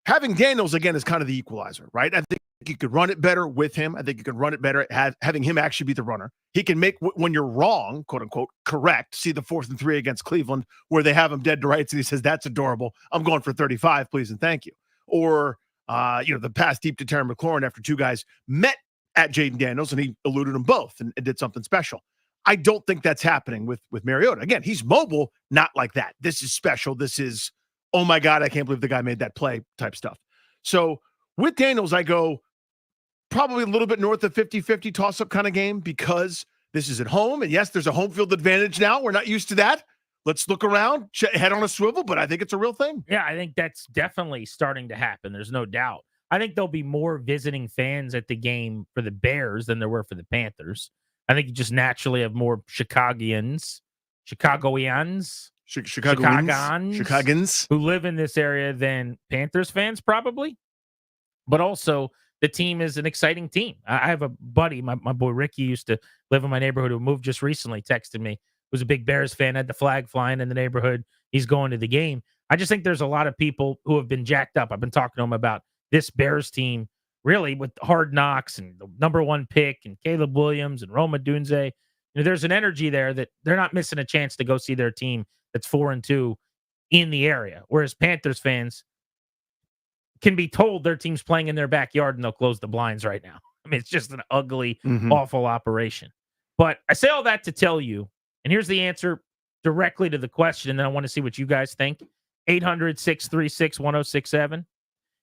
Having Daniels, again, is kind of the equalizer, right? I think you could run it better with him. I think you could run it better having him actually be the runner. He can make, when you're wrong, quote unquote, correct. See the 4th and 3 against Cleveland where they have him dead to rights and he says, that's adorable. I'm going for 35, please and thank you. Or, the pass deep to Terry McLaurin after two guys met at Jayden Daniels and he eluded them both and did something special. I don't think that's happening with Mariota. Again, he's mobile, not like that. This is special. This is, oh my God, I can't believe the guy made that play type stuff. So with Daniels, I go probably a little bit north of 50-50 toss-up kind of game because this is at home. And yes, there's a home field advantage now. We're not used to that. Let's look around, head on a swivel, but I think it's a real thing. Yeah, I think that's definitely starting to happen. There's no doubt. I think there'll be more visiting fans at the game for the Bears than there were for the Panthers. I think you just naturally have more Chicagoans who live in this area than Panthers fans probably. But also, the team is an exciting team. I have a buddy, my boy Ricky used to live in my neighborhood who moved just recently, texted me, was a big Bears fan, had the flag flying in the neighborhood. He's going to the game. I just think there's a lot of people who have been jacked up. I've been talking to them about this Bears team, really, with Hard Knocks and the number 1 pick and Caleb Williams and Roma Dunze. There's an energy there that they're not missing a chance to go see their team that's 4-2 in the area. Whereas Panthers fans can be told their team's playing in their backyard and they'll close the blinds right now. I mean, it's just an ugly, awful operation. But I say all that to tell you, and here's the answer directly to the question, and then I want to see what you guys think. 800-636-1067.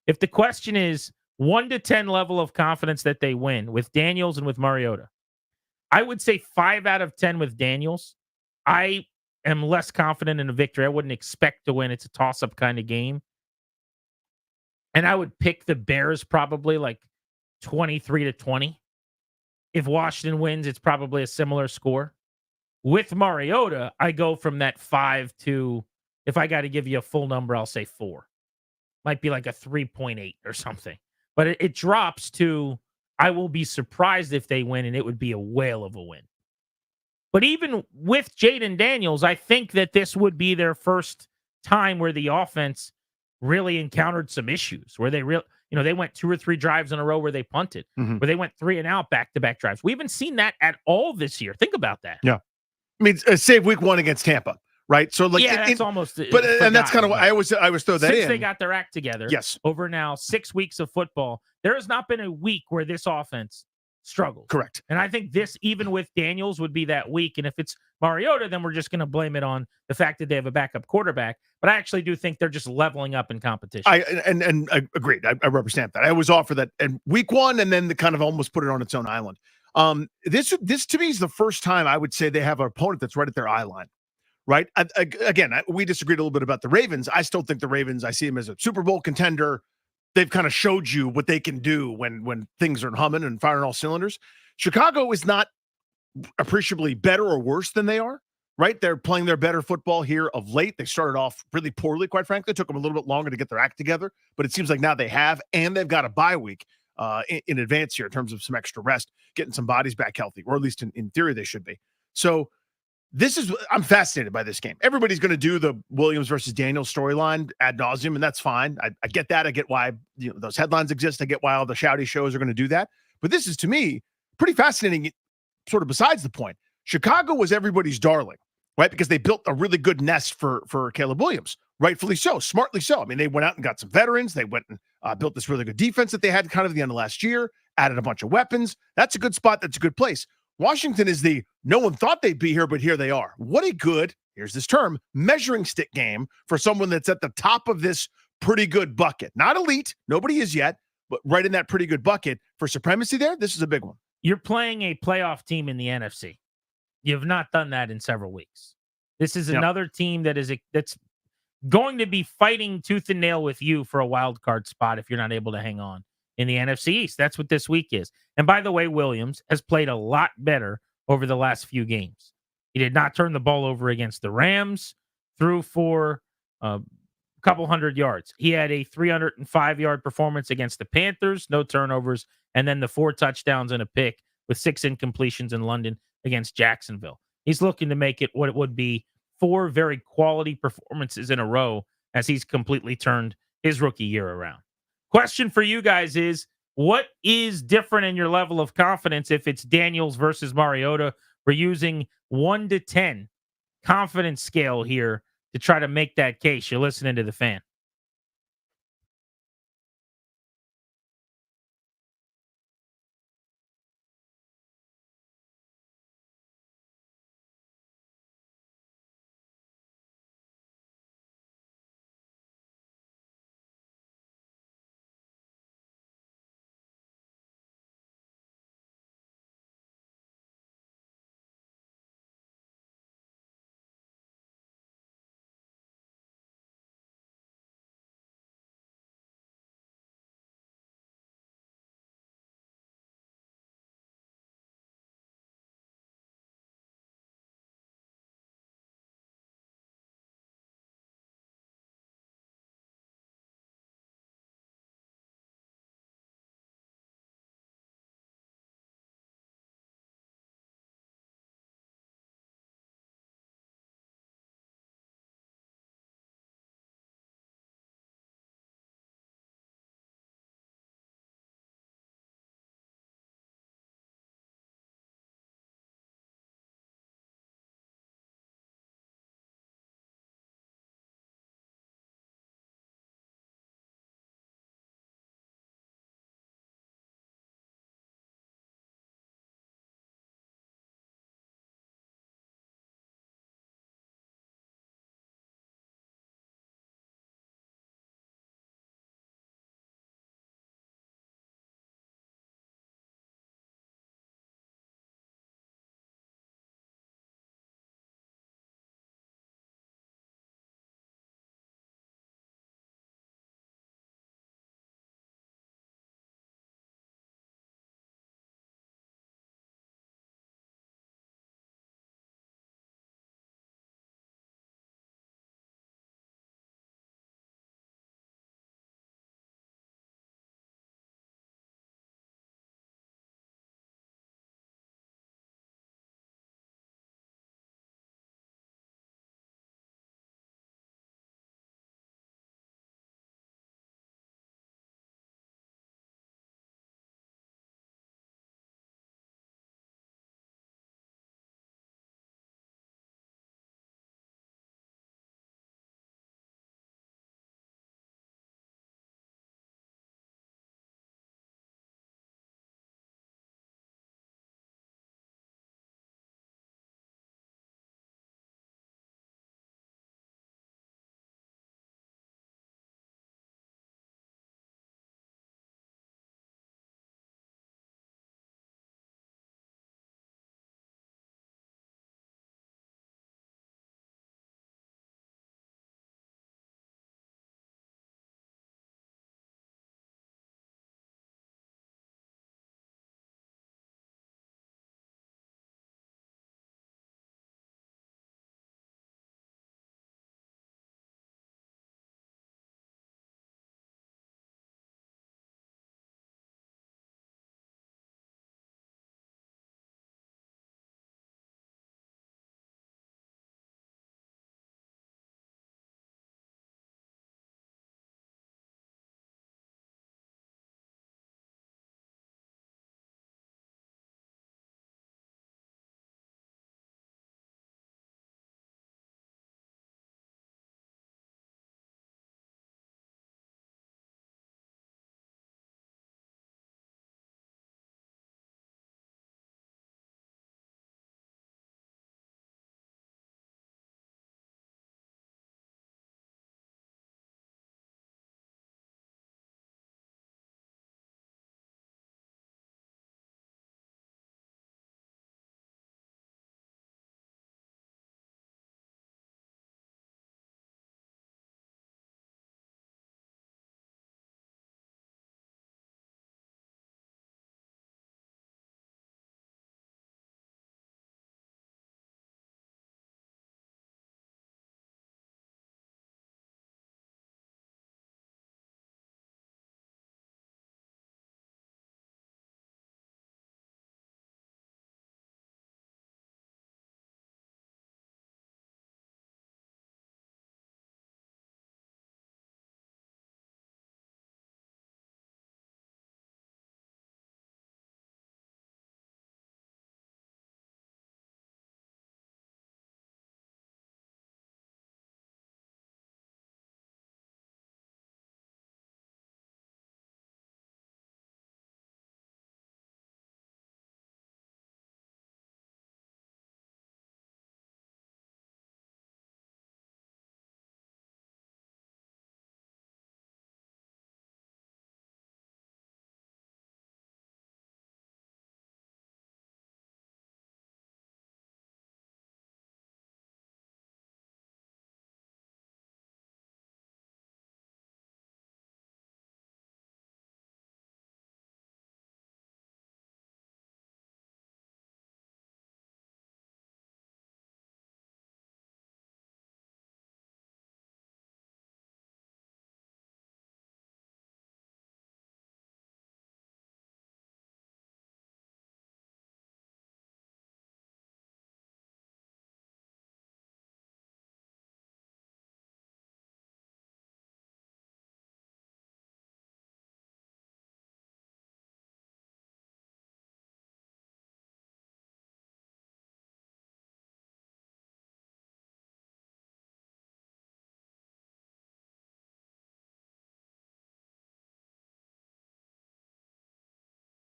If the question is 1 to 10 level of confidence that they win with Daniels and with Mariota, I would say 5 out of 10 with Daniels. I am less confident in a victory. I wouldn't expect to win. It's a toss-up kind of game. And I would pick the Bears probably like 23-20. If Washington wins, it's probably a similar score. With Mariota, I go from that 5 to, if I got to give you a full number, I'll say 4. Might be like a 3.8 or something. But it drops to, I will be surprised if they win, and it would be a whale of a win. But even with Jayden Daniels, I think that this would be their first time where the offense really encountered some issues, where they they went 2 or 3 drives in a row where they punted, where they went 3 and out back-to-back drives. We haven't seen that at all this year. Think about that. Yeah. I mean, save week 1 against Tampa, right? So like, that's almost. But and that's kind of what I always throw that since in. Since they got their act together, yes, over now 6 weeks of football, there has not been a week where this offense struggled. Correct. And I think this, even with Daniels, would be that week. And if it's Mariota, then we're just going to blame it on the fact that they have a backup quarterback. But I actually do think they're just leveling up in competition. I agreed. I represent that. I was off for that and week 1, and then the kind of almost put it on its own island. This to me is the first time I would say they have an opponent that's right at their eye line, right? We disagreed a little bit about the Ravens. I still think the Ravens, I see them as a Super Bowl contender. They've kind of showed you what they can do when things are humming and firing all cylinders. Chicago is not appreciably better or worse than they are, right? They're playing their better football here of late. They started off really poorly, quite frankly. It took them a little bit longer to get their act together, but it seems like now they have, and they've got a bye week. in advance here in terms of some extra rest, getting some bodies back healthy, or at least in theory they should be. So I'm fascinated by this game. Everybody's going to do the Williams versus Daniels storyline ad nauseum, and that's fine. I get that. I get why those headlines exist. I get why all the shouty shows are going to do that. But this is, to me, pretty fascinating, sort of besides the point. Chicago was everybody's darling, right? Because they built a really good nest for Caleb Williams, rightfully so, smartly so. I mean, they went out and got some veterans. They went and built this really good defense that they had kind of at the end of last year, added a bunch of weapons. That's a good spot. That's a good place. Washington is no one thought they'd be here, but here they are. What a good, here's this term, measuring stick game for someone that's at the top of this pretty good bucket. Not elite, nobody is yet, but right in that pretty good bucket for supremacy there, this is a big one. You're playing a playoff team in the NFC. You've not done that in several weeks. This is another team that's going to be fighting tooth and nail with you for a wild card spot if you're not able to hang on in the NFC East. That's what this week is. And by the way, Williams has played a lot better over the last few games. He did not turn the ball over against the Rams, threw for a couple hundred yards. He had a 305-yard performance against the Panthers, no turnovers, and then the 4 touchdowns and a pick with 6 incompletions in London against Jacksonville. He's looking to make it what it would be 4 very quality performances in a row as he's completely turned his rookie year around. Question for you guys is, what is different in your level of confidence if it's Daniels versus Mariota? We're using 1 to 10 confidence scale here to try to make that case. You're listening to The Fan.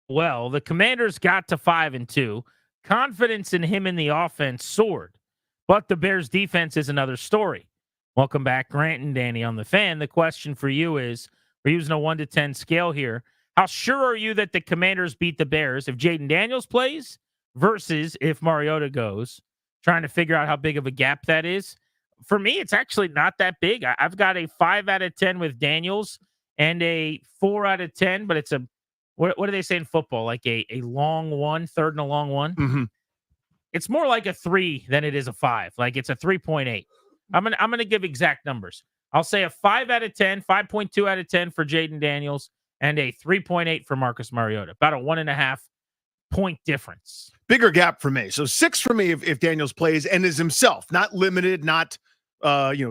well. The Commanders got to 5-2. Confidence in him in the offense soared. But the Bears defense is another story. Welcome back, Grant and Danny on the Fan. The question for you is, we're using a 1 to 10 scale here. How sure are you that the Commanders beat the Bears if Jayden Daniels plays versus if Mariota goes? Trying to figure out how big of a gap that is. For me, it's actually not that big. I've got a 5 out of 10 with Daniels and a 4 out of 10, but it's a, what do they say in football? Like a long one, third and a long one. Mm-hmm. It's more like a 3 than it is a 5. Like it's a 3.8. I'm gonna give exact numbers. I'll say a 5 out of 10, 5.2 out of 10 for Jayden Daniels, and a 3.8 for Marcus Mariota. About a 1.5 point difference. Bigger gap for me. So 6 for me if Daniels plays and is himself, not limited, not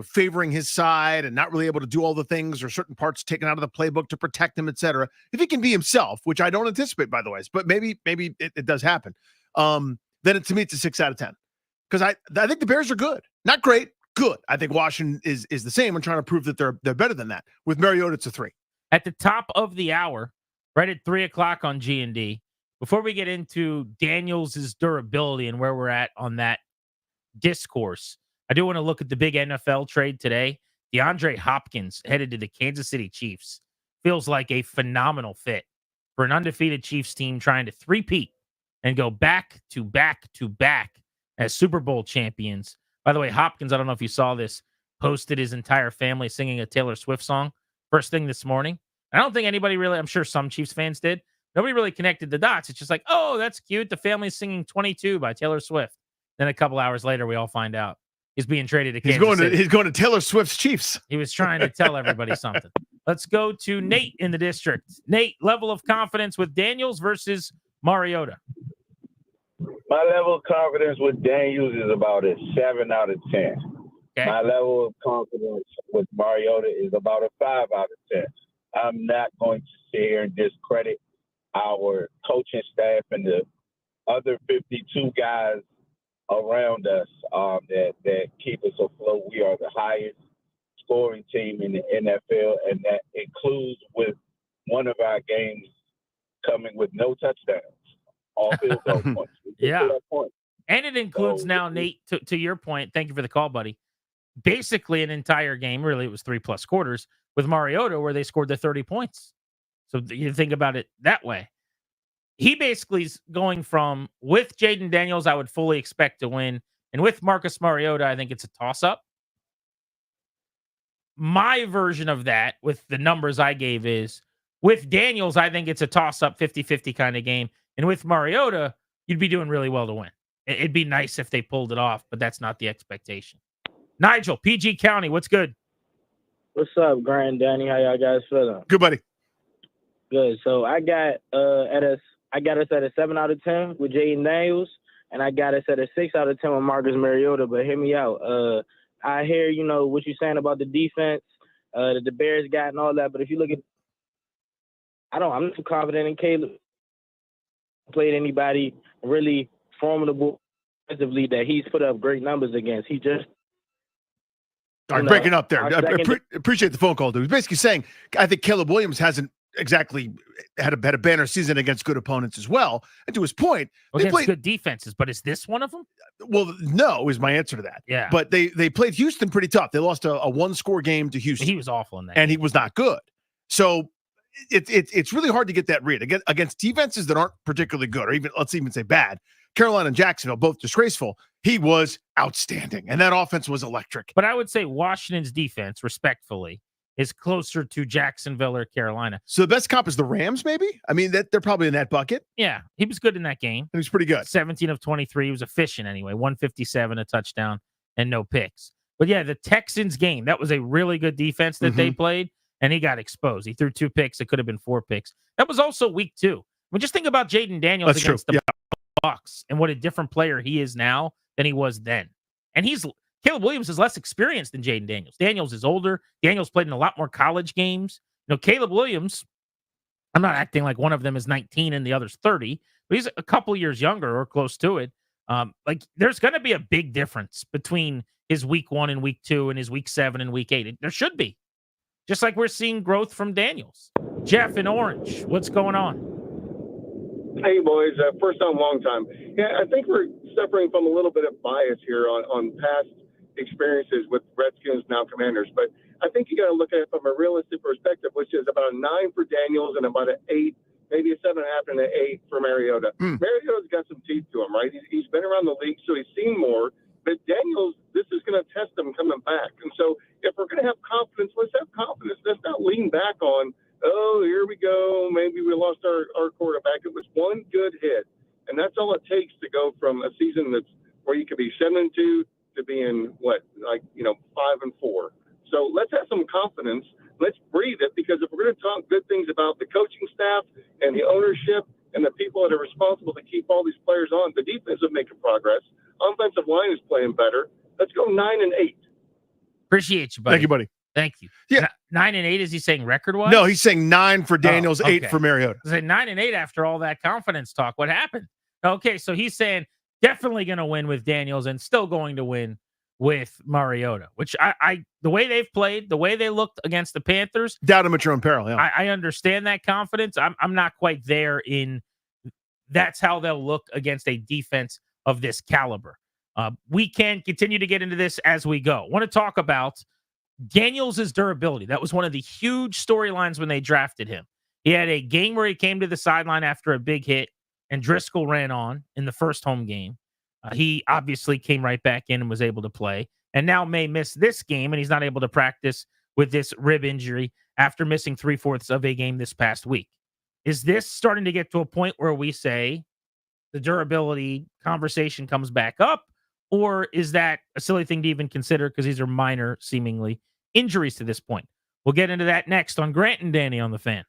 favoring his side and not really able to do all the things or certain parts taken out of the playbook to protect him, etc. If he can be himself, which I don't anticipate, by the way, but maybe it does happen. Then to me it's a 6 out of 10 because I think the Bears are good, not great, good. I think Washington is the same and trying to prove that they're better than that. With Mariota, it's a 3. At the top of the hour, right at 3:00 on G&D. Before we get into Daniels' durability and where we're at on that discourse, I do want to look at the big NFL trade today. DeAndre Hopkins headed to the Kansas City Chiefs. Feels like a phenomenal fit for an undefeated Chiefs team trying to three-peat and go back to back to back as Super Bowl champions. By the way, Hopkins, I don't know if you saw this, posted his entire family singing a Taylor Swift song first thing this morning. I don't think anybody really, I'm sure some Chiefs fans did. Nobody really connected the dots. It's just like, oh, that's cute. The family's singing 22 by Taylor Swift. Then a couple hours later, we all find out he's being traded to Kansas City. He's going to Taylor Swift's Chiefs. He was trying to tell everybody something. Let's go to Nate in the district. Nate, level of confidence with Daniels versus Mariota. My level of confidence with Daniels is about a 7 out of 10. Okay. My level of confidence with Mariota is about a 5 out of 10. I'm not going to sit here and discredit our coaching staff and the other 52 guys around us that keep us afloat. We are the highest scoring team in the NFL, and that includes with one of our games coming with no touchdowns, all field goal points. Yeah. And it includes now, Nate, to your point, thank you for the call, buddy. Basically an entire game, really it was 3+ quarters, with Mariota where they scored the 30 points. So you think about it that way. He basically is going from, with Jayden Daniels, I would fully expect to win. And with Marcus Mariota, I think it's a toss-up. My version of that, with the numbers I gave, is with Daniels, I think it's a toss-up 50-50 kind of game. And with Mariota, you'd be doing really well to win. It'd be nice if they pulled it off, but that's not the expectation. Nigel, PG County, what's good? What's up, Grant, Danny? How y'all guys feeling? Good, buddy. Good. So I got us at a 7 out of 10 with Jayden Daniels, and I got us at a 6 out of 10 with Marcus Mariota. But hear me out. I hear what you're saying about the defense that the Bears got and all that. But if you look at, I'm not too confident in Caleb. Played anybody really formidable defensively that he's put up great numbers against. He just. All right, breaking up there. I appreciate the phone call, dude. He's basically saying, I think Caleb Williams hasn't exactly had a banner season against good opponents as well. And to his point, they played good defenses, but is this one of them? Well, no, is my answer to that. Yeah. But they played Houston pretty tough. They lost a 1-score game to Houston. He was awful in that. And he was not good. So it's really hard to get that read against defenses that aren't particularly good, or even let's even say bad. Carolina and Jacksonville, both disgraceful. He was outstanding, and that offense was electric. But I would say Washington's defense, respectfully, is closer to Jacksonville or Carolina. So the best comp is the Rams, maybe? I mean, they're probably in that bucket. Yeah, he was good in that game. He was pretty good. 17 of 23. He was efficient anyway. 157, a touchdown, and no picks. But yeah, the Texans game, that was a really good defense that they played, and he got exposed. He threw 2 picks. It could have been 4 picks. That was also week 2. I mean, just think about Jayden Daniels against the Bucs and what a different player he is now than he was then. And Caleb Williams is less experienced than Jayden Daniels. Daniels is older. Daniels played in a lot more college games. Caleb Williams, I'm not acting like one of them is 19 and the other's 30, but he's a couple years younger or close to it. There's going to be a big difference between his week 1 and week 2 and his week 7 and week 8. There should be. Just like we're seeing growth from Daniels. Jeff in Orange, what's going on? Hey, boys. First time, long time. Yeah, I think we're suffering from a little bit of bias here on past experiences with Redskins, now Commanders. But I think you got to look at it from a realistic perspective, which is about a 9 for Daniels and about an 8, maybe a 7.5 and an 8 for Mariota. Mariota's got some teeth to him, right? He's been around the league, so he's seen more. But Daniels, this is going to test him coming back. And so if we're going to have confidence, let's have confidence. Let's not lean back on, oh, here we go. Maybe we lost our quarterback. It was one good hit. And that's all it takes to go from a season that's where you could be 7-2 to being 5-4. So let's have some confidence. Let's breathe it, because if we're going to talk good things about the coaching staff and the ownership and the people that are responsible to keep all these players on, the defense is making progress. Offensive line is playing better. Let's go 9-8. Appreciate you, buddy. Thank you, buddy. Thank you. Yeah. 9-8, is he saying record-wise? No, he's saying 9 for Daniels, 8 okay. for Mariota. I said 9-8 after all that confidence talk. What happened? Okay, so he's saying definitely going to win with Daniels and still going to win with Mariota, which I the way they've played, the way they looked against the Panthers, doubt him at your own peril. Yeah. I understand that confidence. I'm not quite there in that's how they'll look against a defense of this caliber. We can continue to get into this as we go. I want to talk about Daniels' durability. That was one of the huge storylines when they drafted him. He had a game where he came to the sideline after a big hit, and Driscoll ran on in the first home game. He obviously came right back in and was able to play, and now may miss this game, and he's not able to practice with this rib injury after missing 3/4 of a game this past week. Is this starting to get to a point where we say the durability conversation comes back up, or is that a silly thing to even consider because these are minor, seemingly, injuries to this point? We'll get into that next on Grant and Danny on the Fan.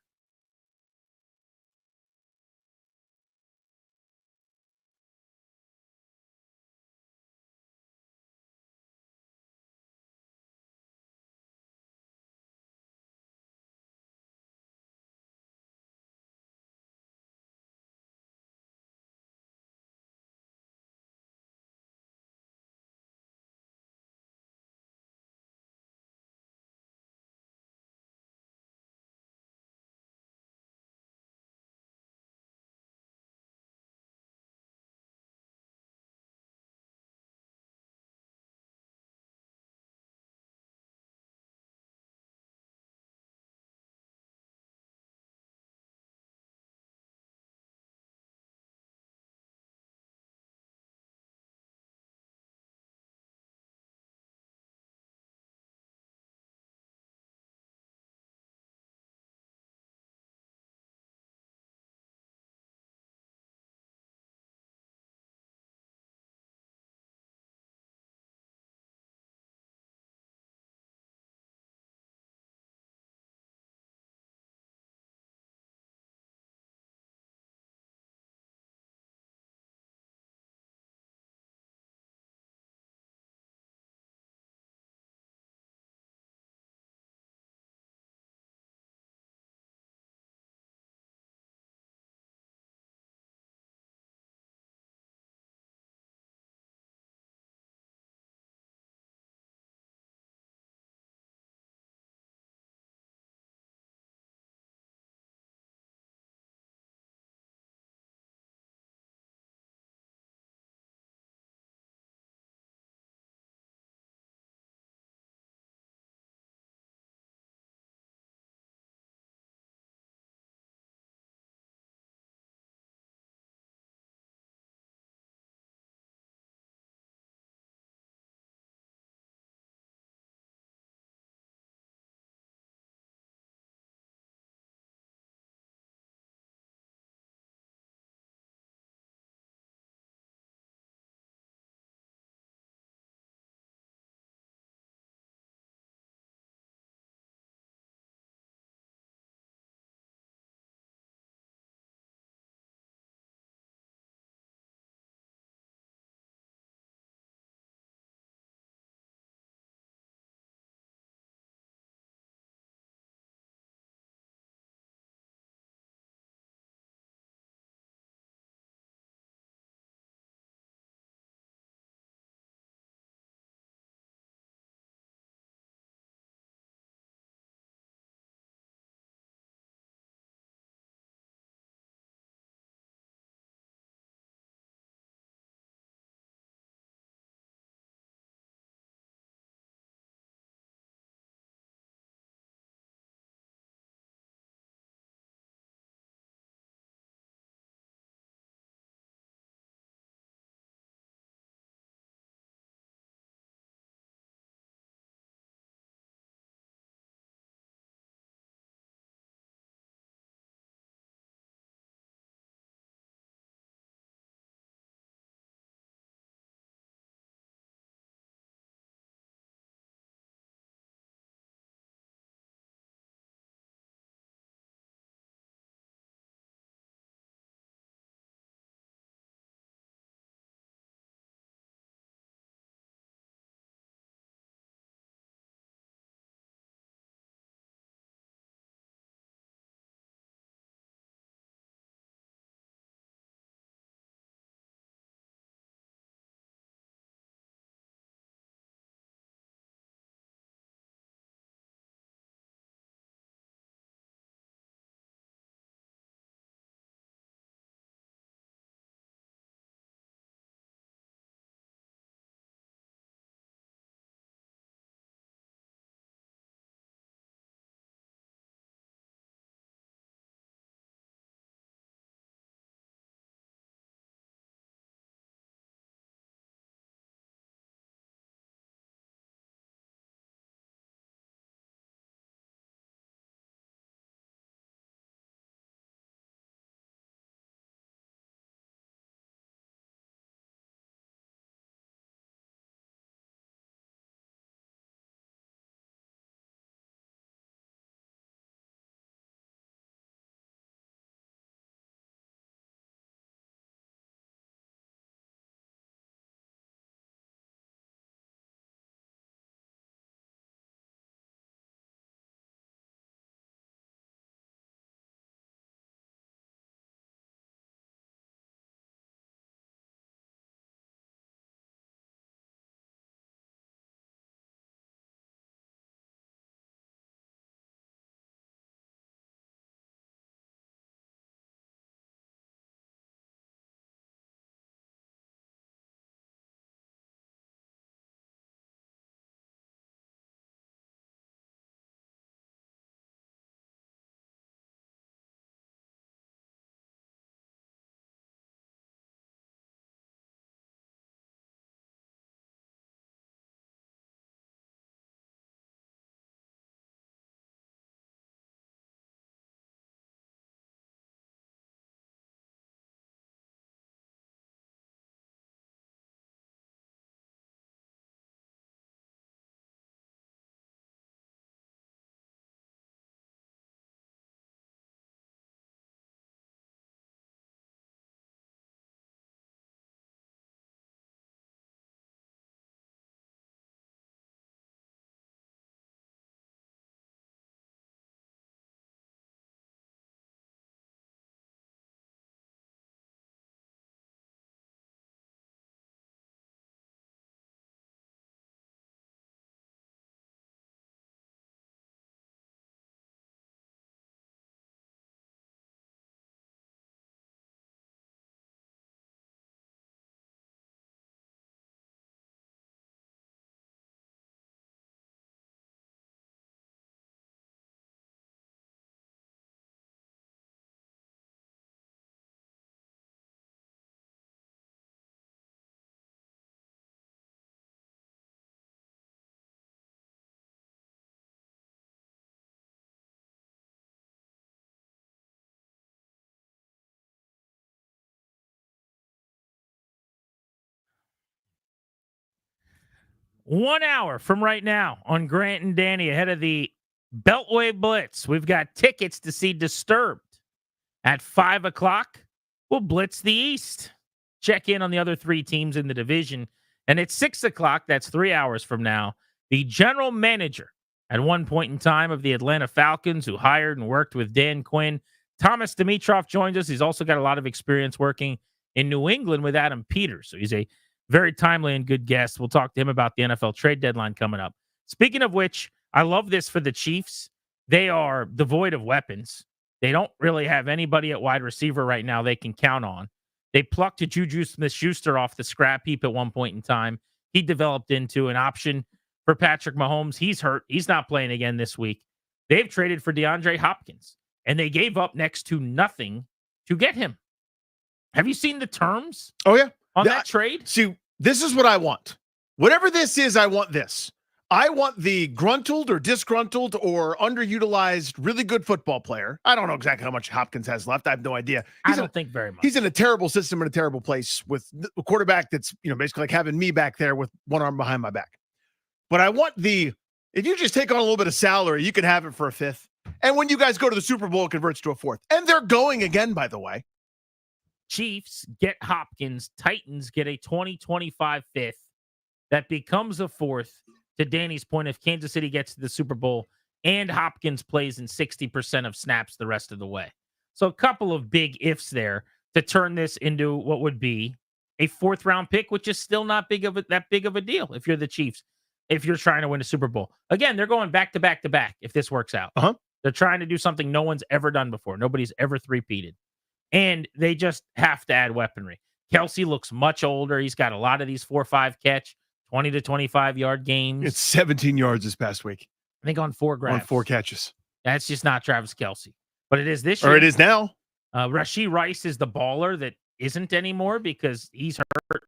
1 hour from right now on Grant and Danny ahead of the Beltway Blitz. We've got tickets to see Disturbed. At 5 o'clock, we'll blitz the East. Check in on the other 3 teams in the division. And at 6 o'clock, that's 3 hours from now, the general manager at one point in time of the Atlanta Falcons, who hired and worked with Dan Quinn, Thomas Dimitrov, joins us. He's also got a lot of experience working in New England with Adam Peters. So he's a very timely and good guest. We'll talk to him about the NFL trade deadline coming up. Speaking of which, I love this for the Chiefs. They are devoid of weapons. They don't really have anybody at wide receiver right now they can count on. They plucked a Juju Smith-Schuster off the scrap heap at one point in time. He developed into an option for Patrick Mahomes. He's hurt. He's not playing again this week. They've traded for DeAndre Hopkins, and they gave up next to nothing to get him. Have you seen the terms? Oh, yeah. On that trade? See, this is what I want. Whatever this is, I want this. I want the gruntled or disgruntled or underutilized, really good football player. I don't know exactly how much Hopkins has left. I have no idea. I don't think very much. He's in a terrible system in a terrible place with a quarterback that's, basically like having me back there with one arm behind my back. But I want if you just take on a little bit of salary, you can have it for a 5th. And when you guys go to the Super Bowl, it converts to a 4th. And they're going again, by the way. Chiefs get Hopkins. Titans get a 2025 5th that becomes a 4th. To Danny's point, if Kansas City gets to the Super Bowl and Hopkins plays in 60% of snaps the rest of the way. So a couple of big ifs there to turn this into what would be a 4th-round pick, which is still not that big of a deal if you're the Chiefs, if you're trying to win a Super Bowl. Again, they're going back to back to back if this works out. They're trying to do something no one's ever done before. Nobody's ever three-peated. And they just have to add weaponry. Kelsey looks much older. He's got a lot of these 4-5 catch, 20 to 25-yard games. It's 17 yards this past week. I think on 4 grabs. On 4 catches. That's just not Travis Kelsey. But it is this year. Or it is now. Rashee Rice is the baller that isn't anymore because he's hurt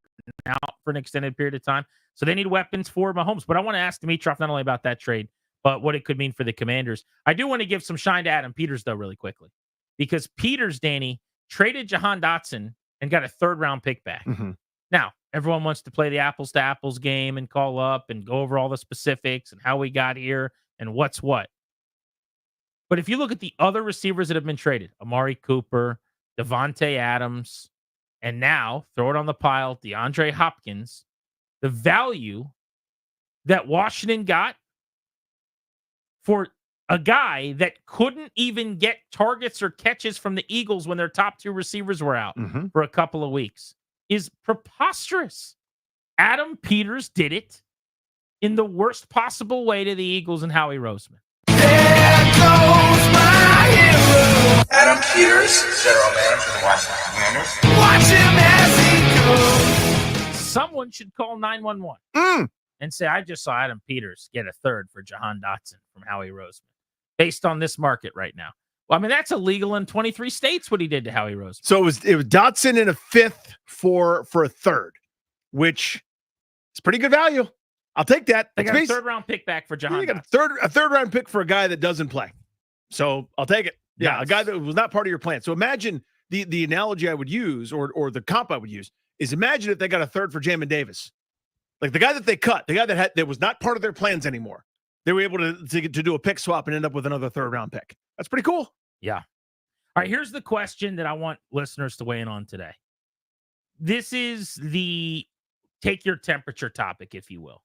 and out for an extended period of time. So they need weapons for Mahomes. But I want to ask Dimitrov not only about that trade, but what it could mean for the Commanders. I do want to give some shine to Adam Peters, though, really quickly. Because Peters, Danny, traded Jahan Dotson and got a 3rd-round pick back. Mm-hmm. Now, everyone wants to play the apples-to-apples game and call up and go over all the specifics and how we got here and what's what. But if you look at the other receivers that have been traded, Amari Cooper, Devontae Adams, and now, throw it on the pile, DeAndre Hopkins, the value that Washington got for a guy that couldn't even get targets or catches from the Eagles when their top 2 receivers were out for a couple of weeks is preposterous. Adam Peters did it in the worst possible way to the Eagles and Howie Roseman. There goes my hero, Adam Peters, general manager of the Washington Commanders. Watch him as he goes. Someone should call 911 and say, I just saw Adam Peters get a 3rd for Jahan Dotson from Howie Roseman based on this market right now. Well, I mean, that's illegal in 23 states what he did to Howie Roseman. So it was Dotson in a 5th for a 3rd, which is pretty good value. I'll take that. They got a 3rd-round pick back for Jahan. You got a third round pick for a guy that doesn't play. So I'll take it. Yeah, yes. A guy that was not part of your plan. So imagine the analogy I would use or the comp I would use is imagine if they got a 3rd for Jamin Davis. Like the guy that they cut, the guy that was not part of their plans anymore. They were able to do a pick swap and end up with another 3rd-round pick. That's pretty cool. Yeah. All right, here's the question that I want listeners to weigh in on today. This is the take your temperature topic, if you will.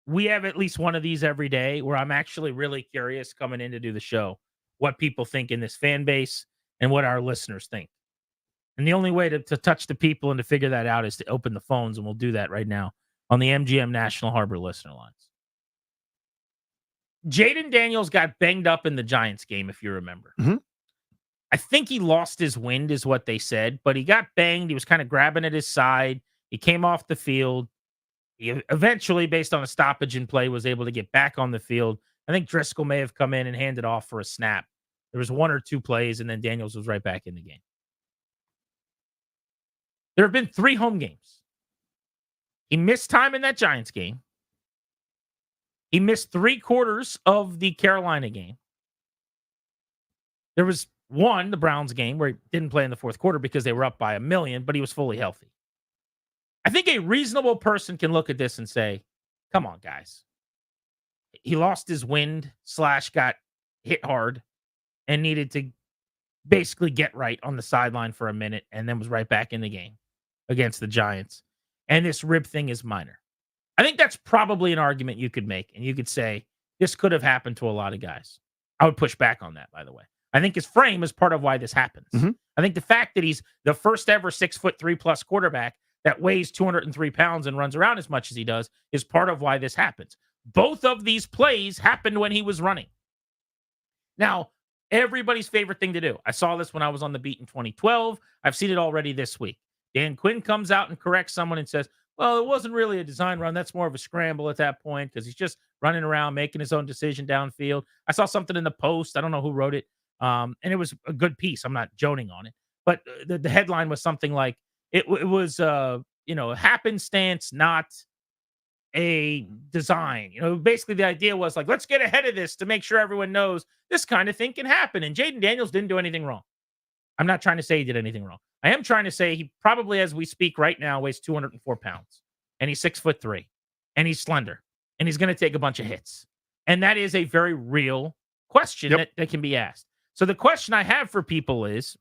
We have at least one of these every day where I'm actually really curious coming in to do the show what people think in this fan base and what our listeners think. And the only way to touch the people and to figure that out is to open the phones, and we'll do that right now on the MGM National Harbor listener lines. Jaden Daniels got banged up in the Giants game, if you remember. Mm-hmm. I think he lost his wind is what they said, but he got banged. He was kind of grabbing at his side. He came off the field. He eventually, based on a stoppage in play, was able to get back on the field. I think Driscoll may have come in and handed off for a snap. There was 1 or 2 plays, and then Daniels was right back in the game. There have been 3 home games. He missed time in that Giants game. He missed 3/4 of the Carolina game. There was 1, the Browns game, where he didn't play in the 4th quarter because they were up by 1 million, but he was fully healthy. I think a reasonable person can look at this and say, Come on, guys. He lost his wind / got hit hard and needed to basically get right on the sideline for a minute and then was right back in the game against the Giants. And this rib thing is minor. I think that's probably an argument you could make. And you could say, this could have happened to a lot of guys. I would push back on that, by the way. I think his frame is part of why this happens. I think the fact that he's the first ever 6'3+ quarterback that weighs 203 pounds and runs around as much as he does is part of why this happens. Both of these plays happened when he was running. Now, everybody's favorite thing to do. I saw this when I was on the beat in 2012. I've seen it already this week. Dan Quinn comes out and corrects someone and says, well, it wasn't really a design run. That's more of a scramble at that point because he's just running around, making his own decision downfield. I saw something in the Post. I don't know who wrote it. And it was a good piece. I'm not joning on it. But the headline was something like, it was, happenstance, not a design. Basically the idea was like, let's get ahead of this to make sure everyone knows this kind of thing can happen. And Jayden Daniels didn't do anything wrong. I'm not trying to say he did anything wrong. I am trying to say he probably, as we speak right now, weighs 204 pounds. And he's 6'3". And he's slender. And he's going to take a bunch of hits. And that is a very real question that can be asked. So the question I have for people is,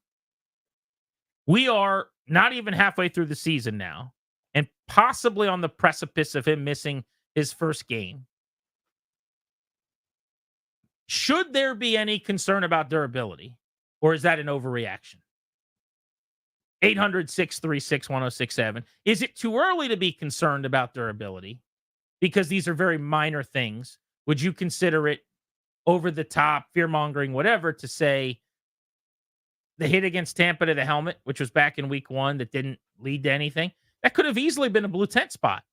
we are not even halfway through the season now, and possibly on the precipice of him missing his first game. Should there be any concern about durability, or is that an overreaction? 800-636-1067. Is it too early to be concerned about durability? Because these are very minor things. Would you consider it over the top, fear-mongering, whatever, to say the hit against Tampa to the helmet, which was back in week 1 that didn't lead to anything, that could have easily been a blue tent spot.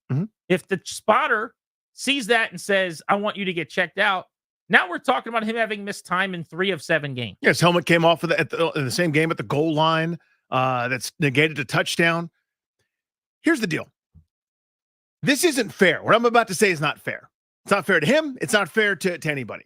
If the spotter sees that and says, I want you to get checked out, now we're talking about him having missed time in 3 of 7 games. Yeah, his helmet came off in the same game at the goal line. That's negated a touchdown. Here's the deal. This isn't fair. What I'm about to say is not fair. It's not fair to him. It's not fair to anybody.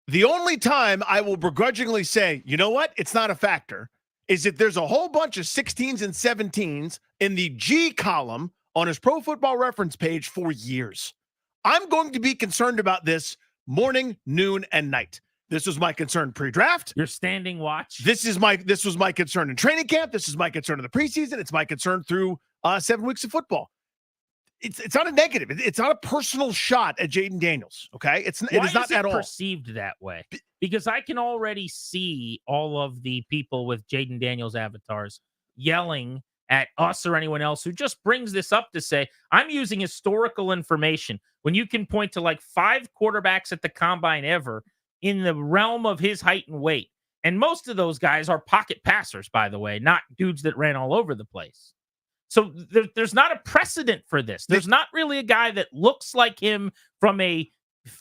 The only time I will begrudgingly say, you know what, it's not a factor, is that there's a whole bunch of 16s and 17s in the G column on his Pro Football Reference page for years. I'm going to be concerned about this morning, noon, and night. This was my concern pre-draft. Your standing watch. This was my concern in training camp. This is my concern in the preseason. It's my concern through 7 weeks of football. It's not a negative. It's not a personal shot at Jayden Daniels. Okay, it is not at all perceived that way. Because I can already see all of the people with Jayden Daniels avatars yelling at us or anyone else who just brings this up to say, I'm using historical information when you can point to like 5 quarterbacks at the combine ever in the realm of his height and weight. And most of those guys are pocket passers, by the way, not dudes that ran all over the place. So there's not a precedent for this. There's not really a guy that looks like him from a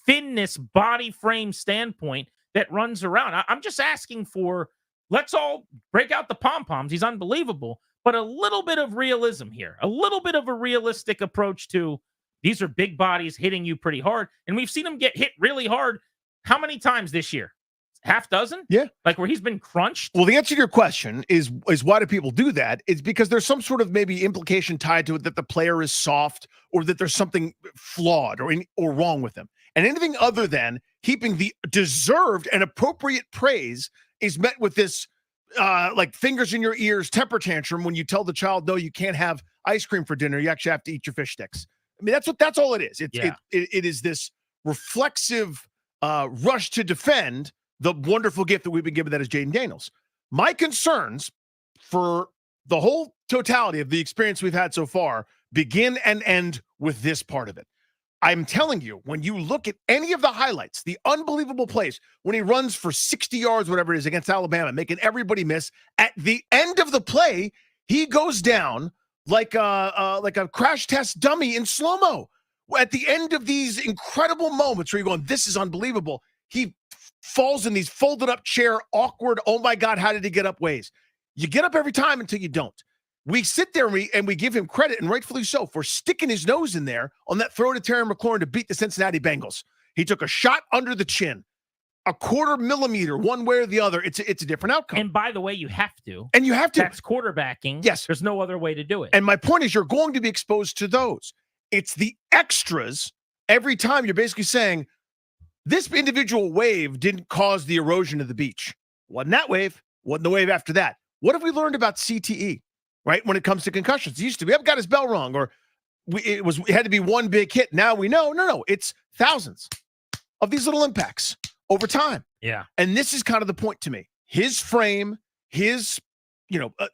thinness body frame standpoint that runs around. I'm just asking for, let's all break out the pom-poms. He's unbelievable, but a little bit of realism here, a little bit of a realistic approach to these are big bodies hitting you pretty hard. And we've seen him get hit really hard. How many times this year? Half dozen? Yeah. Like where he's been crunched? Well, the answer to your question is why do people do that? It's because there's some sort of maybe implication tied to it that the player is soft or that there's something flawed or wrong with him. And anything other than heaping the deserved and appropriate praise is met with this like fingers in your ears temper tantrum when you tell the child, no, you can't have ice cream for dinner. You actually have to eat your fish sticks. I mean, that's all it is. It is this reflexive rush to defend the wonderful gift that we've been given that is Jayden Daniels. My concerns for the whole totality of the experience we've had so far begin and end with this part of it. I'm telling you, when you look at any of the highlights, the unbelievable plays, when he runs for 60 yards, whatever it is, against Alabama, making everybody miss, at the end of the play, he goes down like a crash test dummy in slow-mo. At the end of these incredible moments where you're going, this is unbelievable, he falls in these folded up chair, awkward, oh my God, how did he get up ways? You get up every time until you don't. We sit there and we give him credit, and rightfully so, for sticking his nose in there on that throw to Terry McLaurin to beat the Cincinnati Bengals. He took a shot under the chin, a 1/4 millimeter, one way or the other. It's a different outcome. And by the way, you have to. And you have to. That's quarterbacking. Yes. There's no other way to do it. And my point is, you're going to be exposed to those. It's the extras every time you're basically saying this individual wave didn't cause the erosion of the beach. Wasn't that wave? Wasn't the wave after that? What have we learned about CTE, right? When it comes to concussions, it used to be, I've got his bell wrong, or it had to be one big hit. Now we know, no, it's thousands of these little impacts over time. Yeah. And this is kind of the point to me. His frame, his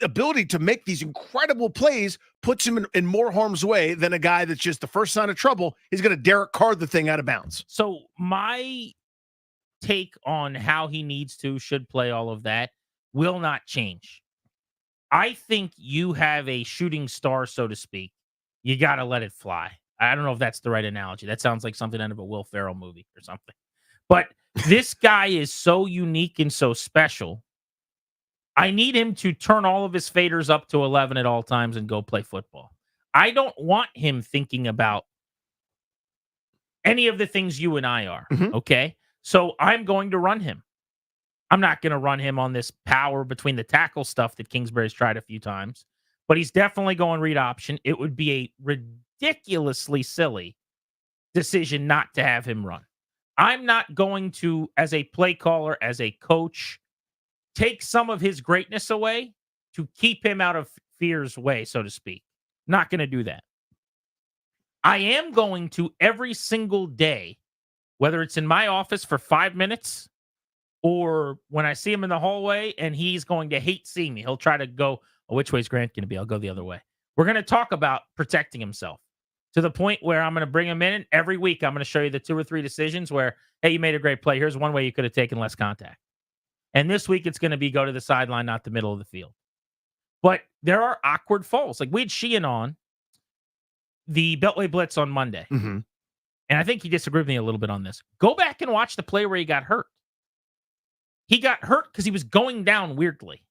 ability to make these incredible plays puts him in more harm's way than a guy that's just the first sign of trouble, he's going to Derek Carr the thing out of bounds. So my take on how he should play all of that will not change. I think you have a shooting star, so to speak. You got to let it fly. I don't know if that's the right analogy. That sounds like something out of a Will Ferrell movie or something. But this guy is so unique and so special. I need him to turn all of his faders up to 11 at all times and go play football. I don't want him thinking about any of the things you and I are, okay? So I'm going to run him. I'm not going to run him on this power between the tackle stuff that Kingsbury's tried a few times, but he's definitely going read option. It would be a ridiculously silly decision not to have him run. I'm not going to, as a play caller, as a coach, take some of his greatness away to keep him out of fear's way, so to speak. Not going to do that. I am going to every single day, whether it's in my office for 5 minutes or when I see him in the hallway and he's going to hate seeing me. He'll try to go, oh, which way is Grant going to be? I'll go the other way. We're going to talk about protecting himself to the point where I'm going to bring him in. And every week, I'm going to show you the 2 or 3 decisions where, hey, you made a great play. Here's one way you could have taken less contact. And this week, it's going to be go to the sideline, not the middle of the field. But there are awkward falls. Like we had Sheehan on the Beltway Blitz on Monday. Mm-hmm. And I think he disagreed with me a little bit on this. Go back and watch the play where he got hurt. He got hurt because he was going down weirdly.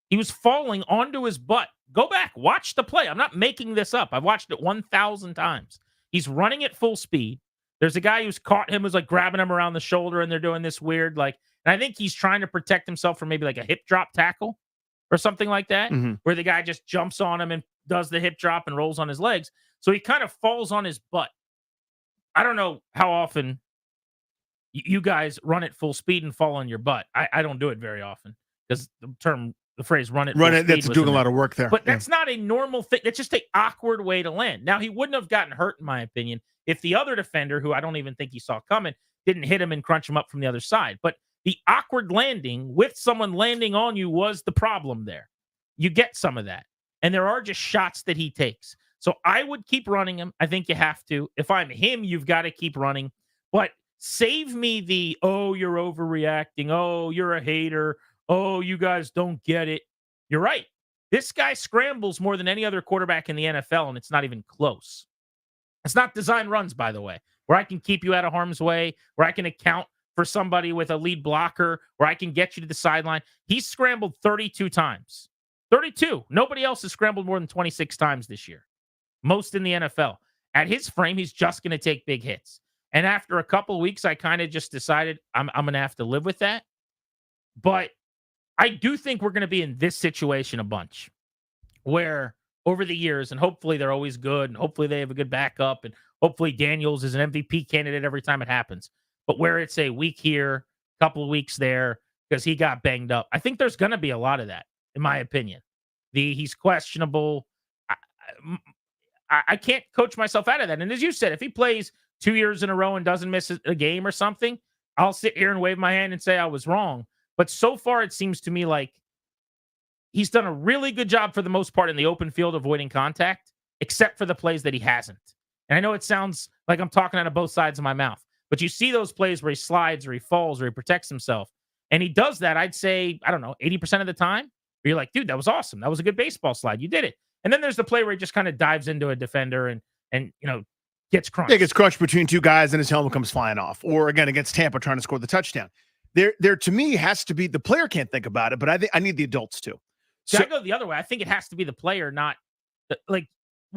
He was falling onto his butt. Go back, watch the play. I'm not making this up. I've watched it 1,000 times. He's running at full speed. There's a guy who's caught him, who's like grabbing him around the shoulder, and they're doing this weird, like, and I think he's trying to protect himself from maybe like a hip drop tackle or something like that, where the guy just jumps on him and does the hip drop and rolls on his legs. So he kind of falls on his butt. I don't know how often you guys run at full speed and fall on your butt. I don't do it very often because the phrase run it. That's doing a lot of work there. But that's not a normal thing. That's just an awkward way to land. Now, he wouldn't have gotten hurt, in my opinion, if the other defender, who I don't even think he saw coming, didn't hit him and crunch him up from the other side. But the awkward landing with someone landing on you was the problem there. You get some of that. And there are just shots that he takes. So I would keep running him. I think you have to. If I'm him, you've got to keep running. But save me the, oh, you're overreacting. Oh, you're a hater. Oh, you guys don't get it. You're right. This guy scrambles more than any other quarterback in the NFL, and it's not even close. It's not design runs, by the way, where I can keep you out of harm's way, where I can account for somebody with a lead blocker, where I can get you to the sideline. He's scrambled 32 times. 32. Nobody else has scrambled more than 26 times this year. Most in the NFL. At his frame, he's just going to take big hits. And after a couple of weeks, I kind of just decided I'm going to have to live with that. But I do think we're going to be in this situation a bunch where over the years, and hopefully they're always good, and hopefully they have a good backup, and hopefully Daniels is an MVP candidate every time it happens. But where it's a week here, a couple of weeks there, because he got banged up. I think there's going to be a lot of that, in my opinion. He's questionable. I can't coach myself out of that. And as you said, if he plays 2 years in a row and doesn't miss a game or something, I'll sit here and wave my hand and say I was wrong. But so far, it seems to me like he's done a really good job for the most part in the open field avoiding contact, except for the plays that he hasn't. And I know it sounds like I'm talking out of both sides of my mouth, but you see those plays where he slides or he falls or he protects himself. And he does that, I'd say, 80% of the time, where you're like, dude, that was awesome. That was a good baseball slide. You did it. And then there's the play where he just kind of dives into a defender and gets crunched. Yeah, gets crushed between two guys and his helmet comes flying off. Or again, against Tampa trying to score the touchdown. There to me has to be, the player can't think about it, but I think I need the adults too. So I go the other way. I think it has to be the player, not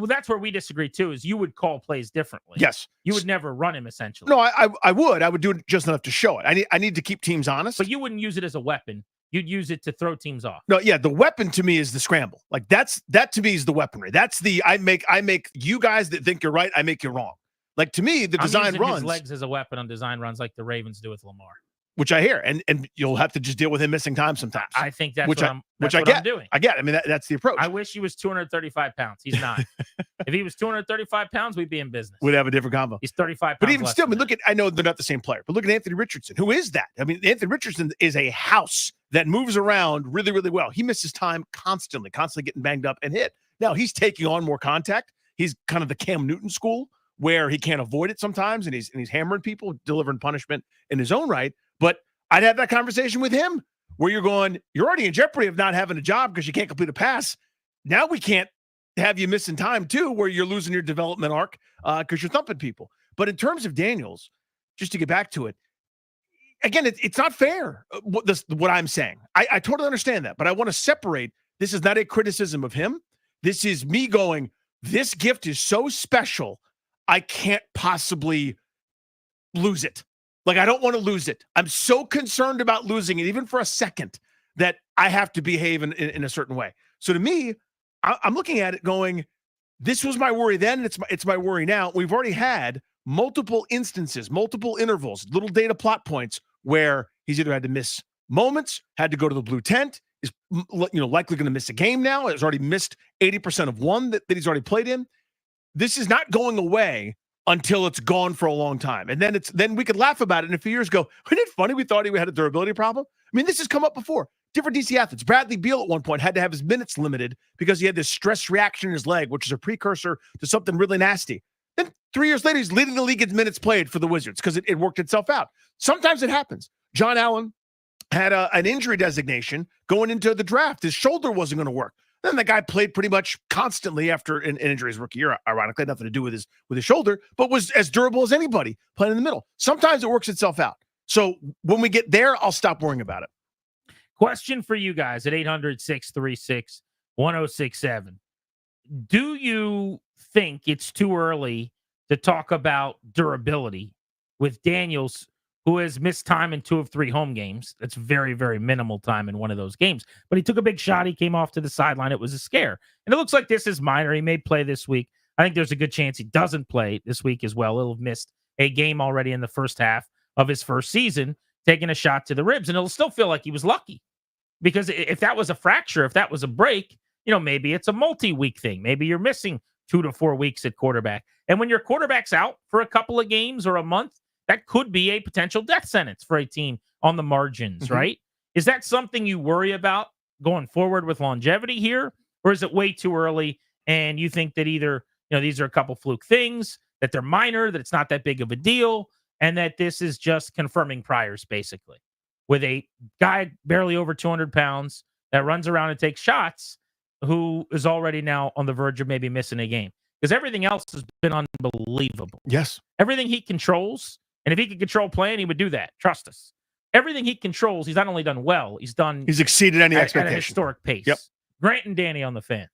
that's where we disagree too, is you would call plays differently. Yes. You would never run him essentially. No, I would do it just enough to show it. I need to keep teams honest. But you wouldn't use it as a weapon. you'd use it to throw teams off. No, yeah, the weapon to me is the scramble. Like that to me is the weaponry. That's the I make you guys that think you're right, I make you wrong. Like to me, the design using runs his legs as a weapon on design runs like the Ravens do with Lamar. Which I hear, and you'll have to just deal with him missing time sometimes. I think that's what I'm doing. I get. I mean, that's the approach. I wish he was 235 pounds. He's not. If he was 235 pounds, we'd be in business. We'd have a different combo. He's 35 pounds. But even less still, I than mean, look at, I know they're not the same player, but look at Anthony Richardson. Who is that? I mean, Anthony Richardson is a house that moves around really, really well. He misses time constantly getting banged up and hit. Now he's taking on more contact. He's kind of the Cam Newton school where he can't avoid it sometimes, and he's hammering people, delivering punishment in his own right. But I'd have that conversation with him where you're already in jeopardy of not having a job because you can't complete a pass. Now we can't have you missing time too, where you're losing your development arc because you're thumping people. But in terms of Daniels, just to get back to it, again, it's not fair what I'm saying. I totally understand that, but I want to separate. This is not a criticism of him. This is me going, this gift is so special, I can't possibly lose it. Like, I don't want to lose it. I'm so concerned about losing it, even for a second, that I have to behave in a certain way. So to me, I'm looking at it going, this was my worry then, and it's my worry now. We've already had multiple instances, multiple intervals, little data plot points where he's either had to miss moments, had to go to the blue tent, is likely going to miss a game now, has already missed 80% of one that he's already played in. This is not going away until it's gone for a long time. And then we could laugh about it in a few years, go, isn't it funny we thought he had a durability problem? I mean, this has come up before. Different DC athletes. Bradley Beal at one point had to have his minutes limited because he had this stress reaction in his leg, which is a precursor to something really nasty. Then 3 years later, he's leading the league in minutes played for the Wizards because it worked itself out. Sometimes it happens. John Allen had an injury designation going into the draft. His shoulder wasn't going to work. Then the guy played pretty much constantly after an injury his rookie year, ironically, had nothing to do with his shoulder, but was as durable as anybody playing in the middle. Sometimes it works itself out. So when we get there, I'll stop worrying about it. Question for you guys at 800-636-1067. Do you think it's too early to talk about durability with Daniels, who has missed time in 2 of 3 home games? That's very, very minimal time in one of those games. But he took a big shot. He came off to the sideline. It was a scare. And it looks like this is minor. He may play this week. I think there's a good chance he doesn't play this week as well. He'll have missed a game already in the first half of his first season, taking a shot to the ribs. And it'll still feel like he was lucky. Because if that was a fracture, if that was a break, maybe it's a multi-week thing. Maybe you're missing 2 to 4 weeks at quarterback. And when your quarterback's out for a couple of games or a month, that could be a potential death sentence for a team on the margins, right? Is that something you worry about going forward with longevity here? Or is it way too early and you think that either, these are a couple fluke things, that they're minor, that it's not that big of a deal, and that this is just confirming priors, basically, with a guy barely over 200 pounds that runs around and takes shots who is already now on the verge of maybe missing a game? Because everything else has been unbelievable. Yes. Everything he controls, and if he could control playing, he would do that. Trust us. Everything he controls, he's not only done well, he's exceeded any expectation. At a historic pace. Yep. Grant and Danny on the Fan.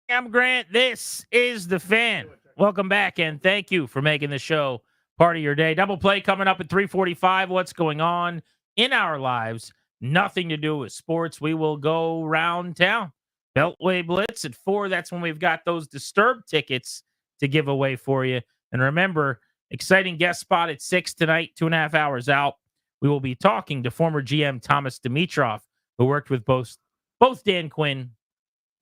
I'm Grant. This is The Fan. Welcome back, and thank you for making the show part of your day. Double play coming up at 3:45. What's going on in our lives? Nothing to do with sports. We will go round town. Beltway Blitz at 4. That's when we've got those Disturbed tickets to give away for you. And remember, exciting guest spot at 6 tonight, 2.5 hours out. We will be talking to former GM Thomas Dimitrov, who worked with both Dan Quinn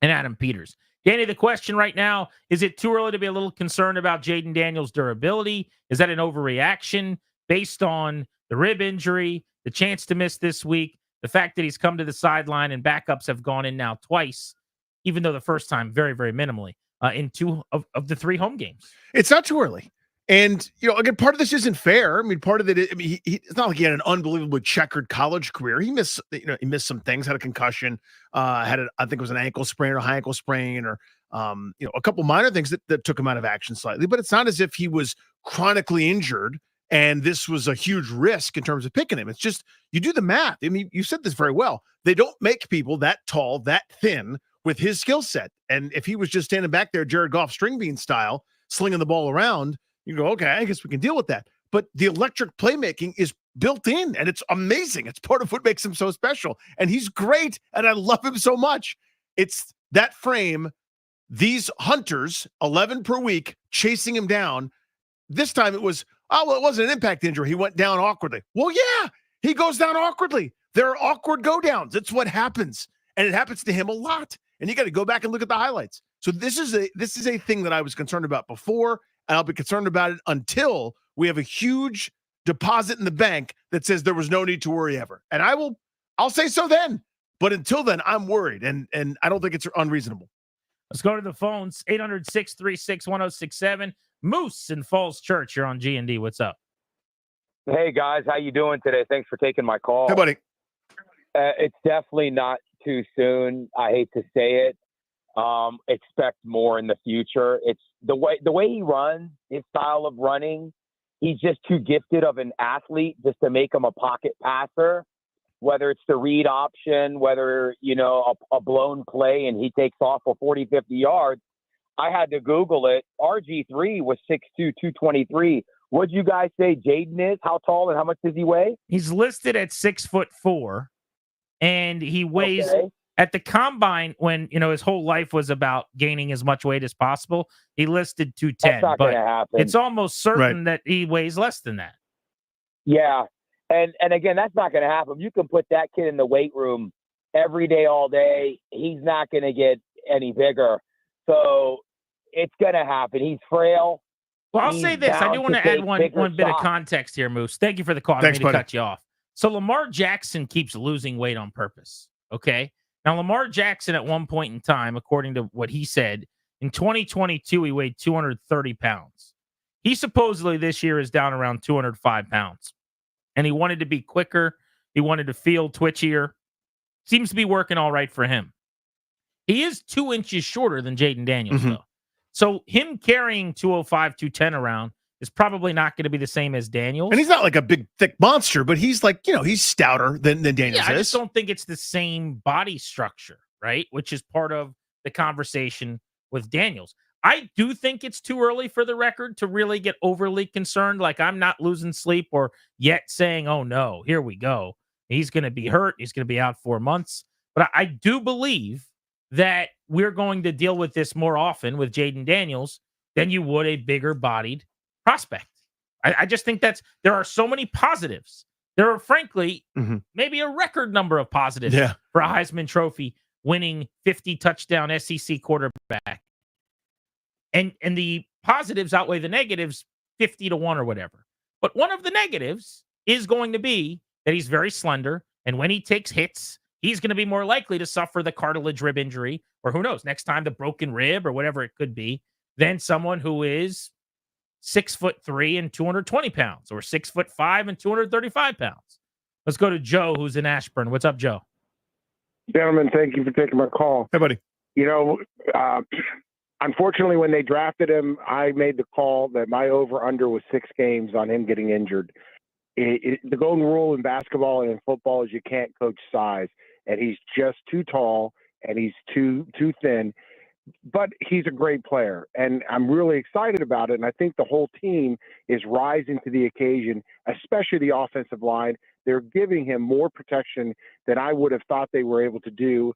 and Adam Peters. Danny, the question right now, is it too early to be a little concerned about Jayden Daniels' durability? Is that an overreaction based on the rib injury, the chance to miss this week, the fact that he's come to the sideline and backups have gone in now twice, even though the first time very, very minimally, in 2 of the 3 home games? It's not too early. And, again, part of this isn't fair. I mean, part of it, it's not like he had an unbelievably checkered college career. He missed some things, had a concussion, I think it was an ankle sprain or a high ankle sprain or, a couple minor things that took him out of action slightly. But it's not as if he was chronically injured and this was a huge risk in terms of picking him. It's just, you do the math. I mean, you said this very well. They don't make people that tall, that thin with his skill set. And if he was just standing back there, Jared Goff string bean style, slinging the ball around, you go, okay, I guess we can deal with that. But the electric playmaking is built in, and it's amazing. It's part of what makes him so special. And he's great, and I love him so much. It's that frame, these hunters, 11 per week, chasing him down. This time it was, it wasn't an impact injury. He went down awkwardly. Well, yeah, he goes down awkwardly. There are awkward go downs. It's what happens. And it happens to him a lot. And you got to go back and look at the highlights. So this is a thing that I was concerned about before. And I'll be concerned about it until we have a huge deposit in the bank that says there was no need to worry ever. And I'll say so then. But until then, I'm worried. And I don't think it's unreasonable. Let's go to the phones. 800-636-1067. Moose in Falls Church. You're on G&D. What's up? Hey, guys. How you doing today? Thanks for taking my call. Hey, buddy. It's definitely not too soon. I hate to say it. Expect more in the future. It's the way he runs, his style of running. He's just too gifted of an athlete just to make him a pocket passer, whether it's the read option, whether, a blown play and he takes off for 40, 50 yards. I had to Google it. RG3 was 6'2", 223. What'd you guys say Jayden is? How tall and how much does he weigh? He's listed at 6'4", and he weighs at the combine when, his whole life was about gaining as much weight as possible. He listed 210. That's not going to happen. It's almost certain that he weighs less than that. Yeah. And again, that's not going to happen. You can put that kid in the weight room every day, all day. He's not going to get any bigger. So it's going to happen. He's frail. Well, I'll say this. I do want to add one bit of context here, Moose. Thank you for the call. Thanks, I didn't mean to cut you off. So Lamar Jackson keeps losing weight on purpose. Okay. Now, Lamar Jackson at one point in time, according to what he said, in 2022, he weighed 230 pounds. He supposedly this year is down around 205 pounds. And he wanted to be quicker. He wanted to feel twitchier. Seems to be working all right for him. He is 2 inches shorter than Jayden Daniels, though. So him carrying 205, 210 around is probably not going to be the same as Daniels. And he's not like a big, thick monster, but he's like, he's stouter than Daniels is. I just don't think it's the same body structure, right? Which is part of the conversation with Daniels. I do think it's too early for the record to really get overly concerned. Like, I'm not losing sleep or yet saying, oh, no, here we go. He's going to be hurt. He's going to be out 4 months. But I do believe that we're going to deal with this more often with Jayden Daniels than you would a bigger bodied prospect. I just think there are so many positives. There are, frankly, maybe a record number of positives for a Heisman Trophy winning 50 touchdown SEC quarterback. And the positives outweigh the negatives 50-1 or whatever. But one of the negatives is going to be that he's very slender. And when he takes hits, he's going to be more likely to suffer the cartilage rib injury, or who knows, next time the broken rib or whatever it could be, than someone who is 6'3" and 220 pounds, or 6'5" and 235 pounds. Let's go to Joe, who's in Ashburn. What's up, Joe? Gentlemen, thank you for taking my call. Hey, buddy. Unfortunately, when they drafted him, I made the call that my over-under was 6 games on him getting injured. The golden rule in basketball and in football is you can't coach size, and he's just too tall and he's too thin. but he's a great player, and I'm really excited about it. And I think the whole team is rising to the occasion, especially the offensive line. They're giving him more protection than I would have thought they were able to do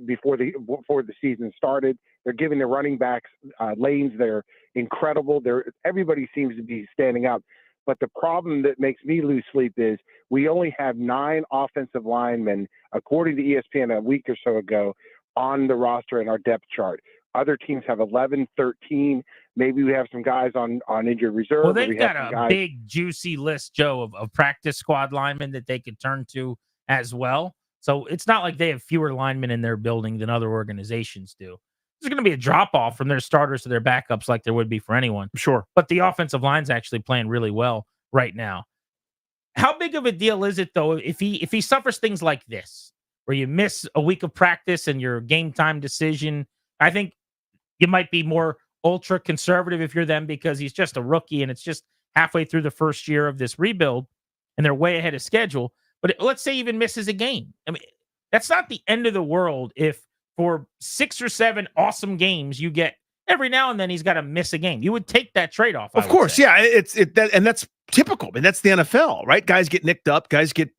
before the season started. They're giving the running backs lanes. They're incredible. Everybody seems to be standing up. But the problem that makes me lose sleep is we only have 9 offensive linemen, according to ESPN a week or so ago, on the roster in our depth chart. Other teams have 11, 13. Maybe we have some guys on injured reserve. Well, they've got a big, juicy list, Joe, of practice squad linemen that they could turn to as well. So it's not like they have fewer linemen in their building than other organizations do. There's going to be a drop-off from their starters to their backups like there would be for anyone. Sure. But the offensive line's actually playing really well right now. How big of a deal is it, though, if he suffers things like this, where you miss a week of practice and your game time decision? I think you might be more ultra conservative if you're them, because he's just a rookie and it's just halfway through the first year of this rebuild and they're way ahead of schedule. But let's say he even misses a game. I mean, that's not the end of the world if for 6 or 7 awesome games you get every now and then he's got to miss a game. You would take that trade-off. Of course, yeah. And that's typical. I mean, that's the NFL, right? Guys get nicked up, guys get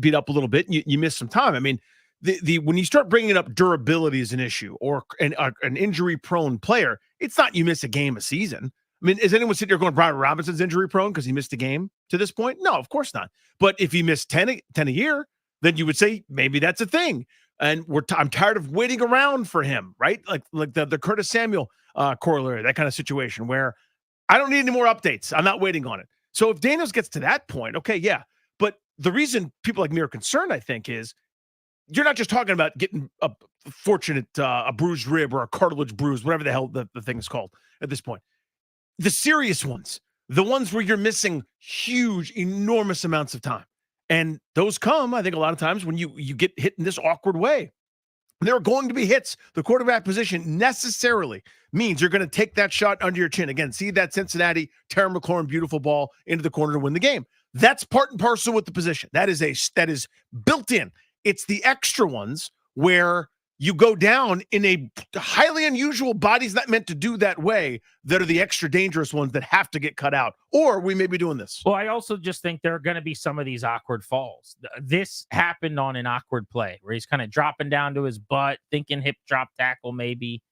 beat up a little bit, and you miss some time. I mean, the when you start bringing up durability as an issue or an injury-prone player, it's not you miss a game a season. I mean, is anyone sitting there going, Brian Robinson's injury-prone because he missed a game to this point? No, of course not. But if he missed 10 a year, then you would say maybe that's a thing. And I'm tired of waiting around for him, right? Like the Curtis Samuel corollary, that kind of situation where I don't need any more updates. I'm not waiting on it. So if Daniels gets to that point, okay, yeah. But the reason people like me are concerned, I think, is you're not just talking about getting a bruised rib or a cartilage bruise, whatever the hell the thing is called at this point. The serious ones, the ones where you're missing huge, enormous amounts of time. And those come, I think, a lot of times when you get hit in this awkward way. There are going to be hits. The quarterback position necessarily means you're going to take that shot under your chin. Again, see that Cincinnati, Terry McLaurin, beautiful ball into the corner to win the game. That's part and parcel with the position. That is built in. It's the extra ones where you go down in a highly unusual body's not meant to do that way that are the extra dangerous ones that have to get cut out, or we may be doing this. Well, I also just think there are going to be some of these awkward falls. This happened on an awkward play where he's kind of dropping down to his butt, thinking hip drop tackle maybe.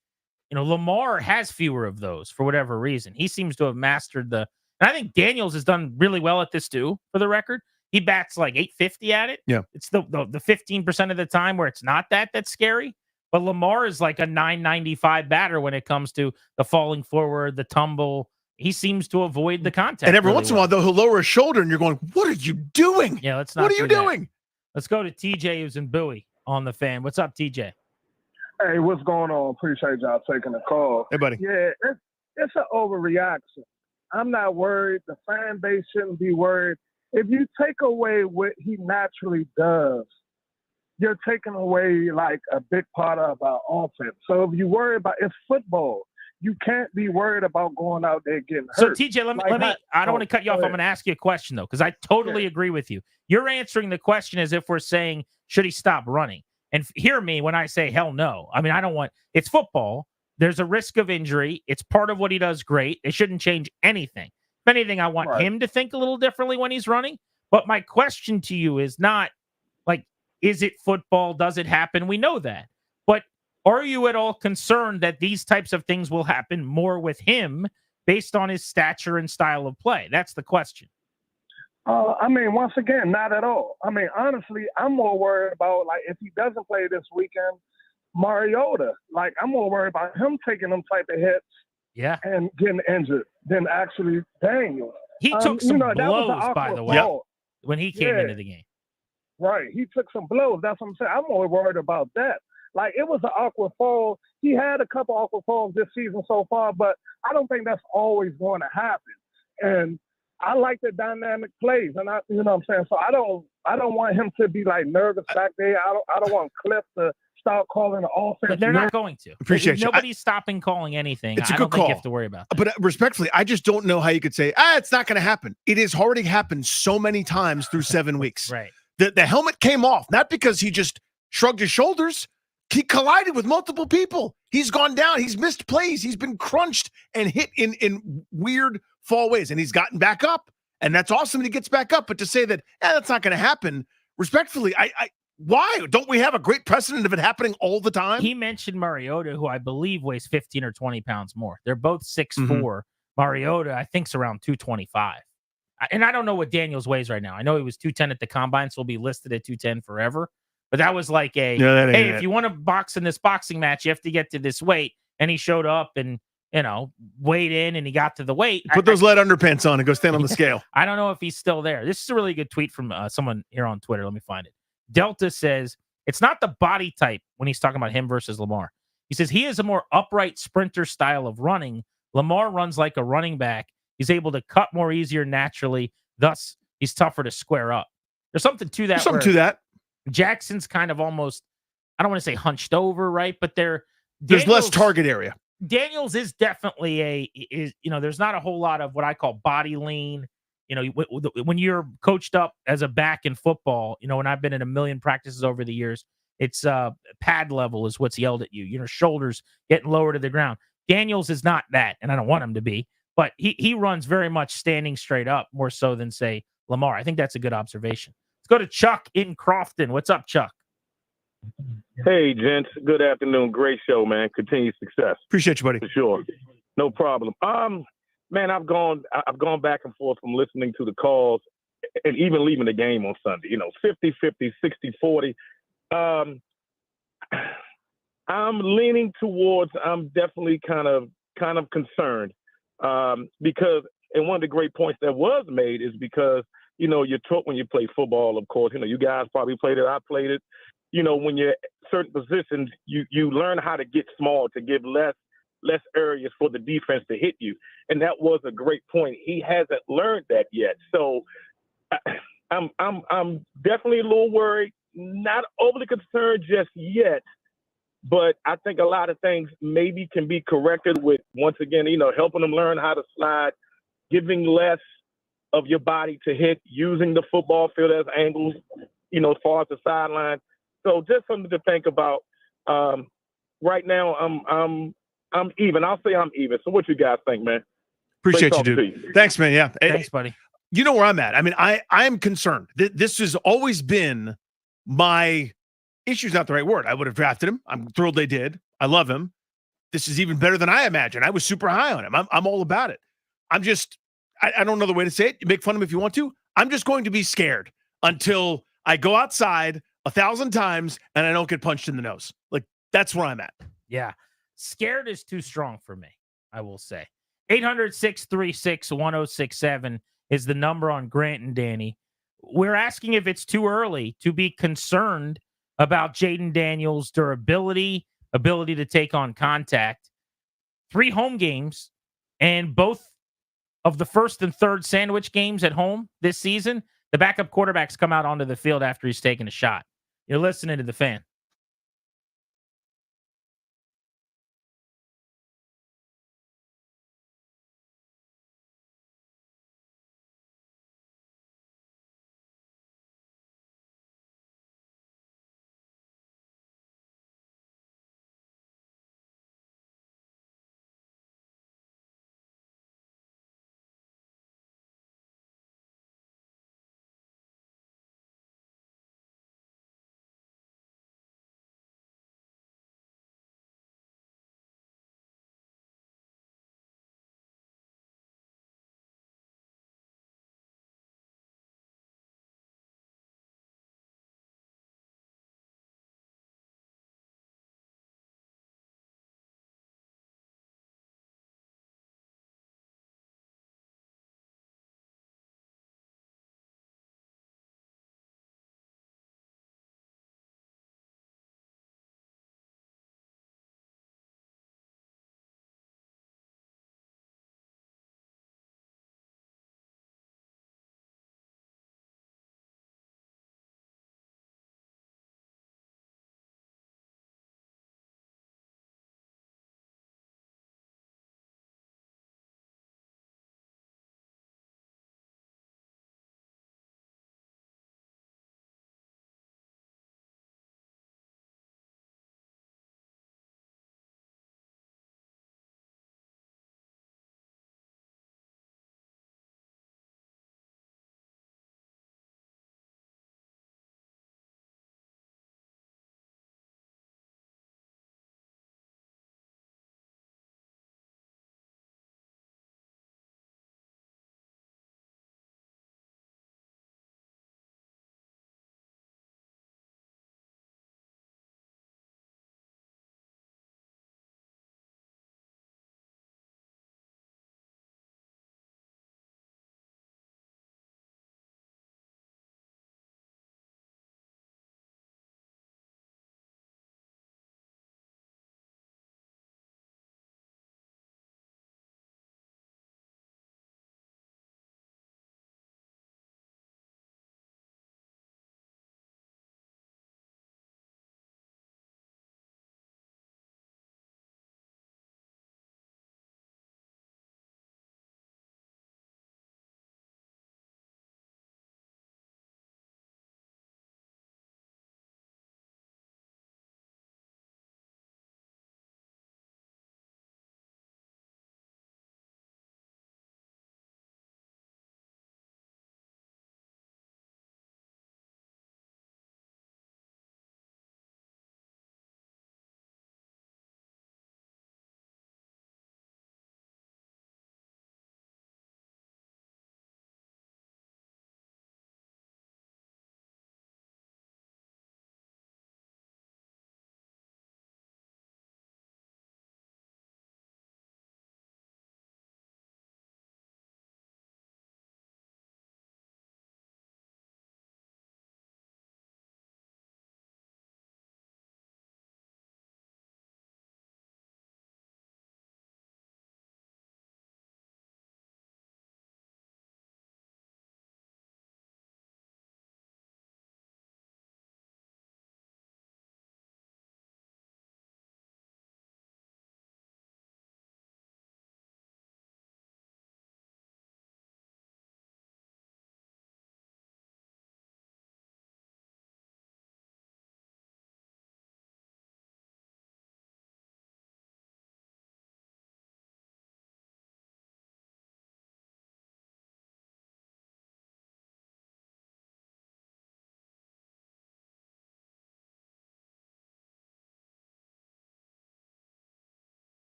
You know, Lamar has fewer of those for whatever reason. He seems to have mastered and I think Daniels has done really well at this too, for the record. He bats like 850 at it. Yeah. It's the 15% of the time where it's not that's scary. But Lamar is like a 995 batter when it comes to the falling forward, the tumble. He seems to avoid the contact. And every once in a while, though, he'll lower his shoulder and you're going, what are you doing? Yeah, let's not. What are you doing? Let's go to TJ, who's in Bowie on the Fan. What's up, TJ? Hey, what's going on? Appreciate y'all taking the call. Hey, buddy. Yeah, it's an overreaction. I'm not worried. The fan base shouldn't be worried. If you take away what he naturally does, you're taking away like a big part of our offense. So if you worry about it's football, you can't be worried about going out there getting hurt. So TJ, let me. I don't want to cut you off. I'm going to ask you a question though, because I totally agree with you. You're answering the question as if we're saying, should he stop running? And hear me when I say hell no. I mean, I don't want. It's football. There's a risk of injury. It's part of what he does great. It shouldn't change anything. If anything, I want him to think a little differently when he's running. But my question to you is not like, is it football? Does it happen? We know that. But are you at all concerned that these types of things will happen more with him based on his stature and style of play? That's the question. I mean, once again, not at all. I mean, honestly, I'm more worried about, like, if he doesn't play this weekend, Mariota. Like, I'm more worried about him taking them type of hits and getting injured than actually Daniels. He took some blows, by the way, fall. when he came into the game. Right. He took some blows. That's what I'm saying. I'm more worried about that. Like, it was an awkward fall. He had a couple awkward falls this season so far, but I don't think that's always going to happen. And I like the dynamic plays, and you know what I'm saying? So I don't want him to be like nervous back there. I don't want Cliff to start calling the offense. But they're not going to. Appreciate you. Nobody's stopping calling anything. It's a I good don't call. think you have to worry about that. But respectfully, I just don't know how you could say, it's not going to happen. It has already happened so many times through 7 weeks. Right. The helmet came off, not because he just shrugged his shoulders. he collided with multiple people. He's gone down. He's missed plays. He's been crunched and hit in weird fall ways, and he's gotten back up. And that's awesome that he gets back up. But to say that, that's not going to happen, respectfully, why? Don't we have a great precedent of it happening all the time? He mentioned Mariota, who I believe weighs 15 or 20 pounds more. They're both 6'4". Mariota, I think, is around 225. And I don't know what Daniels weighs right now. I know he was 210 at the combine, so he'll be listed at 210 forever. But that was like hey, if you want to box in this boxing match, you have to get to this weight. And he showed up and, weighed in and he got to the weight. Put those lead underpants on and go stand on the scale. I don't know if he's still there. This is a really good tweet from someone here on Twitter. Let me find it. Delta says, it's not the body type when he's talking about him versus Lamar. He says he is a more upright sprinter style of running. Lamar runs like a running back. He's able to cut more easier naturally. Thus, he's tougher to square up. There's something to that. Jackson's kind of almost, I don't want to say hunched over, right? But there's less target area. Daniels is definitely there's not a whole lot of what I call body lean. When you're coached up as a back in football, when I've been in a million practices over the years, it's pad level is what's yelled at you. Shoulders getting lower to the ground. Daniels is not that, and I don't want him to be, but he runs very much standing straight up more so than, say, Lamar. I think that's a good observation. Let's go to Chuck in Crofton. What's up, Chuck? Hey, gents. Good afternoon. Great show, man. Continued success. Appreciate you, buddy. For sure. No problem. Man, I've gone back and forth from listening to the calls and even leaving the game on Sunday. 50-50, 60-40. I'm leaning towards. I'm definitely kind of concerned because, and one of the great points that was made is because you're taught when you play football. Of course, you guys probably played it. I played it. When you're certain positions, you learn how to get small to give less areas for the defense to hit you. And that was a great point. He hasn't learned that yet. So I'm definitely a little worried, not overly concerned just yet, but I think a lot of things maybe can be corrected with, once again, helping them learn how to slide, giving less of your body to hit, using the football field as angles, as far as the sideline. So just something to think about. Right now, I'm even. I'll say I'm even. So what you guys think, man? Appreciate you, dude. Thanks, man. Yeah. Thanks, buddy. You know where I'm at. I mean, I am concerned. This has always been my issue's not the right word. I would have drafted him. I'm thrilled they did. I love him. This is even better than I imagined. I was super high on him. I'm all about it. I'm just, I don't know the way to say it. You make fun of him if you want to. I'm just going to be scared until I go outside 1,000 times and I don't get punched in the nose. Like, that's where I'm at. Yeah. Scared is too strong for me, I will say. 800-636-1067 is the number on Grant and Danny. We're asking if it's too early to be concerned about Jayden Daniels' durability, ability to take on contact. 3 home games, and both of the first and third sandwich games at home this season, the backup quarterbacks come out onto the field after he's taken a shot. You're listening to The Fan.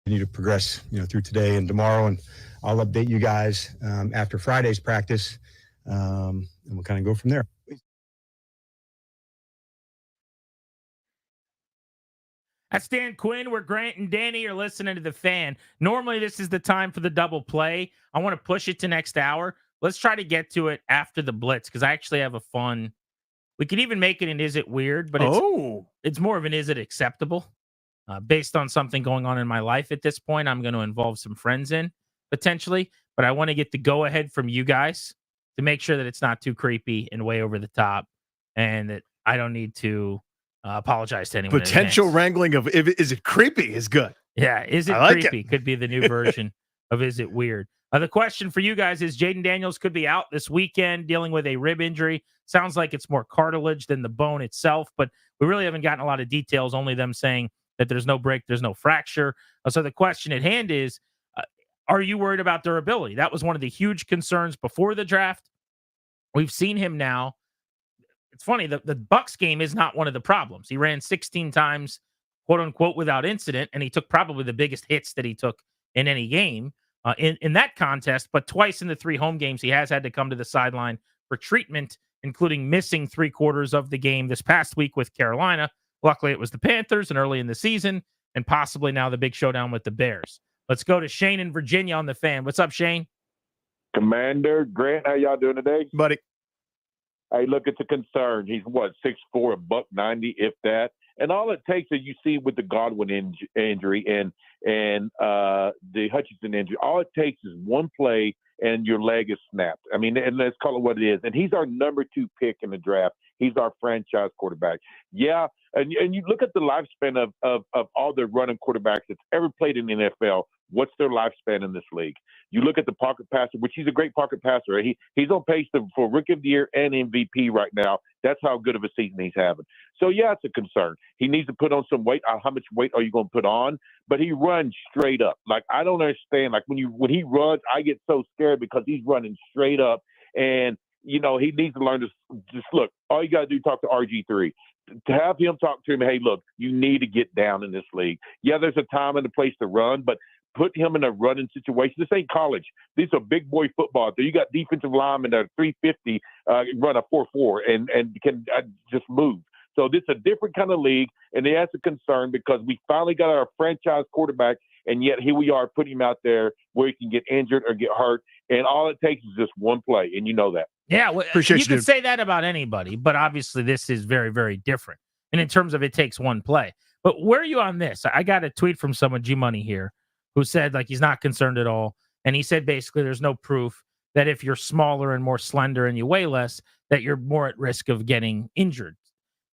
Continue to progress, through today and tomorrow, and I'll update you guys after Friday's practice, and we'll kind of go from there. That's Dan Quinn, where Grant and Danny are listening to the Fan. Normally, this is the time for the double play. I want to push it to next hour. Let's try to get to it after the Blitz, because I actually have a fun. We could even make it an Is It Weird, but it's more of an Is It Acceptable? Based on something going on in my life at this point, I'm going to involve some friends in, potentially. But I want to get the go-ahead from you guys to make sure that it's not too creepy and way over the top, and that I don't need to apologize to anyone. Potential wrangling of is it creepy is good. Yeah, is it creepy? Could be the new version of Is It Weird? The question for you guys is Jayden Daniels could be out this weekend dealing with a rib injury. Sounds like it's more cartilage than the bone itself, but we really haven't gotten a lot of details, only them saying that there's no break, there's no fracture. So the question at hand is, are you worried about durability? That was one of the huge concerns before the draft. We've seen him now. It's funny, the Bucs game is not one of the problems. He ran 16 times, quote unquote, without incident, and he took probably the biggest hits that he took in any game in that contest. But twice in the 3 home games, he has had to come to the sideline for treatment, including missing 3/4 of the game this past week with Carolina. Luckily, it was the Panthers and early in the season, and possibly now the big showdown with the Bears. Let's go to Shane in Virginia on the Fan. What's up, Shane? Commander Grant, how y'all doing today? Buddy. Hey, look, it's a concern. He's, 6'4", $190, if that. And all it takes is you see with the Godwin injury and the Hutchinson injury, all it takes is one play and your leg is snapped. I mean, and let's call it what it is. And he's our number 2 pick in the draft. He's our franchise quarterback. Yeah, and you look at the lifespan of all the running quarterbacks that's ever played in the NFL. What's their lifespan in this league? You look at the pocket passer, which he's a great pocket passer. He's on pace for Rookie of the Year and MVP right now. That's how good of a season he's having. So, yeah, it's a concern. He needs to put on some weight. How much weight are you going to put on? But he runs straight up. Like, I don't understand. Like, when he runs, I get so scared because he's running straight up. And, he needs to learn to just look. All you got to do is talk to RG3. To have him talk to him, hey, look, you need to get down in this league. Yeah, there's a time and a place to run, but put him in a running situation. This ain't college. These are big boy football. So you got defensive linemen that are 350, run a 4.4 and can just move. So this is a different kind of league, and that's a concern because we finally got our franchise quarterback, and yet here we are putting him out there where he can get injured or get hurt, and all it takes is just one play, and you know that. Yeah, well, you can say that about anybody, but obviously this is very, very different. And in terms of it takes one play. But where are you on this? I got a tweet from someone, G-Money here, who said, he's not concerned at all. And he said, basically, there's no proof that if you're smaller and more slender and you weigh less, that you're more at risk of getting injured.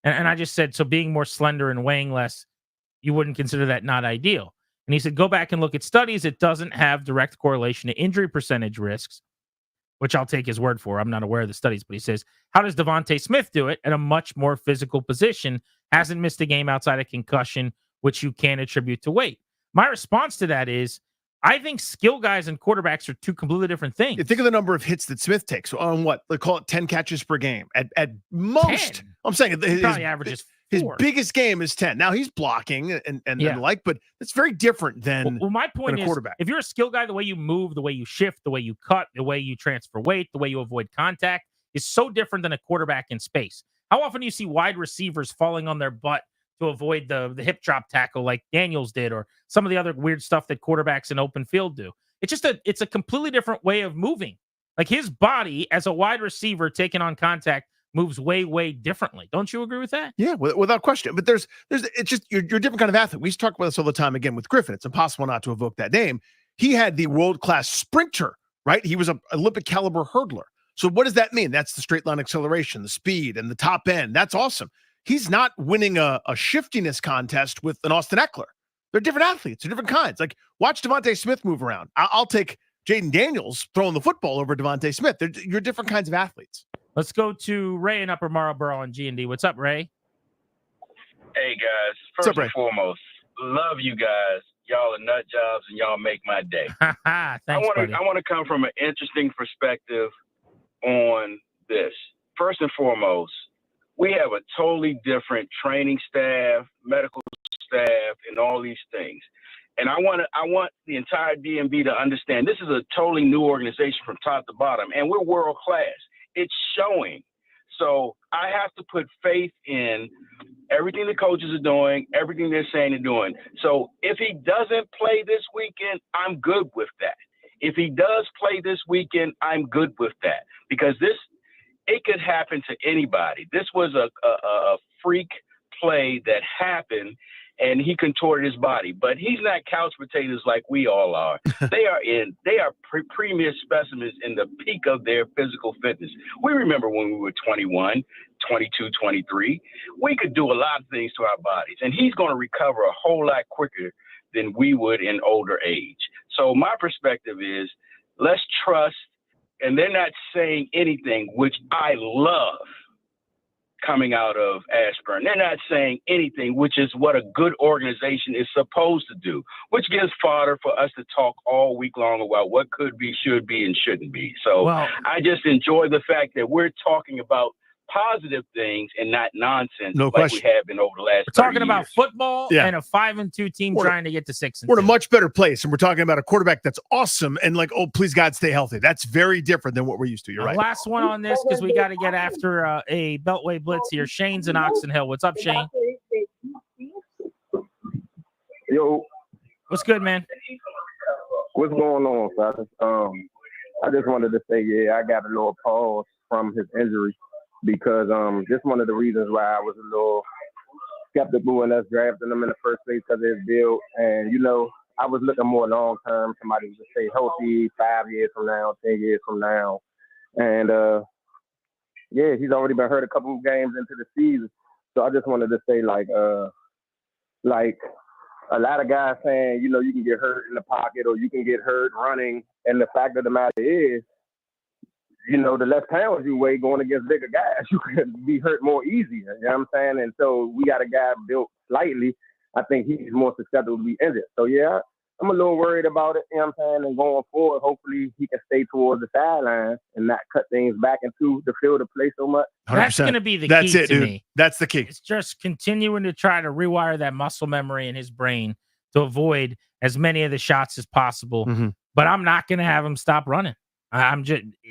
And I just said, so being more slender and weighing less, you wouldn't consider that not ideal. And he said, go back and look at studies. It doesn't have direct correlation to injury percentage risks, which I'll take his word for. I'm not aware of the studies, but he says, how does Devontae Smith do it at a much more physical position? Hasn't missed a game outside of concussion, which you can attribute to weight. My response to that is, I think skill guys and quarterbacks are 2 completely different things. You think of the number of hits that Smith takes on what they call it 10 catches per game at most. 10. I'm saying he probably averages 4. His biggest game is 10. Now he's blocking and the like, but it's very different than my point is, quarterback. If you're a skill guy, the way you move, the way you shift, the way you cut, the way you transfer weight, the way you avoid contact is so different than a quarterback in space. How often do you see wide receivers falling on their butt to avoid the hip drop tackle like Daniels did, or some of the other weird stuff that quarterbacks in open field do? It's a completely different way of moving. Like his body as a wide receiver taking on contact moves way, way differently. Don't you agree with that? Yeah, without question. But it's just you're a different kind of athlete. We used to talk about this all the time again with Griffin. It's impossible not to evoke that name. He had the world-class sprinter, right? He was an Olympic caliber hurdler. So what does that mean? That's the straight line acceleration, the speed, and the top end. That's awesome. He's not winning a shiftiness contest with an Austin Eckler. They're different athletes. They're different kinds. Like, watch Devontae Smith move around. I'll take Jayden Daniels throwing the football over Devontae Smith. You're different kinds of athletes. Let's go to Ray in Upper Marlboro on G&D. What's up, Ray? Hey, guys. First and foremost, love you guys. Y'all are nut jobs, and y'all make my day. Thanks, buddy. I want to come from an interesting perspective on this. First and foremost, we have a totally different training staff, medical staff, and all these things. And I want the entire DMV to understand this is a totally new organization from top to bottom, and we're world class. It's showing. So I have to put faith in everything the coaches are doing, everything they're saying and doing. So if he doesn't play this weekend, I'm good with that. If he does play this weekend, I'm good with that, because it could happen to anybody. This was a freak play that happened, and he contorted his body. But he's not couch potatoes like we all are. They are premier specimens in the peak of their physical fitness. We remember when we were 21, 22, 23. We could do a lot of things to our bodies, and he's going to recover a whole lot quicker than we would in older age. So my perspective is, let's trust, and they're not saying anything, which I love, coming out of Ashburn. They're not saying anything, which is what a good organization is supposed to do, which gives fodder for us to talk all week long about what could be, should be, and shouldn't be. So I just enjoy the fact that we're talking about positive things and not nonsense No like question. we have been over the last We're 30 talking about years. football Yeah. and a 5-2 team We're- trying to get to 6-2. We're in a much better place, and we're talking about a quarterback that's awesome and like, oh, please God, stay healthy. That's very different than what we're used to. You're right. Last one on this, because we got to get after a Beltway Blitz here. Shane's in Oxon Hill. What's up, Shane? Yo, what's good, man? What's going on, fellas? I just wanted to say, yeah, I got a little pause from his injury because just one of the reasons why I was a little skeptical in us drafting him in the first place because of his build. And, you know, I was looking more long term, somebody to stay healthy 5 years from now, 10 years from now. And, yeah, he's already been hurt a couple of games into the season. So I just wanted to say, like a lot of guys saying, you know, you can get hurt in the pocket or you can get hurt running. And the fact of the matter is, you know, the less pounds you weigh going against bigger guys, you can be hurt more easier. You know what I'm saying? And so we got a guy built slightly. I think he's more susceptible to be injured. So, yeah, I'm a little worried about it. You know what I'm saying? And going forward, hopefully he can stay towards the sideline and not cut things back into the field of play so much. That's going to be the That's key it, to dude. me. That's the key. It's just continuing to try to rewire that muscle memory in his brain to avoid as many of the shots as possible. Mm-hmm. But I'm not going to have him stop running.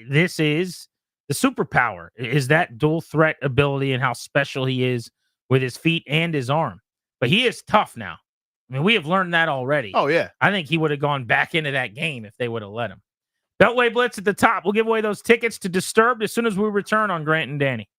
This is the superpower, is that dual threat ability and how special he is with his feet and his arm. But he is tough now. I mean, we have learned that already. Oh, yeah. I think he would have gone back into that game if they would have let him. Beltway Blitz at the top. We'll give away those tickets to Disturbed as soon as we return on Grant and Danny.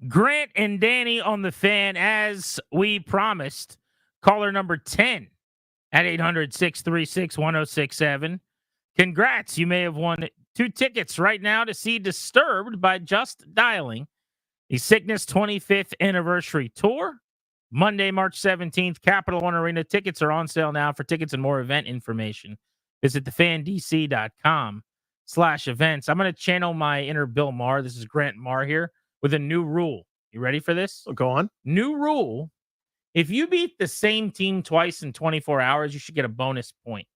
Grant and Danny on the Fan, as we promised. Caller number 10 at 800-636-1067. Congrats. You may have won 2 tickets right now to see Disturbed by just dialing the Sickness 25th Anniversary Tour. Monday, March 17th, Capital One Arena. Tickets are on sale now. For tickets and more event information, visit thefandc.com/events. I'm going to channel my inner Bill Maher. This is Grant Maher here with a new rule. You ready for this? Go on. New rule. If you beat the same team twice in 24 hours, you should get a bonus point.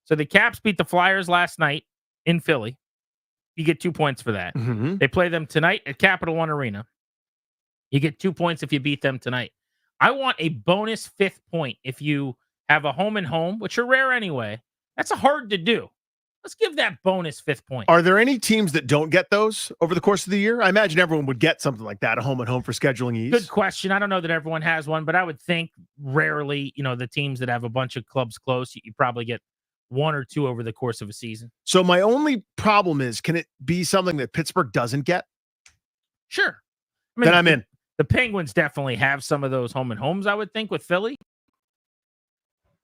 So the Caps beat the Flyers last night in Philly. You get 2 points for that. Mm-hmm. They play them tonight at Capital One Arena. You get 2 points if you beat them tonight. I want a bonus 5th point if you have a home and home, which are rare anyway. That's hard to do. Let's give that bonus 5th point. Are there any teams that don't get those over the course of the year? I imagine everyone would get something like that, a home and home for scheduling ease. Good question. I don't know that everyone has one, but I would think rarely, the teams that have a bunch of clubs close, you probably get 1 or 2 over the course of a season. So my only problem is, can it be something that Pittsburgh doesn't get? Sure. Then I'm in. The Penguins definitely have some of those home and homes, I would think, with Philly.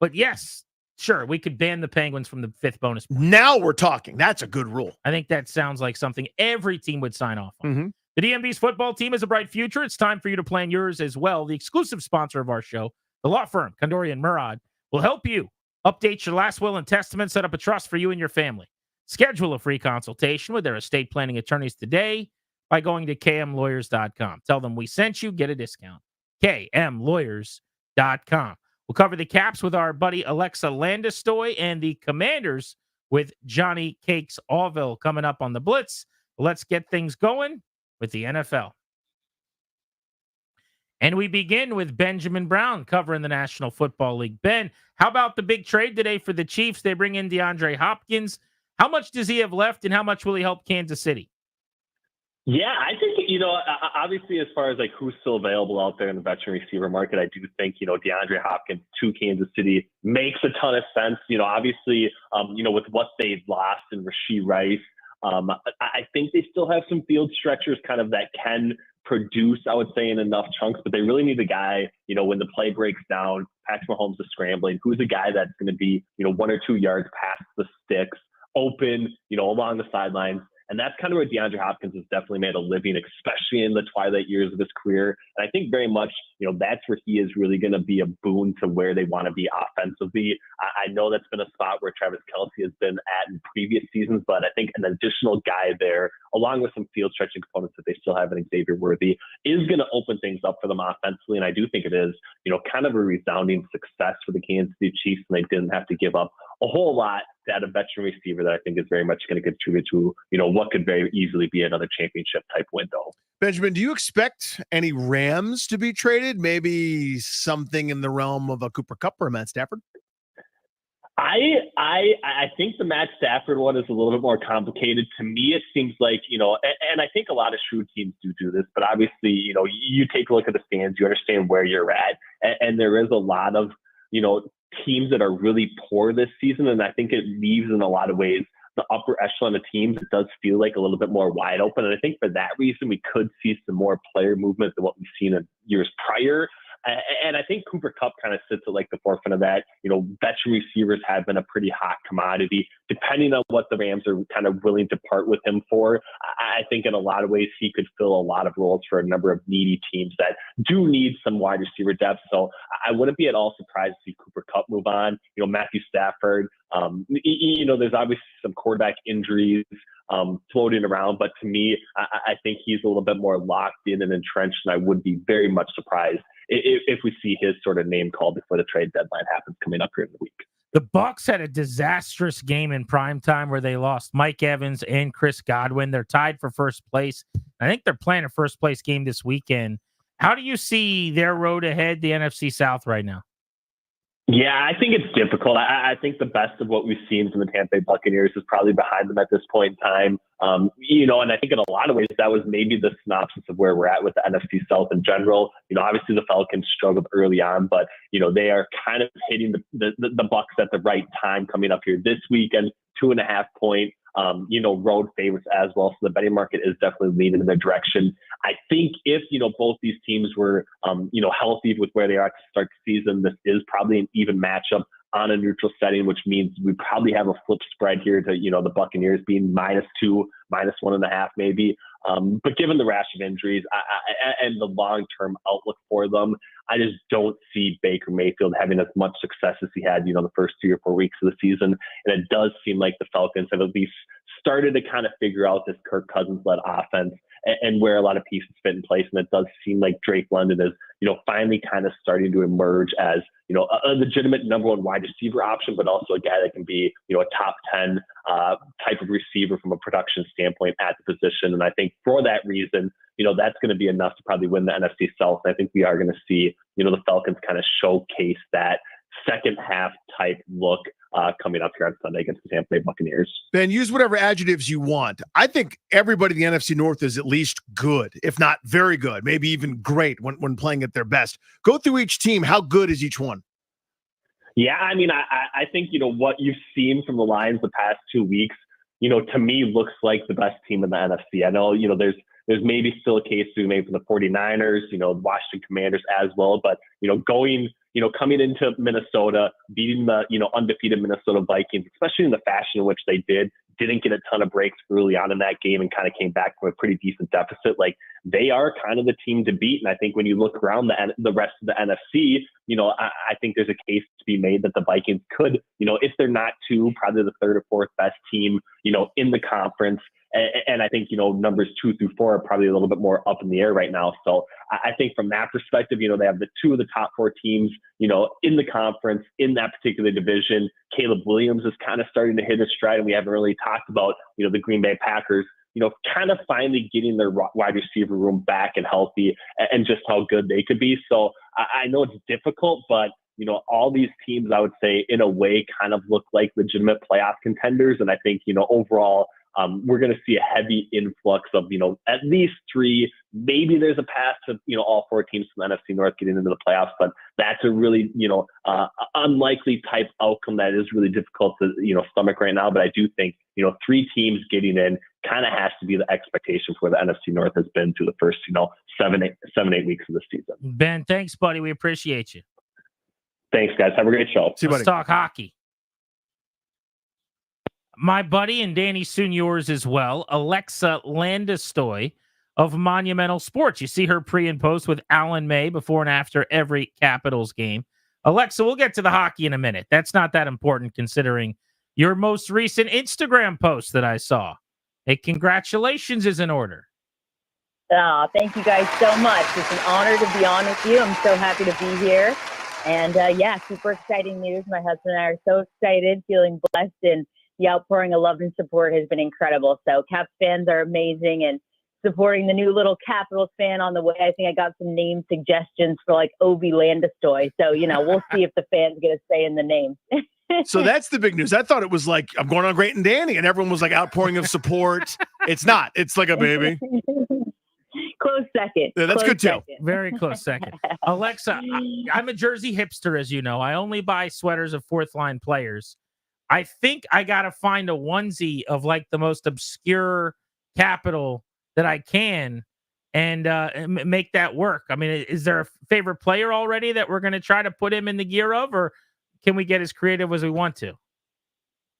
But yes, sure, we could ban the Penguins from the 5th bonus point. Now we're talking. That's a good rule. I think that sounds like something every team would sign off on. Mm-hmm. The DMV's football team has a bright future. It's time for you to plan yours as well. The exclusive sponsor of our show, the law firm Kondori and Murad, will help you update your last will and testament, set up a trust for you and your family. Schedule a free consultation with their estate planning attorneys today by going to kmlawyers.com. Tell them we sent you, get a discount. kmlawyers.com. We'll cover the Caps with our buddy Alexa Landestoy and the Commanders with Johnny Cakes Allville coming up on the Blitz. Let's get things going with the NFL. And we begin with Benjamin Brown covering the National Football League. Ben, how about the big trade today for the Chiefs? They bring in DeAndre Hopkins. How much does he have left, and how much will he help Kansas City? Yeah, I think, obviously as far as like who's still available out there in the veteran receiver market, I do think, DeAndre Hopkins to Kansas City makes a ton of sense. Obviously, with what they've lost in Rashee Rice, I think they still have some field stretchers kind of that can produce, I would say, in enough chunks, but they really need a guy, when the play breaks down, Patrick Mahomes is scrambling, who's a guy that's going to be, 1 or 2 yards past the sticks, open, along the sidelines. And that's kind of where DeAndre Hopkins has definitely made a living, especially in the twilight years of his career. And I think very much, that's where he is really going to be a boon to where they want to be offensively. I know that's been a spot where Travis Kelce has been at in previous seasons, but I think an additional guy there, along with some field stretching components that they still have in Xavier Worthy, is going to open things up for them offensively. And I do think it is, kind of a resounding success for the Kansas City Chiefs. And they didn't have to give up a whole lot to add a veteran receiver that I think is very much going to contribute to, what could very easily be another championship type window. Benjamin, do you expect any Rams to be traded? Maybe something in the realm of a Cooper Kupp or a Matt Stafford? I think the Matt Stafford one is a little bit more complicated. To me, it seems like, and I think a lot of shrewd teams do this, but obviously, you take a look at the stands, you understand where you're at, and there is a lot of, teams that are really poor this season. And I think it leaves in a lot of ways the upper echelon of teams, it does feel like a little bit more wide open. And I think for that reason, we could see some more player movement than what we've seen in years prior. And I think Cooper Kupp kind of sits at like the forefront of that. Veteran receivers have been a pretty hot commodity. Depending on what the Rams are kind of willing to part with him for, I think in a lot of ways he could fill a lot of roles for a number of needy teams that do need some wide receiver depth. So I wouldn't be at all surprised to see Cooper Kupp move on. Matthew Stafford, there's obviously some quarterback injuries floating around, but to me, I think he's a little bit more locked in and entrenched, and I would be very much surprised if we see his sort of name called before the trade deadline happens coming up here in the week. The Bucs had a disastrous game in primetime where they lost Mike Evans and Chris Godwin. They're tied for first place. I think they're playing a first place game this weekend. How do you see their road ahead, the NFC South right now? Yeah, I think it's difficult. I think the best of what we've seen from the Tampa Bay Buccaneers is probably behind them at this point in time. And I think in a lot of ways that was maybe the synopsis of where we're at with the NFC South in general. Obviously the Falcons struggled early on, but they are kind of hitting the Bucs at the right time coming up here this weekend. 2.5 point road favorites as well. So the betting market is definitely leaning in their direction. I think if, both these teams were, healthy with where they are to start the season, this is probably an even matchup on a neutral setting, which means we probably have a flip spread here to, the Buccaneers being -2, -1.5 maybe. But given the rash of injuries and the long-term outlook for them, I just don't see Baker Mayfield having as much success as he had, the first 3 or 4 weeks of the season. And it does seem like the Falcons have at least started to kind of figure out this Kirk Cousins-led offense and where a lot of pieces fit in place. And it does seem like Drake London is, finally kind of starting to emerge as, a legitimate number 1 wide receiver option, but also a guy that can be, a top 10 type of receiver from a production standpoint at the position. And I think for that reason, that's going to be enough to probably win the NFC South. And I think we are going to see, the Falcons kind of showcase that second half type look coming up here on Sunday against the Tampa Bay Buccaneers. Ben, use whatever adjectives you want. I think everybody in the NFC North is at least good, if not very good, maybe even great when playing at their best. Go through each team. How good is each one? Yeah, I mean, I think, what you've seen from the Lions the past 2 weeks, to me looks like the best team in the NFC. I know, there's maybe still a case to be made for the 49ers, Washington Commanders as well, but, coming into Minnesota, beating the, undefeated Minnesota Vikings, especially in the fashion in which they didn't get a ton of breaks early on in that game and kind of came back from a pretty decent deficit. Like, they are kind of the team to beat. And I think when you look around the rest of the NFC, I think there's a case to be made that the Vikings could, if they're not probably the 3rd or 4th best team, in the conference. And I think, numbers 2 through 4 are probably a little bit more up in the air right now. So I think from that perspective, they have the 2 of the top 4 teams, in the conference in that particular division. Caleb Williams is kind of starting to hit his stride. And we haven't really talked about, the Green Bay Packers, kind of finally getting their wide receiver room back and healthy and just how good they could be. So I know it's difficult, but all these teams, I would say, in a way, kind of look like legitimate playoff contenders. And I think, overall, we're going to see a heavy influx of, at least 3. Maybe there's a path to, all 4 teams from the NFC North getting into the playoffs, but that's a really, unlikely type outcome that is really difficult to, stomach right now. But I do think, 3 teams getting in kind of has to be the expectation for the NFC North has been through the first, 7, 8 weeks of the season. Ben, thanks, buddy. We appreciate you. Thanks, guys. Have a great show. See you, Let's talk hockey. My buddy, and Danny, soon yours as well, Alexa Landestoy of Monumental Sports. You see her pre and post with Alan May before and after every Capitals game. Alexa, we'll get to the hockey in a minute. That's not that important considering your most recent Instagram post that I saw. Hey, congratulations is in order. Oh, thank you guys so much. It's an honor to be on with you. I'm so happy to be here. And super exciting news. My husband and I are so excited, feeling blessed, and the outpouring of love and support has been incredible. So Caps fans are amazing, and supporting the new little Capitals fan on the way. I think I got some name suggestions for like Ovi Landestoy. So, we'll see if the fans get a say in the name. So that's the big news. I thought it was like, I'm going on Great and Danny, and everyone was like outpouring of support. It's not. It's like a baby. Close second. Yeah, that's close good too. Second. Very close second. Alexa, I'm a Jersey hipster, as you know. I only buy sweaters of 4th line players. I think I got to find a onesie of like the most obscure Capital that I can and make that work. I mean, is there a favorite player already that we're going to try to put him in the gear of, or can we get as creative as we want to?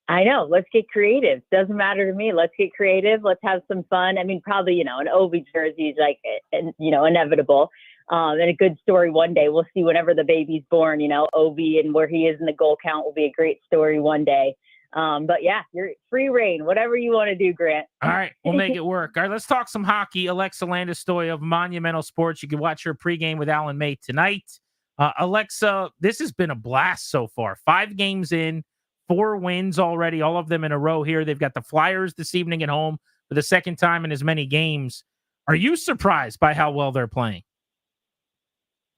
I know. Let's get creative. Doesn't matter to me. Let's get creative. Let's have some fun. I mean, probably, an Ovi jersey is like, inevitable. And a good story one day. We'll see whenever the baby's born, Ovi and where he is in the goal count will be a great story one day. But yeah, you're free reign, whatever you want to do, Grant. All right. We'll make it work. All right. Let's talk some hockey. Alexa Landestoy of Monumental Sports. You can watch her pregame with Alan May tonight. Alexa, this has been a blast so far. 5 games in, 4 wins already, all of them in a row here. They've got the Flyers this evening at home for the second time in as many games. Are you surprised by how well they're playing?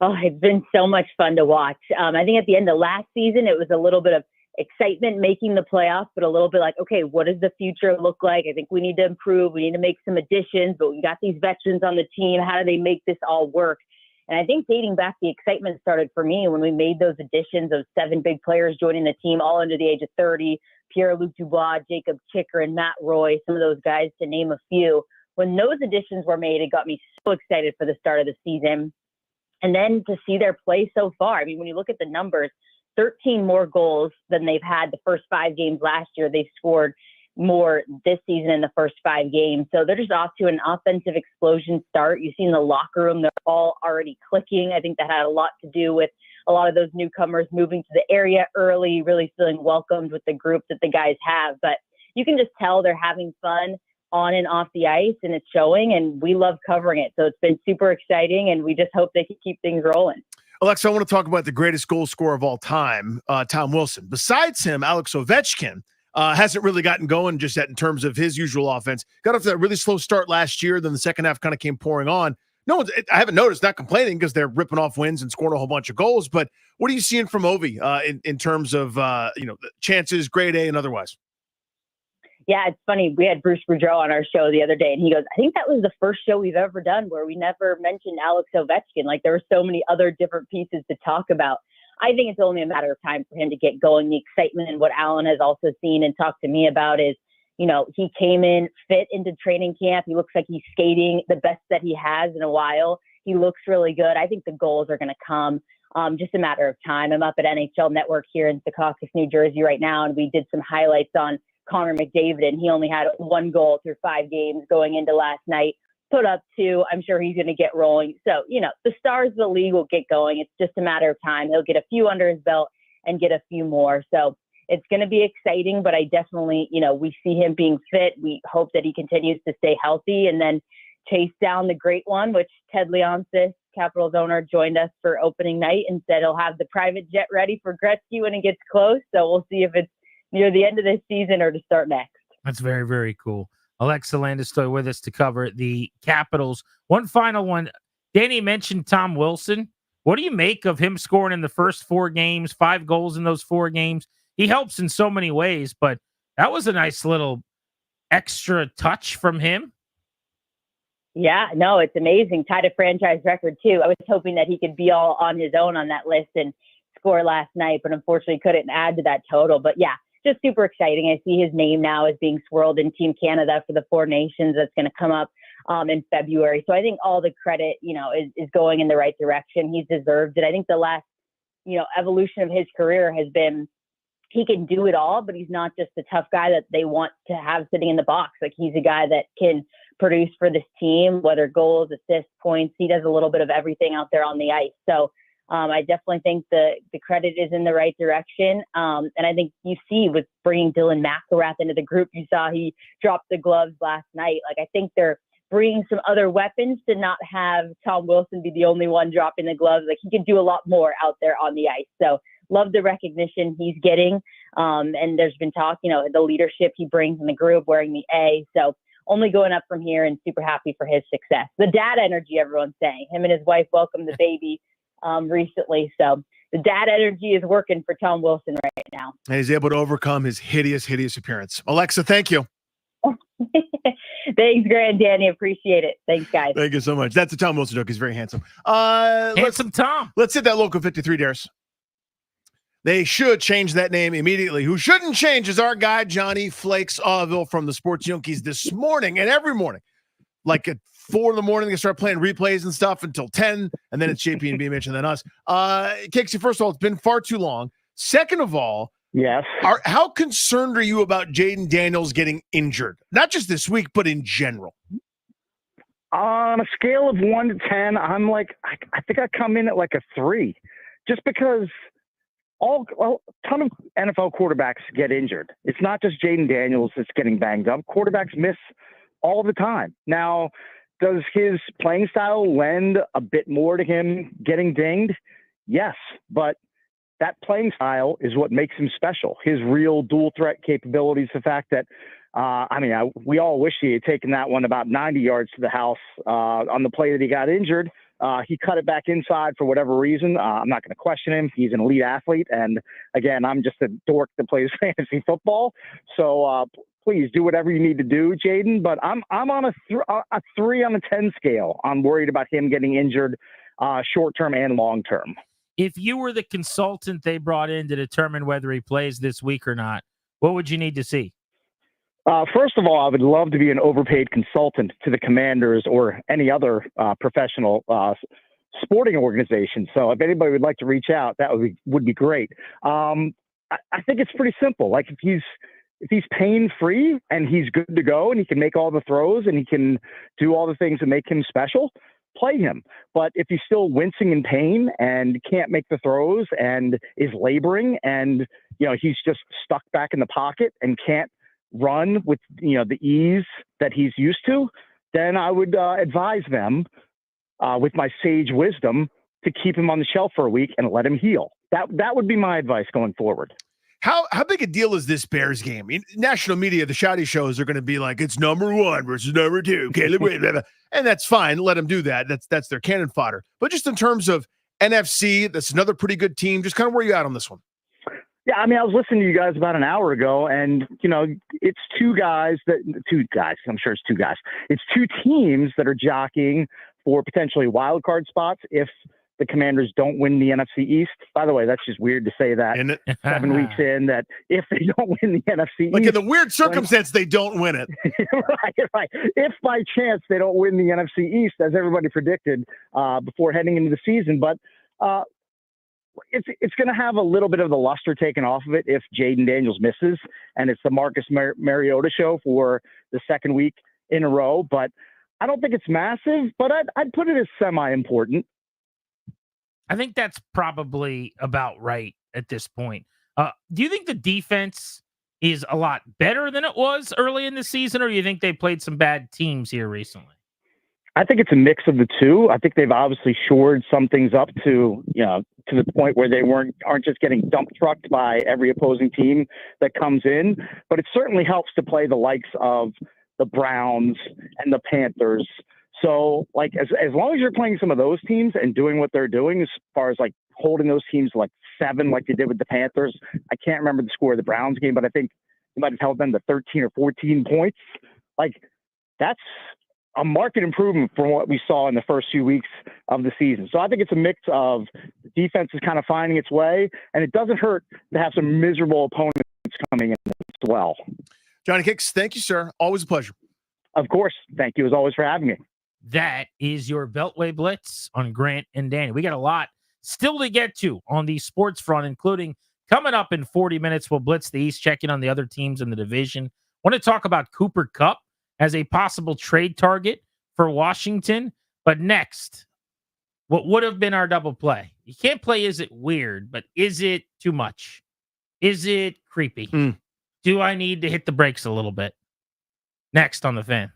Oh, it's been so much fun to watch. I think at the end of last season, it was a little bit of excitement making the playoffs, but a little bit like, okay, what does the future look like? I think we need to improve. We need to make some additions, but we got these veterans on the team. How do they make this all work? And I think dating back, the excitement started for me when we made those additions of 7 big players joining the team, all under the age of 30, Pierre-Luc Dubois, Jacob Chicker, and Matt Roy, some of those guys to name a few. When those additions were made, it got me so excited for the start of the season. And then to see their play so far, I mean, when you look at the numbers, 13 more goals than they've had the first 5 games last year. They've scored more this season in the first 5 games. So they're just off to an offensive explosion start. You see in the locker room, they're all already clicking. I think that had a lot to do with a lot of those newcomers moving to the area early, really feeling welcomed with the group that the guys have. But you can just tell they're having fun on and off the ice, and it's showing, and we love covering it. So it's been super exciting, and we just hope they can keep things rolling. Alexa, I want to talk about the greatest goal scorer of all time, Tom Wilson. Besides him, Alex Ovechkin hasn't really gotten going just yet in terms of his usual offense. Got off to that really slow start last year, then the second half kind of came pouring on. I haven't noticed, not complaining because they're ripping off wins and scoring a whole bunch of goals. But what are you seeing from Ovi in terms of chances, grade A and otherwise? Yeah, it's funny. We had Bruce Boudreau on our show the other day, and he goes, I think that was the first show we've ever done where we never mentioned Alex Ovechkin. Like, there were so many other different pieces to talk about. I think it's only a matter of time for him to get going. The excitement and what Alan has also seen and talked to me about is, he came in fit into training camp. He looks like he's skating the best that he has in a while. He looks really good. I think the goals are going to come. Just a matter of time. I'm up at NHL Network here in Secaucus, New Jersey right now, and we did some highlights on Connor McDavid, and he only had 1 goal through 5 games going into last night. Put up 2. I'm sure he's going to get rolling. So, the stars of the league will get going. It's just a matter of time. He'll get a few under his belt and get a few more. So it's going to be exciting, but I definitely, we see him being fit. We hope that he continues to stay healthy and then chase down the great one, which Ted Leonsis, Capitals owner, joined us for opening night and said he'll have the private jet ready for Gretzky when it gets close. So we'll see if it's near the end of this season or to start next. That's very, very cool. Alexa Landestoy with us to cover the Capitals. One final one. Danny mentioned Tom Wilson. What do you make of him scoring in the first 4 games, 5 goals in those 4 games? He helps in so many ways, but that was a nice little extra touch from him. Yeah, no, it's amazing. Tied a franchise record, too. I was hoping that he could be all on his own on that list and score last night, but unfortunately couldn't add to that total. But yeah, just super exciting. I see his name now as being swirled in Team Canada for the 4 Nations. That's going to come up in February. So I think all the credit, is going in the right direction. He's deserved it. I think the last, evolution of his career has been he can do it all, but he's not just the tough guy that they want to have sitting in the box. Like, he's a guy that can produce for this team, whether goals, assists, points. He does a little bit of everything out there on the ice. So I definitely think the credit is in the right direction. And I think you see with bringing Dylan McIlrath into the group, you saw he dropped the gloves last night. Like, I think they're bringing some other weapons to not have Tom Wilson be the only one dropping the gloves. Like, he can do a lot more out there on the ice. So love the recognition he's getting. And there's been talk, the leadership he brings in the group, wearing the A. So only going up from here, and super happy for his success. The dad energy, everyone's saying. Him and his wife welcomed the baby recently. So the dad energy is working for Tom Wilson right now. And he's able to overcome his hideous appearance. Alexa, thank you. Thanks, Grant, Danny. Appreciate it. Thanks, guys. Thank you so much. That's a Tom Wilson joke. He's very handsome. Handsome Tom. Let's hit that local 53, Dares. They should change that name immediately. Who shouldn't change is our guy, Johnny Flakes Auville from the Sports Junkies this morning and every morning. Like at 4 in the morning, they start playing replays and stuff until 10, and then it's JP and B Mitch and then us. Kixie, first of all, it's been far too long. Second of all, yes. How concerned are you about Jaden Daniels getting injured? Not just this week, but in general. On a scale of 1 to 10, I'm like, I think I come in at like a 3, just because a ton of NFL quarterbacks get injured. It's not just Jaden Daniels that's getting banged up. Quarterbacks miss all the time. Now, does his playing style lend a bit more to him getting dinged? Yes, but that playing style is what makes him special. His real dual threat capabilities, the fact that, we all wish he had taken that one about 90 yards to the house on the play that he got injured. He cut it back inside for whatever reason. I'm not going to question him. He's an elite athlete. And again, I'm just a dork that plays fantasy football. So please do whatever you need to do, Jaden. But I'm on a 3 on a 10 scale. I'm worried about him getting injured short-term and long-term. If you were the consultant they brought in to determine whether he plays this week or not, What would you need to see? First of all, I would love to be an overpaid consultant to the Commanders or any other professional sporting organization. So if anybody would like to reach out, that would be great. I think it's pretty simple. Like if he's pain free and he's good to go and he can make all the throws and he can do all the things that make him special, play him. But if he's still wincing in pain and can't make the throws and is laboring and he's just stuck back in the pocket and can't run with the ease that he's used to, then I would advise them with my sage wisdom to keep him on the shelf for a week and let him heal. That would be my advice going forward. How big a deal is this Bears game? National media, the shouty shows are going to be like, it's number 1 versus number 2. And that's fine. Let them do that. That's their cannon fodder. But just in terms of NFC, that's another pretty good team. Just kind of where you at on this one? Yeah, I mean, I was listening to you guys about an hour ago, and, it's two guys. I'm sure it's two guys. It's two teams that are jockeying for potentially wild card spots if the Commanders don't win the NFC East. By the way, that's just weird to say that 7 weeks in, that if they don't win the NFC East. Like in the weird circumstance, they don't win it. right. If by chance they don't win the NFC East, as everybody predicted before heading into the season. But it's going to have a little bit of the luster taken off of it if Jayden Daniels misses, and it's the Marcus Mariota show for the second week in a row. But I don't think it's massive, but I'd put it as semi-important. I think that's probably about right at this point. Do you think the defense is a lot better than it was early in the season, or do you think they played some bad teams here recently? I think it's a mix of the two. I think they've obviously shored some things up to the point where they aren't just getting dump trucked by every opposing team that comes in. But it certainly helps to play the likes of the Browns and the Panthers. So, like, as long as you're playing some of those teams and doing what they're doing, as far as like holding those teams to like 7, like they did with the Panthers. I can't remember the score of the Browns game, but I think you might have held them to 13 or 14 points. Like, that's a marked improvement from what we saw in the first few weeks of the season. So I think it's a mix of the defense is kind of finding its way, and it doesn't hurt to have some miserable opponents coming in as well. Johnny Kicks, thank you, sir. Always a pleasure. Of course. Thank you as always for having me. That is your Beltway Blitz on Grant and Danny. We got a lot still to get to on the sports front, including coming up in 40 minutes, we'll blitz the East, checking on the other teams in the division. Want to talk about Cooper Kupp as a possible trade target for Washington. But next, what would have been our double play? You can't play Is It Weird, but is it too much? Is it creepy? Do I need to hit the brakes a little bit? Next on the Fan.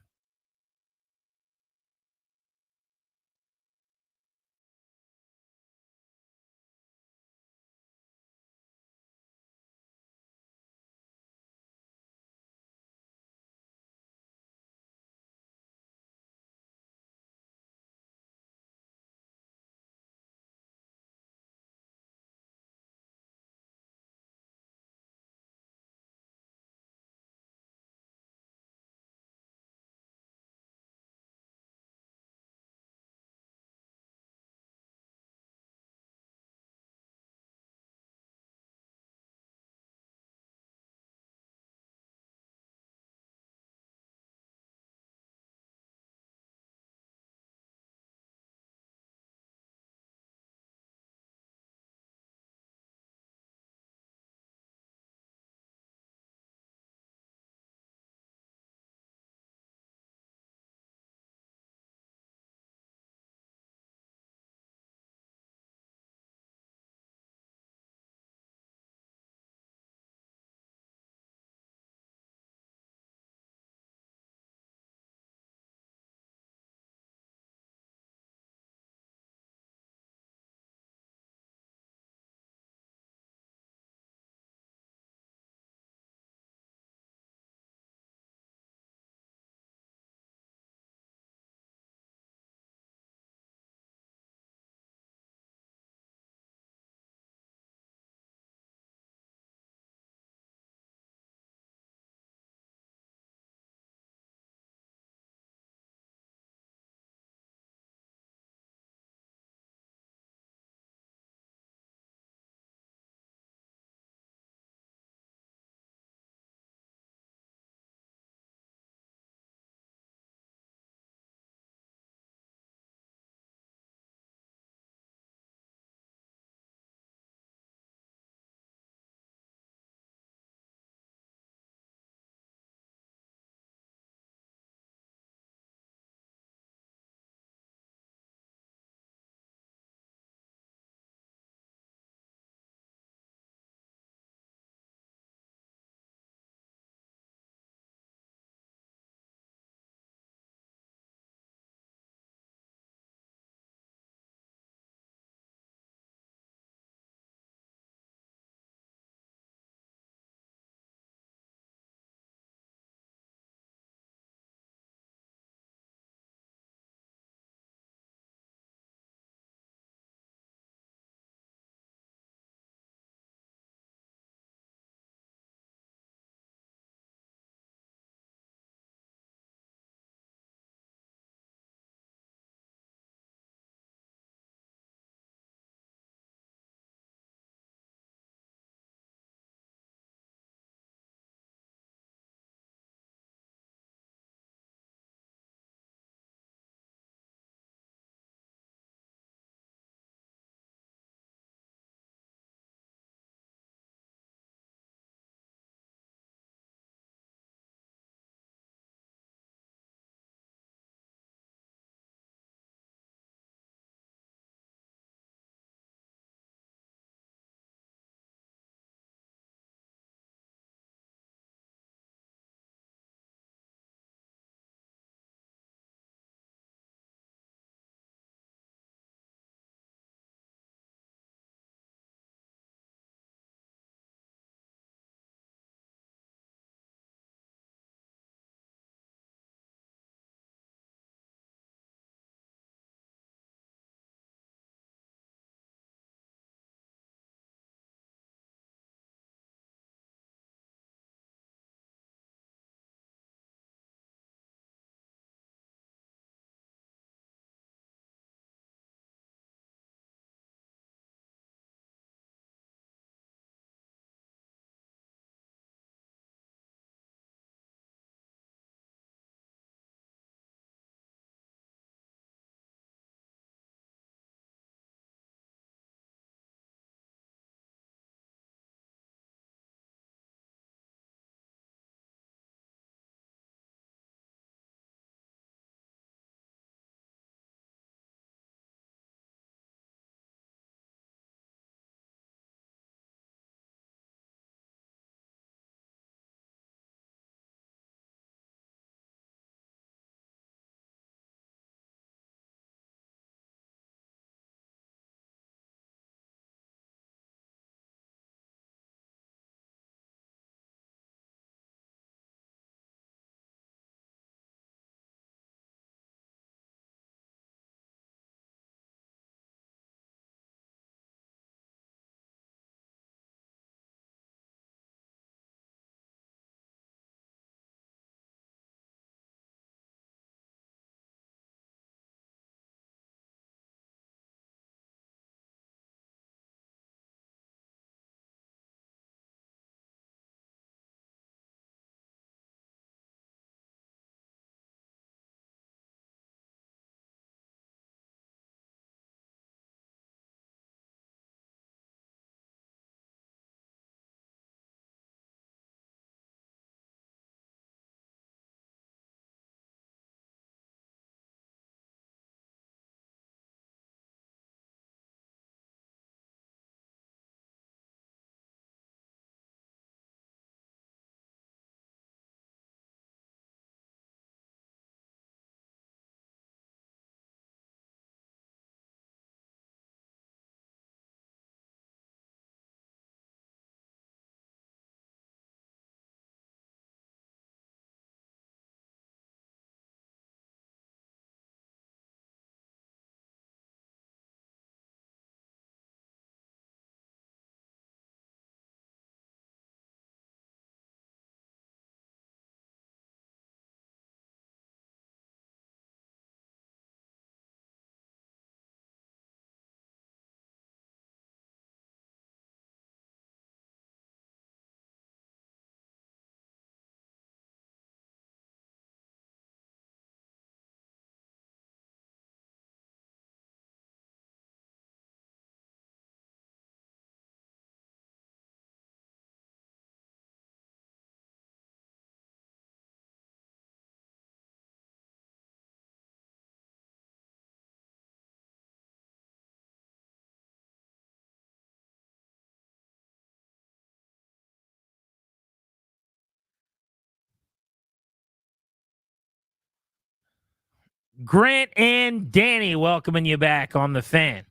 Grant and Danny welcoming you back on the Fan.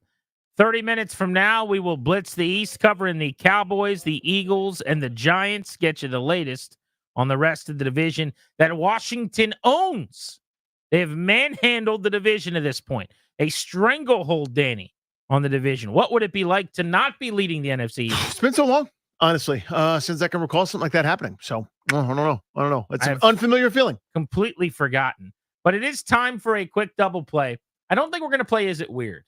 30 minutes from now, we will blitz the East, covering the Cowboys, the Eagles, and the Giants. Get you the latest on the rest of the division that Washington owns. They have manhandled the division at this point. A stranglehold, Danny, on the division. What would it be like to not be leading the NFC East? It's been so long, honestly, since I can recall something like that happening. So I don't know. It's an unfamiliar feeling. Completely forgotten. But it is time for a quick double play. I don't think we're going to play Is It Weird?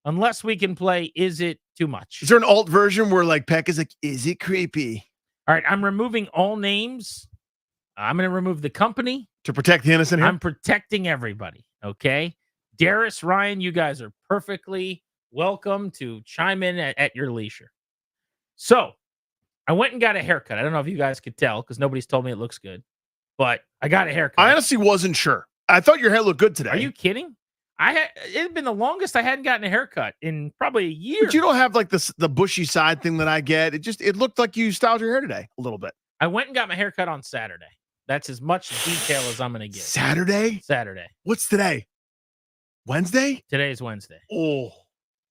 Unless we can play Is It Too Much? Is there an alt version where like Peck is like, is it creepy? All right, I'm removing all names. I'm going to remove the company. To protect the innocent here? I'm protecting everybody, okay? Darius, Ryan, you guys are perfectly welcome to chime in at your leisure. So, I went and got a haircut. I don't know if you guys could tell because nobody's told me it looks good, but I got a haircut. I honestly wasn't sure. I thought your hair looked good today. Are you kidding? It had been the longest I hadn't gotten a haircut in probably a year. But you don't have like the bushy side thing that I get. It looked like you styled your hair today a little bit. I went and got my haircut on Saturday. That's as much detail as I'm going to get. Saturday? What's today? Wednesday? Today is Wednesday. Oh,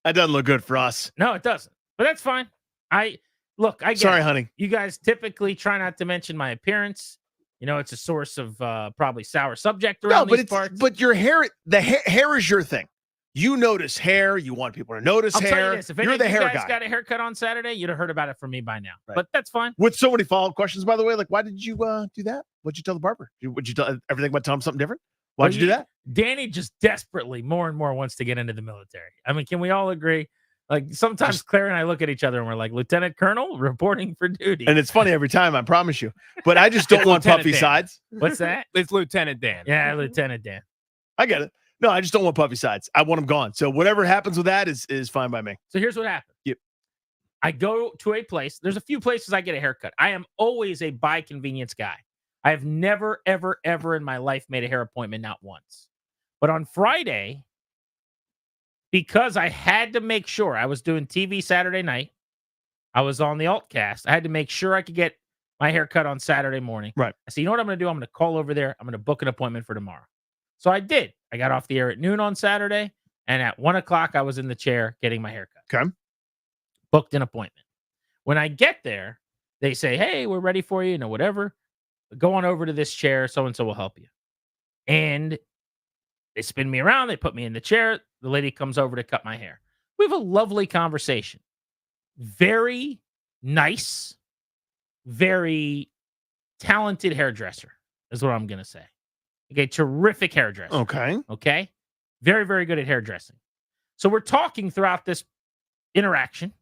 that doesn't look good for us. No, it doesn't. But that's fine. I get Sorry, it. honey. You guys typically try not to mention my appearance. You know, it's a source of probably sour subject around these parts. But your hair, hair is your thing. You notice hair. You want people to notice I'll hair. tell you this, if You're the hair guy. got a haircut on Saturday, you'd have heard about it from me by now. Right. But that's fine. With so many follow-up questions, by the way, like, why did you do that? What'd you tell the barber? Would you tell everything about telling him something different? Why'd you do that? Danny just desperately more and more wants to get into the military. I mean, can we all agree? Like sometimes Claire and I look at each other and we're like, Lieutenant Colonel reporting for duty. And it's funny every time, I promise you. But I just don't want puffy sides. What's that? It's Lieutenant Dan. Yeah, Lieutenant Dan. I get it. No, I just don't want puffy sides. I want them gone. So whatever happens with that is fine by me. So here's what happened. Yep. I go to a place. There's a few places I get a haircut. I am always a by convenience guy. I have never, ever, ever in my life made a hair appointment, not once. But on Friday, because I had to make sure I was doing TV Saturday night, I was on the Altcast. I had to make sure I could get my hair cut on Saturday morning. Right. I said, you know what I'm going to do? I'm going to call over there. I'm going to book an appointment for tomorrow. So I did. I got off the air at noon on Saturday, and at 1 o'clock, I was in the chair getting my haircut. Okay. Booked an appointment. When I get there, they say, hey, we're ready for you, whatever. Go on over to this chair. So-and-so will help you. And they spin me around. They put me in the chair. The lady comes over to cut my hair. We have a lovely conversation. Very nice, very talented hairdresser is what I'm going to say. Okay, terrific hairdresser. Okay. Very, very good at hairdressing. So we're talking throughout this interaction.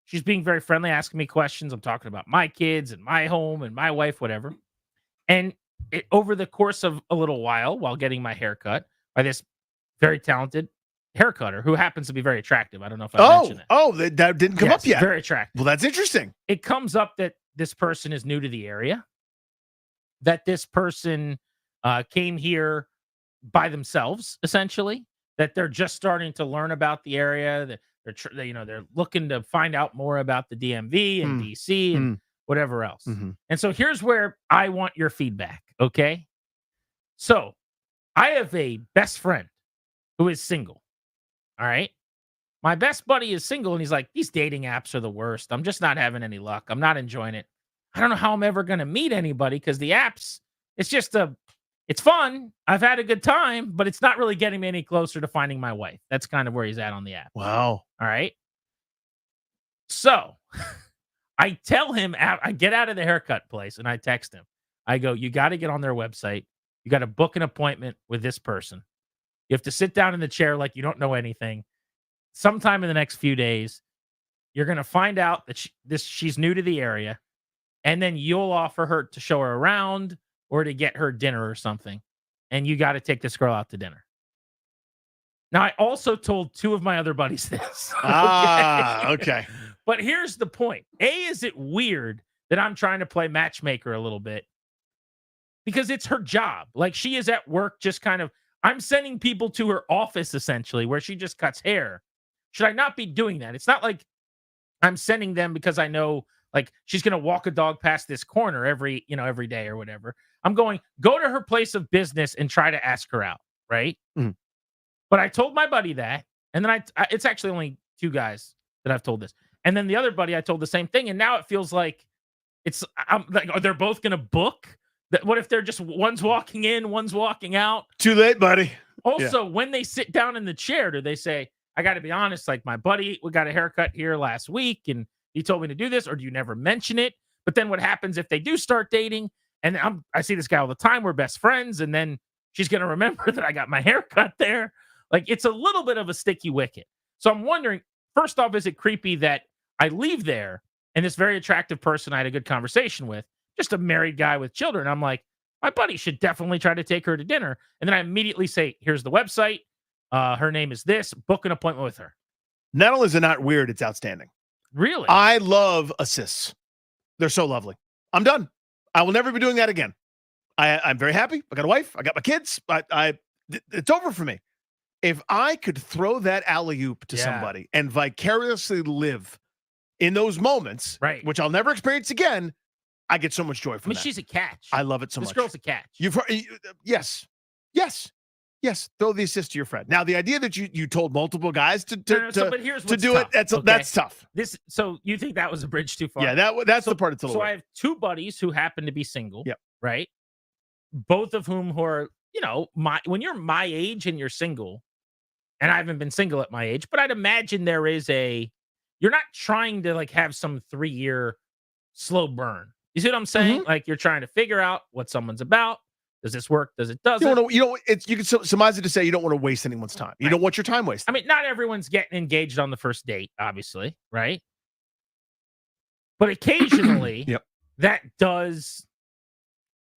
She's being very friendly, asking me questions. I'm talking about my kids and my home and my wife, whatever. And over the course of a little while getting my hair cut by this very talented hair cutter who happens to be very attractive. I don't know if I mentioned that. Oh, that didn't come up yet. Very attractive. Well, that's interesting. It comes up that this person is new to the area, that this person came here by themselves, essentially, that they're just starting to learn about the area, that they're looking to find out more about the DMV and DC and whatever else. Mm-hmm. And so here's where I want your feedback, okay? So I have a best friend who is single, all right? My best buddy is single, and he's like, these dating apps are the worst. I'm just not having any luck. I'm not enjoying it. I don't know how I'm ever going to meet anybody because the apps, it's fun. I've had a good time, but it's not really getting me any closer to finding my wife. That's kind of where he's at on the app. Wow. All right. So I tell him, I get out of the haircut place and I text him. I go, you got to get on their website. You got to book an appointment with this person. You have to sit down in the chair like you don't know anything. Sometime in the next few days, you're going to find out that she's new to the area, and then you'll offer her to show her around or to get her dinner or something, and you got to take this girl out to dinner. Now, I also told two of my other buddies this. Okay. But here's the point. Is it weird that I'm trying to play matchmaker a little bit? Because it's her job. Like, she is at work just kind of, I'm sending people to her office, essentially, where she just cuts hair. Should I not be doing that? It's not like I'm sending them because I know, like, she's going to walk a dog past this corner every day or whatever. I'm going, go to her place of business and try to ask her out. right? Mhm. But I told my buddy that, and then it's actually only 2 guys that I've told this. And then the other buddy, I told the same thing, and now it feels like I'm like, are they both going to book? What if they're just one's walking in, one's walking out? Too late, buddy. Also, when they sit down in the chair, do they say, I got to be honest, like my buddy, we got a haircut here last week and he told me to do this, or do you never mention it? But then what happens if they do start dating? And I see this guy all the time. We're best friends. And then she's going to remember that I got my haircut there. Like, it's a little bit of a sticky wicket. So I'm wondering, first off, is it creepy that I leave there and this very attractive person I had a good conversation with, just a married guy with children, I'm like, my buddy should definitely try to take her to dinner. And then I immediately say, here's the website. Her name is this. Book an appointment with her. Not only is it not weird, it's outstanding. Really? I love assists. They're so lovely. I'm done. I will never be doing that again. I'm very happy. I got a wife. I got my kids. It's over for me. If I could throw that alley-oop to somebody and vicariously live in those moments, right, which I'll never experience again, I get so much joy from that. She's a catch. I love it so this much. This girl's a catch. Yes. Throw the assist to your friend. Now, the idea that you told multiple guys to do it, that's tough. So you think that was a bridge too far? Yeah, that's the part that's a little So weird. I have 2 buddies who happen to be single. Yep. Right. Both of whom who are, when you're my age and you're single, and I haven't been single at my age, but I'd imagine there is you're not trying to like have some 3-year slow burn. You see what I'm saying? Mm-hmm. Like, you're trying to figure out what someone's about. Does this work? Does it doesn't? You can surmise it to say you don't want to waste anyone's time. You don't want your time wasted. I mean, not everyone's getting engaged on the first date, obviously, right? But occasionally, that does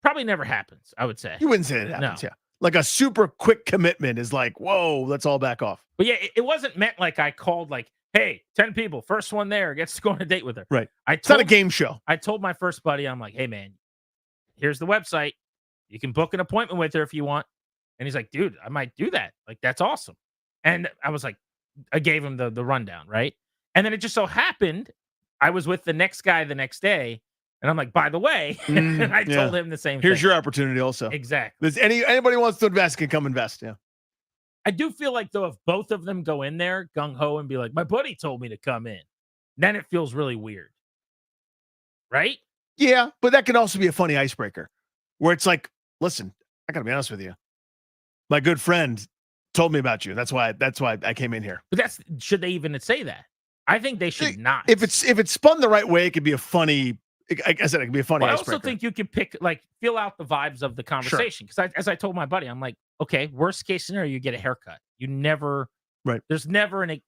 probably never happens, I would say. You wouldn't say it happens, yeah. Like a super quick commitment is like, whoa, let's all back off. But yeah, it wasn't meant like I called like, hey, 10 people, first one there gets to go on a date with her. Right. It's not a game show. I told my first buddy, I'm like, hey, man, here's the website. You can book an appointment with her if you want. And he's like, dude, I might do that. Like, that's awesome. And I was like, I gave him the rundown, right? And then it just so happened I was with the next guy the next day. And I'm like, by the way, and I told him the same thing. Here's your opportunity also. Exactly. There's anybody wants to invest can come invest. Yeah. I do feel like, though, if both of them go in there gung-ho and be like, my buddy told me to come in, then it feels really weird. Right? Yeah, but that can also be a funny icebreaker where it's like, listen, I got to be honest with you. My good friend told me about you. That's why I came in here. But should they even say that? I think they should not. If it's spun the right way, it could be a funny. Like I said, it could be a funny icebreaker. I also think you can feel out the vibes of the conversation. Because as I told my buddy, I'm like, okay, worst case scenario, you get a haircut. You never, right? There's never an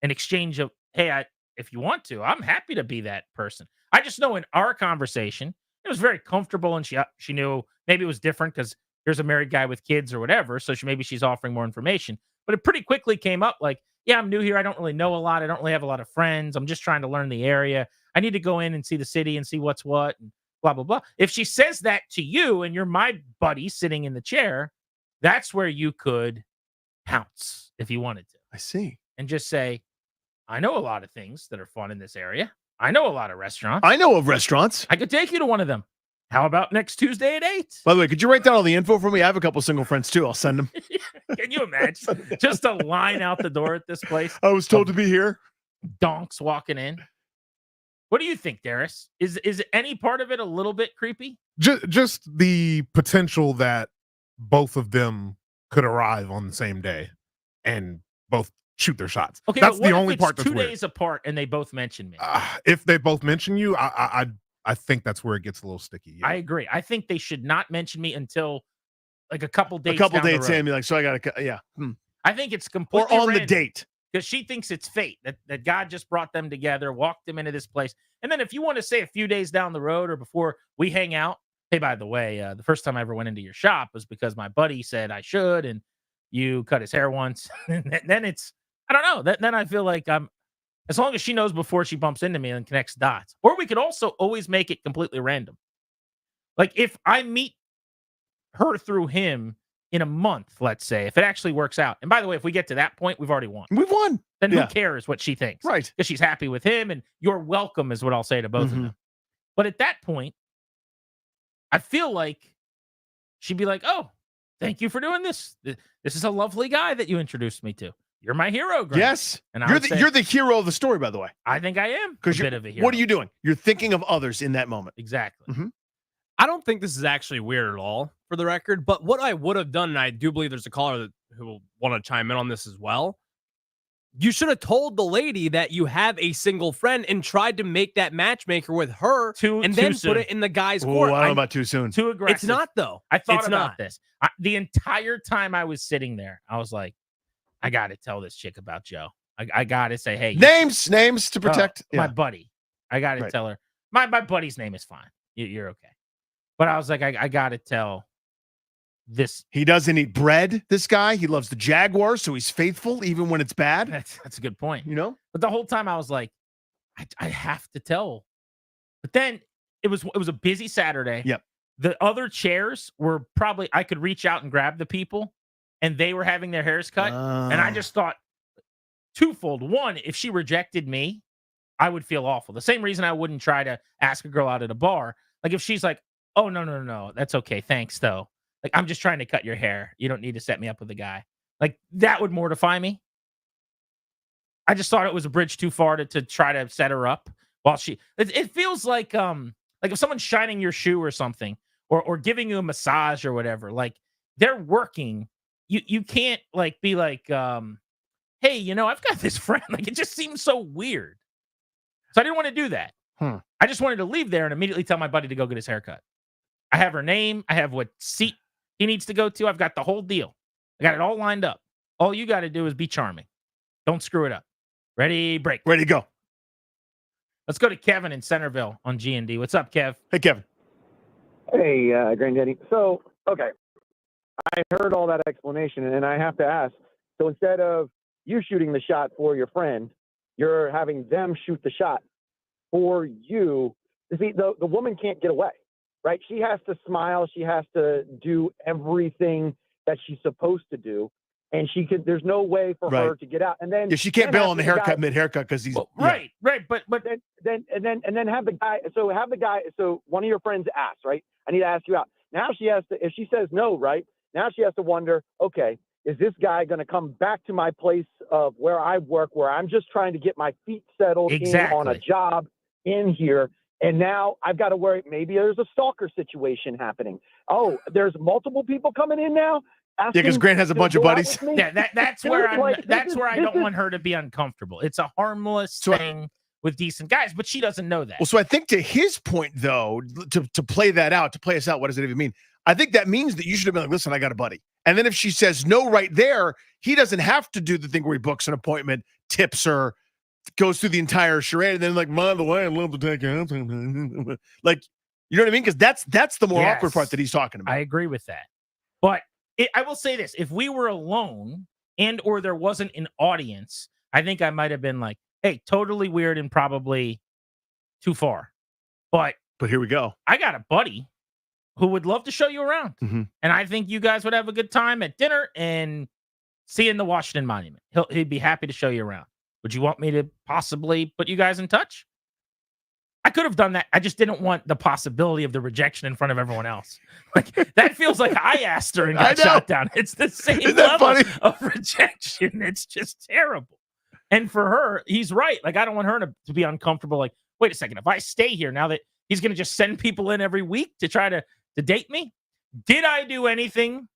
exchange of, hey, if you want to, I'm happy to be that person. I just know in our conversation, it was very comfortable, and she knew maybe it was different because here's a married guy with kids or whatever. So maybe she's offering more information. But it pretty quickly came up like, yeah, I'm new here. I don't really know a lot. I don't really have a lot of friends. I'm just trying to learn the area. I need to go in and see the city and see what's what and blah, blah, blah. If she says that to you and you're my buddy sitting in the chair, that's where you could pounce if you wanted to. I see. And just say, I know a lot of things that are fun in this area. I know a lot of restaurants. I know of restaurants. I could take you to one of them. How about next Tuesday at 8? By the way, could you write down all the info for me? I have a couple single friends too. I'll send them. Can you imagine? Just a line out the door at this place. I was told to be here. Donks walking in. What do you think, Darius? Is any part of it a little bit creepy? Just the potential that both of them could arrive on the same day and both shoot their shots. Okay, that's but what the only if it's part that's 2 weird. days apart and they both mention me. If they both mention you, I think that's where it gets a little sticky. Yeah. I agree. I think they should not mention me until like a couple days. A couple down the dates road. in, be like, so I got to, yeah. I think it's completely or on random the date because she thinks it's fate that God just brought them together, walked them into this place, and then if you want to say a few days down the road or before we hang out, hey, by the way, the first time I ever went into your shop was because my buddy said I should, and you cut his hair once. And then it's, I don't know. Then I feel like as long as she knows before she bumps into me and connects dots. Or we could also always make it completely random. Like if I meet her through him in a month, let's say, if it actually works out. And by the way, if we get to that point, we've already won. We've won. Then who cares what she thinks? Right. Because she's happy with him, and you're welcome is what I'll say to both of them. But at that point, I feel like she'd be like, oh, Thank you for doing this. This is a lovely guy that you introduced me to. You're my hero, Grant. Yes. And You're the hero of the story, by the way. I think I am Because a bit of a hero. What are you doing? You're thinking of others in that moment. Exactly. Mm-hmm. I don't think this is actually weird at all, for the record. But what I would have done, and I do believe there's a caller who will want to chime in on this as well. You should have told the lady that you have a single friend and tried to make that matchmaker with her and then put it in the guy's court. I don't know about too soon. Too aggressive. It's not, though. I thought It's about not. this. The entire time I was sitting there, I was like, I got to tell this chick about Joe. I got to say, hey. Names to protect. My buddy. I got to tell her. My buddy's name is fine. You're okay. But I was like, I got to tell this. He doesn't eat bread, this guy. He loves the Jaguars, so he's faithful even when it's bad. That's a good point. You know? But the whole time I was like, I have to tell. But then it was a busy Saturday. Yep. The other chairs were probably, I could reach out and grab the people, and they were having their hairs cut. And I just thought twofold. One, if she rejected me, I would feel awful. The same reason I wouldn't try to ask a girl out at a bar. Like if she's like, oh, no. That's okay. Thanks, though. Like, I'm just trying to cut your hair. You don't need to set me up with a guy. Like, that would mortify me. I just thought it was a bridge too far to try to set her up while it feels like if someone's shining your shoe or something or giving you a massage or whatever, like they're working. You can't like be like, hey, I've got this friend. Like, it just seems so weird. So I didn't want to do that. I just wanted to leave there and immediately tell my buddy to go get his haircut. I have her name. I have what seat he needs to go to. I've got the whole deal. I got it all lined up. All you got to do is be charming. Don't screw it up. Ready, break. Ready to go. Let's go to Kevin in Centerville on G&D. What's up, Kev? Hey, Kevin. Hey, Granddaddy. So, okay. I heard all that explanation, and I have to ask. So instead of you shooting the shot for your friend, you're having them shoot the shot for you. See, the woman can't get away, right? She has to smile. She has to do everything that she's supposed to do. And there's no way for her to get out. And then she can't bail on the haircut mid-haircut because he's right. But then have the guy. So one of your friends asks, right? I need to ask you out. Now she has to. If she says no, right? Now she has to wonder. Okay, is this guy going to come back to my place of where I work, where I'm just trying to get my feet settled in on a job in here? And now I've got to worry. Maybe there's a stalker situation happening. Oh, there's multiple people coming in now. Yeah, because Grant has a bunch of buddies. Yeah, that's where I don't want her to be uncomfortable. It's a harmless thing with decent guys, but she doesn't know that. Well, so I think to his point, though, to play that out, to play us out, what does it even mean? I think that means that you should have been like, listen, I got a buddy. And then if she says no right there, he doesn't have to do the thing where he books an appointment, tips her, goes through the entire charade, and then like, by the way, I'd love to take you out. Like, you know what I mean? Because that's the more awkward part that he's talking about. I agree with that. But I will say this. If we were alone and or there wasn't an audience, I think I might have been like, hey, totally weird and probably too far. But here we go. I got a buddy who would love to show you around. Mm-hmm. And I think you guys would have a good time at dinner and seeing the Washington Monument. He'd be happy to show you around. Would you want me to possibly put you guys in touch? I could have done that. I just didn't want the possibility of the rejection in front of everyone else. Like that feels like I asked her and got shot down. It's the same level of rejection. It's just terrible. And for her, he's right. Like I don't want her to be uncomfortable. Like, wait a second. If I stay here now that he's going to just send people in every week to try to date me, did I do anything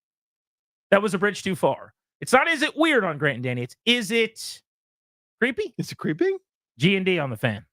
that was a bridge too far? It's not, is it weird on Grant and Danny? It's, is it creepy? Is it creepy? G&D on the Fan.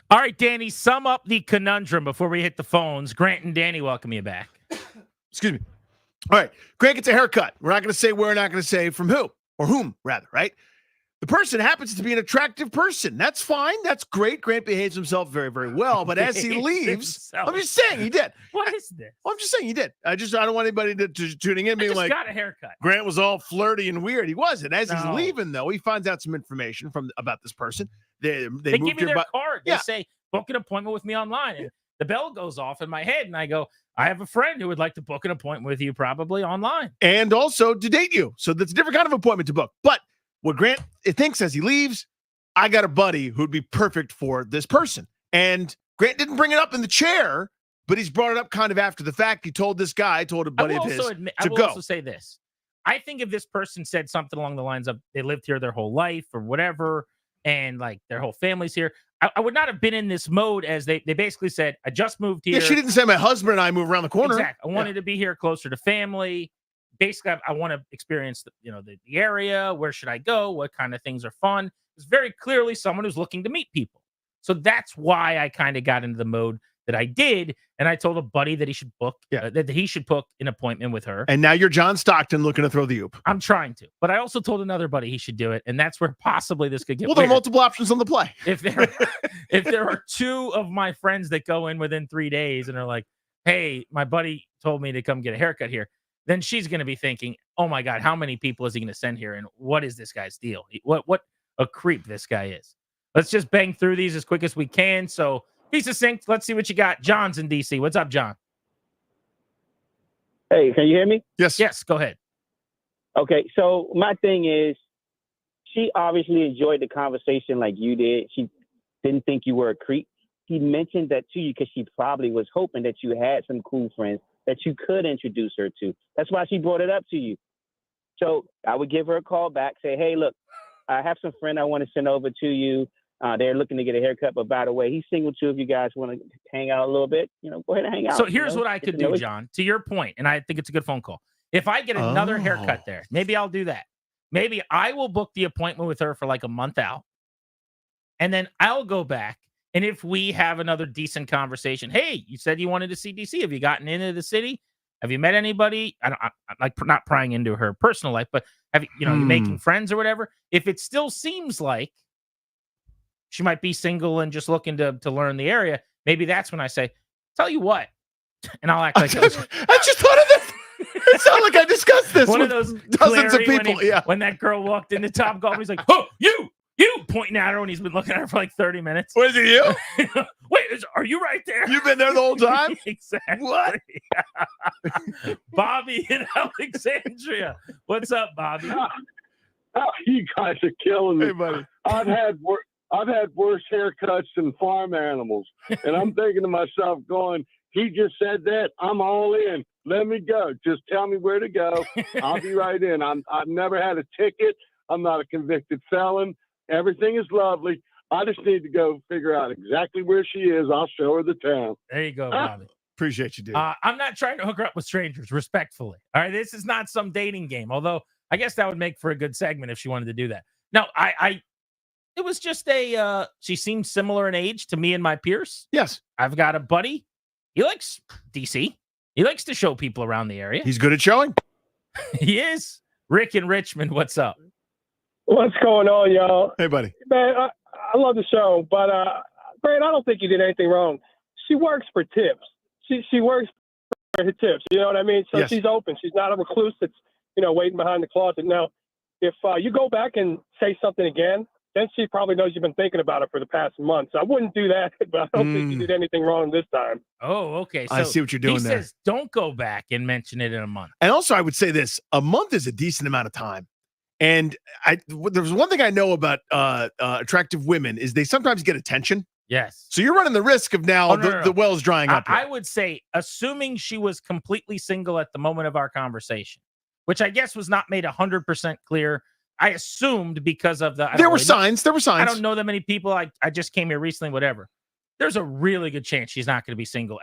All right, Danny, sum up the conundrum before we hit the phones. Grant and Danny, welcome you back. Excuse me. All right. Grant gets a haircut. We're not going to say where, not going to say from who or whom, rather, right? The person happens to be an attractive person. That's fine. That's great. Grant behaves himself very, very well. But as he leaves, I'm just saying he did. What is this? Well, I'm just saying he did. I don't want anybody to tuning in being like, got a haircut. Grant was all flirty and weird. He wasn't. As he's No. leaving, though, he finds out some information about this person. They They moved give me your their butt. card. They Yeah. say, book an appointment with me online. And the bell goes off in my head, and I go, I have a friend who would like to book an appointment with you probably online. And also to date you. So that's a different kind of appointment to book. But what Grant thinks as he leaves, I got a buddy who'd be perfect for this person. And Grant didn't bring it up in the chair, but he's brought it up kind of after the fact. He told this guy, told a buddy of his I will also say this. I think if this person said something along the lines of they lived here their whole life or whatever, and like their whole family's here, I would not have been in this mode as they basically said, I just moved here. Yeah, she didn't say my husband and I move around the corner. Exactly. I wanted to be here closer to family. Basically, I want to experience the area. Where should I go? What kind of things are fun? It's very clearly someone who's looking to meet people. So that's why I kind of got into the mode that I did. And I told a buddy that he should book that he should book an appointment with her. And now you're John Stockton looking to throw the oop. I'm trying to, but I also told another buddy he should do it, and that's where possibly this could get. Well, there are weird. multiple options on the play. If there are two of my friends that go in within 3 days and are like, "Hey, my buddy told me to come get a haircut here," then she's going to be thinking, "Oh my God, how many people is he going to send here? And what is this guy's deal? What a creep this guy is." Let's just bang through these as quick as we can. So be succinct. Let's see what you got. John's in DC. What's up, John? Hey, can you hear me? Yes. Yes, go ahead. Okay, so my thing is, she obviously enjoyed the conversation like you did. She didn't think you were a creep. He mentioned that to you because she probably was hoping that you had some cool friends that you could introduce her to. That's why she brought it up to you. So I would give her a call back, say, hey, look, I have some friend I want to send over to you. They're looking to get a haircut, but by the way, he's single too. If you guys want to hang out a little bit, go ahead and hang out. So here's what I could do, John, to your point, and I think it's a good phone call. If I get another haircut there, maybe I'll do that. Maybe I will book the appointment with her for like a month out, and then I'll go back. And if we have another decent conversation, hey, you said you wanted to see DC. Have you gotten into the city? Have you met anybody? I'm like not prying into her personal life, but have you making friends or whatever? If it still seems like she might be single and just looking to learn the area, maybe that's when I say, tell you what, and I'll act like I just thought of this. It sounded like I discussed this one with of those dozens of Larry, people. When that girl walked into Top Golf, he's like, oh, you pointing at her when he's been looking at her for like 30 minutes. Was it you? Wait, are you right there? You've been there the whole time? Exactly. What? Bobby in Alexandria. What's up, Bobby? You guys are killing me. Hey, buddy. I've had worse haircuts than farm animals, and I'm thinking to myself, going, he just said that. I'm all in. Let me go. Just tell me where to go. I'll be right in. I've never had a ticket. I'm not a convicted felon. Everything is lovely. I just need to go figure out exactly where she is. I'll show her the town. There you go, Bobby. Appreciate you, dude. I'm not trying to hook her up with strangers, respectfully. All right, this is not some dating game. Although I guess that would make for a good segment if she wanted to do that. No, it was just she seemed similar in age to me and my peers. Yes. I've got a buddy. He likes DC. He likes to show people around the area. He's good at showing. He is. Rick in Richmond, what's up? What's going on, y'all? Hey, buddy. Man, I love the show, but Grant, I don't think you did anything wrong. She works for tips. She works for her tips. You know what I mean? So Yes. she's open. She's not a recluse that's waiting behind the closet. Now, if you go back and say something again, then she probably knows you've been thinking about it for the past month. So I wouldn't do that, but I don't think you did anything wrong this time. Oh, okay. So I see what you're doing he there. says don't go back and mention it in a month. And also, I would say this: a month is a decent amount of time. And there's one thing I know about attractive women is they sometimes get attention. Yes. So you're running the risk of now No. the well's drying up. I would say, assuming she was completely single at the moment of our conversation, which I guess was not made 100% clear. I assumed because of There were signs. I don't know that many people. I just came here recently, whatever. There's a really good chance she's not going to be single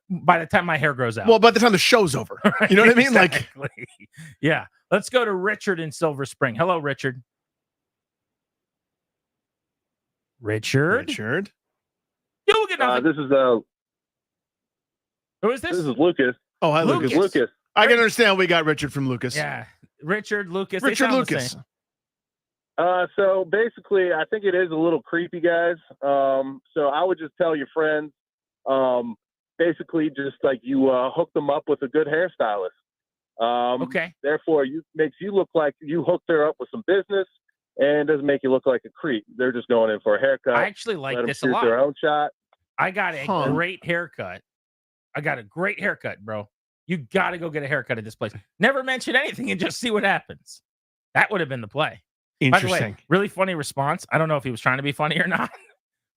by the time my hair grows out. Well, by the time the show's over. You know what I mean? Exactly. Yeah. Let's go to Richard in Silver Spring. Hello, Richard. Richard. You get nothing. This is Who is this? This is Lucas. Oh, hi, Lucas. Lucas. I can understand we got Richard from Lucas. Yeah, Richard, Lucas. they Richard sound the Lucas. same. So basically, I think it is a little creepy, guys. So I would just tell your friends, basically, just like you hook them up with a good hairstylist. Okay. Therefore, makes you look like you hooked her up with some business, and doesn't make you look like a creep. They're just going in for a haircut. I actually like let them this a shoot lot. their own shot. I got a great haircut. Bro. You got to go get a haircut at this place. Never mention anything and just see what happens. That would have been the play. By the way, Interesting. really funny response. I don't know if he was trying to be funny or not,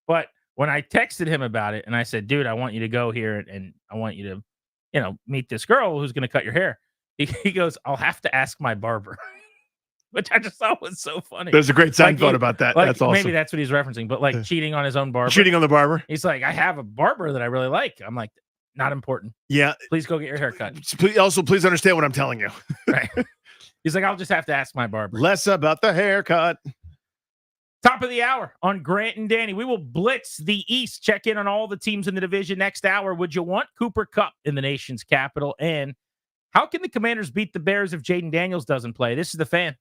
but when I texted him about it and I said, dude, I want you to go here and I want you to, meet this girl who's going to cut your hair. He goes, I'll have to ask my barber, which I just thought was so funny. There's a great Seinfeld about that. That's awesome. Maybe that's what he's referencing, but like cheating on his own barber. Cheating on the barber. He's like, I have a barber that I really like. I'm like, not important. Yeah. Please go get your haircut. Please understand what I'm telling you. Right. He's like, I'll just have to ask my barber. Less about the haircut. Top of the hour on Grant and Danny. We will blitz the East. Check in on all the teams in the division next hour. Would you want Cooper Kupp in the nation's capital? And how can the Commanders beat the Bears if Jayden Daniels doesn't play? This is the Fan.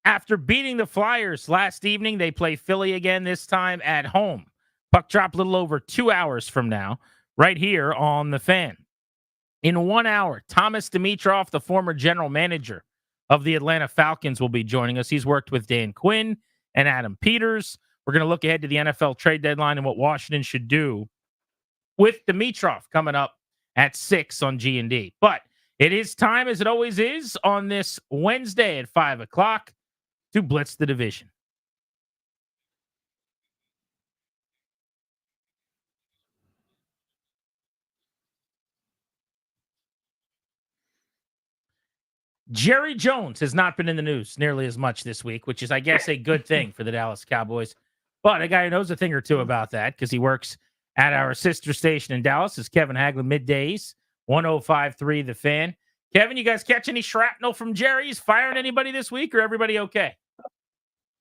After beating the Flyers last evening, they play Philly again, this time at home. Puck drop a little over 2 hours from now, right here on The Fan. In 1 hour, Thomas Dimitrov, the former general manager of the Atlanta Falcons, will be joining us. He's worked with Dan Quinn and Adam Peters. We're going to look ahead to the NFL trade deadline and what Washington should do with Dimitrov coming up at 6 on G&D. But it is time, as it always is, on this Wednesday at 5 o'clock to blitz the division. Jerry Jones has not been in the news nearly as much this week, which is, I guess, a good thing for the Dallas Cowboys. But a guy who knows a thing or two about that, because he works at our sister station in Dallas, is Kevin Haglund, middays, 105.3 The Fan. Kevin, you guys catch any shrapnel from Jerry? He's firing anybody this week, or everybody okay?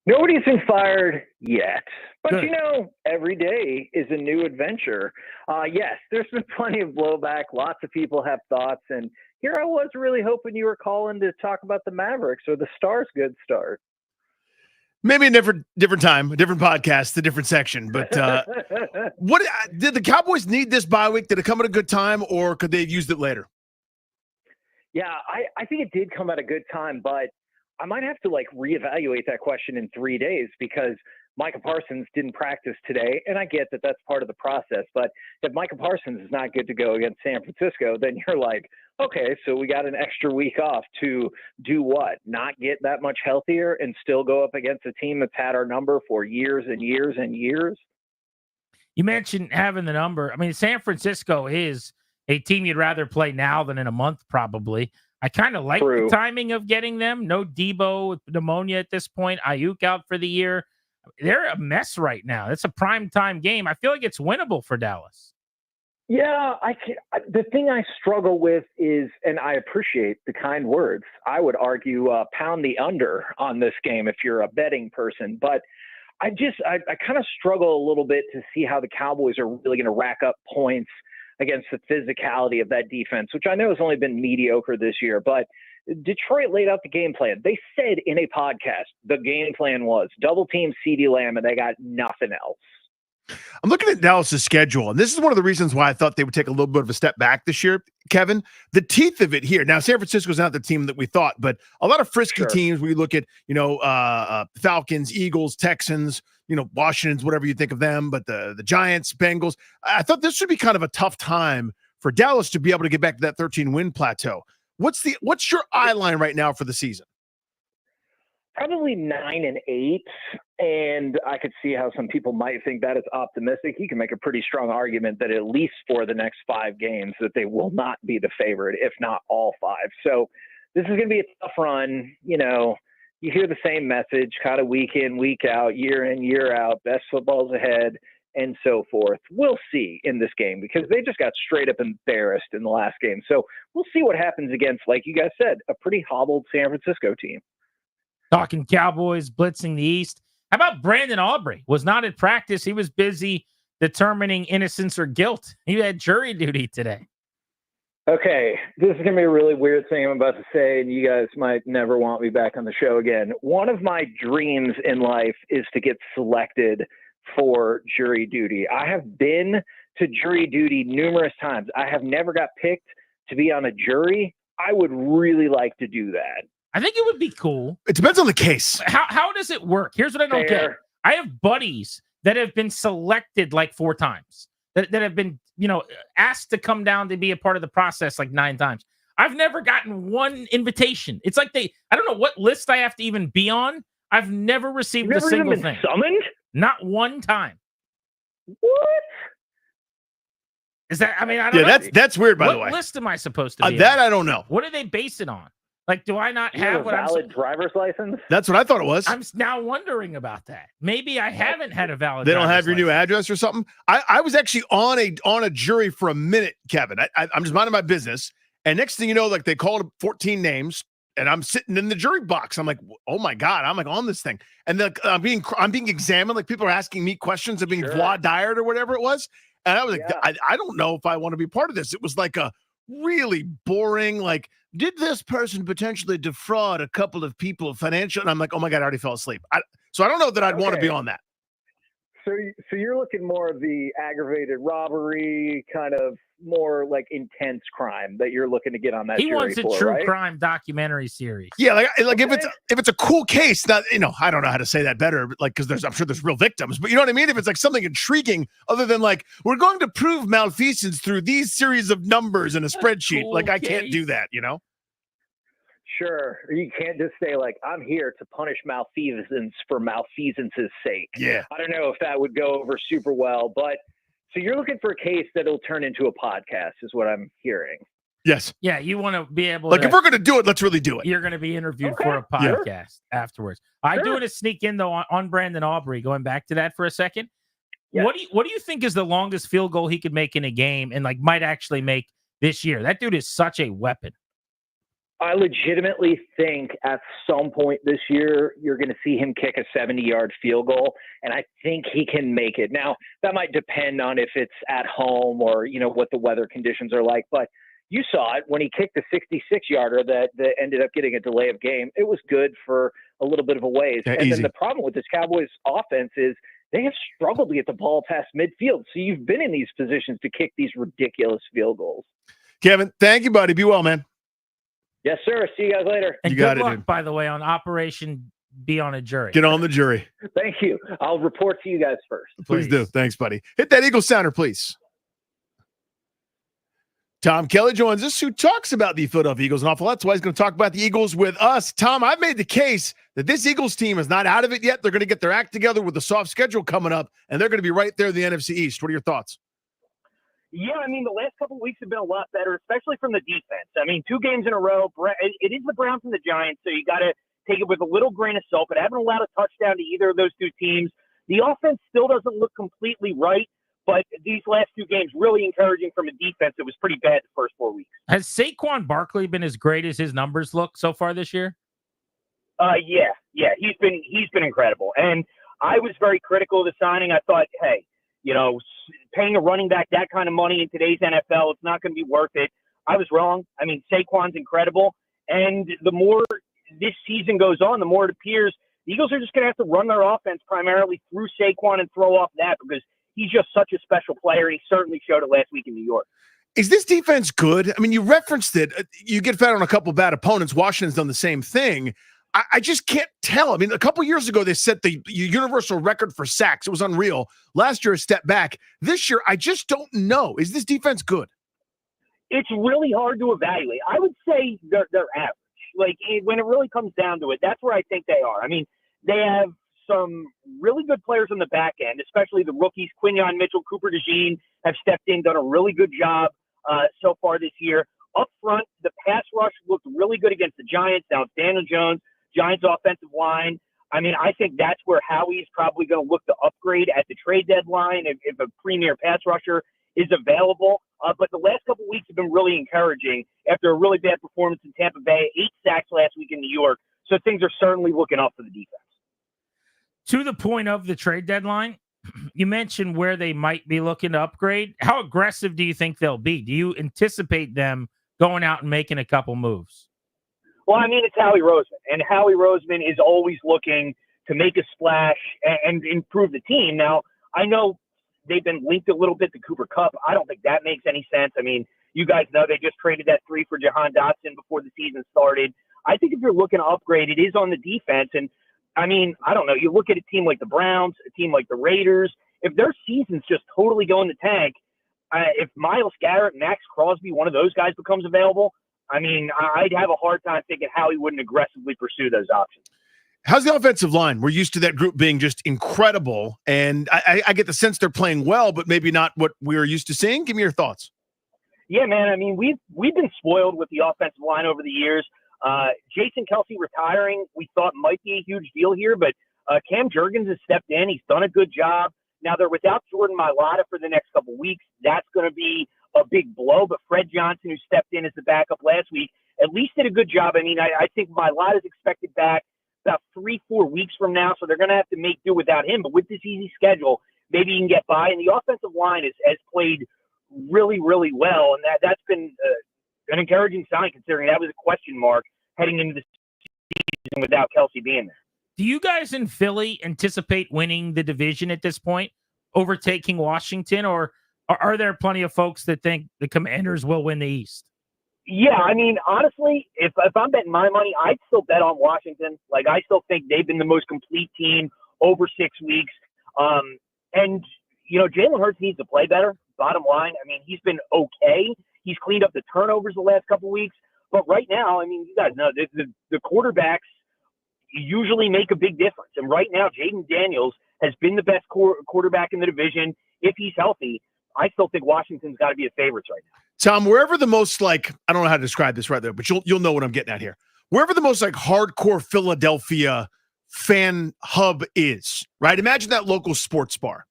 Nobody's been fired yet. But, Good. you know, every day is a new adventure. Yes, there's been plenty of blowback. Lots of people have thoughts. And here I was really hoping you were calling to talk about the Mavericks or the Stars' good start. Maybe a different time, a different podcast, a different section. But what did the Cowboys need this bye week? Did it come at a good time, or could they have used it later? Yeah, I think it did come at a good time, but I might have to reevaluate that question in 3 days because Micah Parsons didn't practice today, and I get that that's part of the process. But if Micah Parsons is not good to go against San Francisco, then you're like, okay, so we got an extra week off to do what? Not get that much healthier and still go up against a team that's had our number for years and years and years? You mentioned having the number. I mean, San Francisco is a team you'd rather play now than in a month, probably. I kind of like the timing of getting them. No Debo with pneumonia at this point. Ayuk out for the year. They're a mess right now. It's a primetime game. I feel like it's winnable for Dallas. Yeah, the thing I struggle with is, and I appreciate the kind words, I would argue pound the under on this game if you're a betting person. But I kind of struggle a little bit to see how the Cowboys are really going to rack up points against the physicality of that defense, which I know has only been mediocre this year. But Detroit laid out the game plan. They said in a podcast the game plan was double team CeeDee Lamb, and they got nothing else. I'm looking at Dallas's schedule, and this is one of the reasons why I thought they would take a little bit of a step back this year, Kevin. The teeth of it here. Now, San Francisco's not the team that we thought, but a lot of frisky teams, when you look at, Falcons, Eagles, Texans, Washington's, whatever you think of them, but the Giants, Bengals, I thought this would be kind of a tough time for Dallas to be able to get back to that 13-win plateau. What's your eye line right now for the season? Probably 9-8, and I could see how some people might think that is optimistic. You can make a pretty strong argument that at least for the next 5 games that they will not be the favorite, if not all 5. So this is going to be a tough run. You hear the same message kind of week in, week out, year in, year out, best football's ahead, and so forth. We'll see in this game because they just got straight up embarrassed in the last game. So we'll see what happens against, like you guys said, a pretty hobbled San Francisco team. Talking Cowboys, blitzing the East. How about Brandon Aubrey? Was not at practice. He was busy determining innocence or guilt. He had jury duty today. Okay, this is going to be a really weird thing I'm about to say, and you guys might never want me back on the show again. One of my dreams in life is to get selected for jury duty. I have been to jury duty numerous times. I have never got picked to be on a jury. I would really like to do that. I think it would be cool. It depends on the case. How does it work? Here's what I don't get. I have buddies that have been selected 4 times, that have been, asked to come down to be a part of the process 9 times. I've never gotten one invitation. It's like I don't know what list I have to even be on. I've never received a single thing. Summoned? Not one time. What? Is that, I don't know. That's weird, by the way. What list am I supposed to be that on? I don't know. What do they base it on? Do I not You have have a valid driver's license? That's what I thought it was. I'm now wondering about that. Maybe I haven't had a valid. They don't have your license. new address or something. I was actually on a jury for a minute, Kevin. I'm just minding my business, and next thing you know, they called 14 names, and I'm sitting in the jury box. I'm like, oh my god, I'm on this thing, and I'm being examined. People are asking me questions of being voir dired or whatever it was, and I was like, I don't know if I want to be part of this. It was like a really boring. Like, did this person potentially defraud a couple of people financially? And I'm like, oh my God, I already fell asleep. So I don't know that I'd want to be on that. So you're looking more of the aggravated robbery, kind of more like intense crime that you're looking to get on that He jury wants a for, true right? crime documentary series. Yeah, like if it's a cool case, not I don't know how to say that better, but like because I'm sure there's real victims, but you know what I mean. If it's like something intriguing, other than like we're going to prove malfeasance through these series of numbers in a spreadsheet, Cool like I case. can't do that, you know. Sure. You can't just say like, I'm here to punish malfeasance for malfeasance's sake. Yeah. I don't know if that would go over super well, but so you're looking for a case that'll turn into a podcast is what I'm hearing. Yes. Yeah, you want to be able Like to. if we're going to do it, let's really do it. You're going to be interviewed Okay. for a Yeah. podcast afterwards. I do want to sneak in though on Brandon Aubrey. Going back to that for a second, what do you think is the longest field goal he could make in a game and like might actually make this year? That dude is such a weapon. I legitimately think at some point this year, you're going to see him kick a 70-yard field goal, and I think he can make it. Now, that might depend on if it's at home or, what the weather conditions are like, but you saw it when he kicked the 66-yarder that ended up getting a delay of game. It was good for a little bit of a ways. Yeah, and easy. then the problem with this Cowboys offense is they have struggled to get the ball past midfield. So you've been in these positions to kick these ridiculous field goals. Kevin, thank you, buddy. Be well, man. Yes, sir. See you guys later. And You good got it, luck, dude. by the way, on Operation Be on a Jury. Get on the jury. Thank you. I'll report to you guys first. Please do. Thanks, buddy. Hit that Eagle sounder, please. Tom Kelly joins us, who talks about the Philadelphia Eagles an awful lot. That's why he's going to talk about the Eagles with us. Tom, I've made the case that this Eagles team is not out of it yet. They're going to get their act together with the soft schedule coming up, and they're going to be right there in the NFC East. What are your thoughts? Yeah, I mean, the last couple of weeks have been a lot better, especially from the defense. I mean, 2 games in a row. It is the Browns and the Giants, so you got to take it with a little grain of salt, but haven't allowed a touchdown to either of those 2 teams. The offense still doesn't look completely right, but these last 2 games really encouraging from a defense that was pretty bad the first 4 weeks. Has Saquon Barkley been as great as his numbers look so far this year? Yeah, he's been incredible. And I was very critical of the signing. I thought, hey, paying a running back that kind of money in today's NFL, it's not going to be worth it. I was wrong. I mean, Saquon's incredible. And the more this season goes on, the more it appears the Eagles are just going to have to run their offense primarily through Saquon and throw off that because he's just such a special player. He certainly showed it last week in New York. Is this defense good? I mean, you referenced it. You get fed on a couple bad opponents. Washington's done the same thing. I just can't tell. I mean, a couple years ago, they set the universal record for sacks. It was unreal. Last year, a step back. This year, I just don't know. Is this defense good? It's really hard to evaluate. I would say they're average. Like, when it really comes down to it, that's where I think they are. I mean, they have some really good players on the back end, especially the rookies. Quinn, Mitchell, Cooper DeJean have stepped in, done a really good job so far this year. Up front, the pass rush looked really good against the Giants. Now it's Daniel Jones, Giants offensive line. I mean, I think that's where Howie's probably going to look to upgrade at the trade deadline if a premier pass rusher is available. But the last couple of weeks have been really encouraging after a really bad performance in Tampa Bay, 8 sacks last week in New York. So things are certainly looking up for the defense. To the point of the trade deadline, you mentioned where they might be looking to upgrade. How aggressive do you think they'll be? Do you anticipate them going out and making a couple moves? Well, I mean, it's Howie Roseman, and Howie Roseman is always looking to make a splash and improve the team. Now, I know they've been linked a little bit to Cooper Kupp. I don't think that makes any sense. I mean, you guys know they just traded that 3 for Jahan Dotson before the season started. I think if you're looking to upgrade, it is on the defense. And, I mean, I don't know. You look at a team like the Browns, a team like the Raiders. If their season's just totally going to tank, if Myles Garrett, Max Crosby, one of those guys becomes available, I mean, I'd have a hard time thinking how he wouldn't aggressively pursue those options. How's the offensive line? We're used to that group being just incredible, and I get the sense they're playing well, but maybe not what we're used to seeing. Give me your thoughts. Yeah, man. I mean, we've been spoiled with the offensive line over the years. Jason Kelce retiring, we thought might be a huge deal here, but Cam Jurgens has stepped in. He's done a good job. Now they're without Jordan Mailata for the next couple of weeks. That's going to be a big blow, but Fred Johnson, who stepped in as the backup last week, at least did a good job. I mean, I think Mailata is expected back about 3-4 weeks from now, so they're going to have to make do without him. But with this easy schedule, maybe you can get by. And the offensive line has played really, really well, and that's been an encouraging sign considering that was a question mark heading into the season without Kelsey being there. Do you guys in Philly anticipate winning the division at this point, overtaking Washington, or are there plenty of folks that think the Commanders will win the East? Yeah, I mean, honestly, if I'm betting my money, I'd still bet on Washington. Like, I still think they've been the most complete team over 6 weeks. And, you know, Jalen Hurts needs to play better, bottom line. I mean, he's been okay. He's cleaned up the turnovers the last couple of weeks. But right now, I mean, you guys know the quarterbacks usually make a big difference. And right now, Jaden Daniels has been the best quarterback in the division. If he's healthy, I still think Washington's got to be the favorites right now. Tom, wherever the most like, I don't know how to describe this right there, but you'll know what I'm getting at here. Wherever the most like hardcore Philadelphia fan hub is, right? Imagine that local sports bar.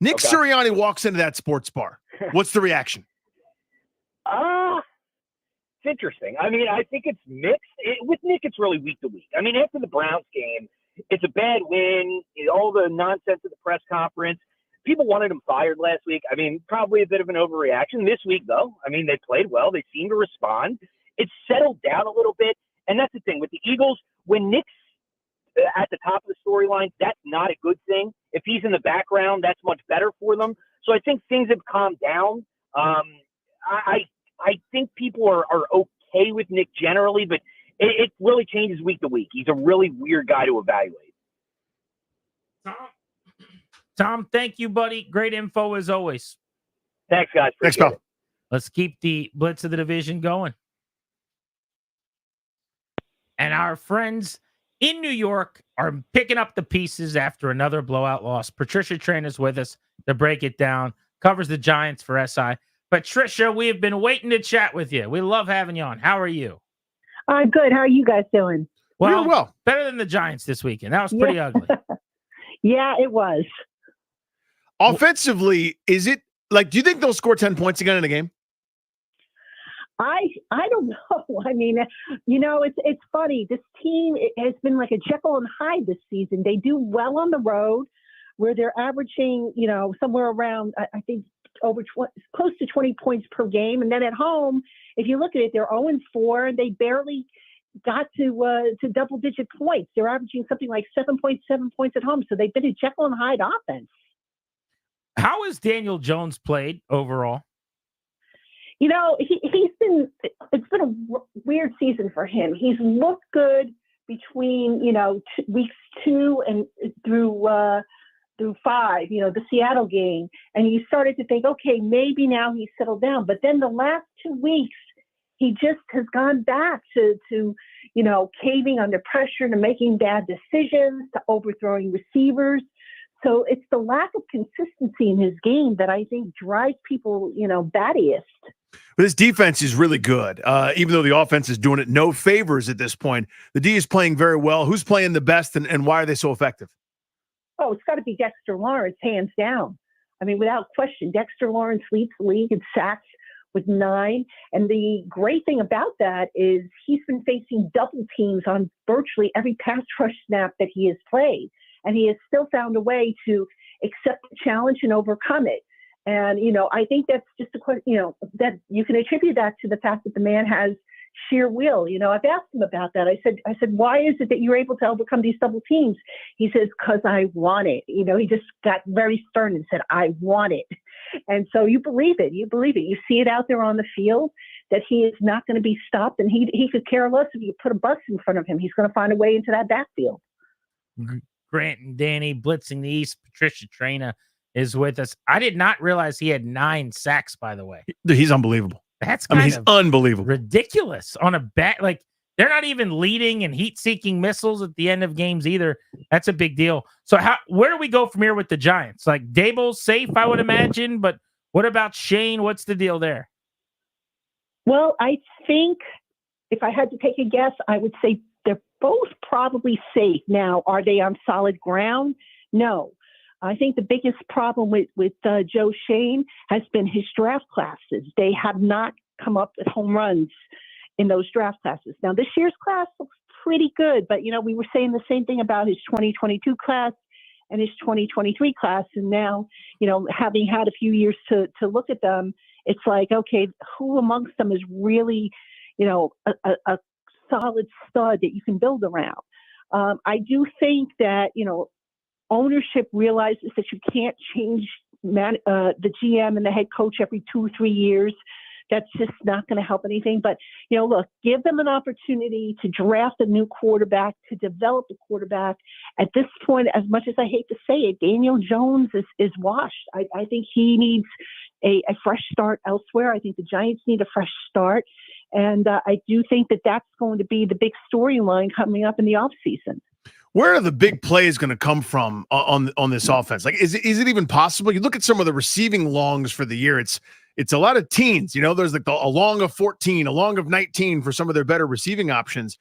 Nick Sirianni walks into that sports bar. What's the reaction? It's interesting. I mean, I think it's mixed. With Nick, it's really week to week. I mean, after the Browns game, it's a bad win, all the nonsense of the press conference. People wanted him fired last week. I mean, probably a bit of an overreaction. This week, though, I mean, they played well. They seem to respond. It's settled down a little bit. And that's the thing. With the Eagles, when Nick's at the top of the storyline, that's not a good thing. If he's in the background, that's much better for them. So I think things have calmed down. I think people are okay with Nick generally, but it really changes week to week. He's a really weird guy to evaluate. Tom, thank you, buddy. Great info as always. Thanks, guys. Thanks, pal. Let's keep the Blitz of the division going. And our friends in New York are picking up the pieces after another blowout loss. Patricia Train is with us to break it down, covers the Giants for SI. Patricia, we have been waiting to chat with you. We love having you on. How are you? I'm good. How are you guys doing? Well, better than the Giants this weekend. That was pretty ugly. Yeah, it was. Offensively, is it like, do you think they'll score 10 points again in a game? I don't know. I mean, you know, it's funny. This team has been like a Jekyll and Hyde this season. They do well on the road where they're averaging, you know, somewhere around, I think, close to 20 points per game. And then at home, if you look at it, they're 0-4 and they barely got to double-digit points. They're averaging something like 7.7 points at home. So they've been a Jekyll and Hyde offense. How has Daniel Jones played overall? You know, it's been a weird season for him. He's looked good between, you know, weeks 2 and through 5, you know, the Seattle game. And you started to think, okay, maybe now he's settled down. But then the last 2 weeks, he just has gone back to, you know, caving under pressure, to making bad decisions, to overthrowing receivers. So it's the lack of consistency in his game that I think drives people, you know, battiest. But this defense is really good. Even though the offense is doing it no favors at this point, the D is playing very well. Who's playing the best, and why are they so effective? Oh, it's got to be Dexter Lawrence, hands down. I mean, without question, Dexter Lawrence leads the league in sacks with 9. And the great thing about that is he's been facing double teams on virtually every pass rush snap that he has played. And he has still found a way to accept the challenge and overcome it. And, you know, I think that's just that you can attribute that to the fact that the man has sheer will. You know, I've asked him about that. I said, why is it that you're able to overcome these double teams? He says, because I want it. You know, he just got very stern and said, I want it. And so you believe it. You believe it. You see it out there on the field that he is not going to be stopped. And he could care less if you put a bus in front of him. He's going to find a way into that backfield. Grant and Danny blitzing the East. Patricia Traina is with us. I did not realize he had 9 sacks, by the way. He's unbelievable. That's he's unbelievable. Ridiculous on a bat. Like, they're not even leading and heat-seeking missiles at the end of games either. That's a big deal. So where do we go from here with the Giants? Like, Daboll's safe, I would imagine, but what about Shane? What's the deal there? Well, I think if I had to take a guess, I would say they're both probably safe. Now, are they on solid ground? No. I think the biggest problem with Joe Shane has been his draft classes. They have not come up with home runs in those draft classes. Now, this year's class looks pretty good, but, you know, we were saying the same thing about his 2022 class and his 2023 class. And now, you know, having had a few years to look at them, it's like, okay, who amongst them is really, a solid stud that you can build around? I do think that, ownership realizes that you can't change the GM and the head coach every 2 or 3 years. That's just not going to help anything. But, look, give them an opportunity to draft a new quarterback, to develop a quarterback. At this point, as much as I hate to say it, Daniel Jones is washed. I think he needs a fresh start elsewhere. I think the Giants need a fresh start. And I do think that that's going to be the big storyline coming up in the offseason. Where are the big plays going to come from on this offense? Like, is it even possible? You look at some of the receiving longs for the year. It's a lot of teens. There's like a long of 14, a long of 19 for some of their better receiving options.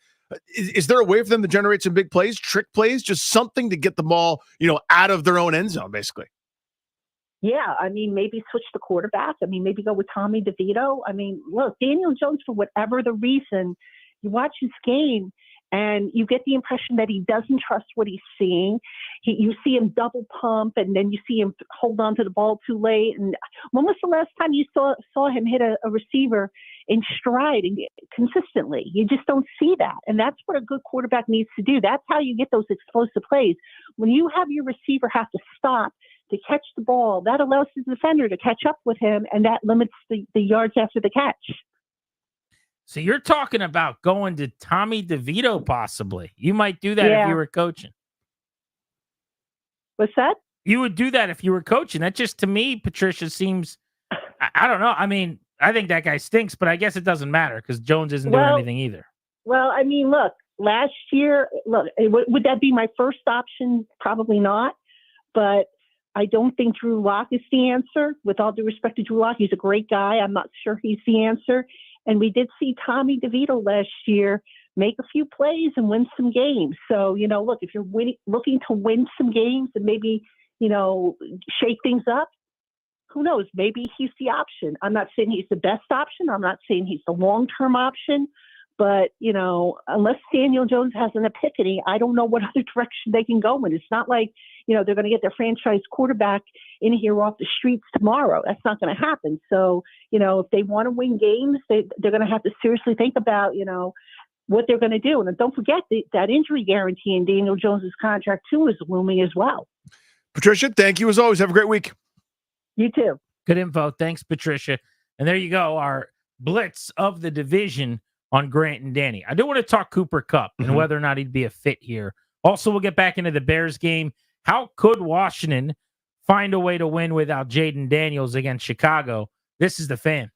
Is there a way for them to generate some big plays, trick plays, just something to get the ball, out of their own end zone, basically? Yeah, maybe switch the quarterback. Maybe go with Tommy DeVito. Look, Daniel Jones, for whatever the reason, you watch his game, and you get the impression that he doesn't trust what he's seeing. You see him double pump, and then you see him hold on to the ball too late. And when was the last time you saw him hit a receiver in stride and consistently? You just don't see that. And that's what a good quarterback needs to do. That's how you get those explosive plays. When you have your receiver have to stop to catch the ball, that allows the defender to catch up with him, and that limits the yards after the catch. So you're talking about going to Tommy DeVito, possibly. You might do that if you were coaching. What's that? You would do that if you were coaching. That just, to me, Patricia, seems, I don't know. I think that guy stinks, but I guess it doesn't matter because Jones isn't doing anything either. Well, look, last year, would that be my first option? Probably not. But I don't think Drew Lock is the answer. With all due respect to Drew Lock, he's a great guy. I'm not sure he's the answer. And we did see Tommy DeVito last year make a few plays and win some games. So, look, if you're looking to win some games and maybe, shake things up, who knows? Maybe he's the option. I'm not saying he's the best option. I'm not saying he's the long-term option. But, unless Daniel Jones has an epiphany, I don't know what other direction they can go in. It's not like, they're going to get their franchise quarterback in here off the streets tomorrow. That's not going to happen. So, if they want to win games, they're going to have to seriously think about, what they're going to do. And don't forget that injury guarantee in Daniel Jones's contract, too, is looming as well. Patricia, thank you as always. Have a great week. You too. Good info. Thanks, Patricia. And there you go, our blitz of the division on Grant and Danny. I do want to talk Cooper Kupp and whether or not he'd be a fit here. Also, we'll get back into the Bears game. How could Washington find a way to win without Jayden Daniels against Chicago? This is the Fan.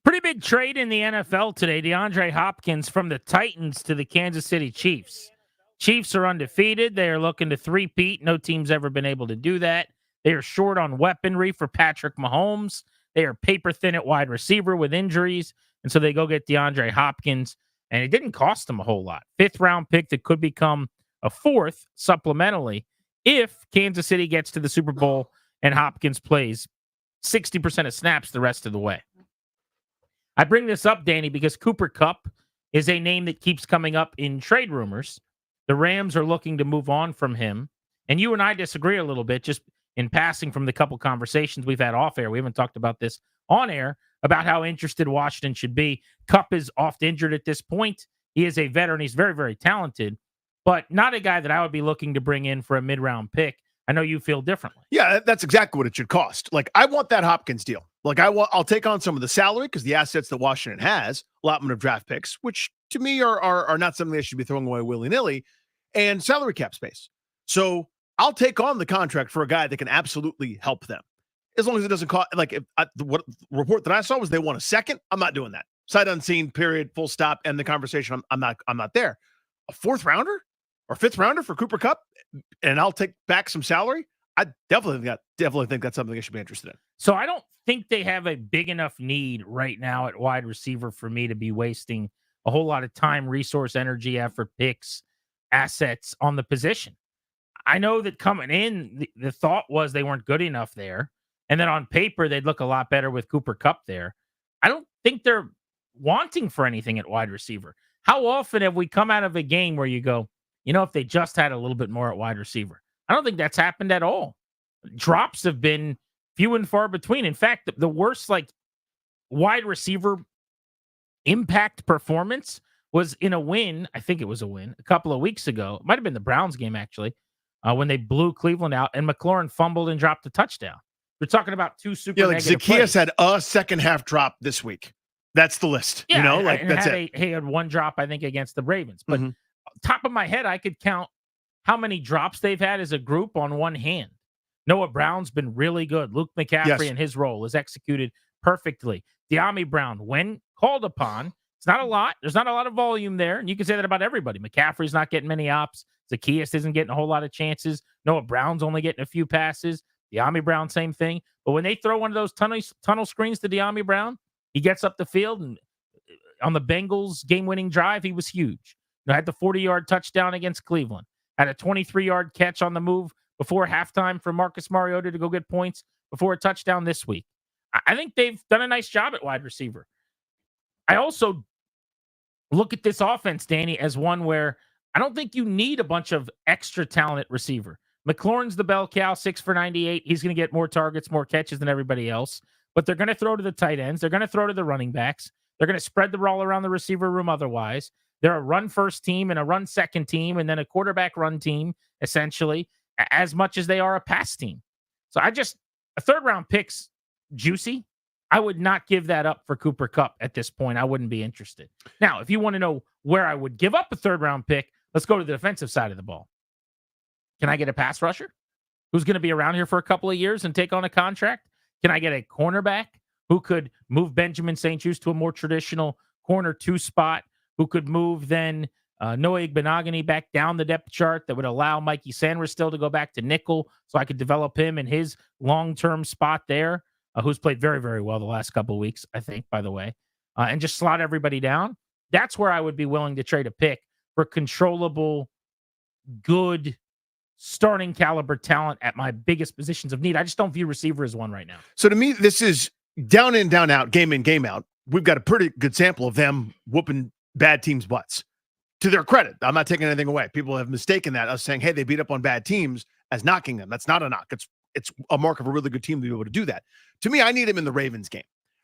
Pretty big trade in the NFL today. DeAndre Hopkins from the Titans to the Kansas City Chiefs. Chiefs are undefeated. They are looking to three-peat. No team's ever been able to do that. They are short on weaponry for Patrick Mahomes. They are paper thin at wide receiver with injuries. And so they go get DeAndre Hopkins. And it didn't cost them a whole lot. 5th-round pick that could become a 4th supplementally if Kansas City gets to the Super Bowl and Hopkins plays 60% of snaps the rest of the way. I bring this up, Danny, because Cooper Kupp is a name that keeps coming up in trade rumors. The Rams are looking to move on from him. And you and I disagree a little bit, just in passing from the couple conversations we've had off air. We haven't talked about this on air, about how interested Washington should be. Kupp is oft injured at this point. He is a veteran. He's very, very talented, but not a guy that I would be looking to bring in for a mid-round pick. I know you feel differently. Yeah, that's exactly what it should cost. Like, I want that Hopkins deal. Like, I'll take on some of the salary because the assets that Washington has, allotment of draft picks, which to me are not something they should be throwing away willy-nilly, and salary cap space. So I'll take on the contract for a guy that can absolutely help them. As long as it doesn't cost, like, what report that I saw was they want a second. I'm not doing that. Sight unseen, period, full stop, end the conversation. I'm not there. A 4th rounder or 5th rounder for Cooper Kupp, and I'll take back some salary. I definitely think that's something they should be interested in. So I don't think they have a big enough need right now at wide receiver for me to be wasting a whole lot of time, resource, energy, effort, picks, assets on the position. I know that coming in, the thought was they weren't good enough there. And then on paper, they'd look a lot better with Cooper Kupp there. I don't think they're wanting for anything at wide receiver. How often have we come out of a game where you go, if they just had a little bit more at wide receiver? I don't think that's happened at all. Drops have been few and far between. In fact, the worst wide receiver impact performance was in a win. I think it was a win a couple of weeks ago. It might have been the Browns game, actually, when they blew Cleveland out and McLaurin fumbled and dropped a touchdown. We're talking about 2 super negative Zacchaeus plays. had a second-half drop this week. That's the list. Yeah, that's it. He had 1 drop, I think, against the Ravens. But top of my head, I could count how many drops they've had as a group on one hand. Noah Brown's been really good. Luke McCaffrey in his role is executed perfectly. De'Ami Brown, when called upon, it's not a lot. There's not a lot of volume there. And you can say that about everybody. McCaffrey's not getting many ops. Zacchaeus isn't getting a whole lot of chances. Noah Brown's only getting a few passes. De'Ami Brown, same thing. But when they throw one of those tunnel screens to De'Ami Brown, he gets up the field, and on the Bengals game-winning drive, he was huge. Had the 40-yard touchdown against Cleveland. Had a 23-yard catch on the move before halftime for Marcus Mariota to go get points before a touchdown this week. I think they've done a nice job at wide receiver. I also look at this offense, Danny, as one where I don't think you need a bunch of extra talent at receiver. McLaurin's the bell cow, 6 for 98. He's going to get more targets, more catches than everybody else. But they're going to throw to the tight ends. They're going to throw to the running backs. They're going to spread the ball around the receiver room otherwise. They're a run-first team and a run-second team and then a quarterback run team, essentially, as much as they are a pass team. So a 3rd-round pick's juicy. I would not give that up for Cooper Kupp at this point. I wouldn't be interested. Now, if you want to know where I would give up a 3rd-round pick, let's go to the defensive side of the ball. Can I get a pass rusher who's going to be around here for a couple of years and take on a contract? Can I get a cornerback who could move Benjamin St. Juste to a more traditional corner 2 spot, who could move then Noah Igbenogany back down the depth chart that would allow Mikey Sanders still to go back to nickel so I could develop him in his long-term spot there, who's played very, very well the last couple of weeks, I think, by the way, and just slot everybody down? That's where I would be willing to trade a pick for controllable, good, starting caliber talent at my biggest positions of need. I just don't view receiver as one right now. So to me, this is down in, down out, game in, game out. We've got a pretty good sample of them whooping bad teams' butts. To their credit, I'm not taking anything away. People have mistaken that, us saying, hey, they beat up on bad teams, as knocking them. That's not a knock. It's a mark of a really good team to be able to do that. To me, I need him in the Ravens game.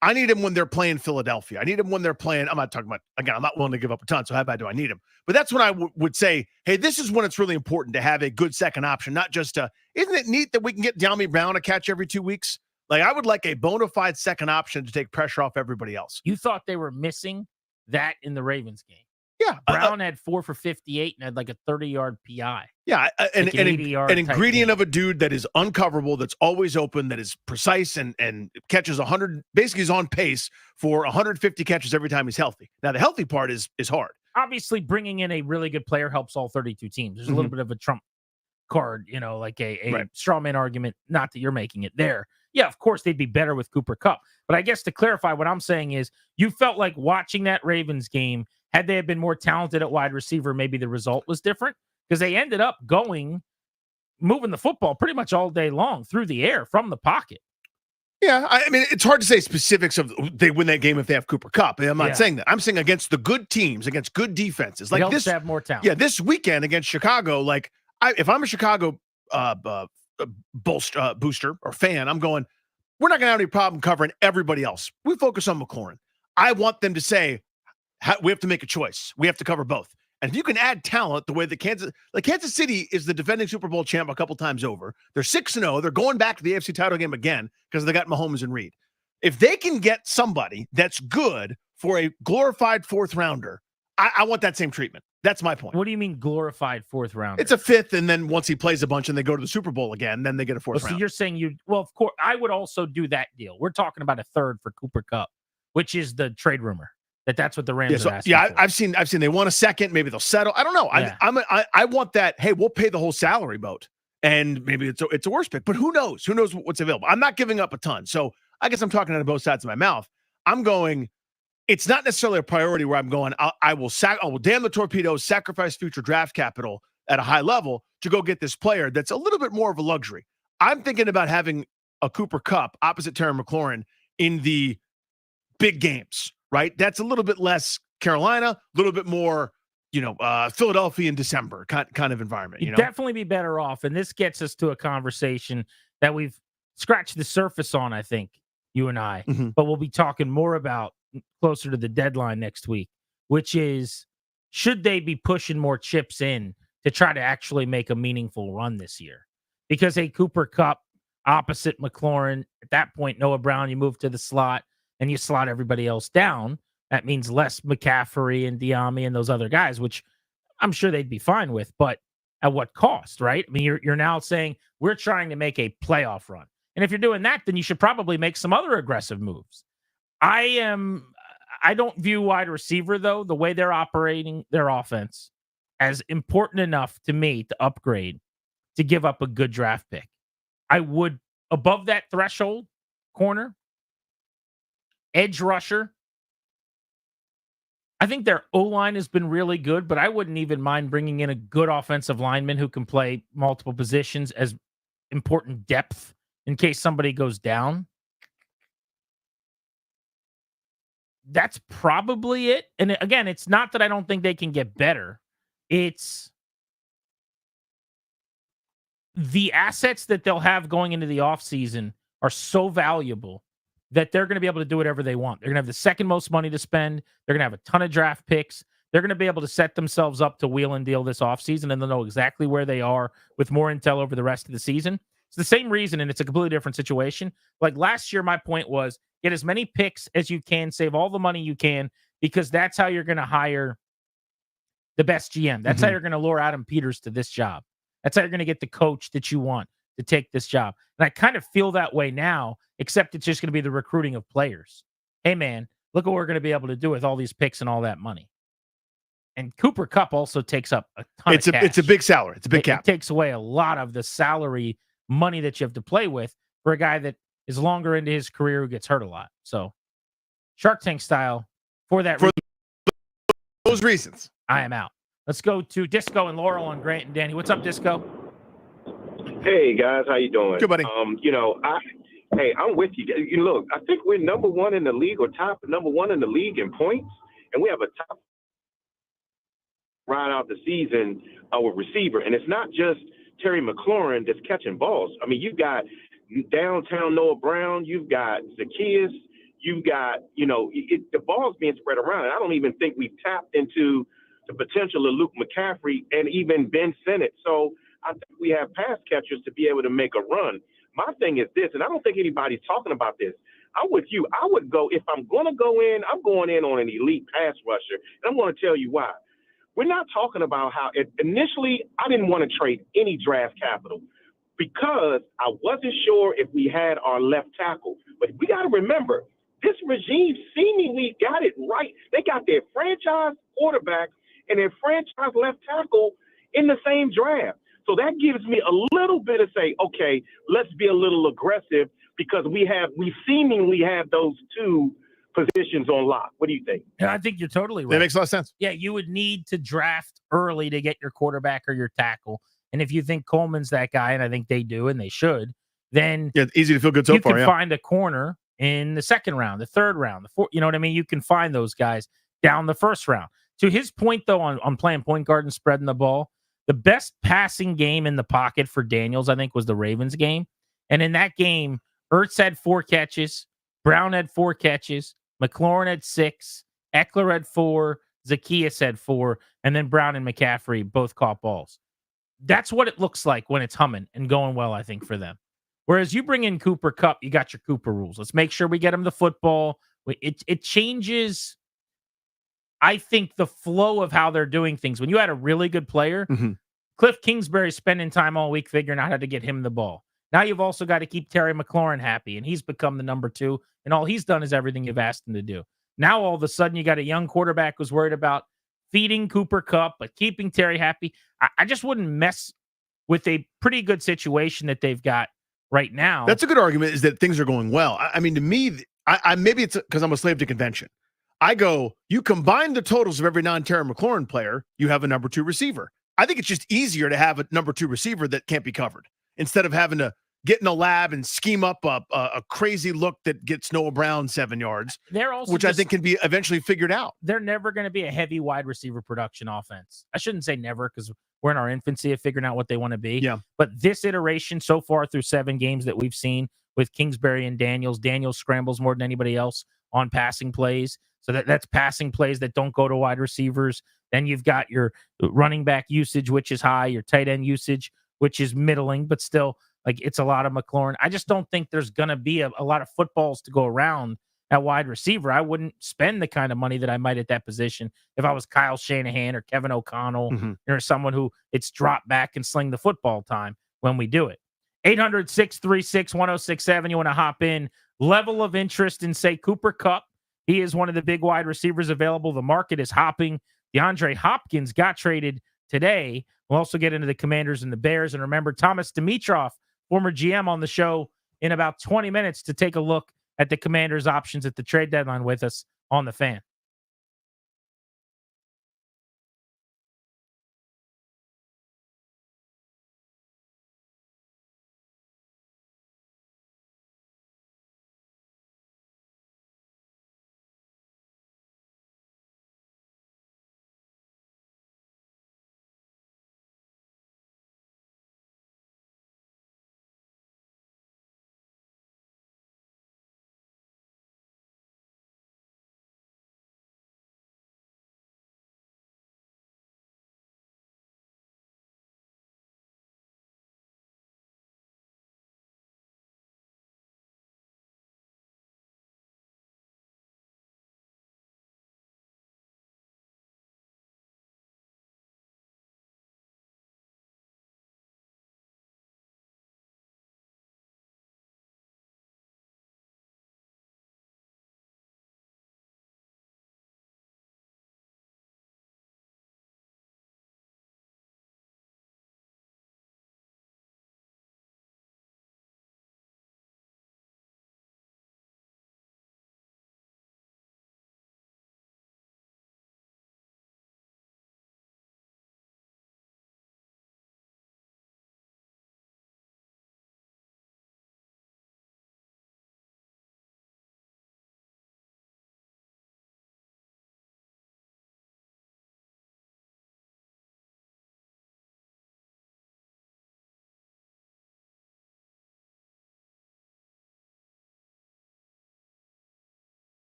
I need him when they're playing Philadelphia. I need him when they're playing. I'm not talking about, again, I'm not willing to give up a ton, so how bad do I need him? But that's when I would say, hey, this is when it's really important to have a good second option, not just isn't it neat that we can get De'Ami Brown a catch every 2 weeks? Like, I would like a bona fide second option to take pressure off everybody else. You thought they were missing that in the Ravens game. Yeah. Brown had 4 for 58 and had like a 30-yard PI. Yeah, Like an 80-yard an type ingredient game. of a dude that is uncoverable, that's always open, that is precise and catches 100. Basically, is on pace for 150 catches every time he's healthy. Now, the healthy part is hard. Obviously, bringing in a really good player helps all 32 teams. There's a little bit of a trump card, like a straw man argument. Not that you're making it there. Yeah, of course, they'd be better with Cooper Kupp. But I guess to clarify, what I'm saying is you felt like watching that Ravens game, had they have been more talented at wide receiver, maybe the result was different, because they ended up moving the football pretty much all day long through the air from the pocket. Yeah, I mean, it's hard to say specifics of they win that game if they have Cooper Kupp. I'm not saying that. I'm saying against the good teams, against good defenses. Like this, have more talent. Yeah, this weekend against Chicago, like if I'm a Chicago booster or fan, I'm going, we're not going to have any problem covering everybody else. We focus on McLaurin. I want them to say, we have to make a choice. We have to cover both. And if you can add talent the way that Kansas City is the defending Super Bowl champ a couple times over. They're 6-0. They're going back to the AFC title game again because they got Mahomes and Reed. If they can get somebody that's good for a glorified fourth rounder, I want that same treatment. That's my point. What do you mean glorified fourth rounder? It's a fifth, and then once he plays a bunch and they go to the Super Bowl again, then they get a fourth round. So you're saying of course, I would also do that deal. We're talking about a third for Cooper Kupp, which is the trade rumor. That's what the Rams are asking for. I've seen they want a second. Maybe they'll settle. I don't know. Yeah. I want that. Hey, we'll pay the whole salary boat, and maybe it's a worse pick. But who knows? Who knows what's available? I'm not giving up a ton. So I guess I'm talking out of both sides of my mouth. I'm going. It's not necessarily a priority where I'm going. I will damn the torpedoes, sacrifice future draft capital at a high level to go get this player that's a little bit more of a luxury. I'm thinking about having a Cooper Kupp opposite Terry McLaurin in the big games. Right? That's a little bit less Carolina, a little bit more, Philadelphia in December kind of environment. You'd definitely be better off. And this gets us to a conversation that we've scratched the surface on, I think, you and I. But we'll be talking more about closer to the deadline next week, which is, should they be pushing more chips in to try to actually make a meaningful run this year? Because a Cooper Kupp opposite McLaurin, at that point, Noah Brown, you move to the slot, and you slot everybody else down. That means less McCaffrey and Diami and those other guys, which I'm sure they'd be fine with, but at what cost, right? I mean, you're now saying we're trying to make a playoff run. And if you're doing that, then you should probably make some other aggressive moves. I don't view wide receiver, though, the way they're operating their offense, as important enough to me to upgrade, to give up a good draft pick. I would, above that threshold, corner, edge rusher. I think their O-line has been really good, but I wouldn't even mind bringing in a good offensive lineman who can play multiple positions as important depth in case somebody goes down. That's probably it. And again, it's not that I don't think they can get better. It's the assets that they'll have going into the offseason are so valuable that they're going to be able to do whatever they want. They're going to have the second most money to spend. They're going to have a ton of draft picks. They're going to be able to set themselves up to wheel and deal this offseason, and they'll know exactly where they are with more intel over the rest of the season. It's the same reason, and it's a completely different situation. Like last year, my point was get as many picks as you can, save all the money you can, because that's how you're going to hire the best GM. That's how you're going to lure Adam Peters to this job. That's how you're going to get the coach that you want to take this job. And I kind of feel that way now, except it's just going to be the recruiting of players. Hey, man, look what we're going to be able to do with all these picks and all that money. And Cooper Kupp also takes up a ton of cash. It's a big salary. It's a big cap. It takes away a lot of the salary money that you have to play with for a guy that is longer into his career who gets hurt a lot. So Shark Tank style, for those reasons, I am out. Let's go to Disco and Laurel on Grant and Danny. What's up, Disco? Hey guys, how you doing? Good, buddy. I'm with you. Look, I think we're number one in the league, or top number one in the league in points, and we have a top ride out the season with receiver. And it's not just Terry McLaurin that's catching balls. I mean, you've got downtown Noah Brown, you've got Zacchaeus, you've got the ball's being spread around, and I don't even think we've tapped into the potential of Luke McCaffrey and even Ben Sinnott. So I think we have pass catchers to be able to make a run. My thing is this, and I don't think anybody's talking about this. I'm with you. I would go, if I'm going to go in, I'm going in on an elite pass rusher. And I'm going to tell you why. we're not talking about how initially I didn't want to trade any draft capital because I wasn't sure if we had our left tackle. But we got to remember, this regime seemingly got it right. They got their franchise quarterback and their franchise left tackle in the same draft. So that gives me a little bit of say, okay, let's be a little aggressive because we seemingly have those two positions on lock. What do you think? Yeah, I think you're totally right. That makes a lot of sense. Yeah, you would need to draft early to get your quarterback or your tackle. And if you think Coleman's that guy, and I think they do and they should, then yeah, easy to feel good so you far. can Yeah. find a corner in the second round, the third round, the fourth. You know what I mean? You can find those guys down the first round. To his point, though, on playing point guard and spreading the ball, the best passing game in the pocket for Daniels, I think, was the Ravens game. And in that game, Ertz had 4 catches, Brown had 4 catches, McLaurin had 6, Eckler had 4, Zaccheaus had 4, and then Brown and McCaffrey both caught balls. That's what it looks like when it's humming and going well, I think, for them. Whereas you bring in Cooper Kupp, you got your Cooper rules. Let's make sure we get him the football. It changes, I think, the flow of how they're doing things. When you had a really good player, Cliff Kingsbury spending time all week figuring out how to get him the ball. Now you've also got to keep Terry McLaurin happy, and he's become the number 2, and all he's done is everything you've asked him to do. Now all of a sudden you got a young quarterback who's worried about feeding Cooper Kupp, but keeping Terry happy. I just wouldn't mess with a pretty good situation that they've got right now. That's a good argument, is that things are going well. I mean, to me, I maybe it's because I'm a slave to convention. I go, you combine the totals of every non-Terry McLaurin player, you have a number 2 receiver. I think it's just easier to have a number 2 receiver that can't be covered instead of having to get in a lab and scheme up a crazy look that gets Noah Brown 7 yards, They're also which I think can be eventually figured out. They're never going to be a heavy wide receiver production offense. I shouldn't say never because we're in our infancy of figuring out what they want to be. Yeah. But this iteration so far through 7 games that we've seen with Kingsbury and Daniels scrambles more than anybody else on passing plays. So that's passing plays that don't go to wide receivers. Then you've got your running back usage, which is high, your tight end usage, which is middling, but still, like, it's a lot of McLaurin. I just don't think there's going to be a lot of footballs to go around at wide receiver. I wouldn't spend the kind of money that I might at that position if I was Kyle Shanahan or Kevin O'Connell or someone who it's drop back and sling the football time when we do it. 800-636-1067. You want to hop in. Level of interest in, say, Cooper Kupp. He is one of the big wide receivers available. The market is hopping. DeAndre Hopkins got traded today. We'll also get into the Commanders and the Bears. And remember, Thomas Dimitrov, former GM, on the show in about 20 minutes to take a look at the Commanders' options at the trade deadline with us on the Fan.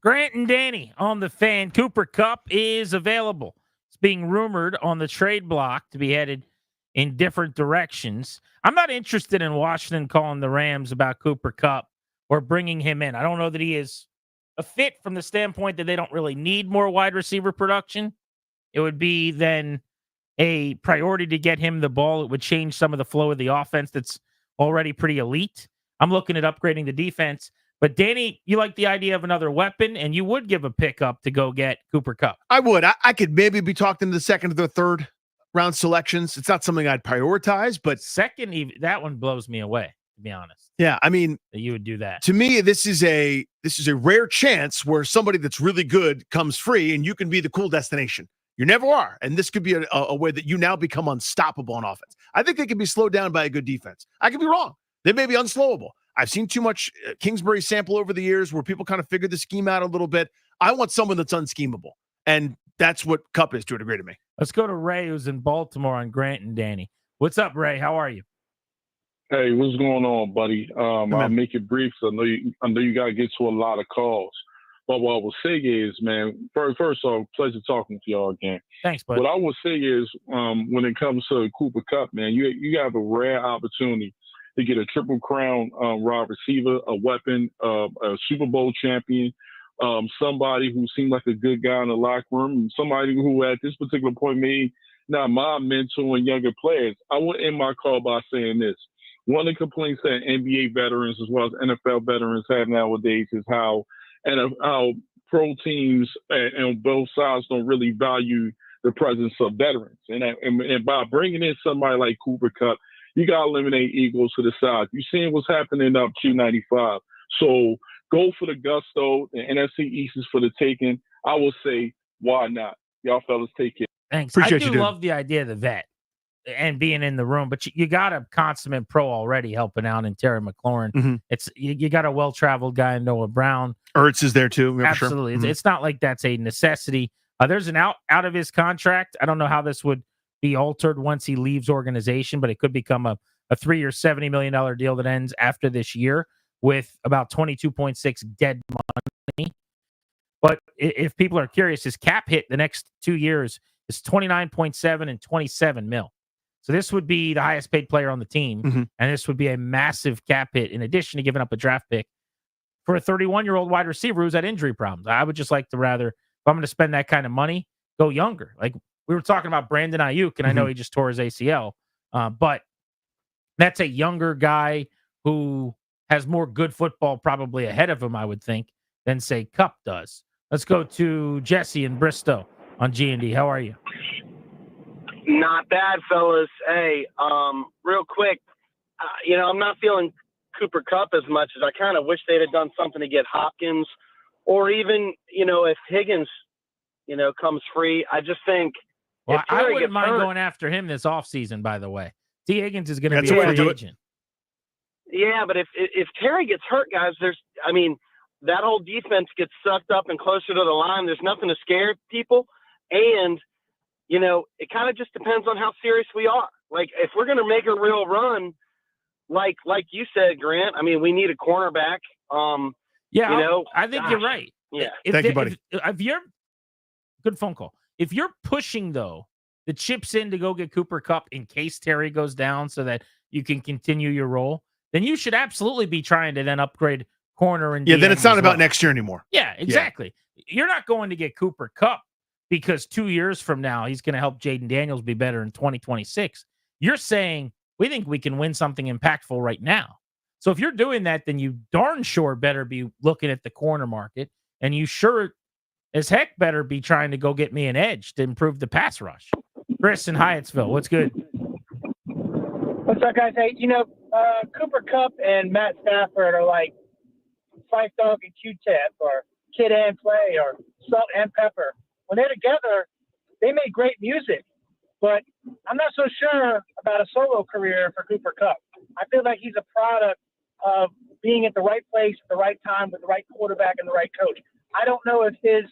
Grant and Danny on the Fan. Cooper Kupp is available. It's being rumored on the trade block to be headed in different directions. I'm not interested in Washington calling the Rams about Cooper Kupp or bringing him in. I don't know that he is a fit from the standpoint that they don't really need more wide receiver production. It would be then a priority to get him the ball. It would change some of the flow of the offense that's already pretty elite. I'm looking at upgrading the defense. But, Danny, you like the idea of another weapon, and you would give a pickup to go get Cooper Kupp. I would. I could maybe be talking to the second or the third round selections. It's not something I'd prioritize, but second, that one blows me away, to be honest. Yeah, I mean, that you would do that. To me, this is a rare chance where somebody that's really good comes free, and you can be the cool destination. You never are, and this could be a way that you now become unstoppable on offense. I think they can be slowed down by a good defense. I could be wrong. They may be unslowable. I've seen too much Kingsbury sample over the years where people kind of figure the scheme out a little bit. I want someone that's unschemable, and that's what Kupp is to a degree to me. Let's go to Ray, who's in Baltimore, on Grant and Danny. What's up, Ray? How are you? Hey, what's going on, buddy? I'll make it brief. I know you got to get to a lot of calls. But what I will say is, man, first off, pleasure talking to y'all again. Thanks, buddy. What I will say is, when it comes to Cooper Kupp, man, you have a rare opportunity to get a triple crown wide receiver, a weapon, a Super Bowl champion, somebody who seemed like a good guy in the locker room, and somebody who at this particular point may not mind mentoring younger players. I will end my call by saying this. One of the complaints that NBA veterans as well as NFL veterans have nowadays is how pro teams on both sides don't really value the presence of veterans. And by bringing in somebody like Cooper Kupp, you got to eliminate egos to the side. You're seeing what's happening up Q95. So go for the gusto. The NFC East is for the taking. I will say, why not? Y'all fellas take care. Thanks. I do love the idea of the vet and being in the room, but you got a consummate pro already helping out in Terry McLaurin. Mm-hmm. It's you got a well-traveled guy in Noah Brown. Ertz is there too. Absolutely. Sure. Mm-hmm. It's not like that's a necessity. There's an out of his contract. I don't know how this would be altered once he leaves organization, but it could become a 3-year, $70 million deal that ends after this year with about 22.6 dead money. But if people are curious, his cap hit the next 2 years is 29.7 and 27 mil. So this would be the highest paid player on the team, and this would be a massive cap hit in addition to giving up a draft pick for a 31-year-old wide receiver who's had injury problems. I would just like to rather, if I'm going to spend that kind of money, go younger. Like we were talking about Brandon Ayuk, and I know he just tore his ACL, but that's a younger guy who has more good football probably ahead of him, I would think, than, say, Kupp does. Let's go to Jesse in Bristow on G&D. How are you? Not bad, fellas. Hey, real quick, I'm not feeling Cooper Kupp as much as I kind of wish they'd have done something to get Hopkins, or even, if Higgins, comes free. I just think Well, I wouldn't mind going after him this offseason, by the way. T. Higgins is going to be a free agent. Yeah, but if Terry gets hurt, guys, that whole defense gets sucked up and closer to the line. There's nothing to scare people. And, it kind of just depends on how serious we are. Like, if we're going to make a real run, like you said, Grant, we need a cornerback. I think you're right. Yeah. Thank you, buddy. If you're good phone call. If you're pushing, though, the chips in to go get Cooper Kupp in case Terry goes down so that you can continue your role, then you should absolutely be trying to then upgrade corner and then it's not about next year anymore. Yeah, exactly. Yeah. You're not going to get Cooper Kupp because 2 years from now he's going to help Jayden Daniels be better in 2026. You're saying we think we can win something impactful right now. So if you're doing that, then you darn sure better be looking at the corner market, and you sure as heck better be trying to go get me an edge to improve the pass rush. Chris in Hyattsville, what's good? What's up, guys? Hey, Cooper Kupp and Matt Stafford are like Fife Dog and Q-Tip, or Kid and Play, or Salt and Pepper. When they're together, they make great music, but I'm not so sure about a solo career for Cooper Kupp. I feel like he's a product of being at the right place at the right time with the right quarterback and the right coach. I don't know if his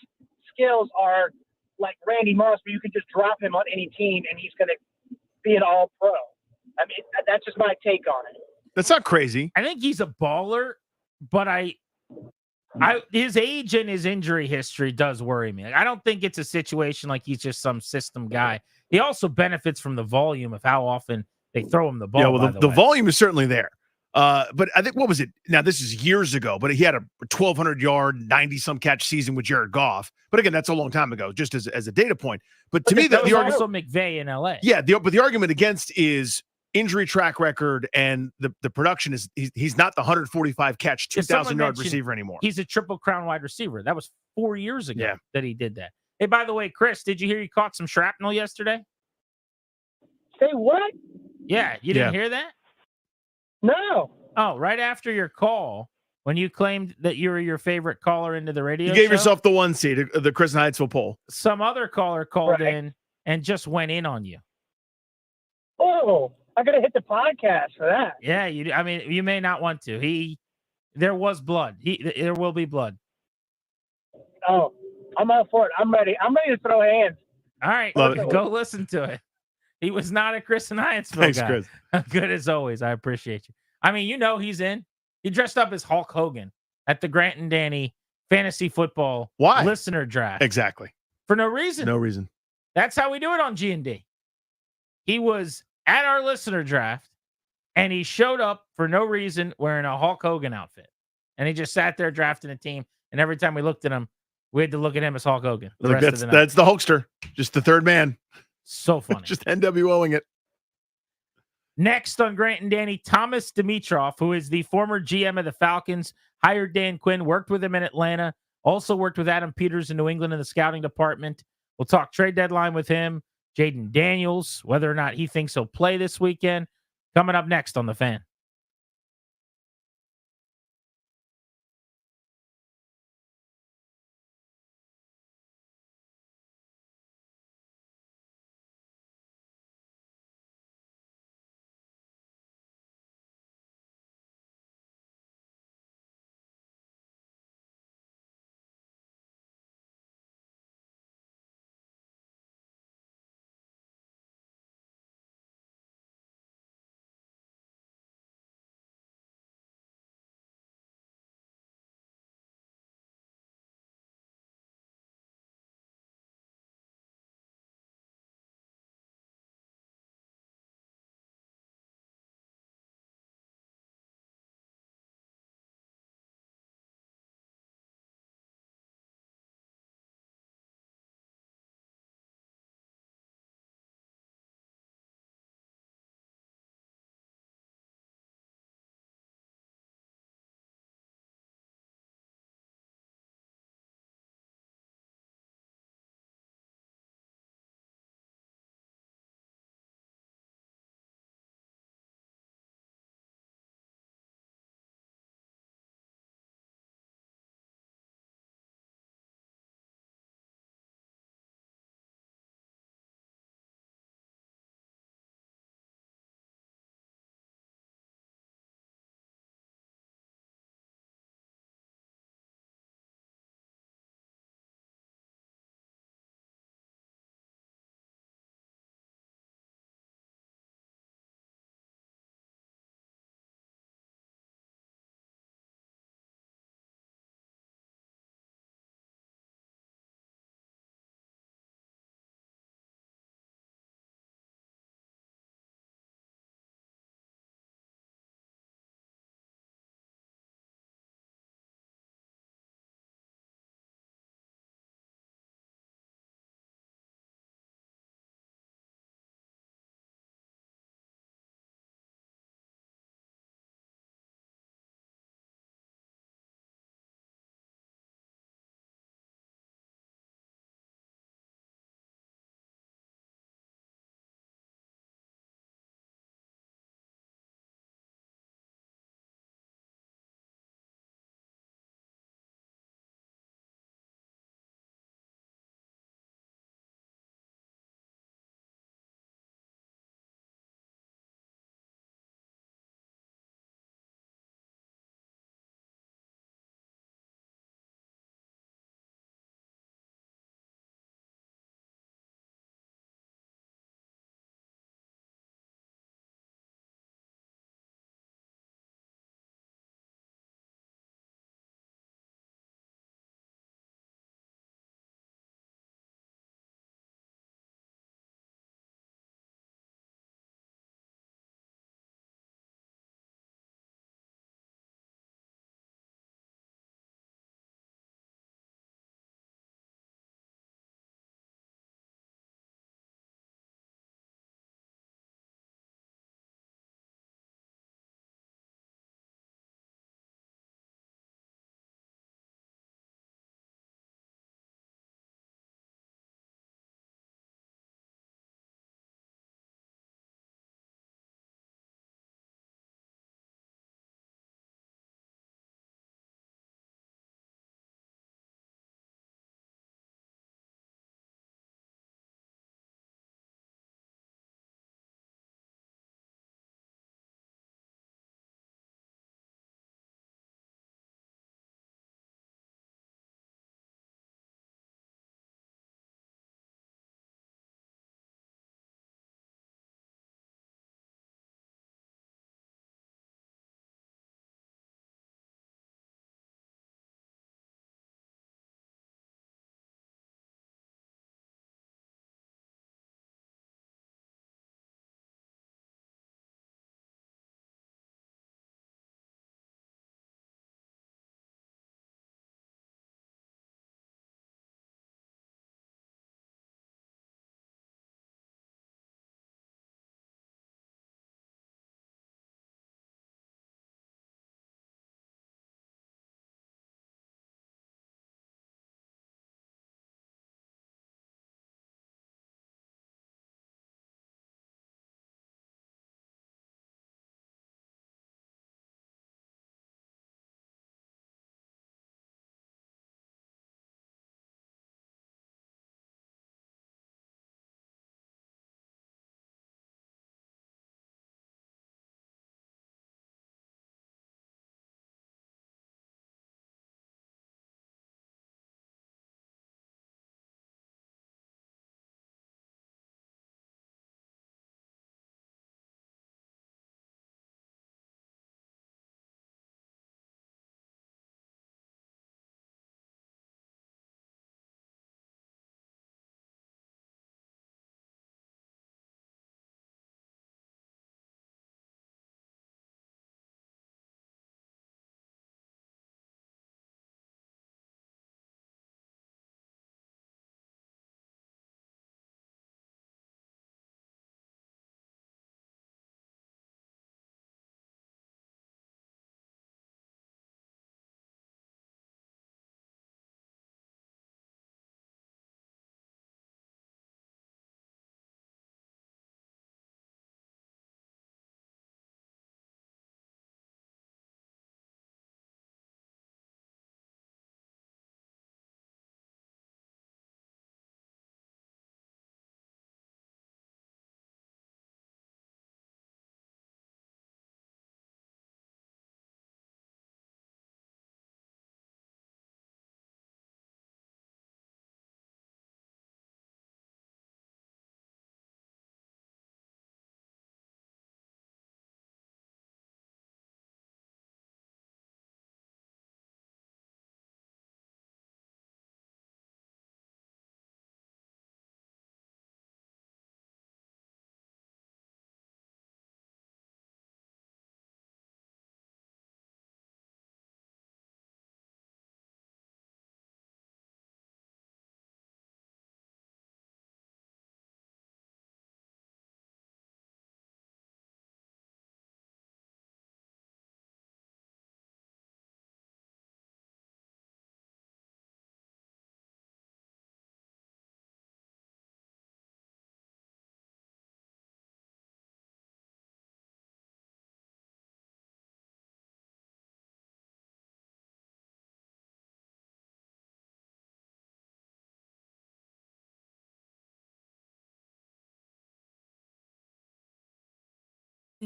skills are like Randy Moss, where you can just drop him on any team and he's going to be an all-pro. That's just my take on it. That's not crazy. I think he's a baller, but His age and his injury history does worry me. Like, I don't think it's a situation like he's just some system guy. He also benefits from the volume of how often they throw him the ball. Yeah, well, by the way. volume is certainly there. But I think, what was it? Now, this is years ago, but he had a 1,200-yard, 90-some catch season with Jared Goff. But again, that's a long time ago, just as a data point. But to me, that was the argument, also McVay in LA. yeah, but the argument against is injury track record, and the production is he's not the 145 catch, 2,000-yard receiver anymore. He's a Triple Crown wide receiver. That was 4 years ago that he did that. Hey, by the way, Chris, did you hear he caught some shrapnel yesterday? Say what? Yeah, you didn't hear that? No. Oh, right after your call, when you claimed that you were your favorite caller into the radio You gave show, yourself the 1 seed of the Chris Heinzville poll. some other caller called in and just went in on you. Oh, I gotta hit the podcast for that. Yeah, you may not want to. There was blood. There will be blood. Oh, I'm all for it. I'm ready. I'm ready to throw hands. All right, go listen to it. He was not a Chris and Hyattsville Thanks, guy. Chris. Good as always. I appreciate you. I mean, he's in. He dressed up as Hulk Hogan at the Grant and Danny fantasy football listener draft. Exactly. For no reason. No reason. That's how we do it on G&D. He was at our listener draft, and he showed up for no reason wearing a Hulk Hogan outfit. And he just sat there drafting a team, and every time we looked at him, we had to look at him as Hulk Hogan. That's the Hulkster, just the third man. So funny. Just NWOing it. Next on Grant and Danny, Thomas Dimitrov, who is the former GM of the Falcons, hired Dan Quinn, worked with him in Atlanta, also worked with Adam Peters in New England in the scouting department. We'll talk trade deadline with him, Jayden Daniels, whether or not he thinks he'll play this weekend. Coming up next on The Fan.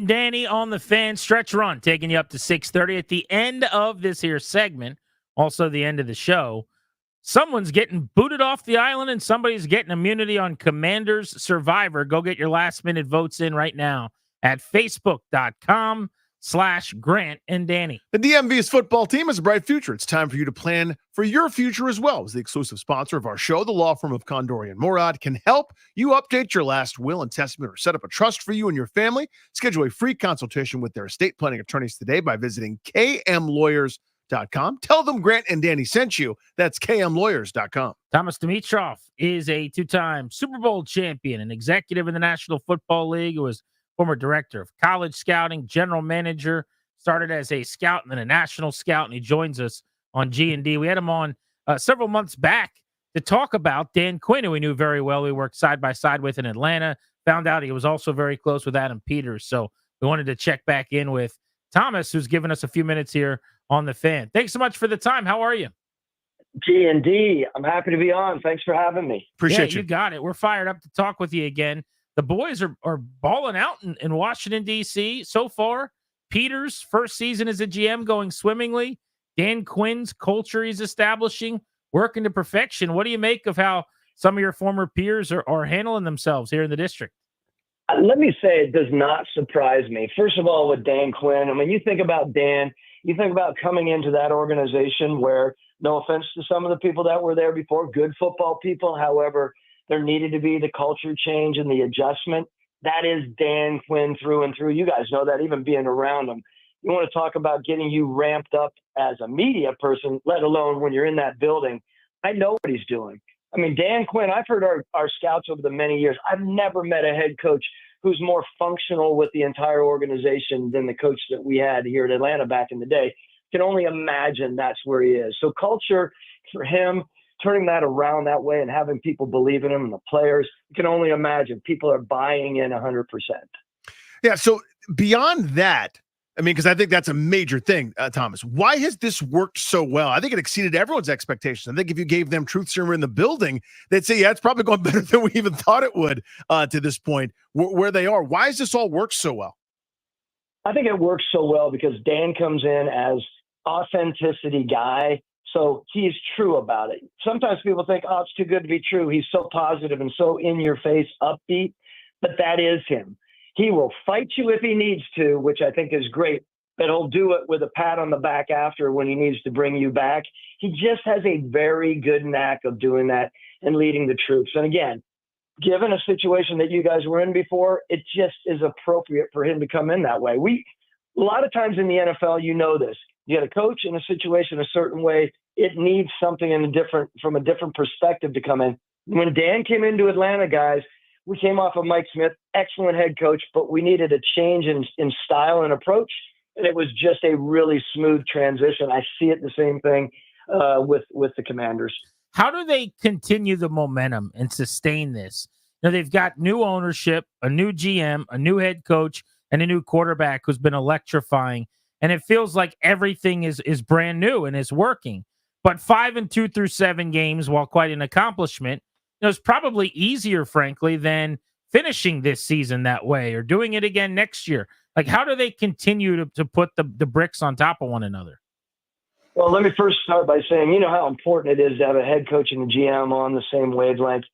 Danny on the Fan stretch run, taking you up to 6:30 at the end of this here segment. Also, the end of the show. Someone's getting booted off the island and somebody's getting immunity on Commanders Survivor. Go get your last-minute votes in right now at facebook.com/Grant and Danny. The DMV's football team has a bright future. It's time for you to plan for your future as well. As the exclusive sponsor of our show, the law firm of Condori and Morad can help you update your last will and testament or set up a trust for you and your family. Schedule a free consultation with their estate planning attorneys today by visiting kmlawyers.com. Tell them Grant and Danny sent you. That's kmlawyers.com. Thomas Dimitrov is a two-time Super Bowl champion, an executive in the National Football League who was former director of college scouting, general manager, started as a scout and then a national scout, and he joins us on G&D. We had him on several months back to talk about Dan Quinn, who we knew very well. We worked side by side with in Atlanta. Found out he was also very close with Adam Peters. So we wanted to check back in with Thomas, who's given us a few minutes here on the Fan. Thanks so much for the time. How are you? G&D. I'm happy to be on. Thanks for having me. Appreciate you. You got it. We're fired up to talk with you again. The boys are balling out in Washington, D.C. so far. Peters' first season as a GM going swimmingly. Dan Quinn's culture he's establishing, working to perfection. What do you make of how some of your former peers are handling themselves here in the district? Let me say it does not surprise me. First of all, with Dan Quinn, I mean, you think about Dan, you think about coming into that organization where, no offense to some of the people that were there before, good football people, however, there needed to be the culture change and the adjustment. That is Dan Quinn through and through. You guys know that, even being around him. You want to talk about getting you ramped up as a media person, let alone when you're in that building. I know what he's doing. I mean, Dan Quinn, I've heard our scouts over the many years. I've never met a head coach who's more functional with the entire organization than the coach that we had here at Atlanta back in the day. Can only imagine that's where he is. So culture for him, turning that around that way and having people believe in him and the players, you can only imagine people are buying in 100%. Yeah. So beyond that, I mean, because I think that's a major thing, Thomas. Why has this worked so well? I think it exceeded everyone's expectations. I think if you gave them Truth Serum in the building, they'd say, yeah, it's probably going better than we even thought it would to this point where they are. Why has this all worked so well? I think it works so well because Dan comes in as authenticity guy. So he's true about it. Sometimes people think, oh, it's too good to be true. He's so positive and so in your face, upbeat, but that is him. He will fight you if he needs to, which I think is great, but he'll do it with a pat on the back after when he needs to bring you back. He just has a very good knack of doing that and leading the troops. And again, given a situation that you guys were in before, it just is appropriate for him to come in that way. A lot of times in the NFL, you know this. You get a coach in a situation a certain way, it needs something from a different perspective to come in. When Dan came into Atlanta, guys, we came off of Mike Smith, excellent head coach, but we needed a change in style and approach, and it was just a really smooth transition. I see it the same thing with the Commanders. How do they continue the momentum and sustain this? You know, they've got new ownership, a new GM, a new head coach, and a new quarterback who's been electrifying, and it feels like everything is brand new and is working. But 5-2 through 7 games, while quite an accomplishment, it's probably easier, frankly, than finishing this season that way or doing it again next year. Like, how do they continue to put the bricks on top of one another? Well, let me first start by saying, you know how important it is to have a head coach and a GM on the same wavelength.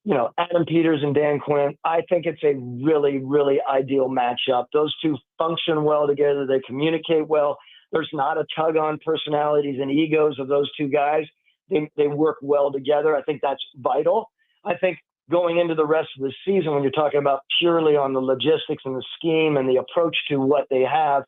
You know, Adam Peters and Dan Quinn, I think it's a really, really ideal matchup. Those two function well together. They communicate well. There's not a tug on personalities and egos of those two guys. They work well together. I think that's vital. I think going into the rest of the season, when you're talking about purely on the logistics and the scheme and the approach to what they have,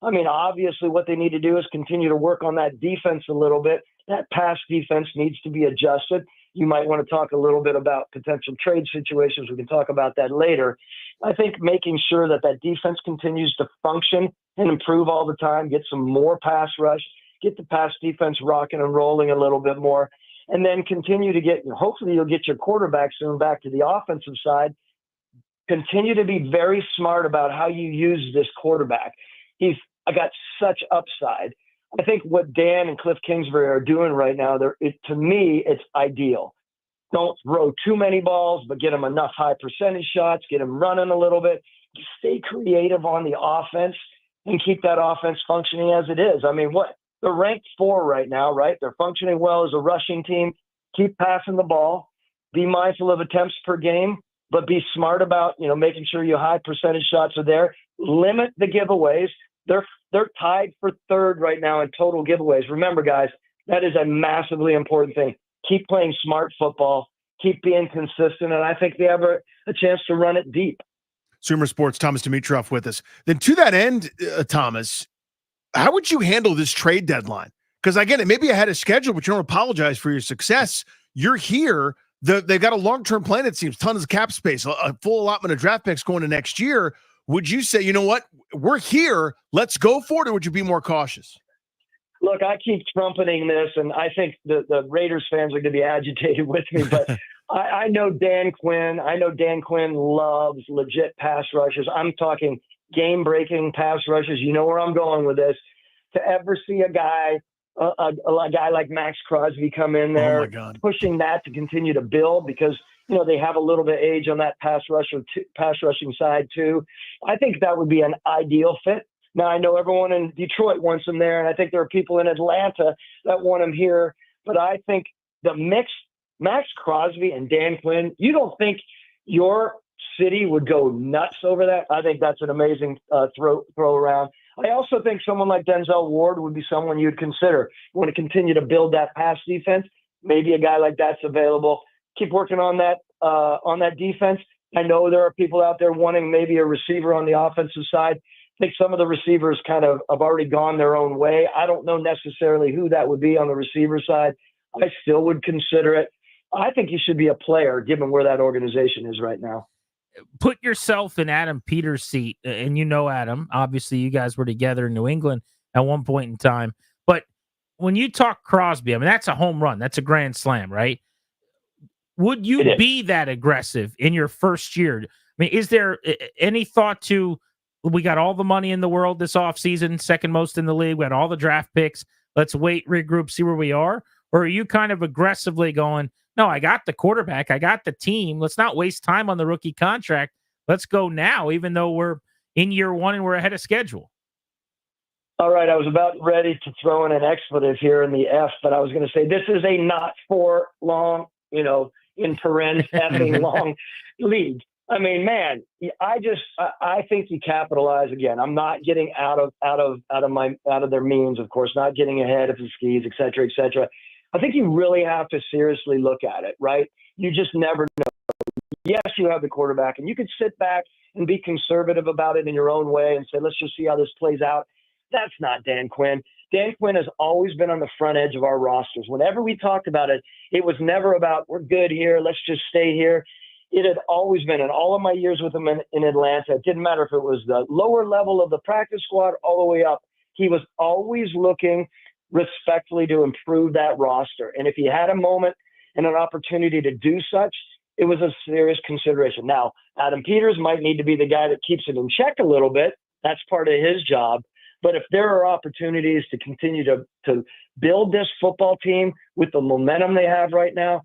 I mean, obviously what they need to do is continue to work on that defense a little bit. That pass defense needs to be adjusted. You might want to talk a little bit about potential trade situations. We can talk about that later. I think making sure that defense continues to function and improve all the time, get some more pass rush, get the pass defense rocking and rolling a little bit more, and then continue to hopefully you'll get your quarterback soon back to the offensive side. Continue to be very smart about how you use this quarterback. I got such upside. I think what Dan and Cliff Kingsbury are doing right now, to me, it's ideal. Don't throw too many balls, but get them enough high percentage shots, get them running a little bit, stay creative on the offense and keep that offense functioning as it is. I mean, they're ranked 4 right now, right? They're functioning well as a rushing team. Keep passing the ball. Be mindful of attempts per game, but be smart about, making sure your high percentage shots are there. Limit the giveaways. They're tied for 3rd right now in total giveaways. Remember, guys, that is a massively important thing. Keep playing smart football. Keep being consistent, and I think they have a chance to run it deep. Sumer Sports, Thomas Dimitrov with us. Then to that end, Thomas, how would you handle this trade deadline? Because I get it, maybe ahead of schedule, but you don't apologize for your success. You're here. They've got a long-term plan, it seems, tons of cap space, a full allotment of draft picks going to next year. Would you say, you know what, we're here, let's go for it, or would you be more cautious? Look, I keep trumpeting this, and I think the Raiders fans are going to be agitated with me, but I know Dan Quinn. I know Dan Quinn loves legit pass rushers. I'm talking game-breaking pass rushers. You know where I'm going with this. To ever see a guy like Max Crosby come in there, pushing that to continue to build because they have a little bit of age on that pass rushing side too. I think that would be an ideal fit. Now I know everyone in Detroit wants him there, and I think there are people in Atlanta that want him here. But I think the mix, Max Crosby and Dan Quinn. You don't think your city would go nuts over that? I think that's an amazing throw around. I also think someone like Denzel Ward would be someone you'd consider. You want to continue to build that pass defense. Maybe a guy like that's available. Keep working on that defense. I know there are people out there wanting maybe a receiver on the offensive side. I think some of the receivers kind of have already gone their own way. I don't know necessarily who that would be on the receiver side. I still would consider it. I think you should be a player given where that organization is right now. Put yourself in Adam Peters' seat, and Adam, obviously you guys were together in New England at one point in time. But when you talk Crosby, I mean, that's a home run. That's a grand slam, right? Would you be that aggressive in your first year? I mean, is there any thought to, we got all the money in the world this offseason, second most in the league, we got all the draft picks, let's wait, regroup, see where we are? Or are you kind of aggressively going, no, I got the quarterback, I got the team, let's not waste time on the rookie contract, let's go now, even though we're in year 1 and we're ahead of schedule? All right, I was about ready to throw in an expletive here in the F, but I was going to say this is a not for long, in paren effing long league. I mean, man, I think you capitalize again. I'm not getting out of their means, of course, not getting ahead of the skis, et cetera, et cetera. I think you really have to seriously look at it, right? You just never know. Yes, you have the quarterback, and you can sit back and be conservative about it in your own way and say, let's just see how this plays out. That's not Dan Quinn. Dan Quinn has always been on the front edge of our rosters. Whenever we talked about it, it was never about, we're good here, let's just stay here. It had always been, in all of my years with him in Atlanta, it didn't matter if it was the lower level of the practice squad all the way up. He was always looking respectfully to improve that roster. And if he had a moment and an opportunity to do such, it was a serious consideration. Now, Adam Peters might need to be the guy that keeps it in check a little bit. That's part of his job. But if there are opportunities to continue to build this football team with the momentum they have right now,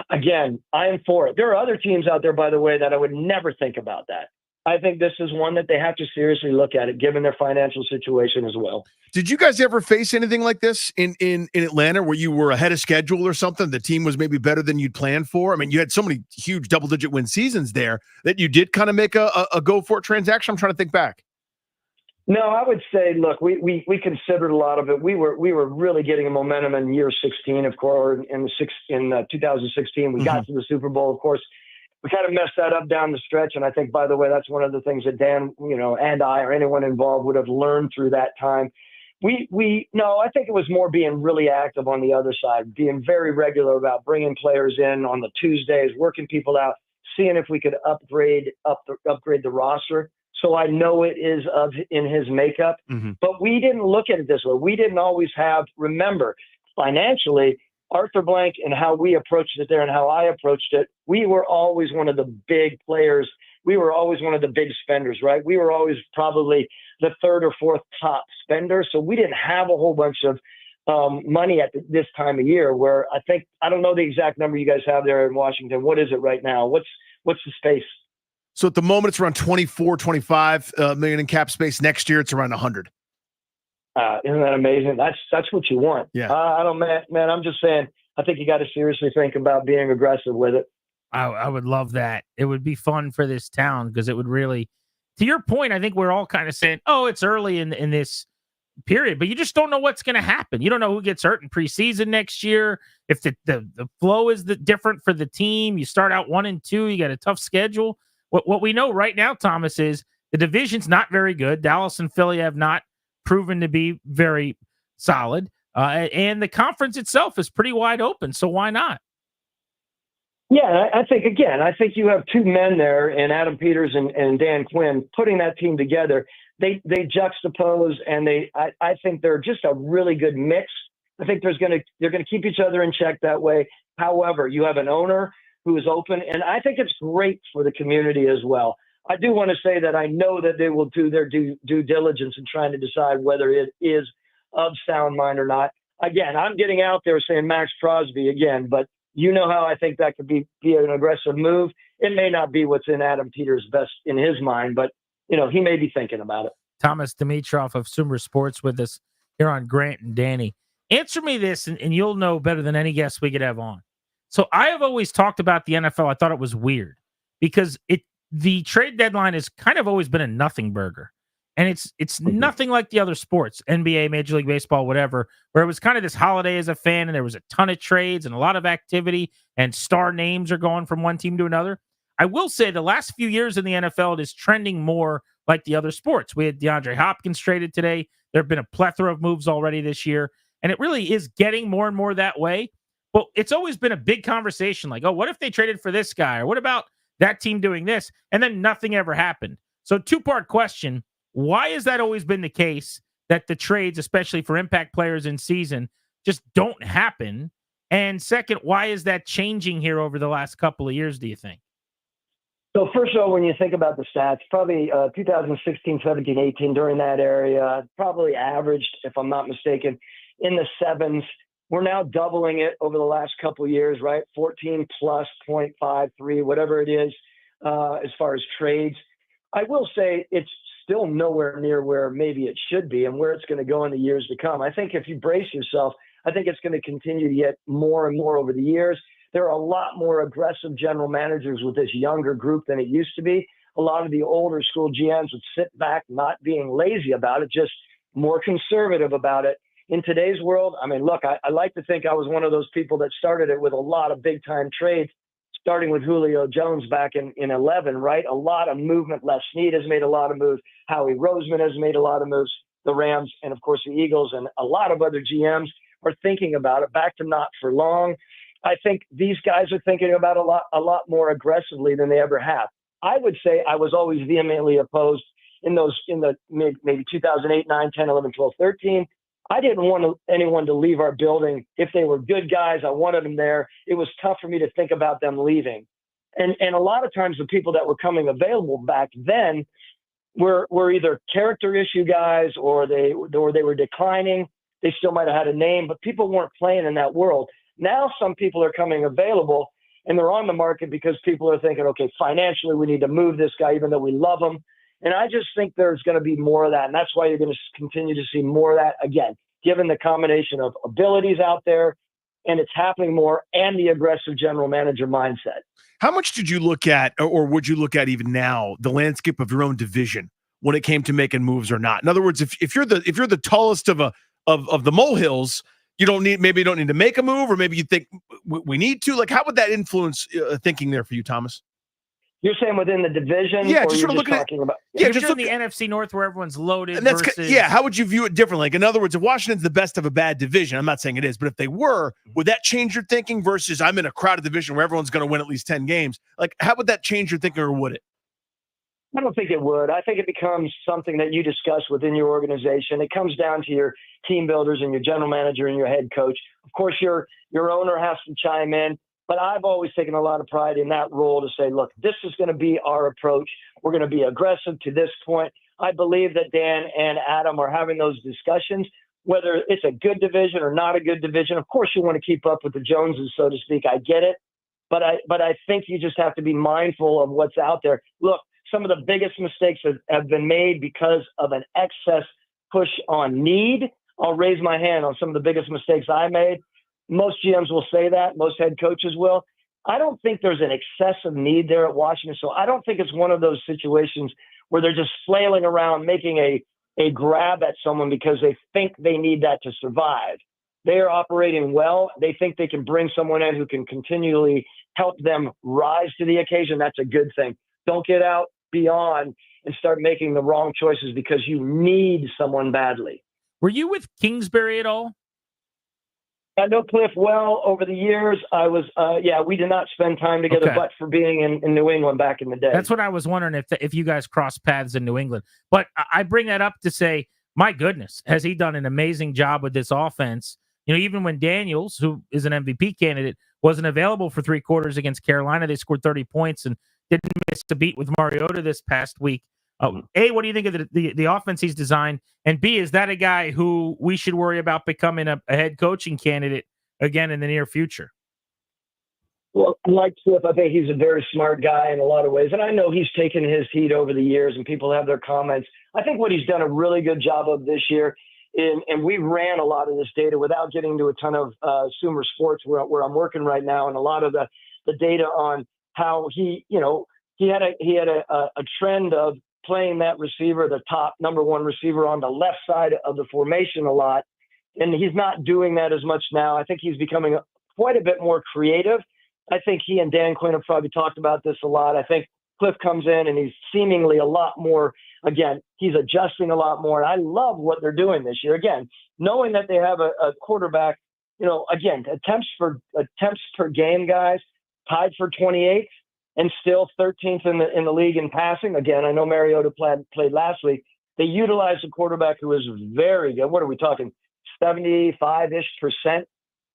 again, I am for it. There are other teams out there, by the way, that I would never think about that. I think this is one that they have to seriously look at it, given their financial situation as well. Did you guys ever face anything like this in Atlanta where you were ahead of schedule or something? The team was maybe better than you'd planned for? I mean, you had so many huge double-digit win seasons there that you did kind of make a go-for-it transaction. I'm trying to think back. No, I would say, look, we considered a lot of it. We were really getting a momentum in year 16, of course, in 2016. We got to the Super Bowl, of course. We kind of messed that up down the stretch. And I think, by the way, that's one of the things that Dan, and I or anyone involved would have learned through that time. No, I think it was more being really active on the other side, being very regular about bringing players in on the Tuesdays, working people out, seeing if we could upgrade the roster. So I know it is in his makeup, but we didn't look at it this way. We didn't always remember, financially, Arthur Blank and how we approached it there and how I approached it, we were always one of the big players. We were always one of the big spenders, right? We were always probably the third or fourth top spender. So we didn't have a whole bunch of money at this time of year where I don't know the exact number you guys have there in Washington. What is it right now? What's the space? So at the moment, it's around 24, 25 million in cap space. Next year, it's around 100. Isn't that amazing? That's what you want. Yeah. I don't, man. I'm just saying. I think you got to seriously think about being aggressive with it. I would love that. It would be fun for this town because it would really, to your point, I think we're all kind of saying, oh, it's early in this period, but you just don't know what's going to happen. You don't know who gets hurt in preseason next year. If the flow is different for the team, you start out 1-2, you got a tough schedule. What we know right now, Thomas, is the division's not very good. Dallas and Philly have not proven to be very solid. And the conference itself is pretty wide open. So why not? Yeah, I think you have two men there in Adam Peters and Dan Quinn putting that team together. They juxtapose, and I think they're just a really good mix. I think they're going to keep each other in check that way. However, you have an owner who is open, and I think it's great for the community as well. I do want to say that I know that they will do their due diligence in trying to decide whether it is of sound mind or not. Again, I'm getting out there saying Max Crosby again, but you know how I think that could be an aggressive move. It may not be what's in Adam Peters' best in his mind, but he may be thinking about it. Thomas Dimitrov of Sumer Sports with us here on Grant and Danny. Answer me this, and you'll know better than any guest we could have on. So I have always talked about the NFL. I thought it was weird because the trade deadline has kind of always been a nothing burger. And it's nothing like the other sports, NBA, Major League Baseball, whatever, where it was kind of this holiday as a fan and there was a ton of trades and a lot of activity and star names are going from one team to another. I will say the last few years in the NFL, it is trending more like the other sports. We had DeAndre Hopkins traded today. There have been a plethora of moves already this year, and it really is getting more and more that way. But it's always been a big conversation like, oh, what if they traded for this guy? Or what about that team doing this? And then nothing ever happened. So two-part question. Why has that always been the case that the trades, especially for impact players in season, just don't happen? And second, why is that changing here over the last couple of years, do you think? So first of all, when you think about the stats, probably 2016, 17, 18, during that area, probably averaged, if I'm not mistaken, in the sevens. We're now doubling it over the last couple of years, right? 14 plus 0.53, whatever it is, as far as trades. I will say it's still nowhere near where maybe it should be and where it's going to go in the years to come. I think if you brace yourself, I think it's going to continue to get more and more over the years. There are a lot more aggressive general managers with this younger group than it used to be. A lot of the older school GMs would sit back, not being lazy about it, just more conservative about it. In today's world, I mean, look, I like to think I was one of those people that started it with a lot of big-time trades, starting with Julio Jones back in 11, right? A lot of movement. Les Snead has made a lot of moves. Howie Roseman has made a lot of moves. The Rams and, of course, the Eagles and a lot of other GMs are thinking about it. Back to not for long. I think these guys are thinking about a lot more aggressively than they ever have. I would say I was always vehemently opposed in the maybe 2008, 9, 10, 11, 12, 13. I didn't want anyone to leave our building. If they were good guys, I wanted them there. It was tough for me to think about them leaving. And a lot of times the people that were coming available back then were either character issue guys or they were declining. They still might have had a name, but people weren't playing in that world. Now some people are coming available and they're on the market because people are thinking, okay, financially we need to move this guy even though we love him. And I just think there's going to be more of that. And that's why you're going to continue to see more of that, again, given the combination of abilities out there, and it's happening more, and the aggressive general manager mindset. How much did you look at, or would you look at even now, the landscape of your own division when it came to making moves or not? In other words, if you're the tallest of the molehills, you don't need to make a move, or maybe you think we need to. Like, how would that influence thinking there for you, Thomas? You're saying within the division? Yeah, or just sort of looking talking about. Yeah, just in the NFC North where everyone's loaded. And that's versus... yeah. How would you view it differently? Like, in other words, if Washington's the best of a bad division, I'm not saying it is, but if they were, would that change your thinking versus I'm in a crowded division where everyone's going to win at least 10 games? Like, how would that change your thinking, or would it? I don't think it would. I think it becomes something that you discuss within your organization. It comes down to your team builders and your general manager and your head coach. Of course, your owner has to chime in. But I've always taken a lot of pride in that role to say, look, this is going to be our approach. We're going to be aggressive to this point. I believe that Dan and Adam are having those discussions, whether it's a good division or not a good division. Of course, you want to keep up with the Joneses, so to speak. I get it. But I think you just have to be mindful of what's out there. Look, some of the biggest mistakes have been made because of an excess push on need. I'll raise my hand on some of the biggest mistakes I made. Most GMs will say that. Most head coaches will. I don't think there's an excessive need there at Washington. So I don't think it's one of those situations where they're just flailing around making a grab at someone because they think they need that to survive. They are operating well. They think they can bring someone in who can continually help them rise to the occasion. That's a good thing. Don't get out beyond and start making the wrong choices because you need someone badly. Were you with Kingsbury at all? I know Cliff well over the years. I was, we did not spend time together, but for being in New England back in the day. That's what I was wondering if you guys crossed paths in New England. But I bring that up to say, my goodness, has he done an amazing job with this offense? You know, even when Daniels, who is an MVP candidate, wasn't available for 3 quarters against Carolina, they scored 30 points and didn't miss a beat with Mariota this past week. A, what do you think of the offense he's designed? And B, is that a guy who we should worry about becoming a head coaching candidate again in the near future? Well, like Cliff, I think he's a very smart guy in a lot of ways. And I know he's taken his heat over the years and people have their comments. I think what he's done a really good job of this year, and we ran a lot of this data without getting into a ton of Sumer Sports where I'm working right now, and a lot of the data on how he had a trend of playing that receiver, the top number 1 receiver on the left side of the formation a lot. And he's not doing that as much now. I think he's becoming quite a bit more creative. I think he and Dan Quinn have probably talked about this a lot. I think Cliff comes in and he's seemingly a lot more, again, he's adjusting a lot more. And I love what they're doing this year. Again, knowing that they have a quarterback, again, attempts per game, guys, tied for 28th. And still 13th in the league in passing. Again, I know Mariota played last week. They utilized a quarterback who is very good. What are we talking? 75-ish%.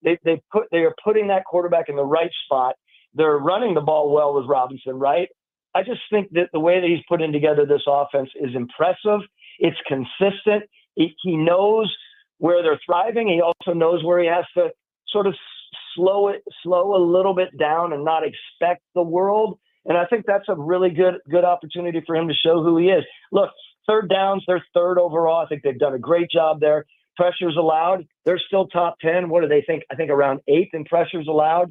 They are putting that quarterback in the right spot. They're running the ball well with Robinson, right? I just think that the way that he's putting together this offense is impressive. It's consistent. He knows where they're thriving. He also knows where he has to sort of slow a little bit down and not expect the world. And I think that's a really good opportunity for him to show who he is. Look, third downs, they're 3rd overall. I think they've done a great job there. Pressures allowed, they're still top 10. What do they think? I think around 8th in pressures allowed.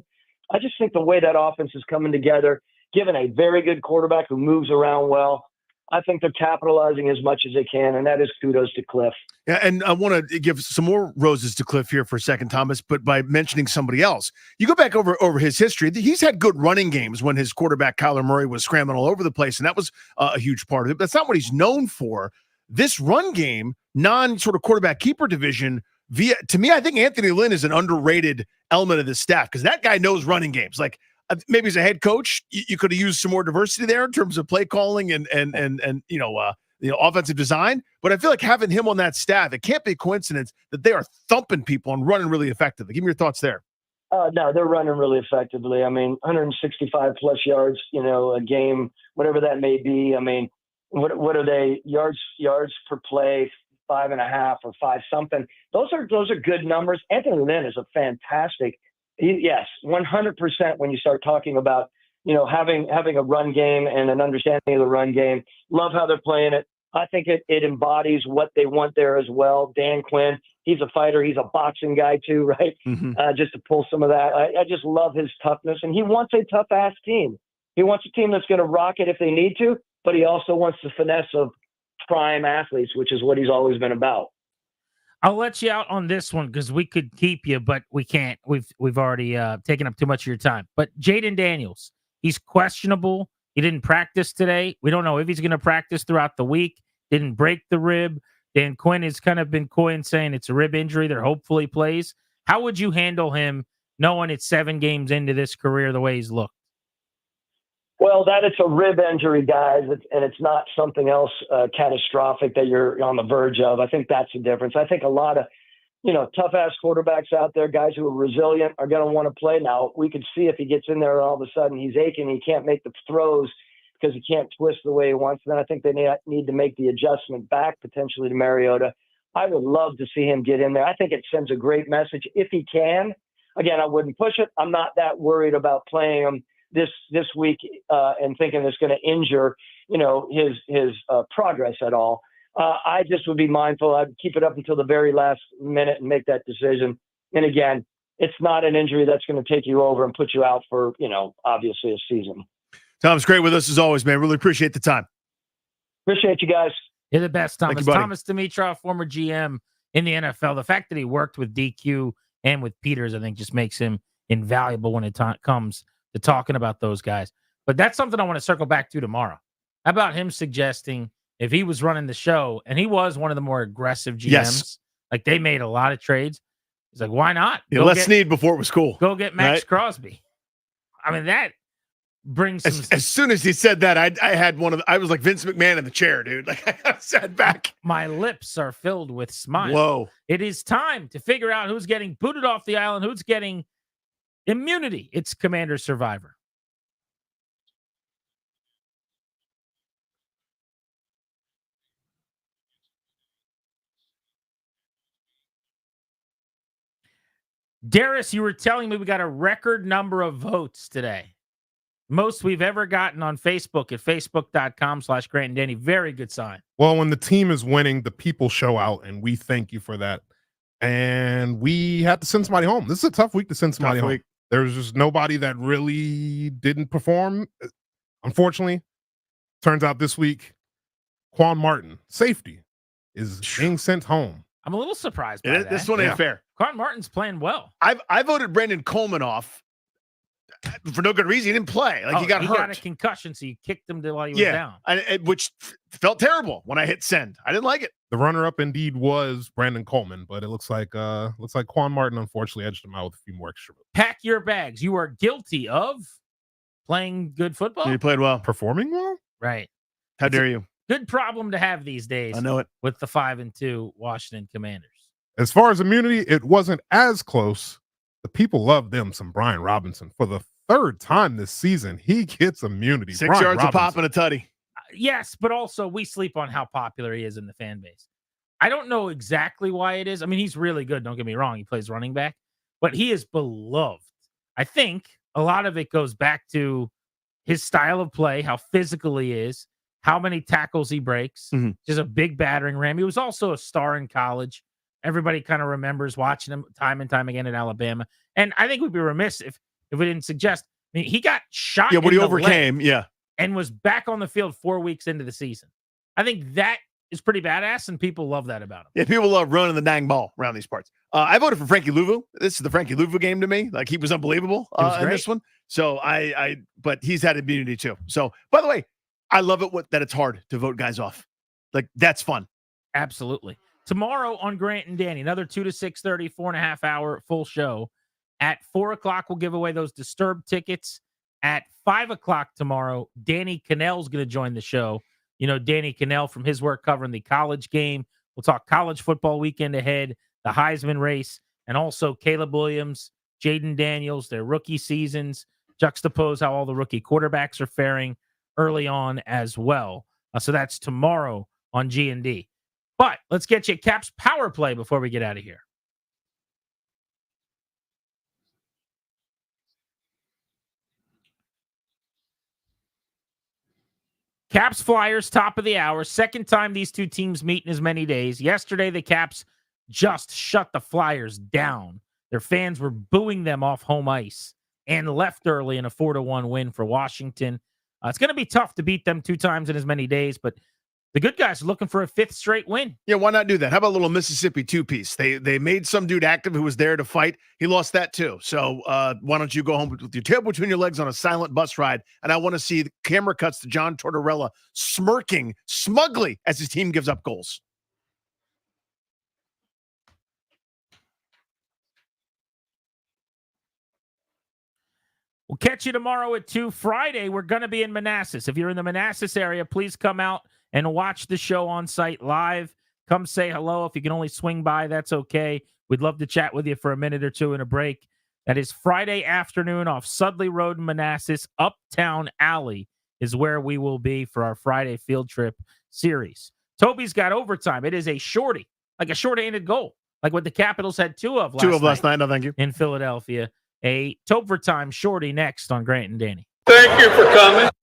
I just think the way that offense is coming together, given a very good quarterback who moves around well, I think they're capitalizing as much as they can, and that is kudos to Cliff. Yeah, and I want to give some more roses to Cliff here for a second, Thomas, but by mentioning somebody else. You go back over his history. He's had good running games when his quarterback, Kyler Murray, was scrambling all over the place, and that was a huge part of it. But that's not what he's known for. This run game, non-sort of quarterback keeper division, to me, I think Anthony Lynn is an underrated element of this staff because that guy knows running games. Like, maybe as a head coach, you could have used some more diversity there in terms of play calling and offensive design. But I feel like having him on that staff, it can't be a coincidence that they are thumping people and running really effectively. Give me your thoughts there. No, they're running really effectively. I mean, 165 plus yards, a game, whatever that may be. I mean, what are they? Yards per play, 5.5 or 5 something. Those are good numbers. Anthony Lynn is a fantastic. Yes, 100% when you start talking about, having a run game and an understanding of the run game. Love how they're playing it. I think it embodies what they want there as well. Dan Quinn, he's a fighter. He's a boxing guy too, right? Mm-hmm. Just to pull some of that. I just love his toughness. And he wants a tough-ass team. He wants a team that's going to rock it if they need to, but he also wants the finesse of prime athletes, which is what he's always been about. I'll let you out on this one because we could keep you, but we can't. We've already taken up too much of your time. But Jaden Daniels, he's questionable. He didn't practice today. We don't know if he's going to practice throughout the week. Didn't break the rib. Dan Quinn has kind of been coy in saying it's a rib injury. They're hopefully plays. How would you handle him knowing it's 7 games into this career the way he's looked? Well, that it's a rib injury, guys, and it's not something else catastrophic that you're on the verge of. I think that's the difference. I think a lot of, tough-ass quarterbacks out there, guys who are resilient, are going to want to play. Now, we could see if he gets in there and all of a sudden he's aching, he can't make the throws because he can't twist the way he wants. Then I think they need to make the adjustment back potentially to Mariota. I would love to see him get in there. I think it sends a great message if he can. Again, I wouldn't push it. I'm not that worried about playing him this week and thinking it's going to injure, his progress at all. I just would be mindful. I'd keep it up until the very last minute and make that decision. And again, it's not an injury that's going to take you over and put you out for, obviously a season. Tom's great with us as always, man. Really appreciate the time. Appreciate you guys. You're the best, Thomas. Thank you, buddy. Thomas Demitro, former GM in the NFL. The fact that he worked with DQ and with Peters, I think, just makes him invaluable when it comes to talking about those guys. But that's something I want to circle back to tomorrow. How about him suggesting if he was running the show, and he was one of the more aggressive GMs, Yes. like they made a lot of trades. He's like, why not? Yeah, let's Snead before it was cool. Go get Max right? Crosby. I mean, that brings some... As soon as he said that, I had I was like Vince McMahon in the chair, dude. Like I sat back. My lips are filled with smiles. Whoa. It is time to figure out who's getting booted off the island, who's getting immunity. It's Commander Survivor. Darius, you were telling me we got a record number of votes today. Most we've ever gotten on Facebook at facebook.com/Grant and Danny. Very good sign. Well, when the team is winning, the people show out, and we thank you for that. And we had to send somebody home. This is a tough week to send somebody home. There's just nobody that really didn't perform. Unfortunately, turns out this week, Quan Martin, safety, is being sent home. I'm a little surprised by that. This one ain't fair. Quan Martin's playing well. I voted Brandon Coleman off for no good reason. He didn't play. Like he got hurt. He got a concussion, so you kicked him while he was down. Which felt terrible when I hit send. I didn't like it. The runner-up indeed was Brandon Coleman, but it looks like Quan Martin unfortunately edged him out with a few more extra votes. Pack your bags. You are guilty of playing good football. He played well. Performing well? Right. How dare you? Good problem to have these days. I know it. With the 5-2 Washington Commanders. As far as immunity, it wasn't as close. The people love them some Brian Robinson. For the third time this season, he gets immunity. 6 yards of pop and a tutty. Yes, but also we sleep on how popular he is in the fan base. I don't know exactly why it is. I mean, he's really good. Don't get me wrong. He plays running back, but he is beloved. I think a lot of it goes back to his style of play, how physical he is, how many tackles he breaks. Just a big battering ram. He was also a star in college. Everybody kind of remembers watching him time and time again at Alabama. And I think we'd be remiss if we didn't suggest. I mean, he got shot. Yeah, but he overcame. Yeah. And was back on the field 4 weeks into the season. I think that is pretty badass, and people love that about him. Yeah, people love running the dang ball around these parts. I voted for Frankie Louvu. This is the Frankie Louvu game to me. Like, he was unbelievable in this one. So but he's had immunity too. So, by the way, I love it that it's hard to vote guys off. Like, that's fun. Absolutely. Tomorrow on Grant and Danny, another 2 to 6:30, 4.5 hour full show. At 4 o'clock, we'll give away those Disturbed tickets. At 5 o'clock tomorrow, Danny Cannell's going to join the show. You know, Danny Cannell from his work covering the college game. We'll talk college football weekend ahead, the Heisman race, and also Caleb Williams, Jayden Daniels, their rookie seasons, juxtapose how all the rookie quarterbacks are faring early on as well. So that's tomorrow on G&D. But let's get you Caps power play before we get out of here. Caps Flyers, top of the hour. Second time these two teams meet in as many days. Yesterday, the Caps just shut the Flyers down. Their fans were booing them off home ice and left early in a 4-1 win for Washington. It's going to be tough to beat them 2 times in as many days, but the good guys are looking for a 5th straight win. Yeah, why not do that? How about a little Mississippi 2-piece? They made some dude active who was there to fight. He lost that too. So why don't you go home with your tail between your legs on a silent bus ride? And I want to see the camera cuts to John Tortorella smirking smugly as his team gives up goals. We'll catch you tomorrow at 2. Friday, we're going to be in Manassas. If you're in the Manassas area, please come out and watch the show on site live. Come say hello. If you can only swing by, that's okay. We'd love to chat with you for a minute or two in a break. That is Friday afternoon off Sudley Road in Manassas. Uptown Alley is where we will be for our Friday field trip series. Toby's got overtime. It is a shorty, like a short-handed goal, like what the Capitals had 2 of last night. No, thank you. In Philadelphia. A Tobe for time shorty next on Grant and Danny. Thank you for coming.